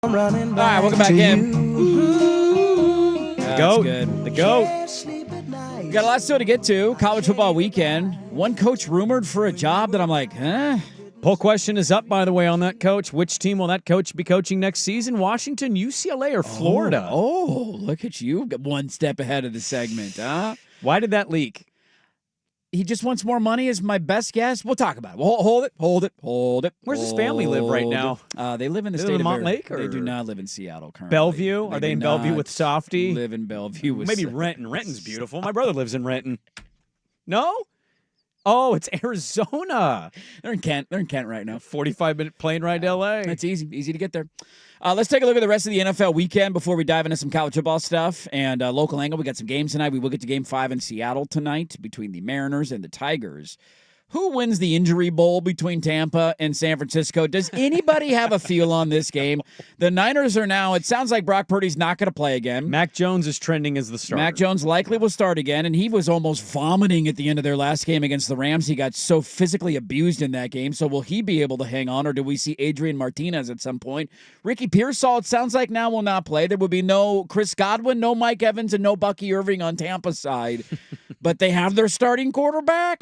[SPEAKER 2] All right, welcome back in. That's
[SPEAKER 1] goat.
[SPEAKER 2] good.
[SPEAKER 1] The GOAT.
[SPEAKER 2] We got a lot still to get to. College football weekend. One coach rumored for a job that I'm like, huh?
[SPEAKER 1] Poll question is up, by the way, on that coach. Which team will that coach be coaching next season? Washington, UCLA, or Florida?
[SPEAKER 2] Oh, look at you. One step ahead of the segment, huh?
[SPEAKER 1] Why did that leak?
[SPEAKER 2] He just wants more money is my best guess. We'll talk about it. Hold it.
[SPEAKER 1] Where's his family live right now?
[SPEAKER 2] They live in the
[SPEAKER 1] They
[SPEAKER 2] state
[SPEAKER 1] live in
[SPEAKER 2] of
[SPEAKER 1] Montlake,
[SPEAKER 2] They
[SPEAKER 1] or
[SPEAKER 2] do not live in Seattle currently.
[SPEAKER 1] Bellevue? Are they in Bellevue with Softy?
[SPEAKER 2] Live in Bellevue with
[SPEAKER 1] Maybe Renton. Renton's beautiful. My brother lives in Renton. No? Oh, it's Arizona.
[SPEAKER 2] They're in Kent. They're in Kent right now.
[SPEAKER 1] 45-minute plane ride to L.A.
[SPEAKER 2] It's easy to get there. Let's take a look at the rest of the NFL weekend before we dive into some college football stuff. And local angle, we got some games tonight. We will get to Game 5 in Seattle tonight between the Mariners and the Tigers. Who wins the Injury Bowl between Tampa and San Francisco? Does anybody have a feel on this game? The Niners are now, it sounds like Brock Purdy's not going to play again.
[SPEAKER 1] Mac Jones is trending as the starter.
[SPEAKER 2] Mac Jones likely will start again, and he was almost vomiting at the end of their last game against the Rams. He got so physically abused in that game. So will he be able to hang on, or do we see Adrian Martinez at some point? Ricky Pearsall, it sounds like now will not play. There will be no Chris Godwin, no Mike Evans, and no Bucky Irving on Tampa's side. But they have their starting quarterback.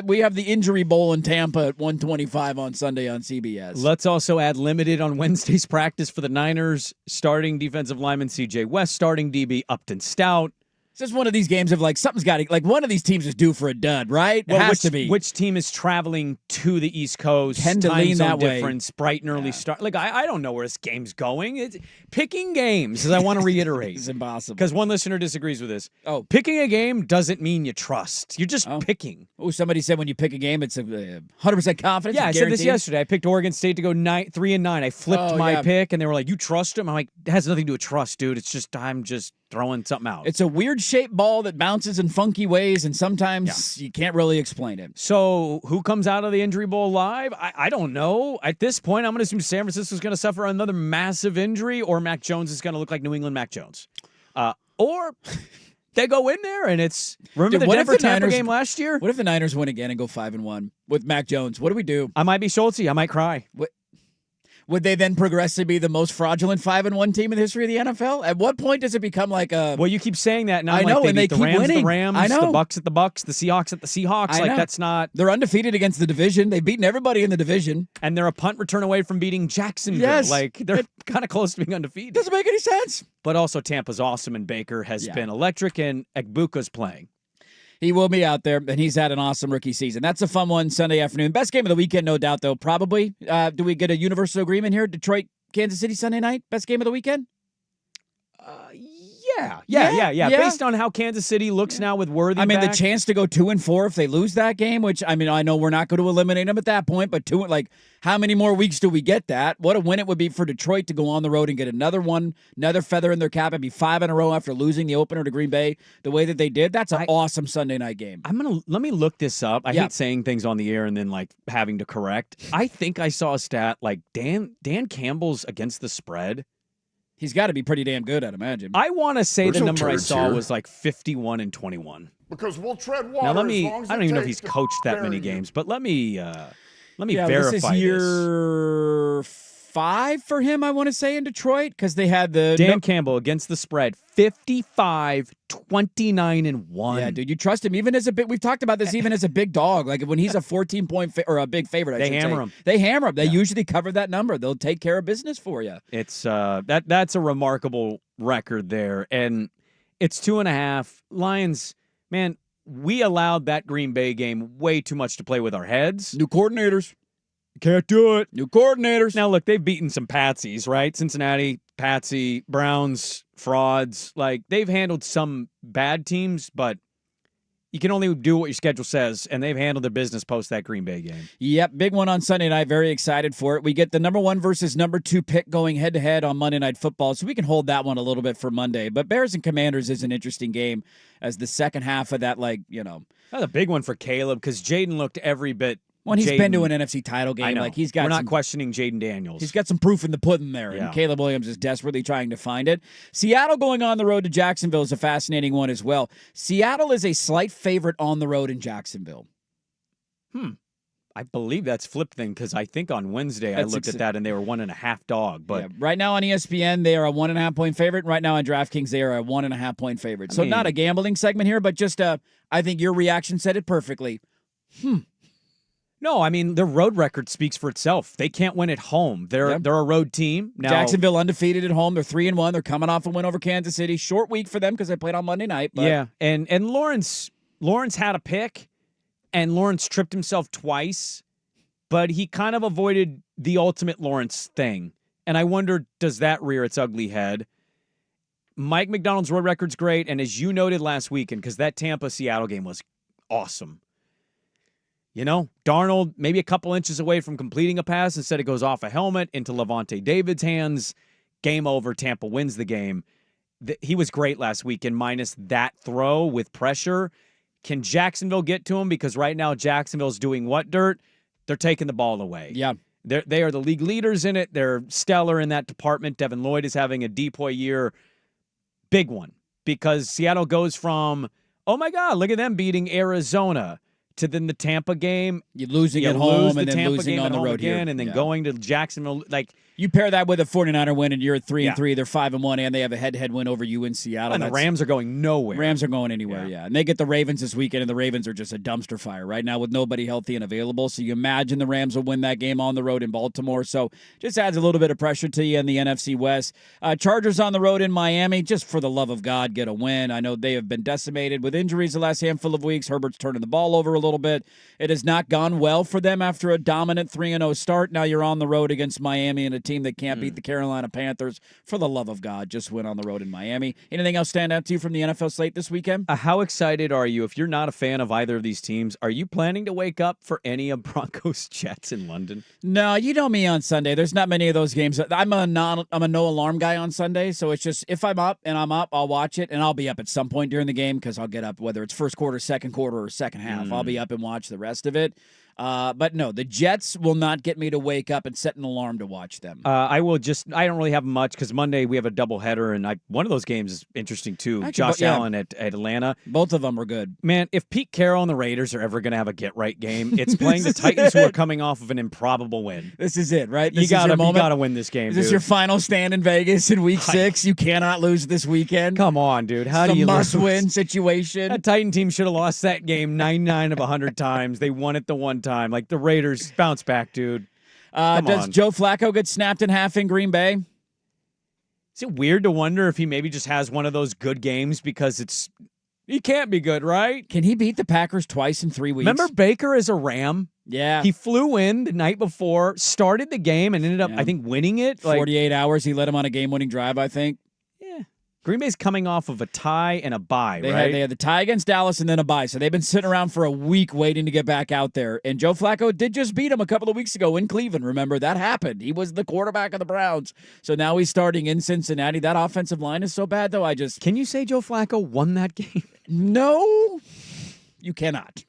[SPEAKER 2] We have the Injury Bowl in Tampa at 1:25 on Sunday on CBS.
[SPEAKER 1] Let's also add limited on Wednesday's practice for the Niners. Starting defensive lineman C.J. West, starting DB Upton Stout.
[SPEAKER 2] It's just one of these games of like something's got to, like one of these teams is due for a dud, right? It has to be.
[SPEAKER 1] Which team is traveling to the East Coast?
[SPEAKER 2] Tend to
[SPEAKER 1] Time
[SPEAKER 2] lean
[SPEAKER 1] zone
[SPEAKER 2] that way.
[SPEAKER 1] difference, bright and early start. Like I don't know where this game's going. It's picking games, as I want to reiterate.
[SPEAKER 2] It's impossible.
[SPEAKER 1] Because one listener disagrees with this.
[SPEAKER 2] Oh,
[SPEAKER 1] picking a game doesn't mean you trust. You're just picking.
[SPEAKER 2] Oh, somebody said when you pick a game, it's a 100% confidence.
[SPEAKER 1] Yeah, I said this
[SPEAKER 2] guaranteed.
[SPEAKER 1] yesterday. I picked Oregon State to go 3-9. I flipped my pick, and they were like, "You trust him?" I'm like, "It has nothing to do with trust, dude. It's just I'm just throwing something out."
[SPEAKER 2] It's a weird shaped ball that bounces in funky ways, and sometimes you can't really explain it.
[SPEAKER 1] So who comes out of the Injury Bowl live? I don't know. At this point, I'm going to assume San Francisco's going to suffer another massive injury, or Mac Jones is going to look like New England Mac Jones. Or they go in there and it's remember the Denver-Tampa game last year?
[SPEAKER 2] What if the Niners win again and go 5-1 with Mac Jones? What do we do?
[SPEAKER 1] I might be Schultz. I might cry.
[SPEAKER 2] Would they then progressively be the most fraudulent 5-1 team in the history of the NFL? At what point does it become like a?
[SPEAKER 1] Well, you keep saying that, and I'm
[SPEAKER 2] I know,
[SPEAKER 1] like,
[SPEAKER 2] and
[SPEAKER 1] they
[SPEAKER 2] they
[SPEAKER 1] beat
[SPEAKER 2] keep
[SPEAKER 1] the Rams,
[SPEAKER 2] winning.
[SPEAKER 1] the Rams,
[SPEAKER 2] I know.
[SPEAKER 1] the Bucks at the Bucks, the Seahawks at the Seahawks.
[SPEAKER 2] I
[SPEAKER 1] Like
[SPEAKER 2] know.
[SPEAKER 1] that's not.
[SPEAKER 2] They're undefeated against the division. They've beaten everybody in the division,
[SPEAKER 1] and they're a punt return away from beating Jacksonville.
[SPEAKER 2] Yes.
[SPEAKER 1] Like they're kind of close to being undefeated.
[SPEAKER 2] Doesn't make any sense.
[SPEAKER 1] But also, Tampa's awesome, and Baker has been electric, and Egbuka's playing.
[SPEAKER 2] He will be out there, and he's had an awesome rookie season. That's a fun one Sunday afternoon. Best game of the weekend, no doubt, though, probably. Do we get a universal agreement here? Detroit, Kansas City, Sunday night? Best game of the weekend?
[SPEAKER 1] Yeah. Based on how Kansas City looks now with Worthy
[SPEAKER 2] I mean,
[SPEAKER 1] back.
[SPEAKER 2] the chance to go 2-4 if they lose that game, which, I mean, I know we're not going to eliminate them at that point, but how many more weeks do we get that? What a win it would be for Detroit to go on the road and get another one, another feather in their cap, and be 5 in a row after losing the opener to Green Bay the way that they did. That's an awesome Sunday night game.
[SPEAKER 1] Let me look this up. I hate saying things on the air and then like having to correct. I think I saw a stat like Dan Campbell's against the spread.
[SPEAKER 2] He's got to be pretty damn good, I'd imagine.
[SPEAKER 1] I want to say
[SPEAKER 15] There's
[SPEAKER 1] the
[SPEAKER 15] no
[SPEAKER 1] number I
[SPEAKER 15] turds
[SPEAKER 1] saw
[SPEAKER 15] here.
[SPEAKER 1] was like 51-21.
[SPEAKER 15] Because we'll tread water.
[SPEAKER 1] Now let
[SPEAKER 15] as
[SPEAKER 1] me.
[SPEAKER 15] long as
[SPEAKER 1] I don't
[SPEAKER 15] it
[SPEAKER 1] even know if
[SPEAKER 15] takes
[SPEAKER 1] he's
[SPEAKER 15] to
[SPEAKER 1] coached that
[SPEAKER 15] bury
[SPEAKER 1] many
[SPEAKER 15] you.
[SPEAKER 1] games, but let me
[SPEAKER 2] This
[SPEAKER 1] verify
[SPEAKER 2] is
[SPEAKER 1] this.
[SPEAKER 2] year 5 for him, I want to say, in Detroit, because they had the
[SPEAKER 1] Dan Campbell against the spread, 55-29-1.
[SPEAKER 2] Yeah, dude, you trust him even as a big. We've talked about this even as a big dog. Like when he's a 14-point or a big favorite,
[SPEAKER 1] They hammer him.
[SPEAKER 2] They hammer him. They usually cover that number. They'll take care of business for you.
[SPEAKER 1] It's that's a remarkable record there, and it's 2.5. Lions, man, we allowed that Green Bay game way too much to play with our heads.
[SPEAKER 2] New coordinators.
[SPEAKER 1] Can't do it.
[SPEAKER 2] New coordinators.
[SPEAKER 1] Now, look, they've beaten some patsies, right? Cincinnati, patsy, Browns, frauds. Like, they've handled some bad teams, but you can only do what your schedule says, and they've handled their business post that Green Bay game.
[SPEAKER 2] Yep, big one on Sunday night. Very excited for it. We get the number 1 versus number 2 pick going head-to-head on Monday Night Football, so we can hold that one a little bit for Monday. But Bears and Commanders is an interesting game as the second half of that,
[SPEAKER 1] That's a big one for Caleb because Jaden looked every bit.
[SPEAKER 2] When he's been to an NFC title game,
[SPEAKER 1] I know.
[SPEAKER 2] like he's got
[SPEAKER 1] We're not
[SPEAKER 2] some,
[SPEAKER 1] questioning Jaden Daniels.
[SPEAKER 2] He's got some proof in the pudding there,
[SPEAKER 1] Yeah.
[SPEAKER 2] and Caleb Williams is desperately trying to find it. Seattle going on the road to Jacksonville is a fascinating one as well. Seattle is a slight favorite on the road in Jacksonville.
[SPEAKER 1] I believe that's flipped thing because I think on Wednesday I looked at that and they were 1.5 dog. But
[SPEAKER 2] yeah, right now on ESPN, they are a 1.5-point favorite. Right now on DraftKings, they are a 1.5-point favorite. So not a gambling segment here, but just I think your reaction said it perfectly.
[SPEAKER 1] No, I mean, their road record speaks for itself. They can't win at home. They're a road team. Now,
[SPEAKER 2] Jacksonville undefeated at home. They're 3-1. They're coming off a win over Kansas City. Short week for them because they played on Monday night. But.
[SPEAKER 1] Yeah, and Lawrence had a pick, and Lawrence tripped himself twice, but he kind of avoided the ultimate Lawrence thing. And I wonder, does that rear its ugly head? Mike McDonald's road record's great, and as you noted last weekend, because that Tampa-Seattle game was awesome. You know, Darnold maybe a couple inches away from completing a pass. Instead, it goes off a helmet into Levante David's hands. Game over. Tampa wins the game. He was great last weekend, minus that throw with pressure. Can Jacksonville get to him? Because right now, Jacksonville's doing what, Dirt? They're taking the ball away.
[SPEAKER 2] Yeah.
[SPEAKER 1] They are the league leaders in it. They're stellar in that department. Devin Lloyd is having a depoy year. Big one. Because Seattle goes from, oh, my God, look at them beating Arizona, to then the Tampa game.
[SPEAKER 2] You're losing at home and then
[SPEAKER 1] Tampa
[SPEAKER 2] losing on the road
[SPEAKER 1] again,
[SPEAKER 2] here.
[SPEAKER 1] and then going to Jacksonville. Like,
[SPEAKER 2] you pair that with a 49er win, and you're at 3-3. They're 5-1, and they have a head-to-head win over you in Seattle.
[SPEAKER 1] And the Rams are going nowhere.
[SPEAKER 2] Rams are going anywhere, yeah. And they get the Ravens this weekend, and the Ravens are just a dumpster fire right now with nobody healthy and available. So you imagine the Rams will win that game on the road in Baltimore. So just adds a little bit of pressure to you in the NFC West. Chargers on the road in Miami. Just for the love of God, get a win. I know they have been decimated with injuries the last handful of weeks. Herbert's turning the ball over a little bit. It has not gone well for them after a dominant 3-0 start. Now you're on the road against Miami and a team that can't beat the Carolina Panthers. For the love of God, just win on the road in Miami. Anything else stand out to you from the NFL slate this weekend?
[SPEAKER 1] How excited are you? If you're not a fan of either of these teams, are you planning to wake up for any of Broncos Jets in London?
[SPEAKER 2] No, you know me on Sunday. There's not many of those games. I'm a no alarm guy on Sunday, so it's just if I'm up, I'll watch it, and I'll be up at some point during the game because I'll get up whether it's first quarter, second quarter, or second half. I'll be up and watch the rest of it. But no, the Jets will not get me to wake up and set an alarm to watch them.
[SPEAKER 1] I don't really have much because Monday we have a doubleheader, and one of those games is interesting too. Actually, Josh Allen at Atlanta.
[SPEAKER 2] Both of them are good.
[SPEAKER 1] Man, if Pete Carroll and the Raiders are ever going to have a get-right game, it's playing the Titans who are coming off of an improbable win.
[SPEAKER 2] This is it, right?
[SPEAKER 1] You got to win this game,
[SPEAKER 2] Is this
[SPEAKER 1] dude.
[SPEAKER 2] your final stand in Vegas in Week 6? You cannot lose this weekend.
[SPEAKER 1] Come on, dude. How do you lose?
[SPEAKER 2] It's a must-win situation.
[SPEAKER 1] That Titan team should have lost that game 99 of 100 times. They won it the one time. Like the Raiders. Bounce back, dude.
[SPEAKER 2] Does Joe Flacco get snapped in half in Green Bay?
[SPEAKER 1] Is it weird to wonder if he maybe just has one of those good games because he can't be good, right?
[SPEAKER 2] Can he beat the Packers twice in 3 weeks?
[SPEAKER 1] Remember Baker as a Ram?
[SPEAKER 2] Yeah.
[SPEAKER 1] He flew in the night before, started the game, and ended up, I think, winning it.
[SPEAKER 2] 48 hours. He led him on a game-winning drive, I think.
[SPEAKER 1] Yeah. Green Bay's coming off of a tie and a bye, right?
[SPEAKER 2] They had the tie against Dallas and then a bye. So they've been sitting around for a week waiting to get back out there. And Joe Flacco did just beat him a couple of weeks ago in Cleveland. Remember, that happened. He was the quarterback of the Browns. So now he's starting in Cincinnati. That offensive line is so bad, though. Can
[SPEAKER 1] you say Joe Flacco won that game?
[SPEAKER 2] No, you cannot.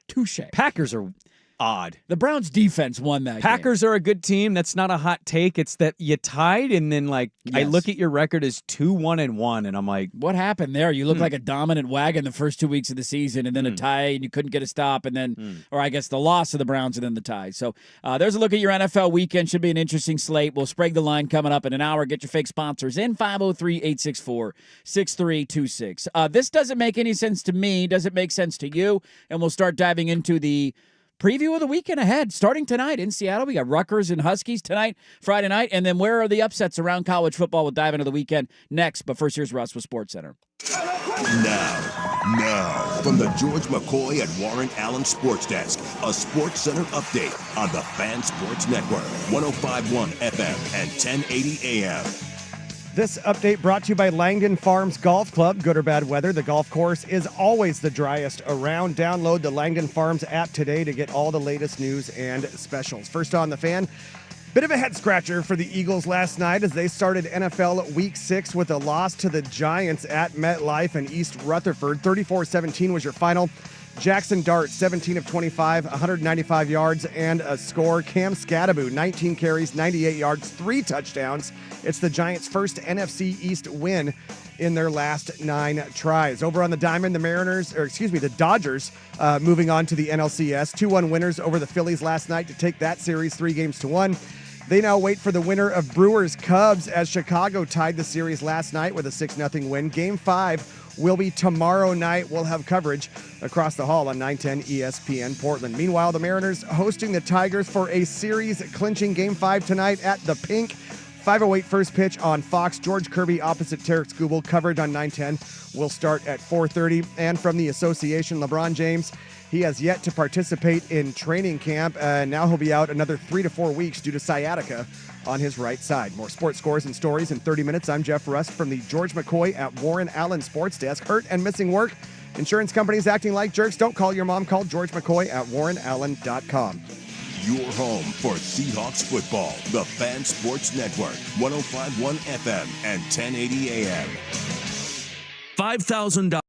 [SPEAKER 2] Touche.
[SPEAKER 1] Packers are odd.
[SPEAKER 2] The Browns defense won that
[SPEAKER 1] Packers
[SPEAKER 2] game.
[SPEAKER 1] Are a good team. That's not a hot take. It's that you tied, and then I look at your record as 2-1-1, and I'm like,
[SPEAKER 2] what happened there? You look like a dominant wagon the first 2 weeks of the season, and then a tie, and you couldn't get a stop, and then, or I guess the loss of the Browns, and then the tie. So there's a look at your NFL weekend. Should be an interesting slate. We'll Sprague the line coming up in an hour. Get your fake sponsors in 503-864-6326. This doesn't make any sense to me. Does it make sense to you? And we'll start diving into the preview of the weekend ahead, starting tonight in Seattle. We got Rutgers and Huskies tonight, Friday night, and then where are the upsets around college football? We'll dive into the weekend next, but first, here's Russ with SportsCenter.
[SPEAKER 7] Now, from the George McCoy and Warren Allen Sports Desk, a SportsCenter update on the Fan Sports Network, 105.1 FM and 1080 AM.
[SPEAKER 3] This update brought to you by Langdon Farms Golf Club. Good or bad weather, the golf course is always the driest around. Download the Langdon Farms app today to get all the latest news and specials. First on the Fan, bit of a head scratcher for the Eagles last night as they started NFL Week 6 with a loss to the Giants at MetLife and East Rutherford. 34-17 was your final. Jackson Dart, 17 of 25, 195 yards and a score. Cam Scattaboo, 19 carries, 98 yards, 3 touchdowns. It's the Giants' first NFC East win in their last 9 tries. Over on the diamond, the Dodgers moving on to the NLCS. 2-1 winners over the Phillies last night to take that series 3-1. They now wait for the winner of Brewers-Cubs as Chicago tied the series last night with a 6-0 win. Game 5 will be tomorrow night. We'll have coverage across the hall on 910 ESPN Portland. Meanwhile, the Mariners hosting the Tigers for a series-clinching Game 5 tonight at the Pink. 5:08 first pitch on Fox. George Kirby opposite Tarek Skubal. Coverage on 910 will start at 4:30. And from the association, LeBron James, he has yet to participate in training camp. Now he'll be out another 3 to 4 weeks due to sciatica on his right side. More sports scores and stories in 30 minutes. I'm Jeff Rust from the George McCoy at Warren Allen Sports Desk. Hurt and missing work? Insurance companies acting like jerks? Don't call your mom. Call George McCoy at warrenallen.com.
[SPEAKER 7] Your home for Seahawks football. The Fan Sports Network. 105.1 FM and 1080 AM. $5,000.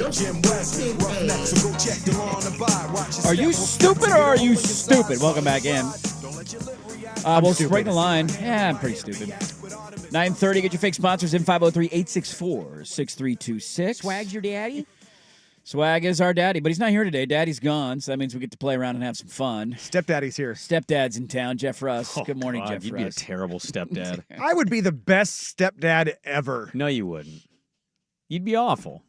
[SPEAKER 2] Are you stupid or are you stupid? Welcome back in. We'll spring the line. Yeah, I'm pretty stupid. 9:30, get your fake sponsors in 503-864-6326.
[SPEAKER 1] Swag's your daddy?
[SPEAKER 2] Swag is our daddy, but he's not here today. Daddy's gone, so that means we get to play around and have some fun.
[SPEAKER 3] Stepdaddy's here.
[SPEAKER 2] Stepdad's in town. Jeff Russ. Good morning,
[SPEAKER 1] God,
[SPEAKER 2] Jeff
[SPEAKER 1] you'd
[SPEAKER 2] Russ.
[SPEAKER 1] be a terrible stepdad.
[SPEAKER 3] I would be the best stepdad ever.
[SPEAKER 1] No, you wouldn't. You'd be awful.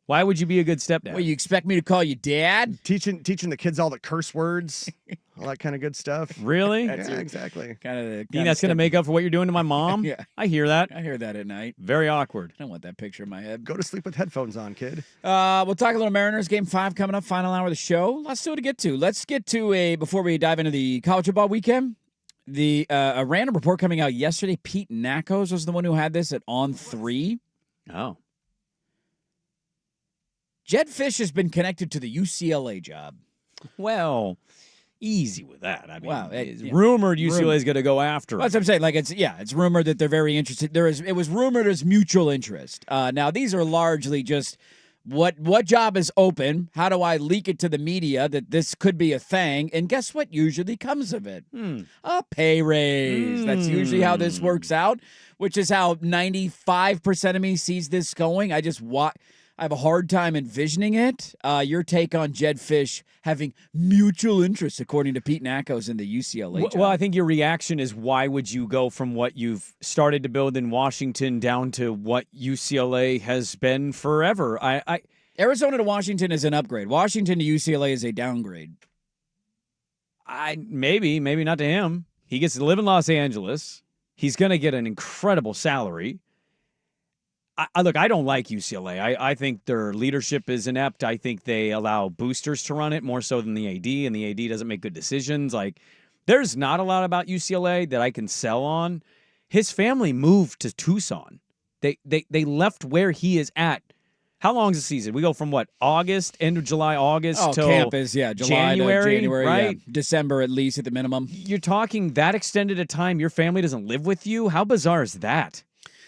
[SPEAKER 1] Why would you be a good stepdad?
[SPEAKER 2] Well, you expect me to call you dad?
[SPEAKER 3] Teaching the kids all the curse words, all that kind of good stuff.
[SPEAKER 1] Really?
[SPEAKER 3] Yeah, exactly.
[SPEAKER 1] You think that's going to make up for what you're doing to my mom?
[SPEAKER 2] Yeah.
[SPEAKER 1] I hear that.
[SPEAKER 2] I hear that at night.
[SPEAKER 1] Very awkward.
[SPEAKER 2] I don't want that picture in my head.
[SPEAKER 3] Go to sleep with headphones on, kid.
[SPEAKER 2] We'll talk a little Mariners Game 5 coming up, final hour of the show. Lots still to get to. Let's get to before we dive into the college football weekend, a random report coming out yesterday. Pete Nakos was the one who had this at On 3.
[SPEAKER 1] Oh.
[SPEAKER 2] Jed Fish has been connected to the UCLA job.
[SPEAKER 1] Well, easy with that. I mean,
[SPEAKER 2] Wow,
[SPEAKER 1] it's rumored UCLA is going to go after him.
[SPEAKER 2] That's what I'm saying. Like it's rumored that they're very interested. It was rumored as mutual interest. Now these are largely just what job is open? How do I leak it to the media that this could be a thing? And guess what usually comes of it? A pay raise. That's usually how this works out, which is how 95% of me sees this going. I have a hard time envisioning it. Your take on Jed Fish having mutual interest, according to Pete Nakos in the UCLA job.
[SPEAKER 1] Well, I think your reaction is, why would you go from what you've started to build in Washington down to what UCLA has been forever?
[SPEAKER 2] Arizona to Washington is an upgrade. Washington to UCLA is a downgrade.
[SPEAKER 1] Maybe not to him. He gets to live in Los Angeles. He's going to get an incredible salary. Look, I don't like UCLA. I think their leadership is inept. I think they allow boosters to run it more so than the AD, and the AD doesn't make good decisions. Like, there's not a lot about UCLA that I can sell on. His family moved to Tucson. They left where he is at. How long is the season? We go from what, August, end of July, August till
[SPEAKER 2] camp is July
[SPEAKER 1] January,
[SPEAKER 2] to January,
[SPEAKER 1] right?
[SPEAKER 2] Yeah. December at least at the minimum.
[SPEAKER 1] You're talking that extended a time. Your family doesn't live with you. How bizarre is that?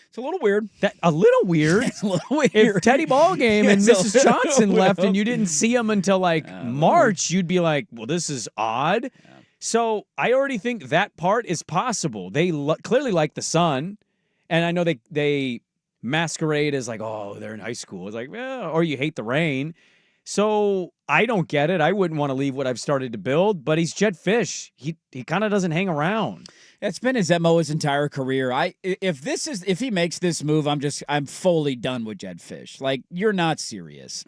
[SPEAKER 2] It's a little weird.
[SPEAKER 1] A little weird.
[SPEAKER 2] It's a little weird.
[SPEAKER 1] If Teddy Ballgame and
[SPEAKER 2] It's a
[SPEAKER 1] Mrs. Johnson
[SPEAKER 2] little
[SPEAKER 1] left and you didn't see them until March, you'd be like, well, this is odd. Yeah. So I already think that part is possible. They clearly like the sun, and I know they masquerade as like, oh, they're in high school. It's like, well, or you hate the rain. So I don't get it. I wouldn't want to leave what I've started to build, but he's Jed Fish. He kind of doesn't hang around.
[SPEAKER 2] It's been his MO his entire career. If he makes this move, I'm fully done with Jed Fish. Like, you're not serious.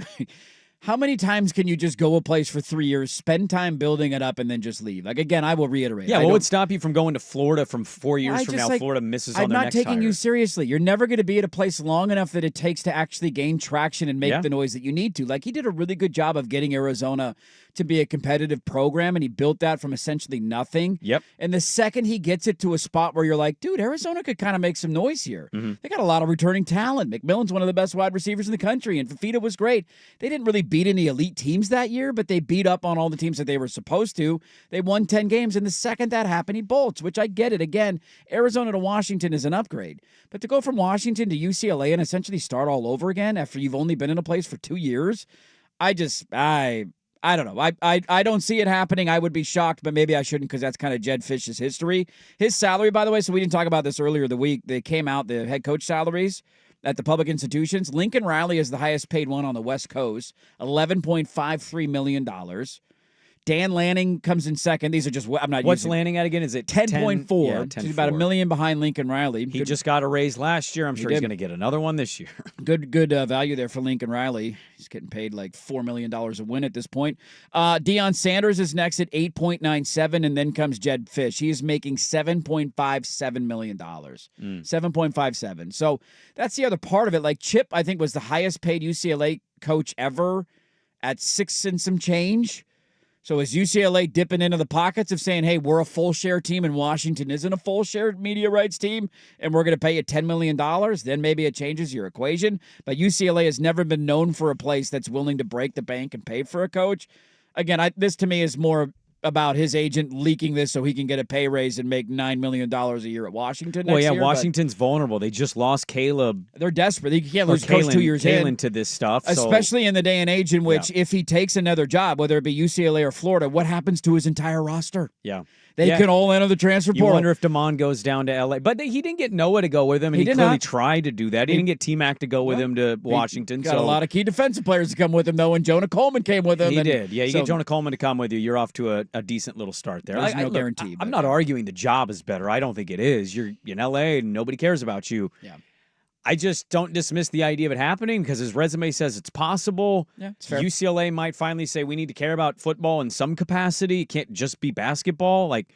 [SPEAKER 2] How many times can you just go a place for 3 years, spend time building it up, and then just leave? Like, again, I will reiterate.
[SPEAKER 1] Yeah, what would stop you from going to Florida from 4 years from now? Florida misses on their next hire.
[SPEAKER 2] I'm not taking you seriously. You're never going to be at a place long enough that it takes to actually gain traction and make the noise that you need to. Like, he did a really good job of getting Arizona to be a competitive program, and he built that from essentially nothing.
[SPEAKER 1] Yep.
[SPEAKER 2] And the second he gets it to a spot where you're like, dude, Arizona could kind of make some noise here. Mm-hmm. They got a lot of returning talent. McMillan's one of the best wide receivers in the country, and Fafita was great. They didn't really beat any elite teams that year, but they beat up on all the teams that they were supposed to. They won 10 games, and the second that happened, he bolts, which I get it. Again, Arizona to Washington is an upgrade. But to go from Washington to UCLA and essentially start all over again after you've only been in a place for 2 years, I don't know. I don't see it happening. I would be shocked, but maybe I shouldn't because that's kind of Jed Fish's history. His salary, by the way, so we didn't talk about this earlier the week. They came out, the head coach salaries at the public institutions. Lincoln Riley is the highest paid one on the West Coast, $11.53 million. Dan Lanning comes in second. These are just, I'm not
[SPEAKER 1] What's
[SPEAKER 2] using
[SPEAKER 1] Lanning at again? Is it
[SPEAKER 2] 10.4?
[SPEAKER 1] Yeah,
[SPEAKER 2] He's about $1 million behind Lincoln Riley.
[SPEAKER 1] He just got a raise last year. I'm sure he's going to get another one this year.
[SPEAKER 2] Good value there for Lincoln Riley. He's getting paid like $4 million a win at this point. Deion Sanders is next at 8.97, and then comes Jed Fish. He is making $7.57 million. 7.57. So that's the other part of it. Like, Chip, I think, was the highest paid UCLA coach ever at 6 and some change. So is UCLA dipping into the pockets of saying, hey, we're a full share team and Washington isn't a full share media rights team and we're going to pay you $10 million? Then maybe it changes your equation. But UCLA has never been known for a place that's willing to break the bank and pay for a coach. Again, this to me is more about his agent leaking this so he can get a pay raise and make $9 million a year at Washington next year.
[SPEAKER 1] Washington's vulnerable. They just lost Caleb.
[SPEAKER 2] They're desperate. You can't lose coach 2 years
[SPEAKER 1] in to this stuff.
[SPEAKER 2] Especially in the day and age in which if he takes another job, whether it be UCLA or Florida, what happens to his entire roster?
[SPEAKER 1] Yeah.
[SPEAKER 2] They can all enter the transfer portal.
[SPEAKER 1] You wonder if DeMond goes down to L.A. But he didn't get Noah to go with him, and he clearly tried to do that. He didn't get T-Mac to go with him to Washington.
[SPEAKER 2] Got a lot of key defensive players to come with him, though, and Jonah Coleman came with him.
[SPEAKER 1] He did. Yeah, you get Jonah Coleman to come with you, you're off to a decent little start there.
[SPEAKER 2] There's no guarantee.
[SPEAKER 1] I'm not arguing the job is better. I don't think it is. You're in L.A., and nobody cares about you.
[SPEAKER 2] Yeah.
[SPEAKER 1] I just don't dismiss the idea of it happening because his resume says it's possible.
[SPEAKER 2] Yeah, it's fair.
[SPEAKER 1] UCLA might finally say we need to care about football in some capacity. It can't just be basketball. Like,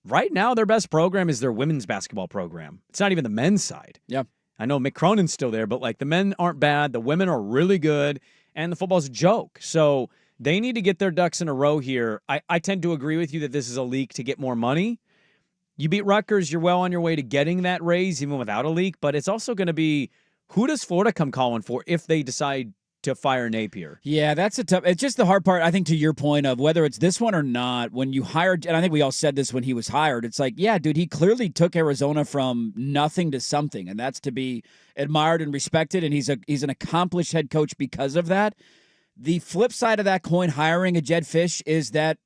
[SPEAKER 1] right now, their best program is their women's basketball program. It's not even the men's side.
[SPEAKER 2] Yeah.
[SPEAKER 1] I know Mick Cronin's still there, but like the men aren't bad. The women are really good, and the football's a joke. So they need to get their ducks in a row here. I tend to agree with you that this is a leak to get more money. You beat Rutgers, you're well on your way to getting that raise, even without a leak. But it's also going to be, who does Florida come calling for if they decide to fire Napier?
[SPEAKER 2] Yeah, that's it's just the hard part, I think, to your point of whether it's this one or not. When you hired, and I think we all said this when he was hired, it's like, yeah, dude, he clearly took Arizona from nothing to something, and that's to be admired and respected, and he's an accomplished head coach because of that. The flip side of that coin, hiring a Jed Fish, is that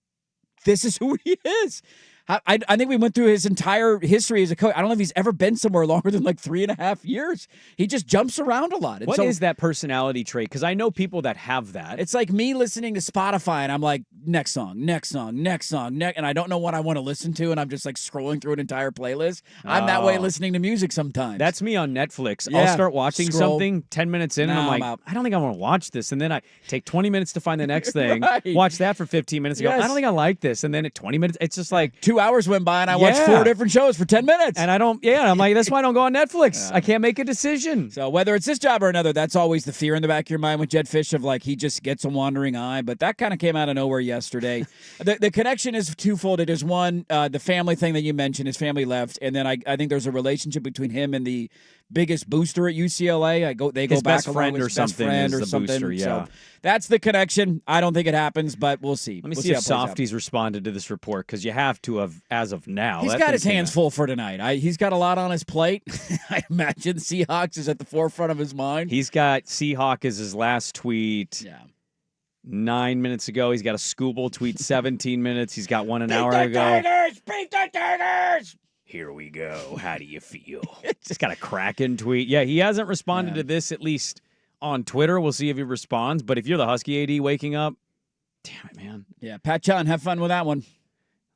[SPEAKER 2] this is who he is. I think we went through his entire history as a coach. I don't know if he's ever been somewhere longer than like 3.5 years. He just jumps around a lot.
[SPEAKER 1] What is that personality trait? Because I know people that have that.
[SPEAKER 2] It's like me listening to Spotify, and I'm like, next song, and I don't know what I want to listen to, and I'm just like scrolling through an entire playlist. I'm that way listening to music sometimes.
[SPEAKER 1] That's me on Netflix.
[SPEAKER 2] Yeah.
[SPEAKER 1] I'll start watching something 10 minutes in, and I'm like,
[SPEAKER 2] out.
[SPEAKER 1] I don't think I want to watch this. And then I take 20 minutes to find the next thing,
[SPEAKER 2] Right.
[SPEAKER 1] watch that for 15 minutes, and go,
[SPEAKER 2] Yes.
[SPEAKER 1] I don't think I like this. And then at 20 minutes, it's just like
[SPEAKER 2] 2 hours went by, and I watched 4 different shows for 10 minutes.
[SPEAKER 1] And I'm like, that's why I don't go on Netflix. I can't make a decision.
[SPEAKER 2] So whether it's this job or another, that's always the fear in the back of your mind with Jed Fish of like, he just gets a wandering eye. But that kind of came out of nowhere yesterday. The connection is twofold. It is one, the family thing that you mentioned, his family left. And then I think there's a relationship between him and the biggest booster at UCLA. They go
[SPEAKER 1] His
[SPEAKER 2] back
[SPEAKER 1] best friend or something is the booster, yeah.
[SPEAKER 2] So that's the connection. I don't think it happens, but we'll see.
[SPEAKER 1] Let me see if Softies responded to this report, because you have to have as of now.
[SPEAKER 2] He's got his hands full for tonight. He's got a lot on his plate. I imagine Seahawks is at the forefront of his mind.
[SPEAKER 1] He's got Seahawk as his last tweet.
[SPEAKER 2] Yeah.
[SPEAKER 1] 9 minutes ago. He's got a Scooble tweet 17 minutes. He's got one an hour ago.
[SPEAKER 2] Tigers! Beat the Tigers!
[SPEAKER 1] Here we go. How do you feel? Just got a Kraken tweet. Yeah, he hasn't responded to this, at least on Twitter. We'll see if he responds. But if you're the Husky AD waking up, damn it, man.
[SPEAKER 2] Yeah, Pat John, have fun with that one.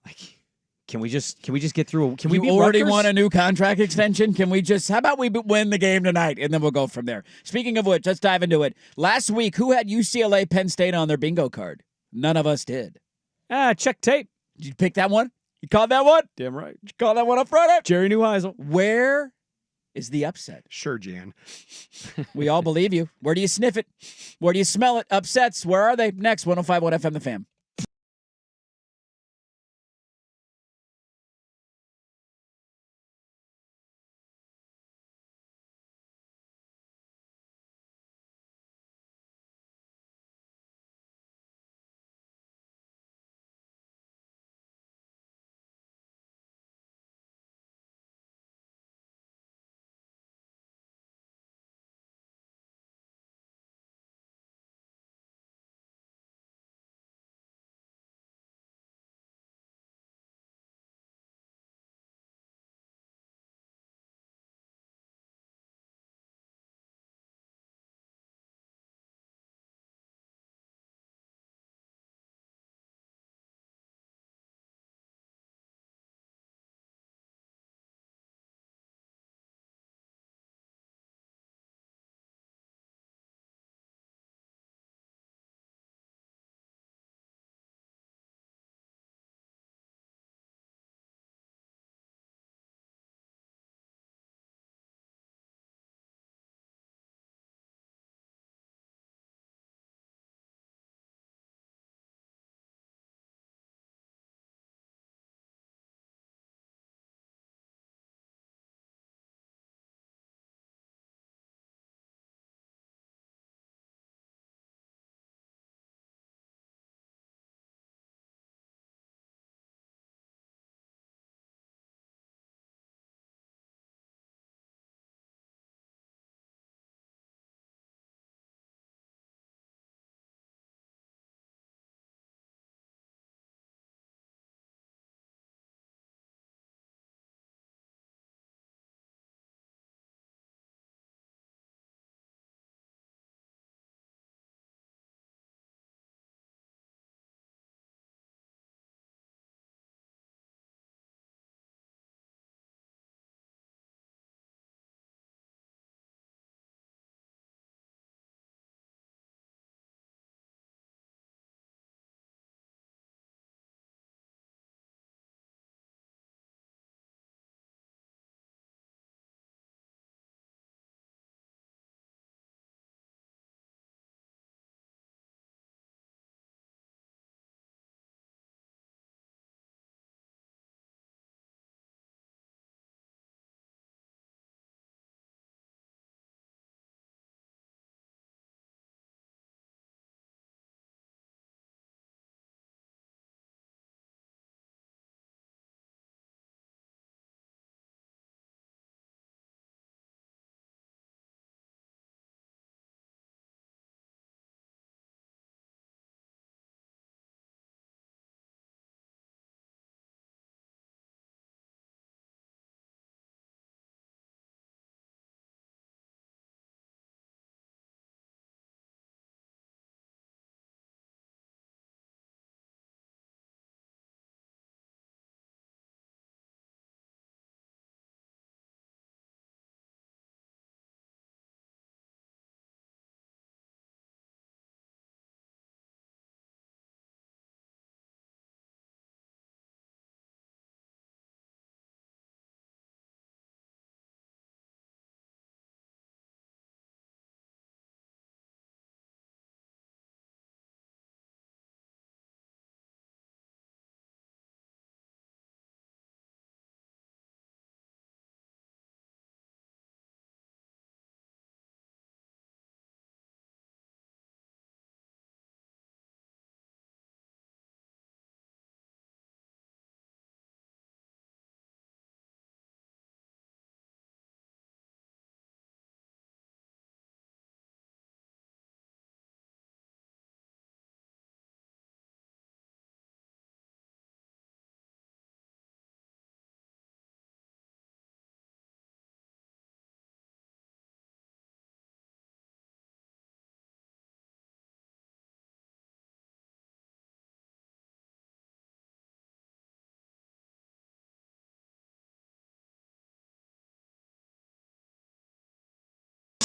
[SPEAKER 1] Like, can we just get through? Can we
[SPEAKER 2] you
[SPEAKER 1] beat
[SPEAKER 2] already
[SPEAKER 1] Rutgers?
[SPEAKER 2] want a new contract extension? Can we just, how about we win the game tonight, and then we'll go from there. Speaking of which, let's dive into it. Last week, who had UCLA Penn State on their bingo card? None of us did.
[SPEAKER 1] Check tape.
[SPEAKER 2] Did you pick that one? You called that one?
[SPEAKER 1] Damn right.
[SPEAKER 2] Did you call that one up front?
[SPEAKER 1] Jerry Neuheisel.
[SPEAKER 2] Where is the upset?
[SPEAKER 3] Sure, Jan.
[SPEAKER 2] We all believe you. Where do you sniff it? Where do you smell it? Upsets. Where are they? Next, 105.1 FM The Fan.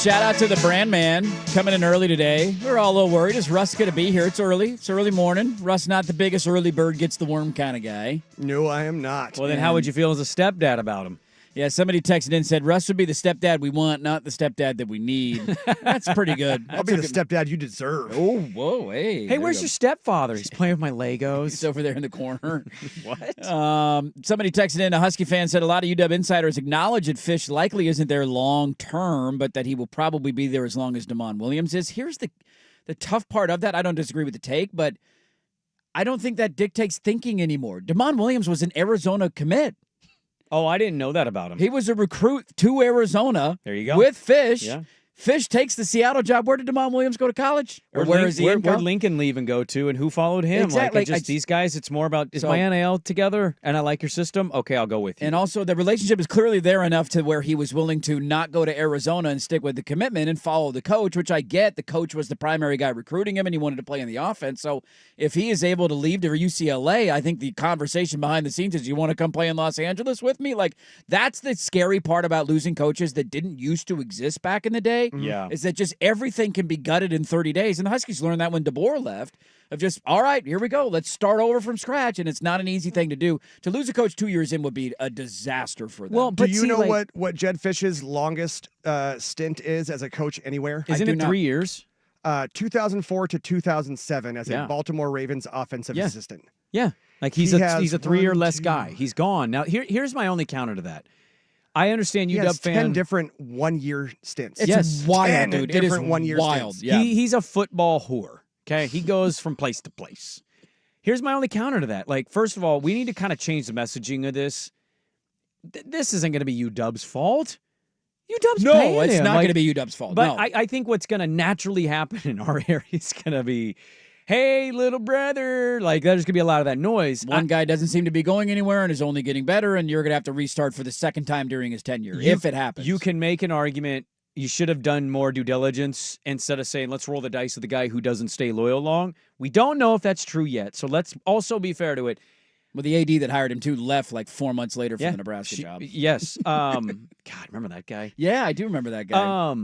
[SPEAKER 2] shout out to the brand man coming in early today. We're all a little worried. Is Russ going to be here? It's early. It's early morning. Russ not the biggest early bird gets the worm kind of guy.
[SPEAKER 3] No, I am not.
[SPEAKER 1] Well, then how would you feel as a stepdad about him?
[SPEAKER 2] Yeah, somebody texted in and said, Russ would be the stepdad we want, not the stepdad that we need. That's pretty good.
[SPEAKER 3] I'll be the stepdad you deserve.
[SPEAKER 2] Oh, whoa, hey.
[SPEAKER 1] Hey, where's your stepfather? He's playing with my Legos.
[SPEAKER 2] He's over there in the corner.
[SPEAKER 1] What?
[SPEAKER 2] Somebody texted in, a Husky fan said a lot of UW insiders acknowledge that Fish likely isn't there long term, but that he will probably be there as long as Damon Williams is. Here's the tough part of that. I don't disagree with the take, but I don't think that dictates thinking anymore. Damon Williams was an Arizona commit.
[SPEAKER 1] Oh, I didn't know that about him.
[SPEAKER 2] He was a recruit to Arizona.
[SPEAKER 1] There you go.
[SPEAKER 2] With Fish.
[SPEAKER 1] Yeah.
[SPEAKER 2] Fish takes the Seattle job. Where did Damon Williams go to college? Or where is he?
[SPEAKER 1] Where'd Lincoln leave and go to, and who followed him?
[SPEAKER 2] Exactly.
[SPEAKER 1] Like, these guys, it's more about, is my NIL together, and I like your system? Okay, I'll go with you.
[SPEAKER 2] And also, the relationship is clearly there enough to where he was willing to not go to Arizona and stick with the commitment and follow the coach, which I get. The coach was the primary guy recruiting him, and he wanted to play in the offense. So if he is able to leave to UCLA, I think the conversation behind the scenes is, you want to come play in Los Angeles with me? Like, that's the scary part about losing coaches that didn't used to exist back in the day.
[SPEAKER 1] Yeah.
[SPEAKER 2] Is that just everything can be gutted in 30 days. And the Huskies learned that when DeBoer left, of just, all right, here we go. Let's start over from scratch. And it's not an easy thing to do. To lose a coach 2 years in would be a disaster for them.
[SPEAKER 3] Well, do you know what Jed Fish's longest stint is as a coach anywhere?
[SPEAKER 1] Isn't it 3 years?
[SPEAKER 3] 2004 to 2007 as a Baltimore Ravens offensive assistant.
[SPEAKER 1] Yeah. Like he's a 3 year less guy. He's gone. Now, here's my only counter to that. I understand
[SPEAKER 3] He
[SPEAKER 1] UW
[SPEAKER 3] has
[SPEAKER 1] fan.
[SPEAKER 3] 10 different 1 year stints.
[SPEAKER 2] It's wild,
[SPEAKER 3] 10
[SPEAKER 2] dude.
[SPEAKER 3] different
[SPEAKER 2] it is
[SPEAKER 3] 1 year
[SPEAKER 2] wild.
[SPEAKER 3] stints.
[SPEAKER 2] Yeah.
[SPEAKER 1] He's a football whore. Okay. He goes from place to place. Here's my only counter to that. Like, first of all, we need to kind of change the messaging of this. This isn't going to be UW's fault. UW's paying
[SPEAKER 2] it's
[SPEAKER 1] him.
[SPEAKER 2] not going to be UW's fault.
[SPEAKER 1] But
[SPEAKER 2] No.
[SPEAKER 1] I think what's going to naturally happen in our area is going to be, hey, little brother. Like, there's going to be a lot of that noise.
[SPEAKER 2] One guy doesn't seem to be going anywhere and is only getting better, and you're going to have to restart for the second time during his tenure, if it happens.
[SPEAKER 1] You can make an argument. You should have done more due diligence instead of saying, let's roll the dice with the guy who doesn't stay loyal long. We don't know if that's true yet. So let's also be fair to it.
[SPEAKER 2] Well, the AD that hired him, too, left like 4 months later from the Nebraska job.
[SPEAKER 1] Yes. God, remember that guy?
[SPEAKER 2] Yeah, I do remember that guy.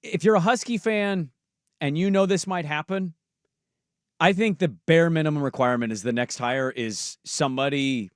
[SPEAKER 1] If you're a Husky fan and you know this might happen, I think the bare minimum requirement is the next hire is somebody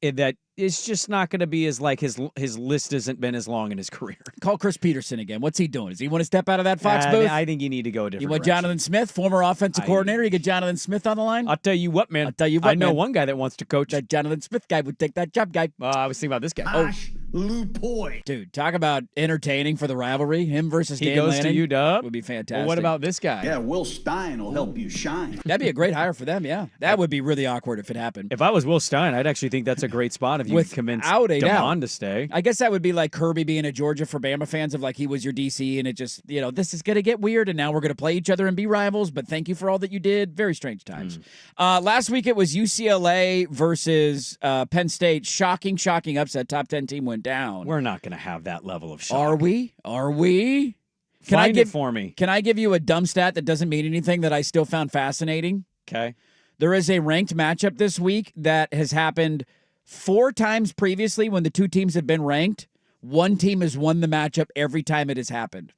[SPEAKER 1] that is just not going to be as like his list hasn't been as long in his career.
[SPEAKER 2] Call Chris Peterson again. What's he doing? Does he want to step out of that Fox booth?
[SPEAKER 1] I think you need to go a different
[SPEAKER 2] You want
[SPEAKER 1] direction.
[SPEAKER 2] Jonathan Smith, former offensive coordinator? You get Jonathan Smith on the line?
[SPEAKER 1] I'll tell you what, man. I know one guy that wants to coach.
[SPEAKER 2] That Jonathan Smith guy would take that job, guy.
[SPEAKER 1] I was thinking about this guy.
[SPEAKER 10] Lupoi.
[SPEAKER 2] Dude, talk about entertaining for the rivalry. Him versus
[SPEAKER 1] He
[SPEAKER 2] Dan
[SPEAKER 1] goes
[SPEAKER 2] Lanning
[SPEAKER 1] to UW.
[SPEAKER 2] would be fantastic.
[SPEAKER 1] Well, what about this guy?
[SPEAKER 10] Yeah, Will Stein will help you shine.
[SPEAKER 2] That'd be a great hire for them, yeah. That would be really awkward if it happened.
[SPEAKER 1] If I was Will Stein, I'd actually think that's a great spot if you could convince Damon to stay.
[SPEAKER 2] I guess that would be like Kirby being at Georgia for Bama fans of like he was your DC and it just, this is going to get weird and now we're going to play each other and be rivals, but thank you for all that you did. Very strange times. Last week it was UCLA versus Penn State. Shocking upset. Top 10 team went down.
[SPEAKER 1] We're not going to have that level of shock.
[SPEAKER 2] Are we?
[SPEAKER 1] Find it for me.
[SPEAKER 2] Can I give you a dumb stat that doesn't mean anything that I still found fascinating?
[SPEAKER 1] Okay.
[SPEAKER 2] There is a ranked matchup this week that has happened 4 times previously when the two teams have been ranked. One team has won the matchup every time it has happened.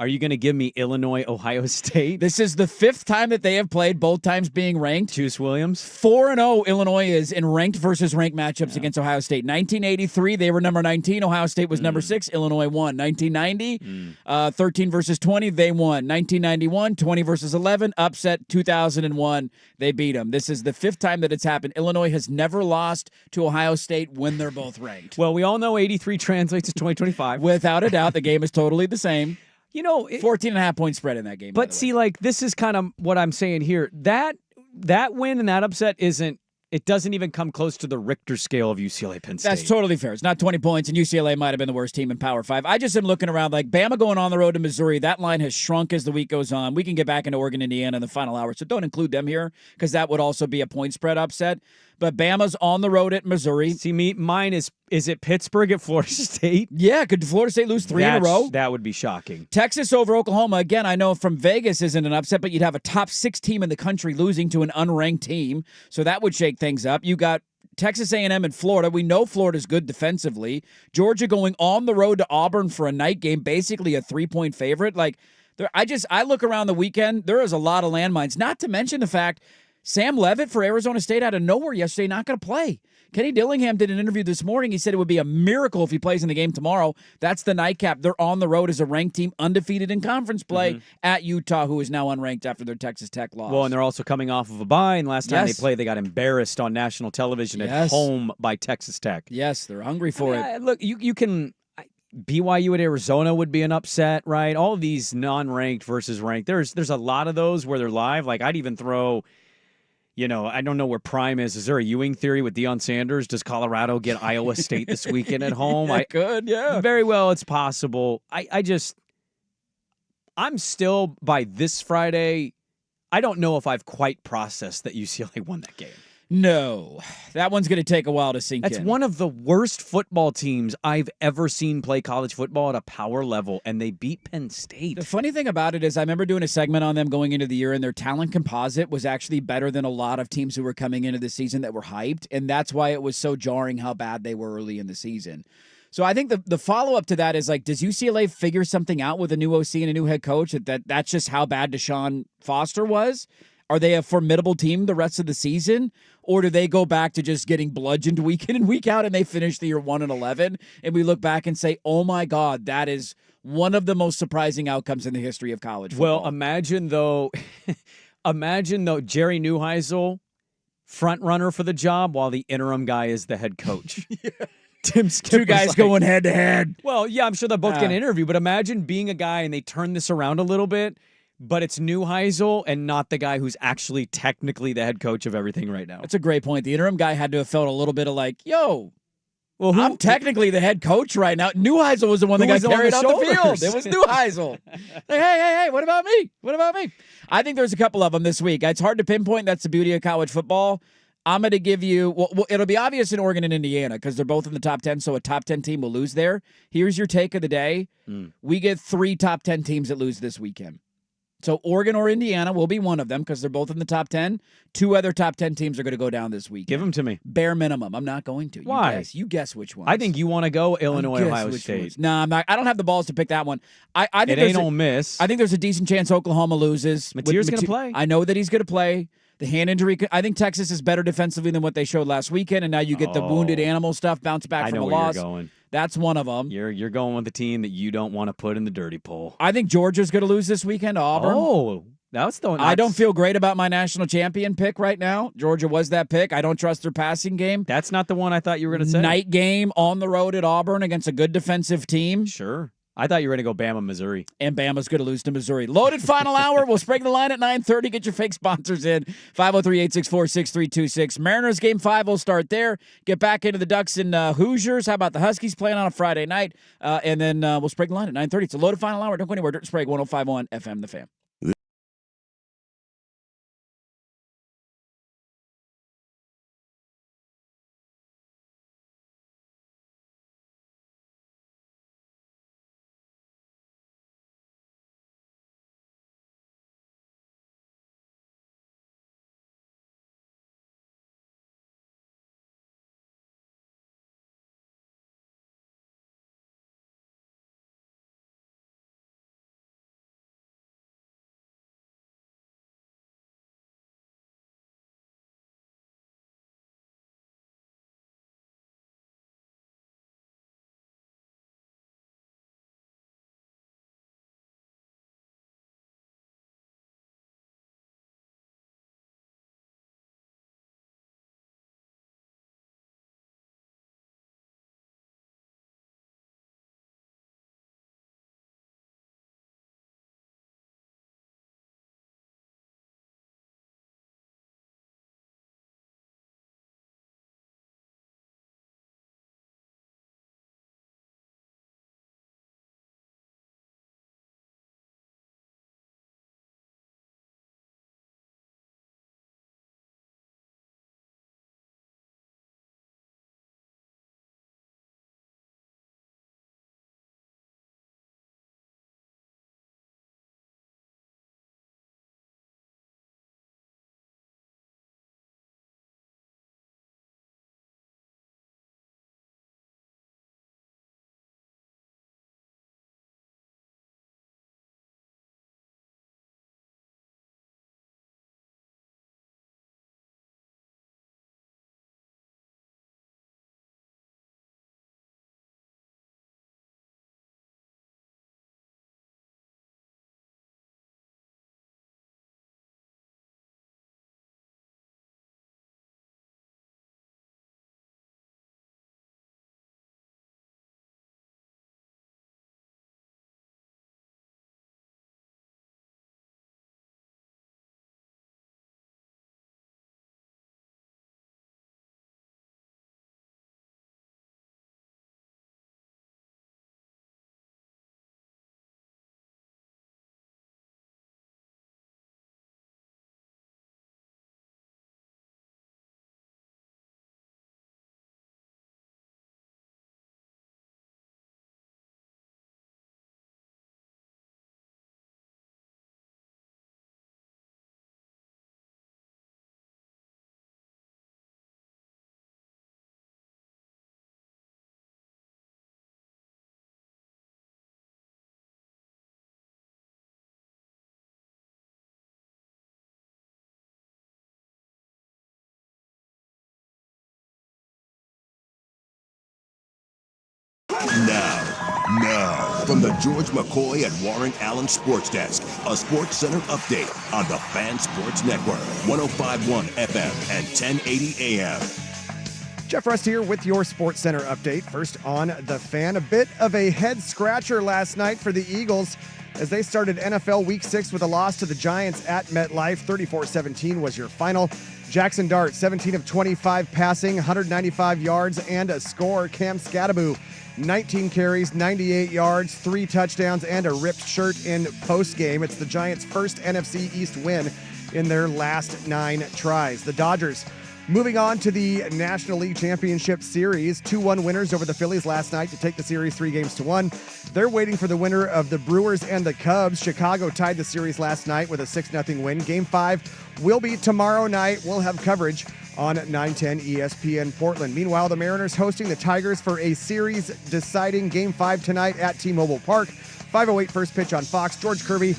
[SPEAKER 1] Are you going to give me Illinois, Ohio State?
[SPEAKER 2] This is the 5th time that they have played, both times being ranked.
[SPEAKER 1] Juice Williams.
[SPEAKER 2] 4-0 Illinois is in ranked versus ranked matchups against Ohio State. 1983, they were number 19. Ohio State was number 6. Illinois won. 1990, 13 versus 20, they won. 1991, 20 versus 11, upset. 2001, they beat them. This is the 5th time that it's happened. Illinois has never lost to Ohio State when they're both ranked.
[SPEAKER 1] Well, we all know 83 translates to 2025.
[SPEAKER 2] Without a doubt, the game is totally the same.
[SPEAKER 1] 14.5
[SPEAKER 2] point spread in that game.
[SPEAKER 1] But see, like, this is kind of what I'm saying here. That win and that upset it doesn't even come close to the Richter scale of UCLA Penn State.
[SPEAKER 2] That's totally fair. It's not 20 points, and UCLA might have been the worst team in Power 5. I just am looking around like Bama going on the road to Missouri. That line has shrunk as the week goes on. We can get back into Oregon, Indiana in the final hour, so don't include them here because that would also be a point spread upset. But Bama's on the road at Missouri.
[SPEAKER 1] See, mine is it Pittsburgh at Florida State?
[SPEAKER 2] Yeah, could Florida State lose 3 in a row?
[SPEAKER 1] That would be shocking.
[SPEAKER 2] Texas over Oklahoma. Again, I know from Vegas isn't an upset, but you'd have a top 6 team in the country losing to an unranked team. So that would shake things up. You got Texas A&M and Florida. We know Florida's good defensively. Georgia going on the road to Auburn for a night game, basically a 3-point favorite. Like, I look around the weekend, there is a lot of landmines, not to mention the fact Sam Leavitt for Arizona State out of nowhere yesterday, not going to play. Kenny Dillingham did an interview this morning. He said it would be a miracle if he plays in the game tomorrow. That's the nightcap. They're on the road as a ranked team, undefeated in conference play at Utah, who is now unranked after their Texas Tech loss.
[SPEAKER 1] Well, and they're also coming off of a bye, and last time they played, they got embarrassed on national television at home by Texas Tech.
[SPEAKER 2] Yes, they're hungry for it.
[SPEAKER 1] Look, you can... BYU at Arizona would be an upset, right? All of these non-ranked versus ranked. There's a lot of those where they're live. Like, I'd even throw... I don't know where Prime is. Is there a Ewing theory with Deion Sanders? Does Colorado get Iowa State this weekend at home?
[SPEAKER 2] Yeah.
[SPEAKER 1] Very well, it's possible. I'm still, by this Friday, I don't know if I've quite processed that UCLA won that game.
[SPEAKER 2] No, that one's going to take a while to sink in.
[SPEAKER 1] That's one of the worst football teams I've ever seen play college football at a power level, and they beat Penn State.
[SPEAKER 2] The funny thing about it is I remember doing a segment on them going into the year, and their talent composite was actually better than a lot of teams who were coming into the season that were hyped, and that's why it was so jarring how bad they were early in the season. So I think the follow-up to that is, like, does UCLA figure something out with a new OC and a new head coach that's just how bad Deshaun Foster was? Are they a formidable team the rest of the season? Or do they go back to just getting bludgeoned week in and week out and they finish the year 1-11? And we look back and say, oh my God, that is one of the most surprising outcomes in the history of college football.
[SPEAKER 1] Well, imagine though Jerry Neuheisel, front runner for the job, while the interim guy is the head coach. Tim Skipper's
[SPEAKER 2] two guys going head to head.
[SPEAKER 1] Well, yeah, I'm sure they'll both get an interview, but imagine being a guy and they turn this around a little bit. But it's Neuheisel and not the guy who's actually technically the head coach of everything right now.
[SPEAKER 2] That's a great point. The interim guy had to have felt a little bit of like, yo, well, I'm technically the head coach right now. Neuheisel was the one that got carried off the field. It was Neuheisel. Hey, what about me? What about me? I think there's a couple of them this week. It's hard to pinpoint. That's the beauty of college football. I'm going to give you, well, it'll be obvious in Oregon and Indiana because they're both in the top 10, so a top 10 team will lose there. Here's your take of the day. We get 3 top 10 teams that lose this weekend. So Oregon or Indiana will be one of them because they're both in the top 10. 2 other top 10 teams are going to go down this week.
[SPEAKER 1] Give them to me.
[SPEAKER 2] Bare minimum. I'm not going to.
[SPEAKER 1] Why?
[SPEAKER 2] You guess which one.
[SPEAKER 1] I think you want to go Illinois, Ohio State.
[SPEAKER 2] No, I'm not. I don't have the balls to pick that one. I think
[SPEAKER 1] it ain't Ole Miss.
[SPEAKER 2] I think there's a decent chance Oklahoma loses.
[SPEAKER 1] Mateer's going to play.
[SPEAKER 2] I know that he's going to play. The hand injury, I think Texas is better defensively than what they showed last weekend, and now you get the wounded animal stuff, bounce back from a loss.
[SPEAKER 1] You're going.
[SPEAKER 2] That's one of them.
[SPEAKER 1] You're going with the team that you don't want to put in the dirty pool.
[SPEAKER 2] I think Georgia's going to lose this weekend to Auburn.
[SPEAKER 1] Oh, that's the one.
[SPEAKER 2] I don't feel great about my national champion pick right now. Georgia was that pick. I don't trust their passing game.
[SPEAKER 1] That's not the one I thought you were going to say.
[SPEAKER 2] Night game on the road at Auburn against a good defensive team.
[SPEAKER 1] Sure. I thought you were going to go Bama, Missouri.
[SPEAKER 2] And Bama's going to lose to Missouri. Loaded final hour. We'll spring the line at 9:30. Get your fake sponsors in. 503-864-6326. Mariners game 5 will start there. Get back into the Ducks and Hoosiers. How about the Huskies playing on a Friday night? And then we'll spring the line at 9:30. It's a loaded final hour. Don't go anywhere. Dirt and Sprague, 105.1 FM The Fan.
[SPEAKER 7] Now, from the George McCoy and Warren Allen Sports Desk, a Sports Center update on the Fan Sports Network, 105.1 FM and 1080 AM.
[SPEAKER 3] Jeff Rust here with your Sports Center update. First on The Fan, a bit of a head-scratcher last night for the Eagles as they started NFL Week 6 with a loss to the Giants at MetLife. 34-17 was your final. Jackson Dart, 17 of 25 passing, 195 yards and a score. Cam Scattaboo, 19 carries, 98 yards, 3 touchdowns, and a ripped shirt in postgame. It's the Giants' first NFC East win in their last 9 tries. The Dodgers moving on to the National League Championship Series. 2-1 winners over the Phillies last night to take the series 3-1. They're waiting for the winner of the Brewers and the Cubs. Chicago tied the series last night with a 6-0 win. Game 5 will be tomorrow night. We'll have coverage on 910 ESPN Portland. Meanwhile, the Mariners hosting the Tigers for a series-deciding Game 5 tonight at T-Mobile Park. 5:08 first pitch on Fox. George Kirby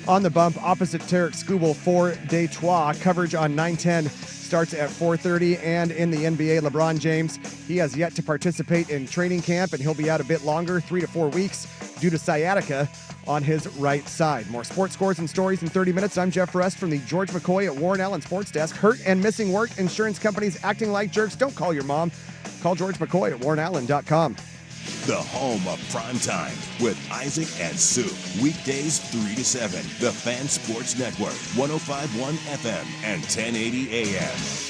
[SPEAKER 3] on the bump opposite Tarek Skubal for Detroit. Coverage on 910 starts at 4:30. And in the NBA, LeBron James, he has yet to participate in training camp, and he'll be out a bit longer, 3 to 4 weeks, due to sciatica on his right side. More sports scores and stories in 30 minutes. I'm Jeff Rust from the George McCoy at Warren Allen Sports Desk. Hurt and missing work, insurance companies acting like jerks. Don't call your mom. Call George McCoy at warrenallen.com.
[SPEAKER 7] The home of primetime with Isaac and Sue. Weekdays 3 to 7. The Fan Sports Network, 105.1 FM and 1080 AM.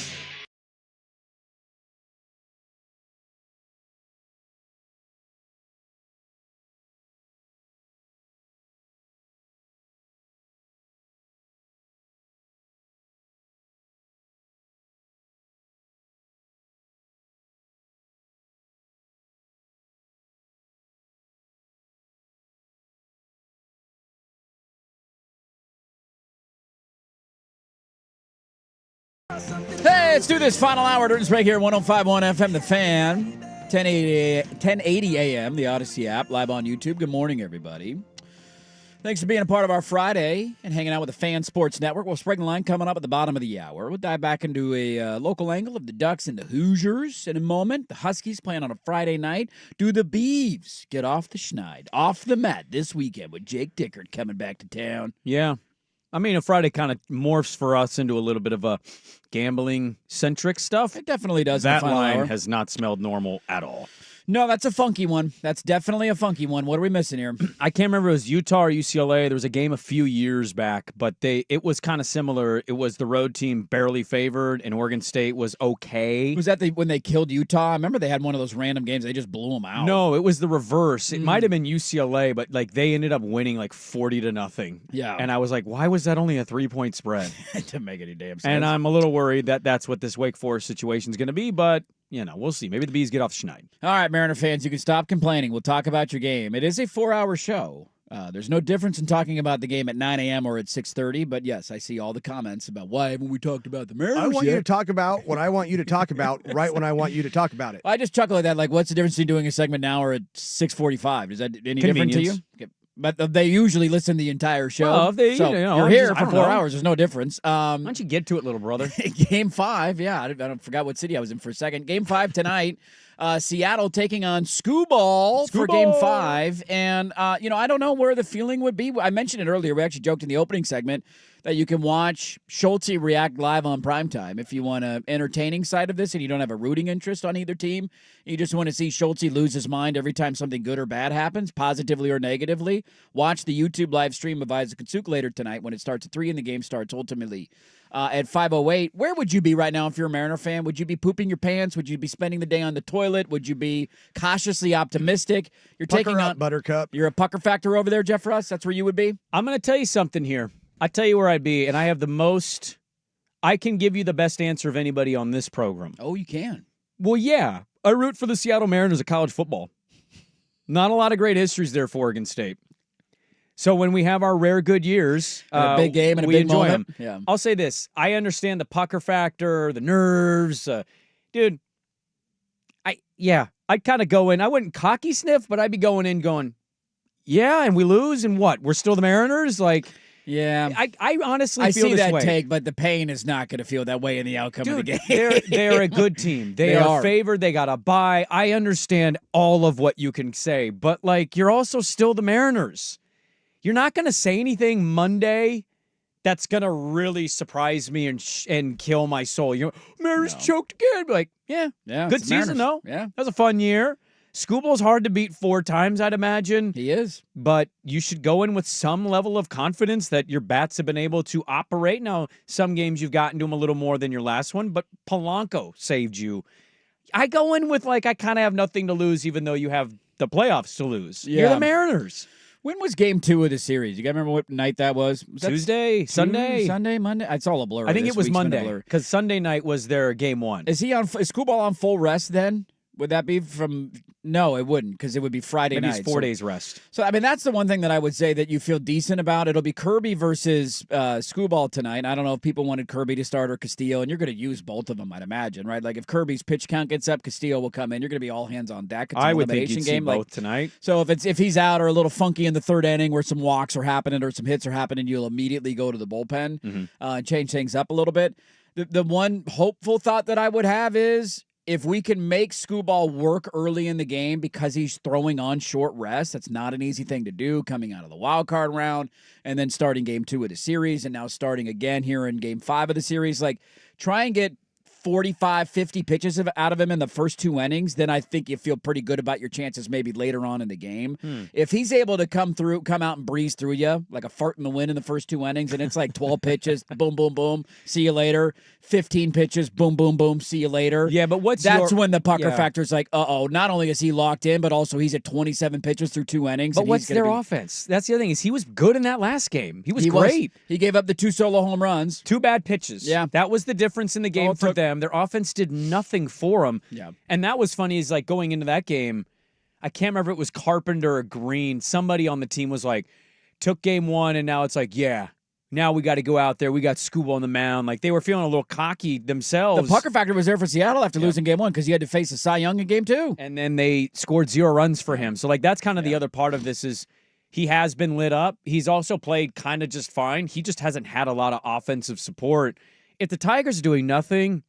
[SPEAKER 2] Hey, let's do this final hour during Sprague here, 105.1 FM, The Fan, 1080 AM, the Odyssey app, live on YouTube. Good morning, everybody. Thanks for being a part of our Friday and hanging out with the Fan Sports Network. Well, Sprague and Line coming up at the bottom of the hour. We'll dive back into a local angle of the Ducks and the Hoosiers in a moment. The Huskies playing on a Friday night. Do the Beavs get off the schneid, off the mat this weekend with Jake Dickert coming back to town?
[SPEAKER 1] Yeah. I mean, a Friday kind of morphs for us into a little bit of a gambling-centric stuff.
[SPEAKER 2] It definitely does.
[SPEAKER 1] That line has not smelled normal at all.
[SPEAKER 2] No, that's a funky one. That's definitely a funky one. What are we missing here?
[SPEAKER 1] I can't remember if it was Utah or UCLA. There was a game a few years back, but it was kind of similar. It was the road team barely favored, and Oregon State was okay.
[SPEAKER 2] Was that when they killed Utah? I remember they had one of those random games. They just blew them out.
[SPEAKER 1] No, it was the reverse. It might have been UCLA, but they ended up winning 40-0.
[SPEAKER 2] Yeah.
[SPEAKER 1] And I was like, why was that only a 3-point spread?
[SPEAKER 2] It didn't make any damn sense.
[SPEAKER 1] And I'm a little worried that that's what this Wake Forest situation is going to be, but we'll see. Maybe the Bees get off schneid.
[SPEAKER 2] All right, Mariner fans, you can stop complaining. We'll talk about your game. It is a 4-hour show. There's no difference in talking about the game at 9 a.m. or at 6:30, but yes, I see all the comments about why haven't we talked about the Mariners
[SPEAKER 3] I want
[SPEAKER 2] yet?
[SPEAKER 3] you to talk about what I want you to talk about right when I want you to talk about it.
[SPEAKER 2] I just chuckle at that. What's the difference between doing a segment now or at 6:45? Is that any different to you? Okay. But they usually listen to the entire show.
[SPEAKER 1] Well,
[SPEAKER 2] you're here for 4 hours. There's no difference.
[SPEAKER 1] Why don't you get to it, little brother?
[SPEAKER 2] Game 5, yeah. I forgot what city I was in for a second. Game 5 tonight. Seattle taking on Skubal for Game 5. And, I don't know where the feeling would be. I mentioned it earlier. We actually joked in the opening segment that you can watch Schulte react live on primetime. If you want an entertaining side of this and you don't have a rooting interest on either team, you just want to see Schulte lose his mind every time something good or bad happens, positively or negatively, watch the YouTube live stream of Isaac Katsuk later tonight when it starts at 3 and the game starts ultimately at 5:08. Where would you be right now if you're a Mariner fan? Would you be pooping your pants? Would you be spending the day on the toilet? Would you be cautiously optimistic? You're taking on
[SPEAKER 3] Buttercup.
[SPEAKER 2] You're a pucker factor over there, Jeff Russ. That's where you would be?
[SPEAKER 1] I'm going to tell you something here. I tell you where I'd be, and I have the most. I can give you the best answer of anybody on this program.
[SPEAKER 2] Oh, you can?
[SPEAKER 1] Well, yeah. I root for the Seattle Mariners of college football. Not a lot of great histories there for Oregon State. So when we have our rare good years,
[SPEAKER 2] a big game and a
[SPEAKER 1] we
[SPEAKER 2] big
[SPEAKER 1] enjoy
[SPEAKER 2] moment.
[SPEAKER 1] them.
[SPEAKER 2] Yeah.
[SPEAKER 1] I'll say this: I understand the pucker factor, the nerves, dude. I'd kind of go in. I wouldn't cocky sniff, but I'd be going in, going, yeah, and we lose, and what? We're still the Mariners,
[SPEAKER 2] Yeah.
[SPEAKER 1] I honestly
[SPEAKER 2] I
[SPEAKER 1] feel
[SPEAKER 2] see
[SPEAKER 1] this
[SPEAKER 2] that
[SPEAKER 1] way.
[SPEAKER 2] take, but the pain is not going to feel that way in the outcome of the game.
[SPEAKER 1] They're a good team. They are favored. They got a bye. I understand all of what you can say, but like you're also still the Mariners. You're not going to say anything Monday that's going to really surprise me and kill my soul. You know, Mariners choked again. Like, yeah, good
[SPEAKER 2] it's the
[SPEAKER 1] season
[SPEAKER 2] Mariners.
[SPEAKER 1] though.
[SPEAKER 2] Yeah.
[SPEAKER 1] That was a fun year. Skubal's hard to beat 4 times, I'd imagine.
[SPEAKER 2] He is.
[SPEAKER 1] But you should go in with some level of confidence that your bats have been able to operate. Now, some games you've gotten to them a little more than your last one, but Polanco saved you. I go in with, like, I kind of have nothing to lose, even though you have the playoffs to lose.
[SPEAKER 2] Yeah.
[SPEAKER 1] You're the Mariners.
[SPEAKER 2] When was game 2 of the series? You guys remember what night that was? Was
[SPEAKER 1] Tuesday, Sunday?
[SPEAKER 2] Sunday, Monday? It's all a blur.
[SPEAKER 1] I think
[SPEAKER 2] This
[SPEAKER 1] it was
[SPEAKER 2] week's been a
[SPEAKER 1] Monday,
[SPEAKER 2] blur.
[SPEAKER 1] because Sunday night was their game 1.
[SPEAKER 2] Is Skubal on full rest then? Would that be from? No, it wouldn't, because it would be Friday
[SPEAKER 1] Maybe
[SPEAKER 2] night.
[SPEAKER 1] it's 4 days rest.
[SPEAKER 2] So, I mean, that's the one thing that I would say that you feel decent about. It'll be Kirby versus Skubal tonight. I don't know if people wanted Kirby to start or Castillo, and you're going to use both of them, I'd imagine, right? Like, if Kirby's pitch count gets up, Castillo will come in. You're going to be all hands on deck. It's an
[SPEAKER 1] I would think
[SPEAKER 2] elimination
[SPEAKER 1] you'd see
[SPEAKER 2] game.
[SPEAKER 1] both tonight.
[SPEAKER 2] So if he's out or a little funky in the third inning where some walks are happening or some hits are happening, you'll immediately go to the bullpen and change things up a little bit. The one hopeful thought that I would have is, if we can make Skubal work early in the game because he's throwing on short rest, that's not an easy thing to do coming out of the wild card round and then starting game 2 of the series and now starting again here in game 5 of the series. Like, try and get 45, 50 pitches out of him in the first 2 innings, then I think you feel pretty good about your chances maybe later on in the game. If he's able to come out and breeze through you like a fart in the wind in the first 2 innings, and it's like 12 pitches, boom, boom, boom, see you later. 15 pitches, boom, boom, boom, see you later.
[SPEAKER 1] Yeah, but
[SPEAKER 2] that's when the pucker factor is like, not only is he locked in, but also he's at 27 pitches through 2 innings.
[SPEAKER 1] But what's their offense? That's the other thing, is he was good in that last game. He was great.
[SPEAKER 2] He gave up the 2 solo home runs.
[SPEAKER 1] 2 bad pitches.
[SPEAKER 2] Yeah.
[SPEAKER 1] That was the difference in the game for them. Their offense did nothing for them.
[SPEAKER 2] Yeah.
[SPEAKER 1] And that was funny, is like going into that game, I can't remember if it was Carpenter or Green. Somebody on the team was like, took game 1, and now it's like, now we got to go out there. We got Skubal on the mound. Like, they were feeling a little cocky themselves.
[SPEAKER 2] The pucker factor was there for Seattle after losing game 1 because he had to face a Cy Young in game 2.
[SPEAKER 1] And then they scored 0 runs for him. So, like, that's kind of the other part of this is he has been lit up. He's also played kind of just fine. He just hasn't had a lot of offensive support. If the Tigers are doing nothing,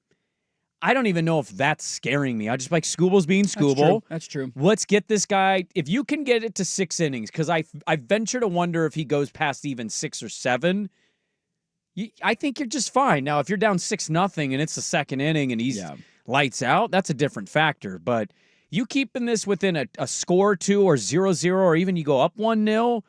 [SPEAKER 1] I don't even know if that's scaring me. I just like Skubal's being Skubal.
[SPEAKER 2] That's true.
[SPEAKER 1] Let's get this guy. If you can get it to 6 innings, because I venture to wonder if he goes past even 6 or 7. I think you're just fine. Now, if you're down 6-0 and it's the second inning and he's lights out, that's a different factor. But you keeping this within a score or 2 or 0-0, or even you go up 1-0,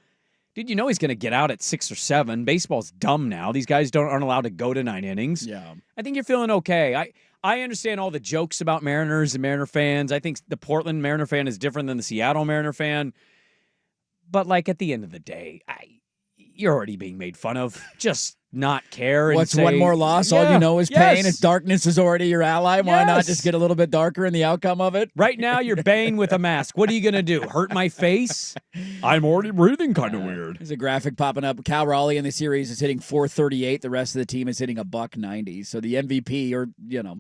[SPEAKER 1] dude, you know he's going to get out at 6 or 7. Baseball's dumb now. These guys aren't allowed to go to 9 innings.
[SPEAKER 2] Yeah.
[SPEAKER 1] I think you're feeling okay. I understand all the jokes about Mariners and Mariner fans. I think the Portland Mariner fan is different than the Seattle Mariner fan. But, like, at the end of the day, you're already being made fun of. Just not care. And
[SPEAKER 2] What's
[SPEAKER 1] say,
[SPEAKER 2] one more loss? All you know is pain. If darkness is already your ally, why not just get a little bit darker in the outcome of it?
[SPEAKER 1] Right now, you're baying with a mask. What are you going to do? Hurt my face? I'm already breathing kind of weird.
[SPEAKER 2] There's a graphic popping up. Cal Raleigh in the series is hitting .438. The rest of the team is hitting $190. So the MVP, or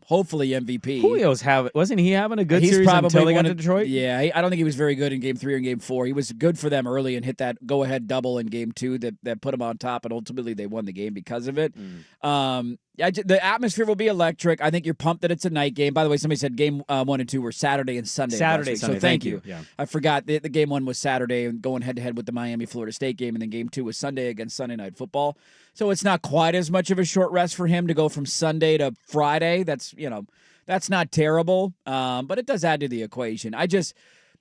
[SPEAKER 2] hopefully MVP.
[SPEAKER 1] Wasn't he having a good series until they got to Detroit?
[SPEAKER 2] Yeah, I don't think he was very good in Game 3 or Game 4. He was good for them early and hit that go-ahead double in Game 2 that put him on top, and ultimately they won the game because of it. The atmosphere will be electric. I think you're pumped that it's a night game. By the way, somebody said Game 1 and 2 were Saturday and Sunday.
[SPEAKER 1] Sunday.
[SPEAKER 2] So thank you.
[SPEAKER 1] Yeah.
[SPEAKER 2] I forgot the Game 1 was Saturday and going head-to-head with the Miami-Florida State game, and then Game 2 was Sunday against Sunday Night Football. So it's not quite as much of a short rest for him to go from Sunday to Friday. That's not terrible, but it does add to the equation.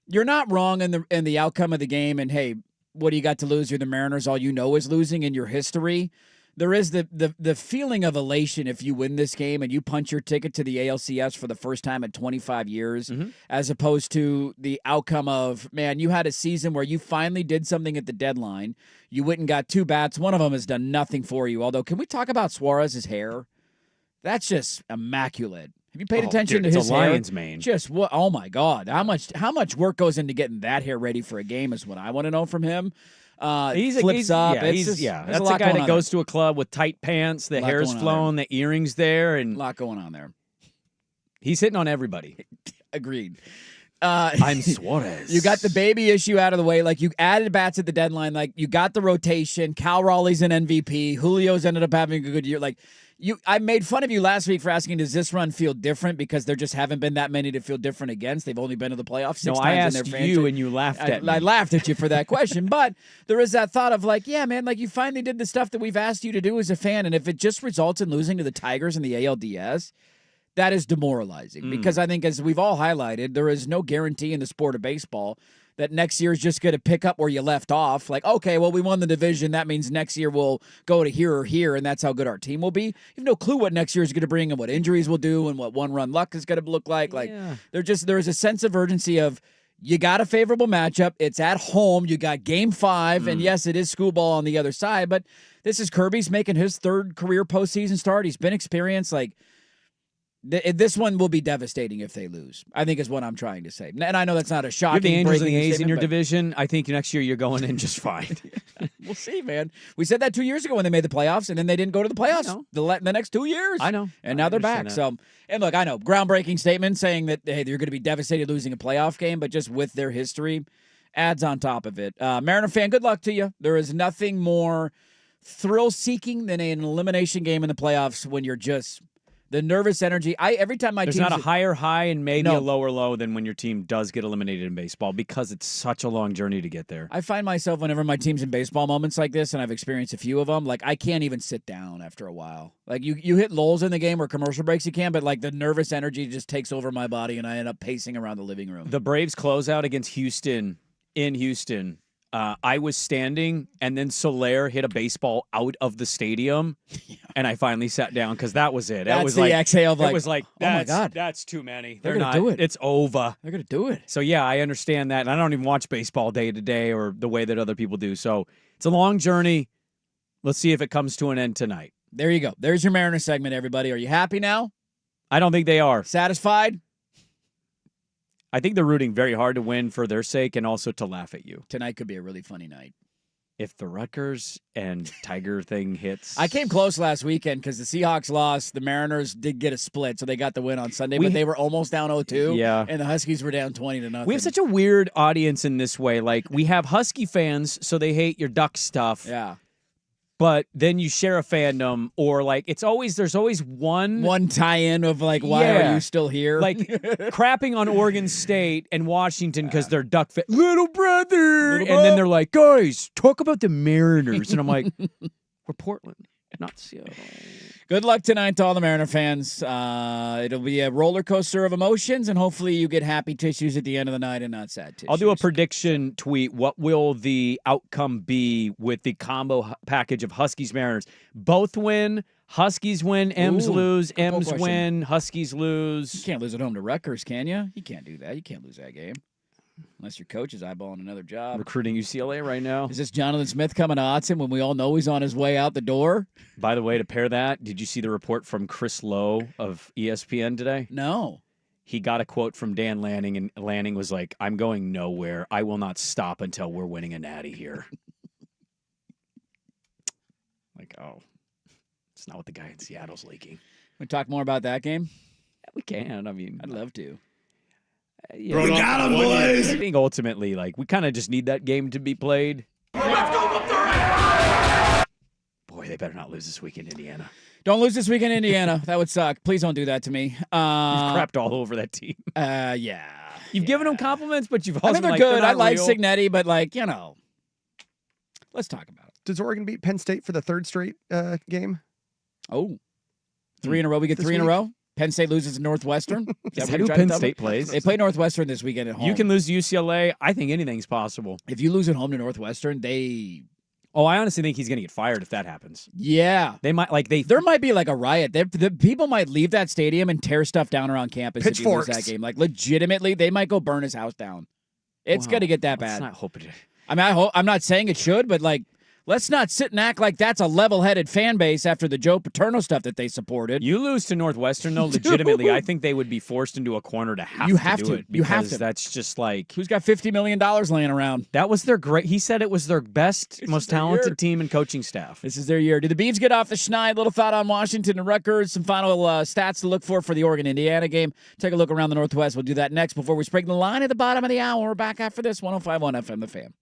[SPEAKER 2] You're not wrong in the outcome of the game, and hey, what do you got to lose? You're the Mariners. All you know is losing in your history. There is the feeling of elation if you win this game and you punch your ticket to the ALCS for the first time in 25 years, as opposed to the outcome of, man, you had a season where you finally did something at the deadline. You went and got 2 bats. One of them has done nothing for you. Although, can we talk about Suarez's hair? That's just immaculate. Have you paid attention to his
[SPEAKER 1] hair? Lion's mane.
[SPEAKER 2] Just what? Oh my God! How much work goes into getting that hair ready for a game is what I want to know from him. Flips up.
[SPEAKER 1] That's a guy that goes to a club with tight pants. The hair's flown, the earrings there, and
[SPEAKER 2] a lot going on there.
[SPEAKER 1] He's hitting on everybody.
[SPEAKER 2] Agreed.
[SPEAKER 1] I'm Suarez.
[SPEAKER 2] You got the baby issue out of the way. Like, you added bats at the deadline. Like, you got the rotation. Cal Raleigh's an MVP. Julio's ended up having a good year. Like, I made fun of you last week for asking, does this run feel different? Because there just haven't been that many to feel different against. They've only been to the playoffs 6 times
[SPEAKER 1] I
[SPEAKER 2] in their
[SPEAKER 1] asked
[SPEAKER 2] franchise.
[SPEAKER 1] you, and you laughed at me.
[SPEAKER 2] I laughed at you for that question. But there is that thought of like, yeah, man, like you finally did the stuff that we've asked you to do as a fan. And if it just results in losing to the Tigers in the ALDS, that is demoralizing. Because I think, as we've all highlighted, there is no guarantee in the sport of baseball that next year is just going to pick up where you left off. Like, okay, well, we won the division. That means next year we'll go to here or here, and that's how good our team will be. You have no clue what next year is going to bring and what injuries will do and what one-run luck is going to look like. Like, there's a sense of urgency of, you got a favorable matchup. It's at home. You got Game 5, and yes, it is school ball on the other side, but this is Kirby's making his 3rd career postseason start. He's been experienced. Like, this one will be devastating if they lose, I think, is what I'm trying to say. And I know that's not a shocking.
[SPEAKER 1] You have the Angels and the A's in your
[SPEAKER 2] but
[SPEAKER 1] division. I think next year you're going in just fine.
[SPEAKER 2] We'll see, man. We said that 2 years ago when they made the playoffs, and then they didn't go to the playoffs the next 2 years.
[SPEAKER 1] I know.
[SPEAKER 2] And now they're back.
[SPEAKER 1] That.
[SPEAKER 2] So, and look, I know, groundbreaking statement saying that, hey, they're going to be devastated losing a playoff game, but just with their history, adds on top of it. Mariner fan, good luck to you. There is nothing more thrill-seeking than an elimination game in the playoffs when you're just... the nervous energy. Every time my
[SPEAKER 1] There's
[SPEAKER 2] team's
[SPEAKER 1] not a higher high and maybe a lower low than when your team does get eliminated in baseball, because it's such a long journey to get there.
[SPEAKER 2] I find myself, whenever my team's in baseball moments like this, and I've experienced a few of them, like I can't even sit down after a while. Like you hit lulls in the game or commercial breaks you can, but like the nervous energy just takes over my body and I end up pacing around the living room.
[SPEAKER 1] The Braves closeout against Houston in Houston. I was standing, and then Soler hit a baseball out of the stadium, and I finally sat down because that was it.
[SPEAKER 2] That's
[SPEAKER 1] it was
[SPEAKER 2] the
[SPEAKER 1] like,
[SPEAKER 2] exhale of like,
[SPEAKER 1] it was like,
[SPEAKER 2] oh my God,
[SPEAKER 1] that's too many.
[SPEAKER 2] They're gonna do it.
[SPEAKER 1] It's over.
[SPEAKER 2] They're gonna do it.
[SPEAKER 1] So yeah, I understand that, and I don't even watch baseball day to day or the way that other people do. So it's a long journey. Let's see if it comes to an end tonight.
[SPEAKER 2] There you go. There's your Mariner segment, everybody. Are you happy now?
[SPEAKER 1] I don't think they are.
[SPEAKER 2] Satisfied?
[SPEAKER 1] I think they're rooting very hard to win for their sake and also to laugh at you.
[SPEAKER 2] Tonight could be a really funny night.
[SPEAKER 1] If the Rutgers and Tiger thing hits.
[SPEAKER 2] I came close last weekend because the Seahawks lost. The Mariners did get a split, so they got the win on Sunday, but they were almost down 0-2.
[SPEAKER 1] Yeah.
[SPEAKER 2] And the Huskies were down 20-0.
[SPEAKER 1] We have such a weird audience in this way. Like, we have Husky fans, so they hate your Duck stuff.
[SPEAKER 2] Yeah.
[SPEAKER 1] But then you share a fandom, or like there's always one
[SPEAKER 2] tie-in of like, why are you still here?
[SPEAKER 1] Like crapping on Oregon State and Washington because they're Duck fans. Little brother. And then they're like, guys, talk about the Mariners. And I'm like, we're Portland, not Seattle.
[SPEAKER 2] Good luck tonight to all the Mariner fans. It'll be a roller coaster of emotions, and hopefully you get happy tissues at the end of the night and not sad tissues.
[SPEAKER 1] I'll do a prediction tweet. What will the outcome be with the combo package of Huskies Mariners? Both win. Huskies win. M's lose. M's win. Huskies lose.
[SPEAKER 2] You can't lose at home to Rutgers, can you? You can't do that. You can't lose that game. Unless your coach is eyeballing another job.
[SPEAKER 1] Recruiting UCLA right now.
[SPEAKER 2] Is this Jonathan Smith coming to Autzen when we all know he's on his way out the door?
[SPEAKER 1] By the way, to pair that, did you see the report from Chris Lowe of ESPN today?
[SPEAKER 2] No.
[SPEAKER 1] He got a quote from Dan Lanning, and Lanning was like, I'm going nowhere. I will not stop until we're winning a natty here. Like, oh, it's not what the guy in Seattle's leaking.
[SPEAKER 2] We talk more about that game?
[SPEAKER 1] Yeah, we can. I mean,
[SPEAKER 2] I'd love to.
[SPEAKER 1] Yeah, we got him, boys. I think ultimately, like, we kind of just need that game to be played.
[SPEAKER 12] Let's go up the
[SPEAKER 1] Boy, they better not lose this week in Indiana.
[SPEAKER 2] Don't lose this week in Indiana. That would suck. Please don't do that to me.
[SPEAKER 1] You've crapped all over that team.
[SPEAKER 2] Yeah.
[SPEAKER 1] You've given them compliments, but you've also
[SPEAKER 2] I mean, they're
[SPEAKER 1] like,
[SPEAKER 2] good. I like
[SPEAKER 1] real.
[SPEAKER 2] Signetti, but, like, you know, let's talk about it.
[SPEAKER 3] Does Oregon beat Penn State for the 3rd straight game?
[SPEAKER 2] Oh. 3 in a row. We get 3 in a row? Penn State loses to Northwestern.
[SPEAKER 1] Is that who Penn State plays?
[SPEAKER 2] They play Northwestern this weekend at home.
[SPEAKER 1] You can lose to UCLA. I think anything's possible.
[SPEAKER 2] If you lose at home to Northwestern,
[SPEAKER 1] Oh, I honestly think he's going to get fired if that happens.
[SPEAKER 2] Yeah.
[SPEAKER 1] They might, like,
[SPEAKER 2] There might be, like, a riot. The people might leave that stadium and tear stuff down around campus if you lose that game. Like, legitimately, they might go burn his house down. It's going to get that bad.
[SPEAKER 1] Let's not hope it.
[SPEAKER 2] I mean, I'm not saying it should, but, like, Let's not sit and act like that's a level-headed fan base after the Joe Paterno stuff that they supported.
[SPEAKER 1] You lose to Northwestern, though, legitimately, I think they would be forced into a corner to have to do it.
[SPEAKER 2] You have
[SPEAKER 1] Because
[SPEAKER 2] to.
[SPEAKER 1] that's just like...
[SPEAKER 2] Who's got $50 million laying around?
[SPEAKER 1] That was their great... He said it was their best, most talented team and coaching staff.
[SPEAKER 2] This is their year. Do the Beavs get off the schneid? Little thought on Washington and Rutgers. Some final stats to look for the Oregon-Indiana game. Take a look around the Northwest. We'll do that next before we spring the line at the bottom of the hour. We're back after this. 105.1 FM, The Fan.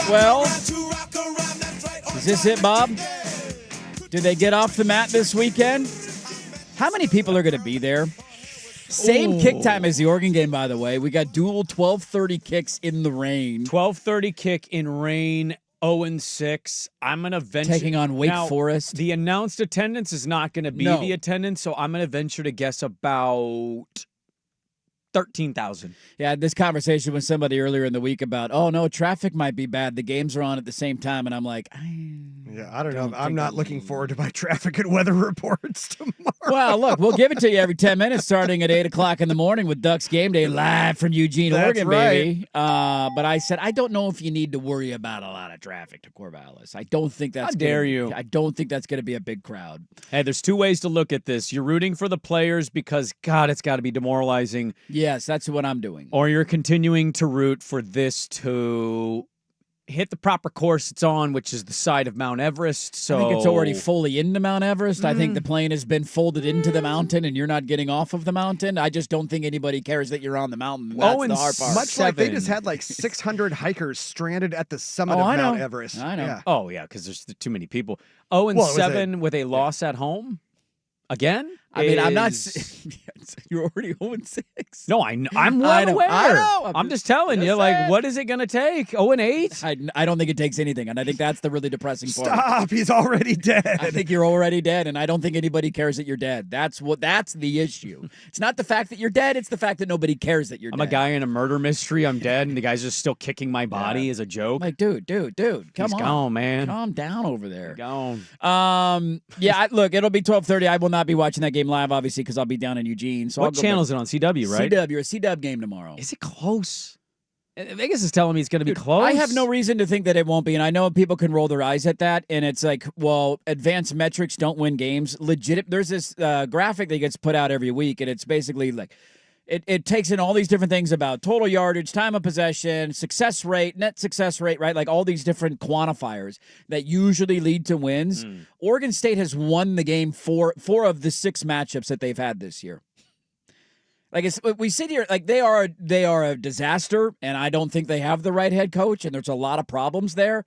[SPEAKER 2] Well, is this it, Bob? Did they get off the mat this weekend? How many people are going to be there? Same kick time as the Oregon game, by the way. We got dual 12:30 kicks in the rain.
[SPEAKER 1] 12:30 kick in rain, 0-6. I'm going to venture.
[SPEAKER 2] Taking on Wake
[SPEAKER 1] now,
[SPEAKER 2] Forest.
[SPEAKER 1] The announced attendance is not going to be the attendance, so I'm going to venture to guess about 13,000.
[SPEAKER 2] Yeah, I had this conversation with somebody earlier in the week about, oh, no, traffic might be bad. The games are on at the same time. And I'm like,
[SPEAKER 3] I don't know. I'm not looking forward to my traffic and weather reports tomorrow.
[SPEAKER 2] Well, look, we'll give it to you every 10 minutes starting at 8 o'clock in the morning with Ducks Game Day live from Eugene, Oregon, baby. But I said, I don't know if you need to worry about a lot of traffic to Corvallis. I don't think that's
[SPEAKER 1] How dare you.
[SPEAKER 2] I don't think that's going to be a big crowd.
[SPEAKER 1] Hey, there's two ways to look at this. You're rooting for the players because, God, it's got to be demoralizing.
[SPEAKER 2] Yes, that's what I'm doing.
[SPEAKER 1] Or you're continuing to root for this to hit the proper course it's on, which is the side of Mount Everest. So
[SPEAKER 2] I think it's already fully into Mount Everest. I think the plane has been folded into the mountain and you're not getting off of the mountain. I just don't think anybody cares that you're on the mountain. That's the hard part.
[SPEAKER 3] Much like they just had like 600 hikers stranded at the summit of Mount Everest.
[SPEAKER 2] I know.
[SPEAKER 3] Yeah.
[SPEAKER 1] Oh, yeah, because there's too many people. 0-7 with a loss at home? Again?
[SPEAKER 2] I mean, I'm not. You're already 0-6.
[SPEAKER 1] No, I'm well aware.
[SPEAKER 2] I know.
[SPEAKER 1] I'm just telling you, like, what is it going to take? 0-8?
[SPEAKER 2] I don't think it takes anything, and I think that's the really depressing part.
[SPEAKER 3] Stop! He's already dead.
[SPEAKER 2] I think you're already dead, and I don't think anybody cares that you're dead. That's the issue. It's not the fact that you're dead; it's the fact that nobody cares that you're dead.
[SPEAKER 1] I'm a guy in a murder mystery. I'm dead, and the guy's just still kicking my body as a joke.
[SPEAKER 2] Like, dude, come
[SPEAKER 1] He's
[SPEAKER 2] on,
[SPEAKER 1] gone, man.
[SPEAKER 2] Calm down over there.
[SPEAKER 1] Gone.
[SPEAKER 2] Look, it'll be 12:30. I will not be watching that game live, obviously, because I'll be down in Eugene. So
[SPEAKER 1] what channel is it on? CW, right?
[SPEAKER 2] CW, a CW game tomorrow.
[SPEAKER 1] Is it close? Vegas is telling me it's going to be close.
[SPEAKER 2] I have no reason to think that it won't be, and I know people can roll their eyes at that, and it's like, well, advanced metrics don't win games. There's this graphic that gets put out every week, and it's basically like, it takes in all these different things about total yardage, time of possession, success rate, net success rate, right? Like all these different quantifiers that usually lead to wins. Oregon State has won the game four of the 6 matchups that they've had this year. Like we sit here, like they are a disaster, and I don't think they have the right head coach, and there's a lot of problems there.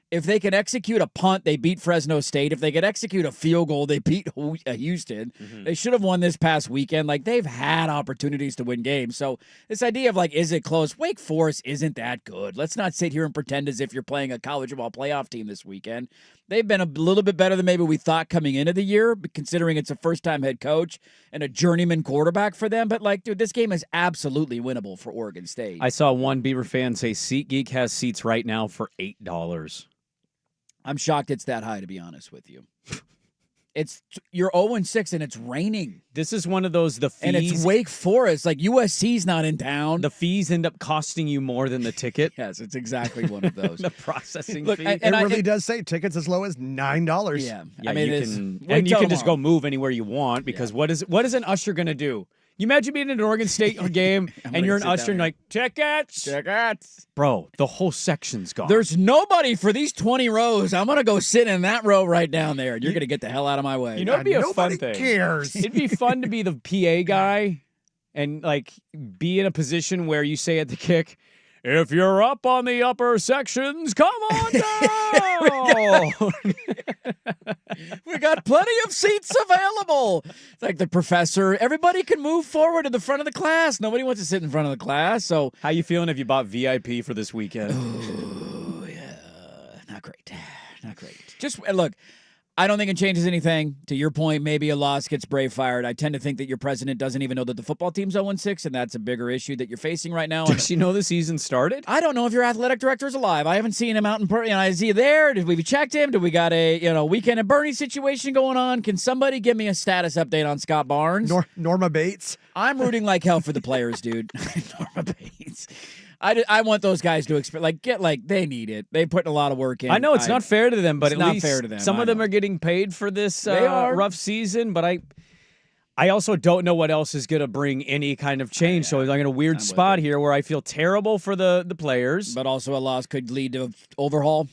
[SPEAKER 2] If they can execute a punt, they beat Fresno State. If they could execute a field goal, they beat Houston. They should have won this past weekend. Like, they've had opportunities to win games. So this idea of, like, is it close? Wake Forest isn't that good. Let's not sit here and pretend as if you're playing a college football playoff team this weekend. They've been a little bit better than maybe we thought coming into the year, considering it's a first-time head coach and a journeyman quarterback for them. But, like, dude, this game is absolutely winnable for Oregon State.
[SPEAKER 1] I saw one Beaver fan say SeatGeek has seats right now for $8.
[SPEAKER 2] I'm shocked it's that high, to be honest with you. You're 0-6 and it's raining.
[SPEAKER 1] This is one of those, the fees.
[SPEAKER 2] And it's Wake Forest. Like, USC's not in town.
[SPEAKER 1] The fees end up costing you more than the ticket.
[SPEAKER 2] Yes, it's exactly one of those.
[SPEAKER 1] The processing
[SPEAKER 2] Look,
[SPEAKER 1] fee.
[SPEAKER 3] It really does say tickets as low as $9.
[SPEAKER 2] Yeah.
[SPEAKER 1] I mean, you can just go move anywhere you want because what is an usher going to do? You imagine being in an Oregon State game and you're an usher and you're like, tickets. Bro, the whole section's gone.
[SPEAKER 2] There's nobody for these 20 rows. I'm going to go sit in that row right down there. You're going to get the hell out of my way.
[SPEAKER 1] You know, it'd be a fun thing.
[SPEAKER 3] Nobody cares.
[SPEAKER 1] It'd be fun to be the PA guy and, like, be in a position where you say at the kick, if you're up on the upper sections, come on down.
[SPEAKER 2] We got plenty of seats available. It's like the professor. Everybody can move forward to the front of the class. Nobody wants to sit in front of the class. So,
[SPEAKER 1] how you feeling if you bought VIP for this weekend?
[SPEAKER 2] Oh, yeah. Not great. Not great. Just, look, I don't think it changes anything. To your point, maybe a loss gets Brave fired. I tend to think that your president doesn't even know that the football team's 0-6, and that's a bigger issue that you're facing right now.
[SPEAKER 1] Does she know the season started?
[SPEAKER 2] I don't know if your athletic director's alive. I haven't seen him out in person. Is he there? Did we checked him? Did we got a weekend at Bernie situation going on? Can somebody give me a status update on Scott Barnes?
[SPEAKER 3] Norma Bates?
[SPEAKER 2] I'm rooting like hell for the players, dude. Norma Bates. I want those guys to expect they need it. They put a lot of work in.
[SPEAKER 1] I know it's not fair to them, but at
[SPEAKER 2] not
[SPEAKER 1] least
[SPEAKER 2] fair to them.
[SPEAKER 1] Some of them are getting paid for this
[SPEAKER 2] They are.
[SPEAKER 1] rough season, but I also don't know what else is going to bring any kind of change. So I'm in a weird spot here where I feel terrible for the players.
[SPEAKER 2] But also a loss could lead to overhaul.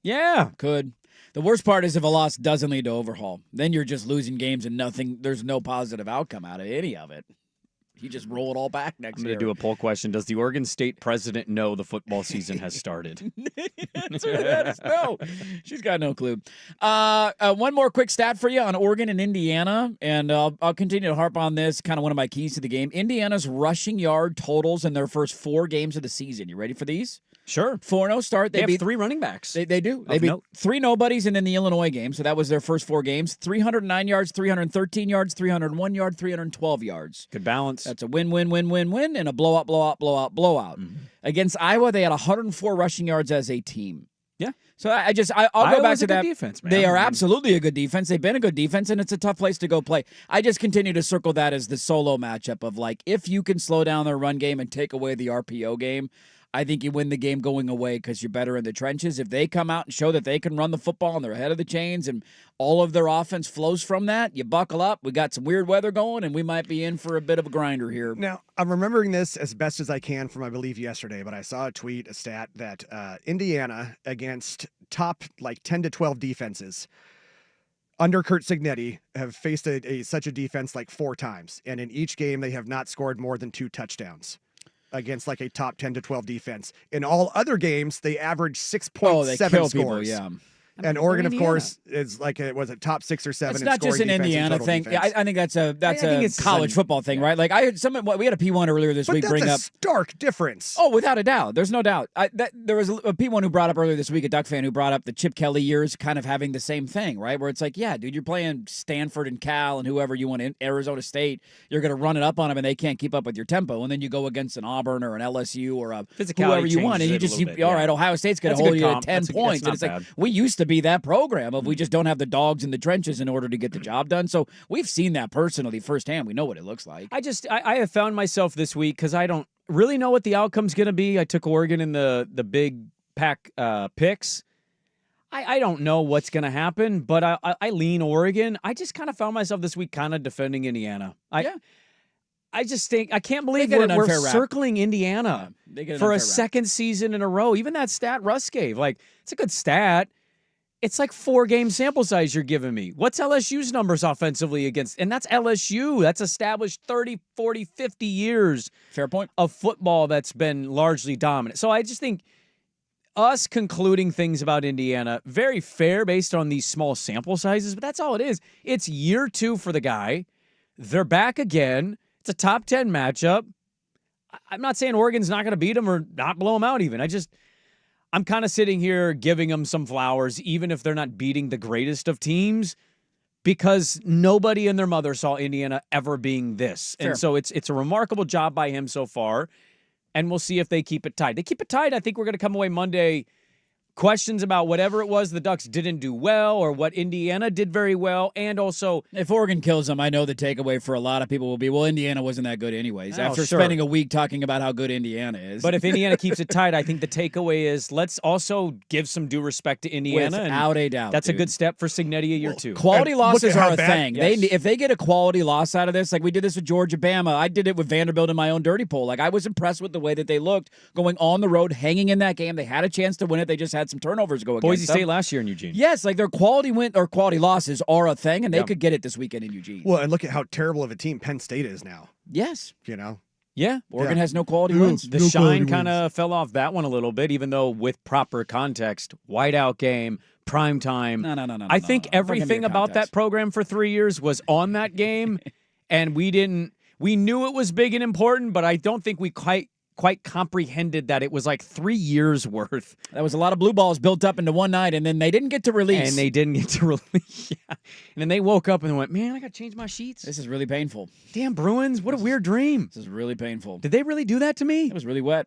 [SPEAKER 1] Yeah.
[SPEAKER 2] Could. The worst part is if a loss doesn't lead to overhaul. Then you're just losing games and there's no positive outcome out of any of it. You just roll it all back next
[SPEAKER 1] I'm
[SPEAKER 2] year.
[SPEAKER 1] going to do a poll question. Does the Oregon State president know the football season has started?
[SPEAKER 2] Answer to that is no. She's got no clue. One more quick stat for you on Oregon and Indiana, and I'll continue to harp on this, kind of one of my keys to the game. Indiana's rushing yard totals in their first 4 games of the season. You ready for these?
[SPEAKER 1] Sure.
[SPEAKER 2] 4-0 start.
[SPEAKER 1] They have 3 running backs.
[SPEAKER 2] They do. They beat
[SPEAKER 1] note.
[SPEAKER 2] 3 nobodies and then the Illinois game. So that was their first 4 games. 309 yards, 313 yards, 301 yards, 312 yards.
[SPEAKER 1] Good balance.
[SPEAKER 2] That's a win, and a blowout. Mm-hmm. Against Iowa, they had 104 rushing yards as a team.
[SPEAKER 1] Yeah.
[SPEAKER 2] So I'll go back to that.
[SPEAKER 1] Defense, man.
[SPEAKER 2] They are absolutely a good defense. They've been a good defense, and it's a tough place to go play. I just continue to circle that as the solo matchup of, like, if you can slow down their run game and take away the RPO game, I think you win the game going away because you're better in the trenches. If they come out and show that they can run the football and they're ahead of the chains and all of their offense flows from that, you buckle up. We got some weird weather going, and we might be in for a bit of a grinder here.
[SPEAKER 3] Now, I'm remembering this as best as I can from, I believe, yesterday, but I saw a stat that Indiana against top, 10 to 12 defenses under Kurt Cignetti have faced such a defense 4 times, and in each game they have not scored more than 2 touchdowns against a top 10 to 12 defense. In all other games, they average 6.7
[SPEAKER 2] they kill
[SPEAKER 3] scores.
[SPEAKER 2] people, yeah.
[SPEAKER 3] And Oregon, of course, is was it top 6 or 7?
[SPEAKER 2] It's not just an Indiana thing. I think that's a college football thing, right? Like we had a P1 earlier this week bring up
[SPEAKER 3] stark difference.
[SPEAKER 2] Oh, without a doubt, there's no doubt. There was a P1 who brought up earlier this week, a Duck fan who brought up the Chip Kelly years, kind of having the same thing, right? Where it's like, yeah, dude, you're playing Stanford and Cal and whoever you want in Arizona State, you're going to run it up on them and they can't keep up with your tempo, and then you go against an Auburn or an LSU or a whoever you want, and all right, Ohio State's going to hold you at 10 points, and it's like we used to be that program. Of we just don't have the dogs in the trenches in order to get the job done. So we've seen that personally firsthand. We know what it looks like.
[SPEAKER 1] I have found myself this week because I don't really know what the outcome's going to be. I took Oregon in the big pack picks. I don't know what's going to happen, but I lean Oregon. I just kind of found myself this week kind of defending Indiana. I just think I can't believe we're circling Indiana for a second season in a row. Even that stat Russ gave, it's a good stat. It's 4-game sample size you're giving me. What's LSU's numbers offensively against? And that's LSU. That's established 30, 40, 50 years.
[SPEAKER 2] Fair point.
[SPEAKER 1] Of football that's been largely dominant. So I just think us concluding things about Indiana, very fair based on these small sample sizes, but that's all it is. It's year 2 for the guy. They're back again. It's a top 10 matchup. I'm not saying Oregon's not going to beat them or not blow them out even. I'm kind of sitting here giving them some flowers, even if they're not beating the greatest of teams, because nobody and their mother saw Indiana ever being this.
[SPEAKER 2] Fair.
[SPEAKER 1] And so it's a remarkable job by him so far, and we'll see if they keep it tight. They keep it tight, I think we're going to come away Monday questions about whatever it was the Ducks didn't do well or what Indiana did very well, and also
[SPEAKER 2] if Oregon kills them, I know the takeaway for a lot of people will be, well, Indiana wasn't that good anyways. After
[SPEAKER 1] sure.
[SPEAKER 2] spending a week talking about how good Indiana is.
[SPEAKER 1] But if Indiana keeps it tight, I think the takeaway is let's also give some due respect to Indiana.
[SPEAKER 2] Without a doubt,
[SPEAKER 1] that's a good step for Cignetti a year 2.
[SPEAKER 2] Quality losses are a thing.
[SPEAKER 1] Yes.
[SPEAKER 2] If they get a quality loss out of this, like we did this with Georgia, Bama, I did it with Vanderbilt in my own dirty poll. Like I was impressed with the way that they looked going on the road, hanging in that game. They had a chance to win it. They just had some turnovers go against
[SPEAKER 1] Boise State last year in Eugene.
[SPEAKER 2] Yes, their quality win or quality losses are a thing, and they could get it this weekend in Eugene.
[SPEAKER 3] Well, and look at how terrible of a team Penn State is now.
[SPEAKER 2] Yes.
[SPEAKER 1] Yeah.
[SPEAKER 2] Oregon has no quality wins.
[SPEAKER 1] The shine kind of fell off that one a little bit, even though with proper context, whiteout game, prime time.
[SPEAKER 2] No.
[SPEAKER 1] I think everything about that program for 3 years was on that game, and we knew it was big and important, but I don't think we quite comprehended that it was 3 years worth.
[SPEAKER 2] That was a lot of blue balls built up into one night, and then they didn't get to release.
[SPEAKER 1] Yeah. And then they woke up and went, man, I got to change my sheets.
[SPEAKER 2] This is really painful.
[SPEAKER 1] Damn, Bruins, what a weird dream.
[SPEAKER 2] This is really painful.
[SPEAKER 1] Did they really do that to me?
[SPEAKER 2] It was really wet.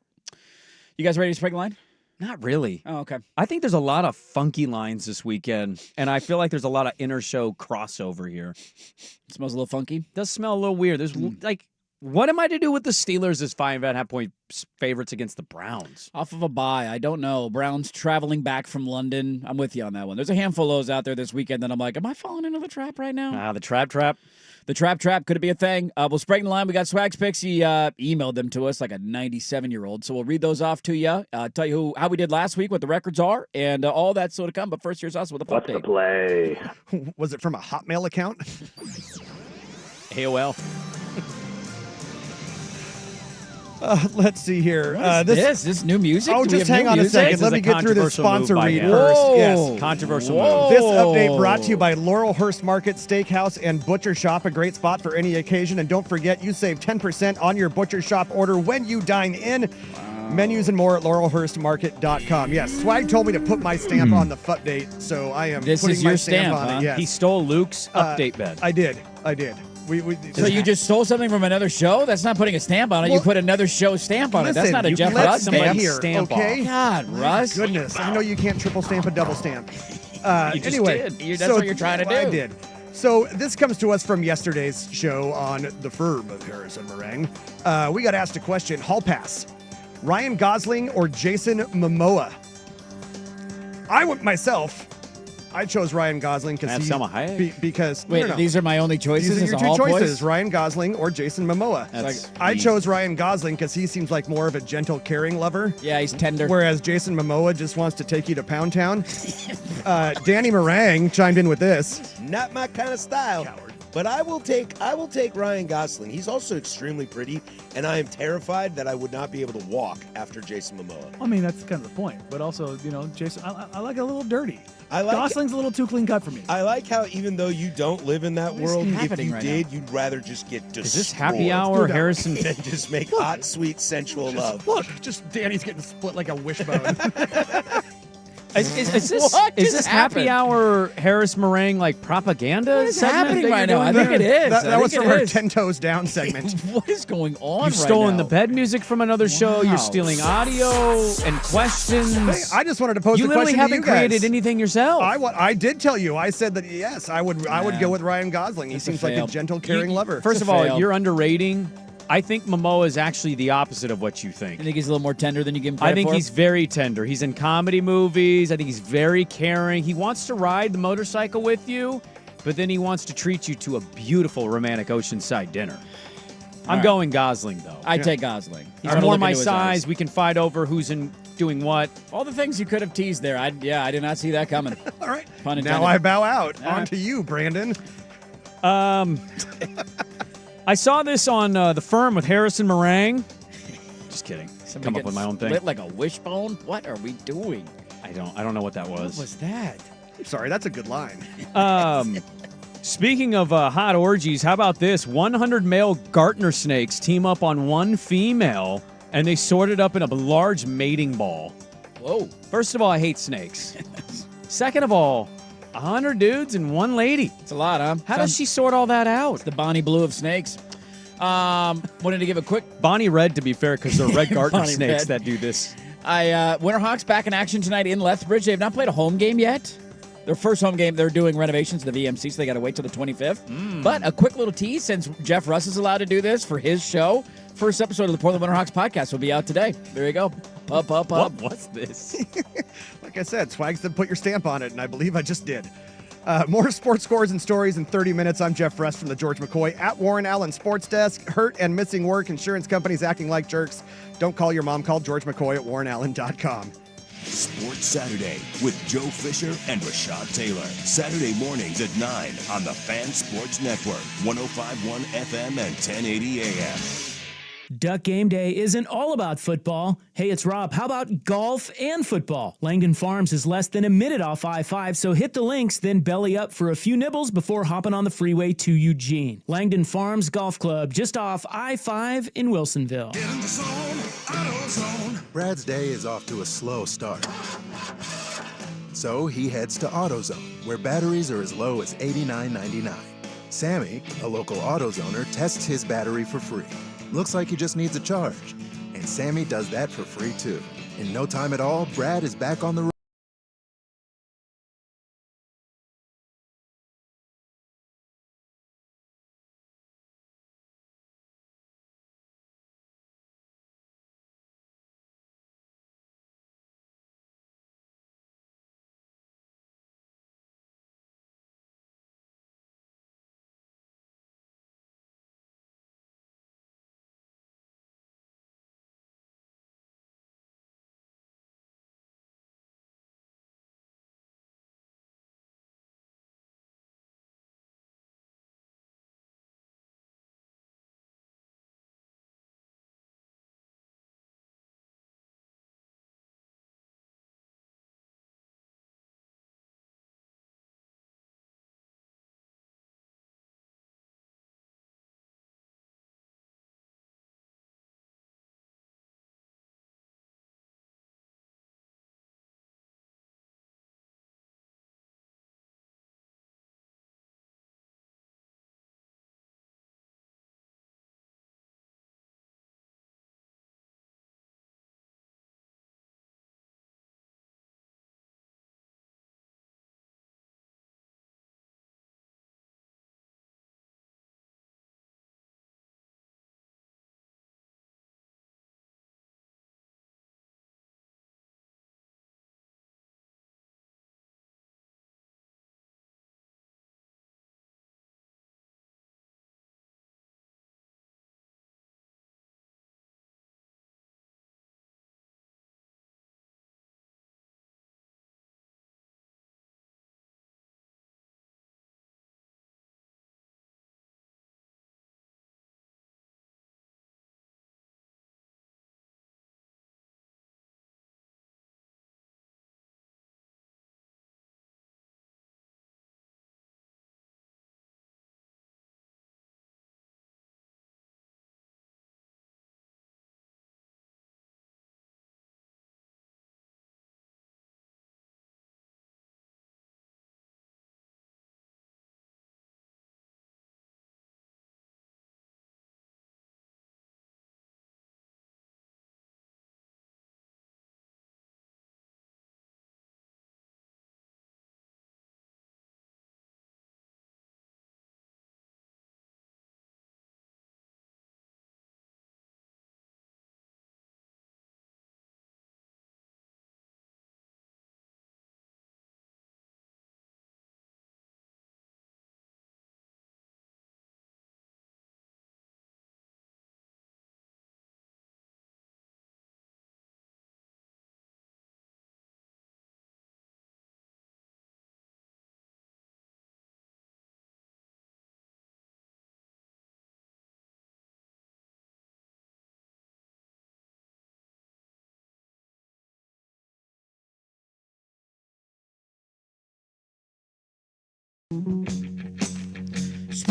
[SPEAKER 2] You guys ready to Sprague line?
[SPEAKER 1] Not really.
[SPEAKER 2] Oh, okay.
[SPEAKER 1] I think there's a lot of funky lines this weekend, and I feel like there's a lot of inter-show crossover here.
[SPEAKER 2] It smells a little funky.
[SPEAKER 1] Does smell a little weird. There's what am I to do with the Steelers as 5.5 point favorites against the Browns?
[SPEAKER 2] Off of a bye, I don't know. Browns traveling back from London. I'm with you on that one. There's a handful of those out there this weekend that I'm like, am I falling into the trap right now?
[SPEAKER 1] The trap.
[SPEAKER 2] The trap. Could it be a thing? We'll Sprague the line. We got Swag's picks. He emailed them to us like a 97-year-old. So we'll read those off to you. Tell you how we did last week, what the records are, and all that's still to come. But first, here's us with a
[SPEAKER 16] What's
[SPEAKER 2] update.
[SPEAKER 16] the play?
[SPEAKER 3] Was it from a Hotmail account?
[SPEAKER 1] AOL.
[SPEAKER 3] Let's see here.
[SPEAKER 2] This new music?
[SPEAKER 3] Oh,
[SPEAKER 2] Do we
[SPEAKER 3] just
[SPEAKER 2] have
[SPEAKER 3] hang
[SPEAKER 2] new
[SPEAKER 3] on a
[SPEAKER 2] music?
[SPEAKER 3] second. Let me get through this sponsor read first. Yes.
[SPEAKER 1] Controversial
[SPEAKER 2] Whoa.
[SPEAKER 1] move.
[SPEAKER 3] This update brought to you by Laurelhurst Market Steakhouse and Butcher Shop, a great spot for any occasion. And don't forget, you save 10% on your Butcher Shop order when you dine in. Menus and more at laurelhurstmarket.com. Yes, Swag told me to put my stamp on the update, so I am
[SPEAKER 2] This
[SPEAKER 3] putting
[SPEAKER 2] is
[SPEAKER 3] my
[SPEAKER 2] your
[SPEAKER 3] stamp
[SPEAKER 2] stamp,
[SPEAKER 3] on
[SPEAKER 2] huh?
[SPEAKER 3] it. Yes.
[SPEAKER 1] He stole Luke's update bed.
[SPEAKER 3] I did.
[SPEAKER 2] So you just stole something from another show? That's not putting a stamp on it. You put another show stamp on it. That's
[SPEAKER 3] Listen,
[SPEAKER 2] not a
[SPEAKER 3] you
[SPEAKER 2] Jeff
[SPEAKER 3] let
[SPEAKER 2] Russ
[SPEAKER 3] somebody
[SPEAKER 2] stamp.
[SPEAKER 3] here,
[SPEAKER 1] stamp
[SPEAKER 3] okay?
[SPEAKER 1] off.
[SPEAKER 2] God, Russ.
[SPEAKER 3] Goodness, I know you can't triple stamp a double stamp.
[SPEAKER 2] You just
[SPEAKER 3] Anyway,
[SPEAKER 2] did. That's what you're trying to do.
[SPEAKER 3] I did. So this comes to us from yesterday's show on the firm of Harrison Meringue. We got asked a question: Hall pass, Ryan Gosling or Jason Momoa? I chose Ryan Gosling
[SPEAKER 1] Have
[SPEAKER 3] because
[SPEAKER 1] Selma Hayek?
[SPEAKER 3] because
[SPEAKER 2] Wait,
[SPEAKER 3] no.
[SPEAKER 2] these are my only choices?
[SPEAKER 3] These are
[SPEAKER 2] as
[SPEAKER 3] your
[SPEAKER 2] a
[SPEAKER 3] two
[SPEAKER 2] Hall
[SPEAKER 3] choices:
[SPEAKER 2] boys?
[SPEAKER 3] Ryan Gosling or Jason Momoa.
[SPEAKER 1] That's
[SPEAKER 3] I
[SPEAKER 1] easy.
[SPEAKER 3] chose Ryan Gosling because he seems like more of a gentle, caring lover.
[SPEAKER 2] Yeah, he's tender.
[SPEAKER 3] Whereas Jason Momoa just wants to take you to Pound Town. Danny Meringue chimed in with this.
[SPEAKER 16] Not my kind of style. But I will take Ryan Gosling. He's also extremely pretty, and I am terrified that I would not be able to walk after Jason Momoa.
[SPEAKER 17] I mean, that's kind of the point. But also, Jason, I like it a little dirty.
[SPEAKER 16] I like
[SPEAKER 17] Gosling's a little too clean cut for me.
[SPEAKER 16] I like how even though you don't live in that
[SPEAKER 2] What is
[SPEAKER 16] world, if
[SPEAKER 2] happening
[SPEAKER 16] you
[SPEAKER 2] right
[SPEAKER 16] did, you'd rather just get destroyed.
[SPEAKER 1] Is this happy hour, Harrison?
[SPEAKER 16] And just make hot, sweet, sensual love.
[SPEAKER 3] Look, just Danny's getting split like a wishbone.
[SPEAKER 1] Is this
[SPEAKER 2] What
[SPEAKER 1] is
[SPEAKER 2] just
[SPEAKER 1] this happy
[SPEAKER 2] happened?
[SPEAKER 1] hour Harris Meringue like propaganda?
[SPEAKER 2] What is
[SPEAKER 1] segment
[SPEAKER 2] happening
[SPEAKER 1] that
[SPEAKER 2] right
[SPEAKER 1] you're
[SPEAKER 2] now? I
[SPEAKER 1] doing
[SPEAKER 2] think
[SPEAKER 1] there?
[SPEAKER 2] it is.
[SPEAKER 3] That was from
[SPEAKER 2] our
[SPEAKER 3] our 10 Toes Down segment.
[SPEAKER 2] What is going on
[SPEAKER 1] You've
[SPEAKER 2] right
[SPEAKER 1] stolen
[SPEAKER 2] now?
[SPEAKER 1] the bed music from another show. You're
[SPEAKER 2] Wow.
[SPEAKER 1] stealing audio and questions.
[SPEAKER 3] Hey, I just wanted to pose
[SPEAKER 1] You
[SPEAKER 3] the
[SPEAKER 1] literally
[SPEAKER 3] question
[SPEAKER 1] haven't
[SPEAKER 3] to you guys.
[SPEAKER 1] created anything yourself.
[SPEAKER 3] I did tell you. I said that yes, I would go with Ryan Gosling. He
[SPEAKER 2] That's a
[SPEAKER 3] seems like a
[SPEAKER 2] fail.
[SPEAKER 3] gentle, caring lover.
[SPEAKER 1] First of
[SPEAKER 2] a
[SPEAKER 1] all,
[SPEAKER 2] fail.
[SPEAKER 1] you're underrating. I think Momoa is actually the opposite of what you think.
[SPEAKER 2] I think he's a little more tender than you give him credit
[SPEAKER 1] I think
[SPEAKER 2] for.
[SPEAKER 1] he's very tender. He's in comedy movies. I think he's very caring. He wants to ride the motorcycle with you, but then he wants to treat you to a beautiful romantic oceanside dinner. I'm
[SPEAKER 2] right.
[SPEAKER 1] going Gosling, though.
[SPEAKER 2] I take Gosling.
[SPEAKER 1] He's
[SPEAKER 2] I'm gonna
[SPEAKER 1] more
[SPEAKER 2] look
[SPEAKER 1] my
[SPEAKER 2] into his
[SPEAKER 1] size.
[SPEAKER 2] eyes.
[SPEAKER 1] We can fight over who's doing what.
[SPEAKER 2] All the things you could have teased there. I did not see that coming.
[SPEAKER 3] All right.
[SPEAKER 2] Pun intended.
[SPEAKER 3] Now I bow out.
[SPEAKER 2] All right.
[SPEAKER 3] On to you, Brandon.
[SPEAKER 1] I saw this on The Firm with Harrison Meringue. Just kidding.
[SPEAKER 2] Somebody
[SPEAKER 1] Come up
[SPEAKER 2] getting
[SPEAKER 1] with my own thing.
[SPEAKER 2] Split like a wishbone? What are we doing?
[SPEAKER 1] I don't know what that was.
[SPEAKER 2] What was that?
[SPEAKER 3] Sorry, that's a good line.
[SPEAKER 1] Speaking of hot orgies, how about this? 100 male Gartner snakes team up on one female, and they sort it up in a large mating ball.
[SPEAKER 2] Whoa.
[SPEAKER 1] First of all, I hate snakes. Second of all, 100 dudes and one lady.
[SPEAKER 2] It's a lot, huh?
[SPEAKER 1] How does she sort all that out?
[SPEAKER 2] It's the Bonnie Blue of snakes. Wanted to give a quick
[SPEAKER 1] Bonnie Red, to be fair, because they're red Gartner
[SPEAKER 2] Bonnie
[SPEAKER 1] snakes
[SPEAKER 2] Red.
[SPEAKER 1] that do this.
[SPEAKER 2] Winterhawks back in action tonight in Lethbridge. They have not played a home game yet. Their first home game, they're doing renovations to the VMC, so they got to wait till the 25th. But a quick little tease, since Jeff Russ is allowed to do this for his show, first episode of the Portland Winterhawks podcast will be out today. There you go. Up.
[SPEAKER 1] What was this?
[SPEAKER 3] Like I said, Swag said put your stamp on it, and I believe I just did. More sports scores and stories in 30 minutes. I'm Jeff Rest from the George McCoy at Warren Allen Sports Desk. Hurt and missing work. Insurance companies acting like jerks. Don't call your mom. Call George McCoy at warrenallen.com.
[SPEAKER 7] Sports Saturday with Joe Fisher and Rashad Taylor. Saturday mornings at 9 on the Fan Sports Network, 105.1 FM and 1080 AM.
[SPEAKER 18] Duck Game Day isn't all about football. Hey, it's Rob. How about golf and football? Langdon Farms is less than a minute off I-5, so hit the links, then belly up for a few nibbles before hopping on the freeway to Eugene. Langdon Farms Golf Club, just off I-5 in Wilsonville.
[SPEAKER 12] Get in the zone, AutoZone.
[SPEAKER 19] Brad's day is off to a slow start. So he heads to AutoZone, where batteries are as low as $89.99. Sammy, a local AutoZoner, tests his battery for free. Looks like he just needs a charge. And Sammy does that for free too. In no time at all, Brad is back on the road.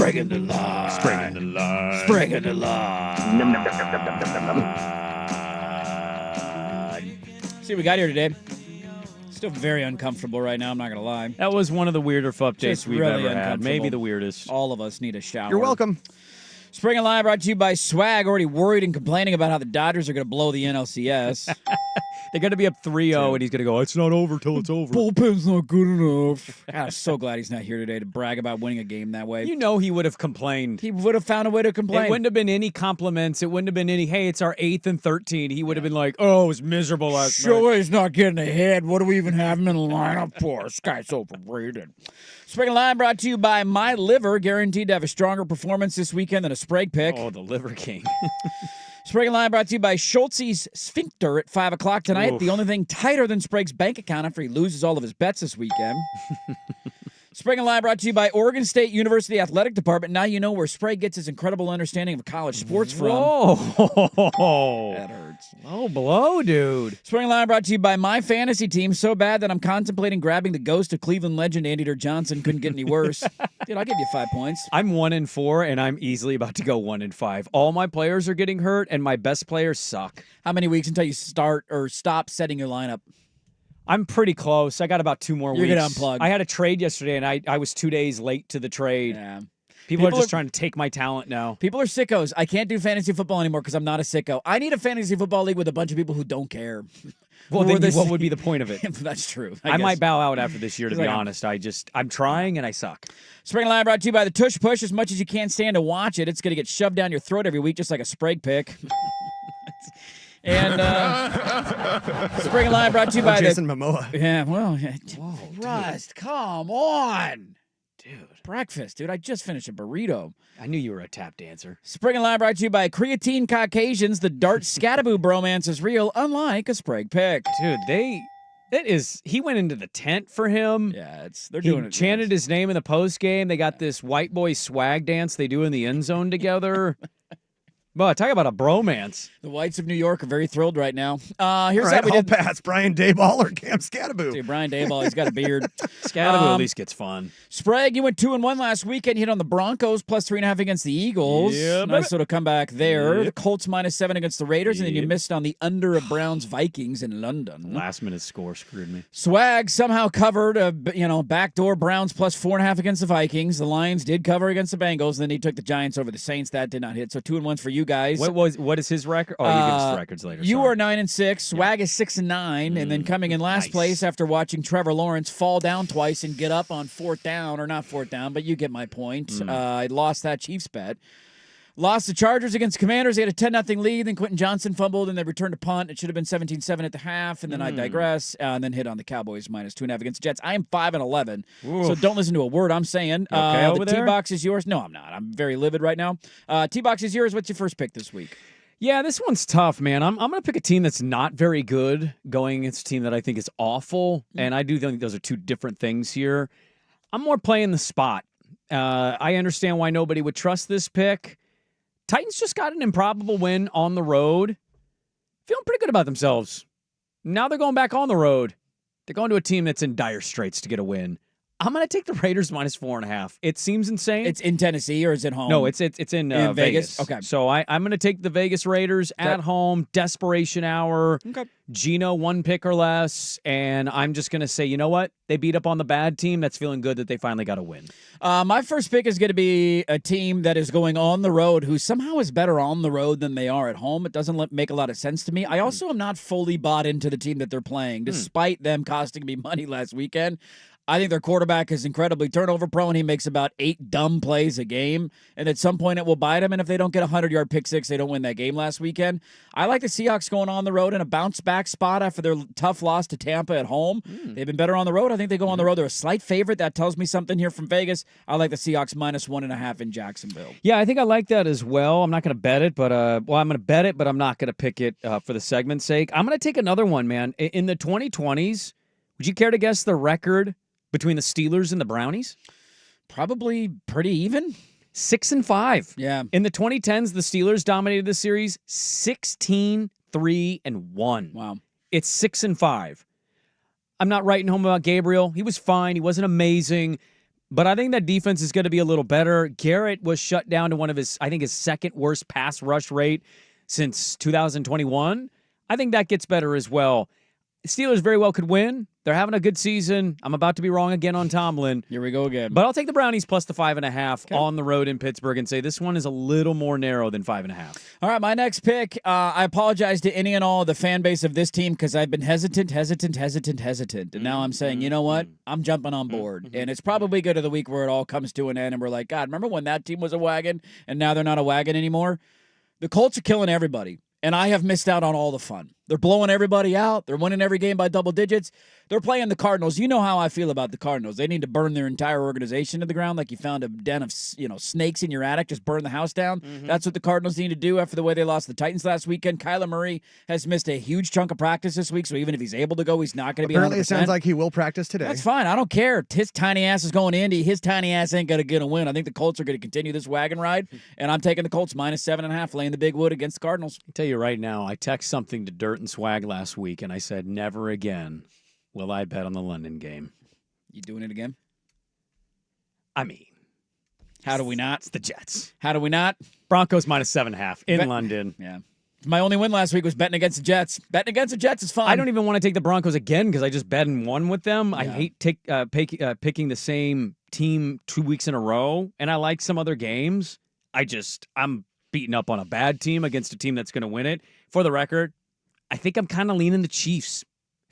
[SPEAKER 2] Sprague the line.
[SPEAKER 1] Sprague the line.
[SPEAKER 2] Sprague the line. See what we got here today. Still very uncomfortable right now, I'm not going to lie.
[SPEAKER 1] That was one of the weirder updates
[SPEAKER 2] Just
[SPEAKER 1] we've
[SPEAKER 2] really
[SPEAKER 1] ever had. Maybe
[SPEAKER 2] uncomfortable.
[SPEAKER 1] the weirdest.
[SPEAKER 2] All of us need a shower.
[SPEAKER 3] You're welcome.
[SPEAKER 2] Spring and Live brought to you by Swag, already worried and complaining about how the Dodgers are going to blow the NLCS.
[SPEAKER 1] They're going to be up 3-0, and he's going to go, it's not over till it's over.
[SPEAKER 2] Bullpen's not good enough. God, I'm so glad he's not here today to brag about winning a game that way.
[SPEAKER 1] You know he would have complained.
[SPEAKER 2] He would have found a way to complain.
[SPEAKER 1] It wouldn't have been any compliments. It wouldn't have been any, hey, it's our 8th and 13. He would have been like, oh, it was miserable last night.
[SPEAKER 2] Sure, he's not getting ahead. What do we even have him in the lineup for? This guy's overrated. Spring and Line brought to you by My Liver, guaranteed to have a stronger performance this weekend than a Sprague pick.
[SPEAKER 1] Oh, the Liver King.
[SPEAKER 2] Spring and Line brought to you by Schultz's Sphincter at 5 o'clock tonight.
[SPEAKER 1] Oof.
[SPEAKER 2] The only thing tighter than Sprague's bank account after he loses all of his bets this weekend. Spring and Line brought to you by Oregon State University Athletic Department. Now you know where Sprague gets his incredible understanding of college sports from.
[SPEAKER 1] Whoa.
[SPEAKER 2] That hurts.
[SPEAKER 1] Low blow, dude.
[SPEAKER 2] Spring and Line brought to you by my fantasy team. So bad that I'm contemplating grabbing the ghost of Cleveland legend Andy Johnson. Couldn't get any worse. Dude, I'll give you 5 points.
[SPEAKER 1] I'm 1-4, and I'm easily about to go 1-5. All my players are getting hurt, and my best players suck.
[SPEAKER 2] How many weeks until you start or stop setting your lineup?
[SPEAKER 1] I'm pretty close. I got about 2 more
[SPEAKER 2] You're
[SPEAKER 1] weeks.
[SPEAKER 2] going to unplug.
[SPEAKER 1] I had a trade yesterday, and I was 2 days late to the trade.
[SPEAKER 2] Yeah.
[SPEAKER 1] People are just trying to take my talent now.
[SPEAKER 2] People are sickos. I can't do fantasy football anymore because I'm not a sicko. I need a fantasy football league with a bunch of people who don't care.
[SPEAKER 1] Well, then what would be the point of it?
[SPEAKER 2] That's true.
[SPEAKER 1] I might bow out after this year, to be
[SPEAKER 2] Like,
[SPEAKER 1] honest. I'm trying, and I suck.
[SPEAKER 2] Spring Line brought to you by the Tush Push. As much as you can't stand to watch it, it's going to get shoved down your throat every week just like a Sprague pick. And Spring Line brought to you by
[SPEAKER 3] Jason Momoa.
[SPEAKER 2] Yeah, well,
[SPEAKER 1] Whoa,
[SPEAKER 2] Rust, come on. Dude. Breakfast, dude. I just finished a burrito.
[SPEAKER 1] I knew you were a tap dancer.
[SPEAKER 2] Spring and Line brought to you by Creatine Caucasians. The Dart Scataboo bromance is real, unlike a Sprague pick.
[SPEAKER 1] Dude, he went into the tent for him.
[SPEAKER 2] Yeah, they're doing
[SPEAKER 1] He
[SPEAKER 2] it.
[SPEAKER 1] chanted his name in the post game. They got this white boy swag dance they do in the end zone together. But talk about a bromance.
[SPEAKER 2] The Whites of New York are very thrilled right now. Here's
[SPEAKER 3] All
[SPEAKER 2] how
[SPEAKER 3] right,
[SPEAKER 2] we
[SPEAKER 3] I'll
[SPEAKER 2] did.
[SPEAKER 3] pass. Brian Dayball or Cam Scataboo.
[SPEAKER 2] Dude, Brian Dayball, he's got a beard.
[SPEAKER 1] Scataboo at least gets fun.
[SPEAKER 2] Sprague, you went 2-1 last weekend. You hit on the Broncos plus 3.5 against the Eagles.
[SPEAKER 1] Yeah,
[SPEAKER 2] Nice little comeback there.
[SPEAKER 1] Yep.
[SPEAKER 2] The Colts -7 against the Raiders, and then you
[SPEAKER 1] Yep.
[SPEAKER 2] missed on the under of Browns Vikings in London.
[SPEAKER 1] Last minute score screwed me.
[SPEAKER 2] Swag somehow covered a backdoor Browns plus 4.5 against the Vikings. The Lions did cover against the Bengals. Then he took the Giants over the Saints. That did not hit. So 2-1 for you guys.
[SPEAKER 1] What is his record? Oh, you give us the records later.
[SPEAKER 2] You
[SPEAKER 1] sorry.
[SPEAKER 2] are 9-6. Swag is 6-9, and then coming in last
[SPEAKER 1] nice.
[SPEAKER 2] place after watching Trevor Lawrence fall down twice and get up on 4th down, or not 4th down, but you get my point. I lost that Chiefs bet. Lost the Chargers against Commanders. They had a 10-0 lead. Then Quentin Johnson fumbled, and they returned a punt. It should have been 17-7 at the half, and then I digress. And then hit on the Cowboys -2.5 against the Jets. I am 5-11, so don't listen to a word I'm saying.
[SPEAKER 1] Okay over
[SPEAKER 2] the
[SPEAKER 1] there?
[SPEAKER 2] T-box is yours. No, I'm not. I'm very livid right now. T-box is yours. What's your first pick this week?
[SPEAKER 1] Yeah, this one's tough, man. I'm going to pick a team that's not very good going against a team that I think is awful, and I do think those are two different things here. I'm more playing the spot. I understand why nobody would trust this pick. Titans just got an improbable win on the road. Feeling pretty good about themselves. Now they're going back on the road. They're going to a team that's in dire straits to get a win. I'm going to take the Raiders -4.5. It seems insane.
[SPEAKER 2] It's in Tennessee, or is it home?
[SPEAKER 1] No, it's in Vegas.
[SPEAKER 2] Okay.
[SPEAKER 1] So I'm going to take the Vegas Raiders at home, desperation hour.
[SPEAKER 2] Okay.
[SPEAKER 1] Geno, 1 pick or less, and I'm just going to say, you know what? They beat up on the bad team. That's feeling good that they finally got a win.
[SPEAKER 2] My first pick is going to be a team that is going on the road who somehow is better on the road than they are at home. It doesn't make a lot of sense to me. I also am not fully bought into the team that they're playing, despite them costing me money last weekend. I think their quarterback is incredibly turnover prone. He makes about 8 dumb plays a game, and at some point it will bite him. And if they don't get a 100-yard pick six, they don't win that game last weekend. I like the Seahawks going on the road in a bounce-back spot after their tough loss to Tampa at home. They've been better on the road. I think they go on the road. They're a slight favorite. That tells me something here from Vegas. I like the Seahawks -1.5 in Jacksonville.
[SPEAKER 1] Yeah, I think I like that as well. I'm not going to bet it, but I'm going to bet it, but I'm not going to pick it for the segment's sake. I'm going to take another one, man. In the 2020s, would you care to guess the record between the Steelers and the Brownies?
[SPEAKER 2] Probably pretty even.
[SPEAKER 1] 6-5.
[SPEAKER 2] Yeah.
[SPEAKER 1] In the 2010s, the Steelers dominated the series 16-3-1.
[SPEAKER 2] Wow.
[SPEAKER 1] It's 6-5. I'm not writing home about Gabriel. He was fine. He wasn't amazing. but I think that defense is going to be a little better. Garrett was shut down to one of his second worst pass rush rate since 2021. I think that gets better as well. Steelers very well could win. They're having a good season. I'm about to be wrong again on Tomlin.
[SPEAKER 2] Here we go again.
[SPEAKER 1] But I'll take the Brownies plus the 5.5 on the road in Pittsburgh and say this one is a little more narrow than 5.5.
[SPEAKER 2] All right, my next pick. I apologize to any and all the fan base of this team because I've been hesitant. And now I'm saying, you know what? I'm jumping on board. And it's probably good of the week where it all comes to an end and we're like, God, remember when that team was a wagon and now they're not a wagon anymore? The Colts are killing everybody. And I have missed out on all the fun. They're blowing everybody out. They're winning every game by double digits. They're playing the Cardinals. You know how I feel about the Cardinals. They need to burn their entire organization to the ground like you found a den of snakes in your attic. Just burn the house down. That's what the Cardinals need to do after the way they lost the Titans last weekend. Kyler Murray has missed a huge chunk of practice this week, so even if he's able to go, he's not going to be 100%.
[SPEAKER 3] Apparently, it sounds like he will practice today.
[SPEAKER 2] That's fine. I don't care. His tiny ass is going to Indy. His tiny ass ain't going to get a win. I think the Colts are going to continue this wagon ride, and I'm taking the Colts minus 7.5, laying the big wood against the Cardinals.
[SPEAKER 1] I'll tell you right now, I text something to Dirt and Swag last week, and I said, never again will I bet on the London game.
[SPEAKER 2] You doing it again?
[SPEAKER 1] I mean,
[SPEAKER 2] how do we not?
[SPEAKER 1] It's the Jets.
[SPEAKER 2] How do we not?
[SPEAKER 1] Broncos minus 7.5 in London.
[SPEAKER 2] Yeah. My only win last week was betting against the Jets. Betting against the Jets is fun.
[SPEAKER 1] I don't even want to take the Broncos again because I just bet and won with them. Yeah. I hate picking the same team 2 weeks in a row, and I like some other games. I'm beating up on a bad team against a team that's going to win it. For the record, I think I'm kind of leaning the Chiefs.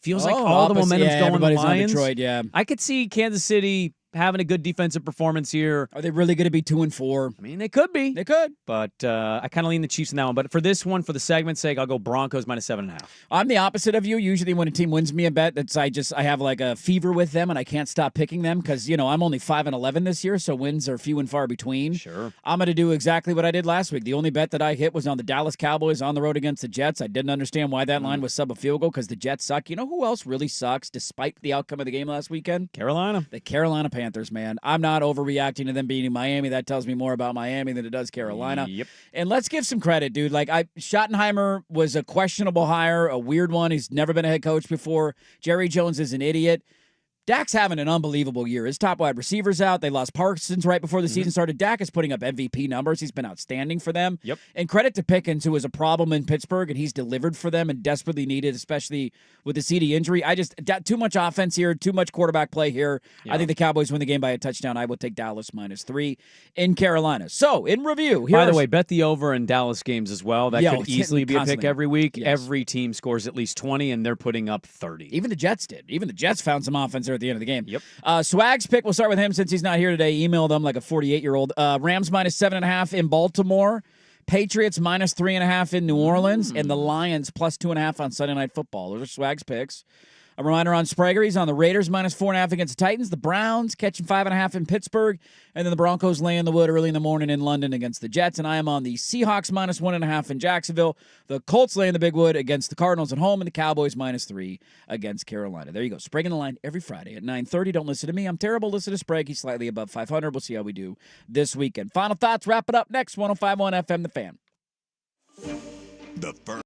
[SPEAKER 1] Feels like all the momentum's going the Lions.
[SPEAKER 2] On Detroit, yeah.
[SPEAKER 1] I could see Kansas City having a good defensive performance here.
[SPEAKER 2] Are they really going to be 2-4?
[SPEAKER 1] I mean, they could be.
[SPEAKER 2] They could.
[SPEAKER 1] But I kind of lean the Chiefs in that one. But for this one, for the segment's sake, I'll go Broncos minus 7.5.
[SPEAKER 2] I'm the opposite of you. Usually when a team wins me a bet, I have like a fever with them and I can't stop picking them because, I'm only 5-11 this year, so wins are few and far between.
[SPEAKER 1] Sure.
[SPEAKER 2] I'm going to do exactly what I did last week. The only bet that I hit was on the Dallas Cowboys on the road against the Jets. I didn't understand why that line was sub a field goal because the Jets suck. You know who else really sucks despite the outcome of the game last weekend?
[SPEAKER 1] Carolina.
[SPEAKER 2] The Carolina Panthers, man. I'm not overreacting to them beating Miami. That tells me more about Miami than it does Carolina.
[SPEAKER 1] Yep.
[SPEAKER 2] And let's give some credit, dude. Schottenheimer was a questionable hire, a weird one. He's never been a head coach before. Jerry Jones is an idiot. Dak's having an unbelievable year. His top wide receiver's out. They lost Parsons right before the season started. Dak is putting up MVP numbers. He's been outstanding for them.
[SPEAKER 1] Yep.
[SPEAKER 2] And credit to Pickens, who was a problem in Pittsburgh, and he's delivered for them and desperately needed, especially with the CD injury. Too much offense here, too much quarterback play here. Yeah. I think the Cowboys win the game by a touchdown. I will take Dallas minus 3 in Carolina. So, in review.
[SPEAKER 1] By the way, bet the over in Dallas games as well. That could easily be a pick every week.
[SPEAKER 2] Yes.
[SPEAKER 1] Every team scores at least 20, and they're putting up 30.
[SPEAKER 2] Even the Jets did. Even the Jets found some offense there at the end of the game.
[SPEAKER 1] Yep.
[SPEAKER 2] Swag's pick, we'll start with him since he's not here today. Emailed him like a 48-year-old. Rams minus 7.5 in Baltimore. Patriots minus 3.5 in New Orleans. And the Lions plus 2.5 on Sunday Night Football. Those are Swag's picks. A reminder on Sprague, he's on the Raiders minus 4.5 against the Titans. The Browns catching 5.5 in Pittsburgh. And then the Broncos laying the wood early in the morning in London against the Jets. And I am on the Seahawks minus 1.5 in Jacksonville. The Colts laying the big wood against the Cardinals at home. And the Cowboys minus 3 against Carolina. There you go. Sprague in the line every Friday at 9:30. Don't listen to me. I'm terrible. Listen to Sprague. He's slightly above 500. We'll see how we do this weekend. Final thoughts. Wrap it up next. 105.1 FM, The Fan.
[SPEAKER 7] The first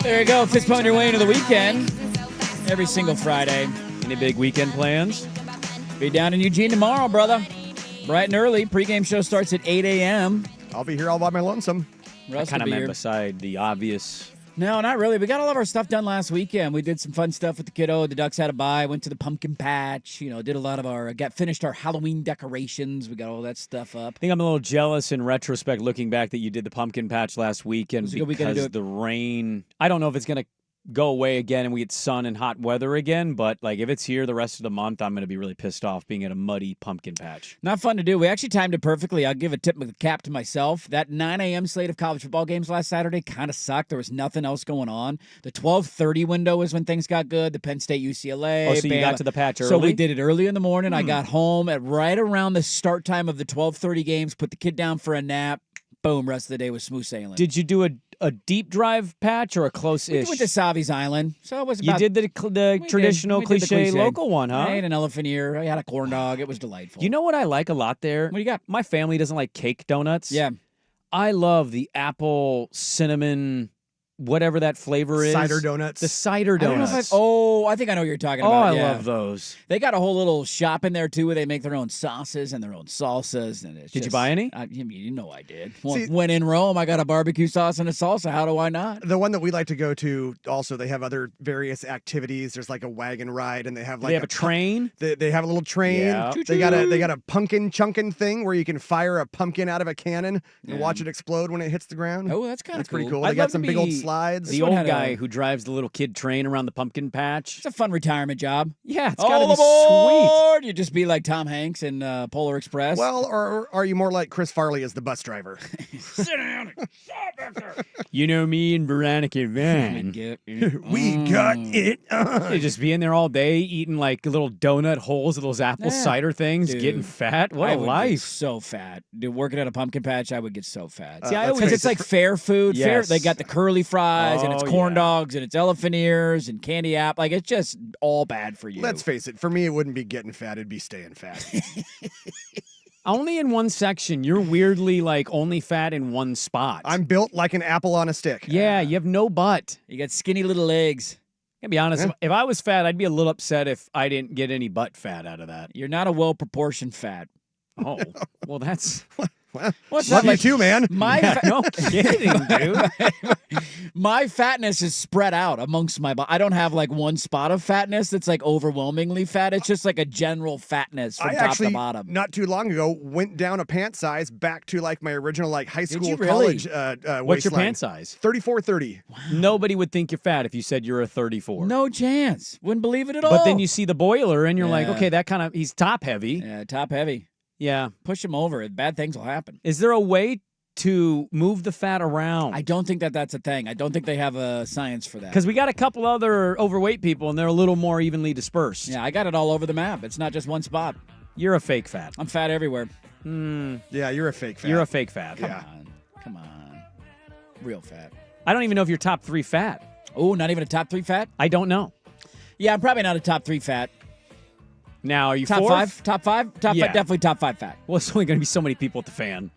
[SPEAKER 2] There you go. Fist pump your way into the weekend. Every single Friday.
[SPEAKER 1] Any big weekend plans?
[SPEAKER 2] Be down in Eugene tomorrow, brother. Bright and early. Pre-game show starts at 8 a.m.
[SPEAKER 3] I'll be here all by my lonesome.
[SPEAKER 1] I kind of meant beside the obvious.
[SPEAKER 2] No, not really. We got all of our stuff done last weekend. We did some fun stuff with the kiddo. The Ducks had a bye. Went to the pumpkin patch. Did a lot of finished our Halloween decorations. We got all that stuff up.
[SPEAKER 1] I think I'm a little jealous in retrospect, looking back, that you did the pumpkin patch last weekend because the rain. I don't know if it's going to go away again and we get sun and hot weather again, but if it's here the rest of the month, I'm going to be really pissed off being at a muddy pumpkin patch.
[SPEAKER 2] Not fun to do. We actually timed it perfectly. I'll give a tip of the cap to myself. That 9 a.m. slate of college football games last Saturday kind of sucked. There was nothing else going on. The 12:30 window was when things got good. The Penn State UCLA.
[SPEAKER 1] Oh, so you got to the patch early?
[SPEAKER 2] So we did it early in the morning. I got home at right around the start time of the 12:30 games, put the kid down for a nap. Boom, rest of the day was smooth sailing.
[SPEAKER 1] Did you do a deep drive patch or a close-ish?
[SPEAKER 2] We went to Savi's Island. So it was about...
[SPEAKER 1] You did the traditional cliche local one, huh?
[SPEAKER 2] I ate an elephant ear. I had a corn dog. It was delightful.
[SPEAKER 1] You know what I like a lot there?
[SPEAKER 2] What do you got?
[SPEAKER 1] My family doesn't like cake donuts.
[SPEAKER 2] Yeah.
[SPEAKER 1] I love the apple, cinnamon, whatever that flavor is.
[SPEAKER 3] Cider donuts.
[SPEAKER 1] The cider donuts.
[SPEAKER 2] I think I know what you're talking about.
[SPEAKER 1] I love those.
[SPEAKER 2] They got a whole little shop in there, too, where they make their own sauces and their own salsas. And
[SPEAKER 1] Did you buy any?
[SPEAKER 2] You know I did. When in Rome, I got a barbecue sauce and a salsa. How do I not?
[SPEAKER 3] The one that we like to go to, also, they have other various activities. There's like a wagon ride, and they have
[SPEAKER 1] a train.
[SPEAKER 3] They have a little train.
[SPEAKER 1] Yeah.
[SPEAKER 3] They got a pumpkin chunkin' thing where you can fire a pumpkin out of a cannon and watch it explode when it hits the ground.
[SPEAKER 2] Oh, that's kind of
[SPEAKER 3] pretty cool. They got some big old slides.
[SPEAKER 1] The old guy who drives the little kid train around the pumpkin patch.
[SPEAKER 2] It's a fun retirement job.
[SPEAKER 1] Yeah, it's got to
[SPEAKER 2] All
[SPEAKER 1] be
[SPEAKER 2] aboard! You just be like Tom Hanks in Polar Express.
[SPEAKER 3] Well, or are you more like Chris Farley as the bus driver?
[SPEAKER 2] Sit down and stop after.
[SPEAKER 1] You know me and Veronica Van.
[SPEAKER 3] We got it on.
[SPEAKER 1] You just be in there all day eating like little donut holes of those apple cider things,
[SPEAKER 2] Dude.
[SPEAKER 1] getting fat. What
[SPEAKER 2] I
[SPEAKER 1] a
[SPEAKER 2] would
[SPEAKER 1] life.
[SPEAKER 2] Get so fat. Dude, working at a pumpkin patch, I would get so fat.
[SPEAKER 1] See, I
[SPEAKER 2] because it's like fair food.
[SPEAKER 1] Yes.
[SPEAKER 2] Fair, they got the curly fries and it's
[SPEAKER 1] Oh,
[SPEAKER 2] corn
[SPEAKER 1] yeah.
[SPEAKER 2] dogs and it's elephant ears and candy apple. Like, it's just all bad for you.
[SPEAKER 3] Let's face it. For me, it wouldn't be getting fat. It'd be staying fat.
[SPEAKER 1] Only in one section. You're weirdly only fat in one spot.
[SPEAKER 3] I'm built like an apple on a stick.
[SPEAKER 1] Yeah, you have no butt.
[SPEAKER 2] You got skinny little legs.
[SPEAKER 1] To be honest, if I was fat, I'd be a little upset if I didn't get any butt fat out of that.
[SPEAKER 2] You're not a well-proportioned fat.
[SPEAKER 1] Oh, well, that's...
[SPEAKER 3] Love you too, man.
[SPEAKER 1] No kidding, dude.
[SPEAKER 2] My fatness is spread out amongst my body. I don't have one spot of fatness that's overwhelmingly fat. It's just a general fatness from top to bottom.
[SPEAKER 3] Not too long ago, went down a pant size back to my original high school,
[SPEAKER 2] you really?
[SPEAKER 3] college
[SPEAKER 1] What's your
[SPEAKER 3] waistline.
[SPEAKER 1] pant size?
[SPEAKER 3] 34-30.
[SPEAKER 1] Wow. Nobody would think you're fat if you said you're a 34.
[SPEAKER 2] No chance. Wouldn't believe it at all.
[SPEAKER 1] But then you see the boiler and you're like,
[SPEAKER 2] Yeah.
[SPEAKER 1] okay, he's top heavy.
[SPEAKER 2] Yeah, top heavy.
[SPEAKER 1] Yeah.
[SPEAKER 2] Push him over. Bad things will happen.
[SPEAKER 1] Is there a way to move the fat around?
[SPEAKER 2] I don't think that's a thing. I don't think they have a science for that.
[SPEAKER 1] Because we got a couple other overweight people, and they're a little more evenly dispersed.
[SPEAKER 2] Yeah, I got it all over the map. It's not just one spot.
[SPEAKER 1] You're a fake fat.
[SPEAKER 2] I'm fat everywhere.
[SPEAKER 3] Yeah, you're a fake fat.
[SPEAKER 1] You're a fake fat.
[SPEAKER 2] Come on. Real fat.
[SPEAKER 1] I don't even know if you're top 3 fat.
[SPEAKER 2] Oh, not even a top 3 fat?
[SPEAKER 1] I don't know.
[SPEAKER 2] Yeah, I'm probably not a top 3 fat.
[SPEAKER 1] Now, are you
[SPEAKER 2] top
[SPEAKER 1] fourth?
[SPEAKER 2] 5? Top 5? Top
[SPEAKER 1] Yeah.
[SPEAKER 2] 5, definitely top 5 fat.
[SPEAKER 1] Well, it's only going to be so many people at the fan.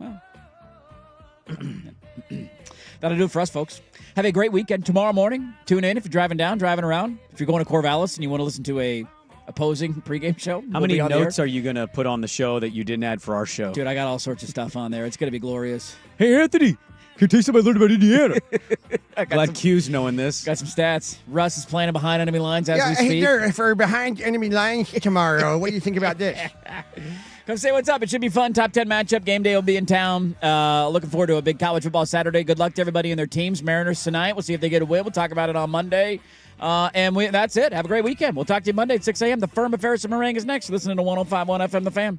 [SPEAKER 2] That'll do it for us, folks. Have a great weekend. Tomorrow morning, tune in if you're driving down, driving around. If you're going to Corvallis and you want to listen to a opposing pregame show.
[SPEAKER 1] How many notes are you going to put on the show that you didn't add for our show?
[SPEAKER 2] Dude, I got all sorts of stuff on there. It's going to be glorious.
[SPEAKER 1] Hey, Anthony, can you tell you something I learned about Indiana? Glad Q's knowing this.
[SPEAKER 2] Got some stats. Russ is playing behind enemy lines as we
[SPEAKER 3] Yeah,
[SPEAKER 2] speak.
[SPEAKER 3] hey there, if we're behind enemy lines tomorrow, what do you think about this?
[SPEAKER 2] Come say what's up. It should be fun. Top 10 matchup. Game day will be in town. Looking forward to a big college football Saturday. Good luck to everybody and their teams. Mariners tonight. We'll see if they get a win. We'll talk about it on Monday. And that's it. Have a great weekend. We'll talk to you Monday at 6 a.m. The Firm Affairs of Meringue is next. Listening to 105.1 FM The Fan.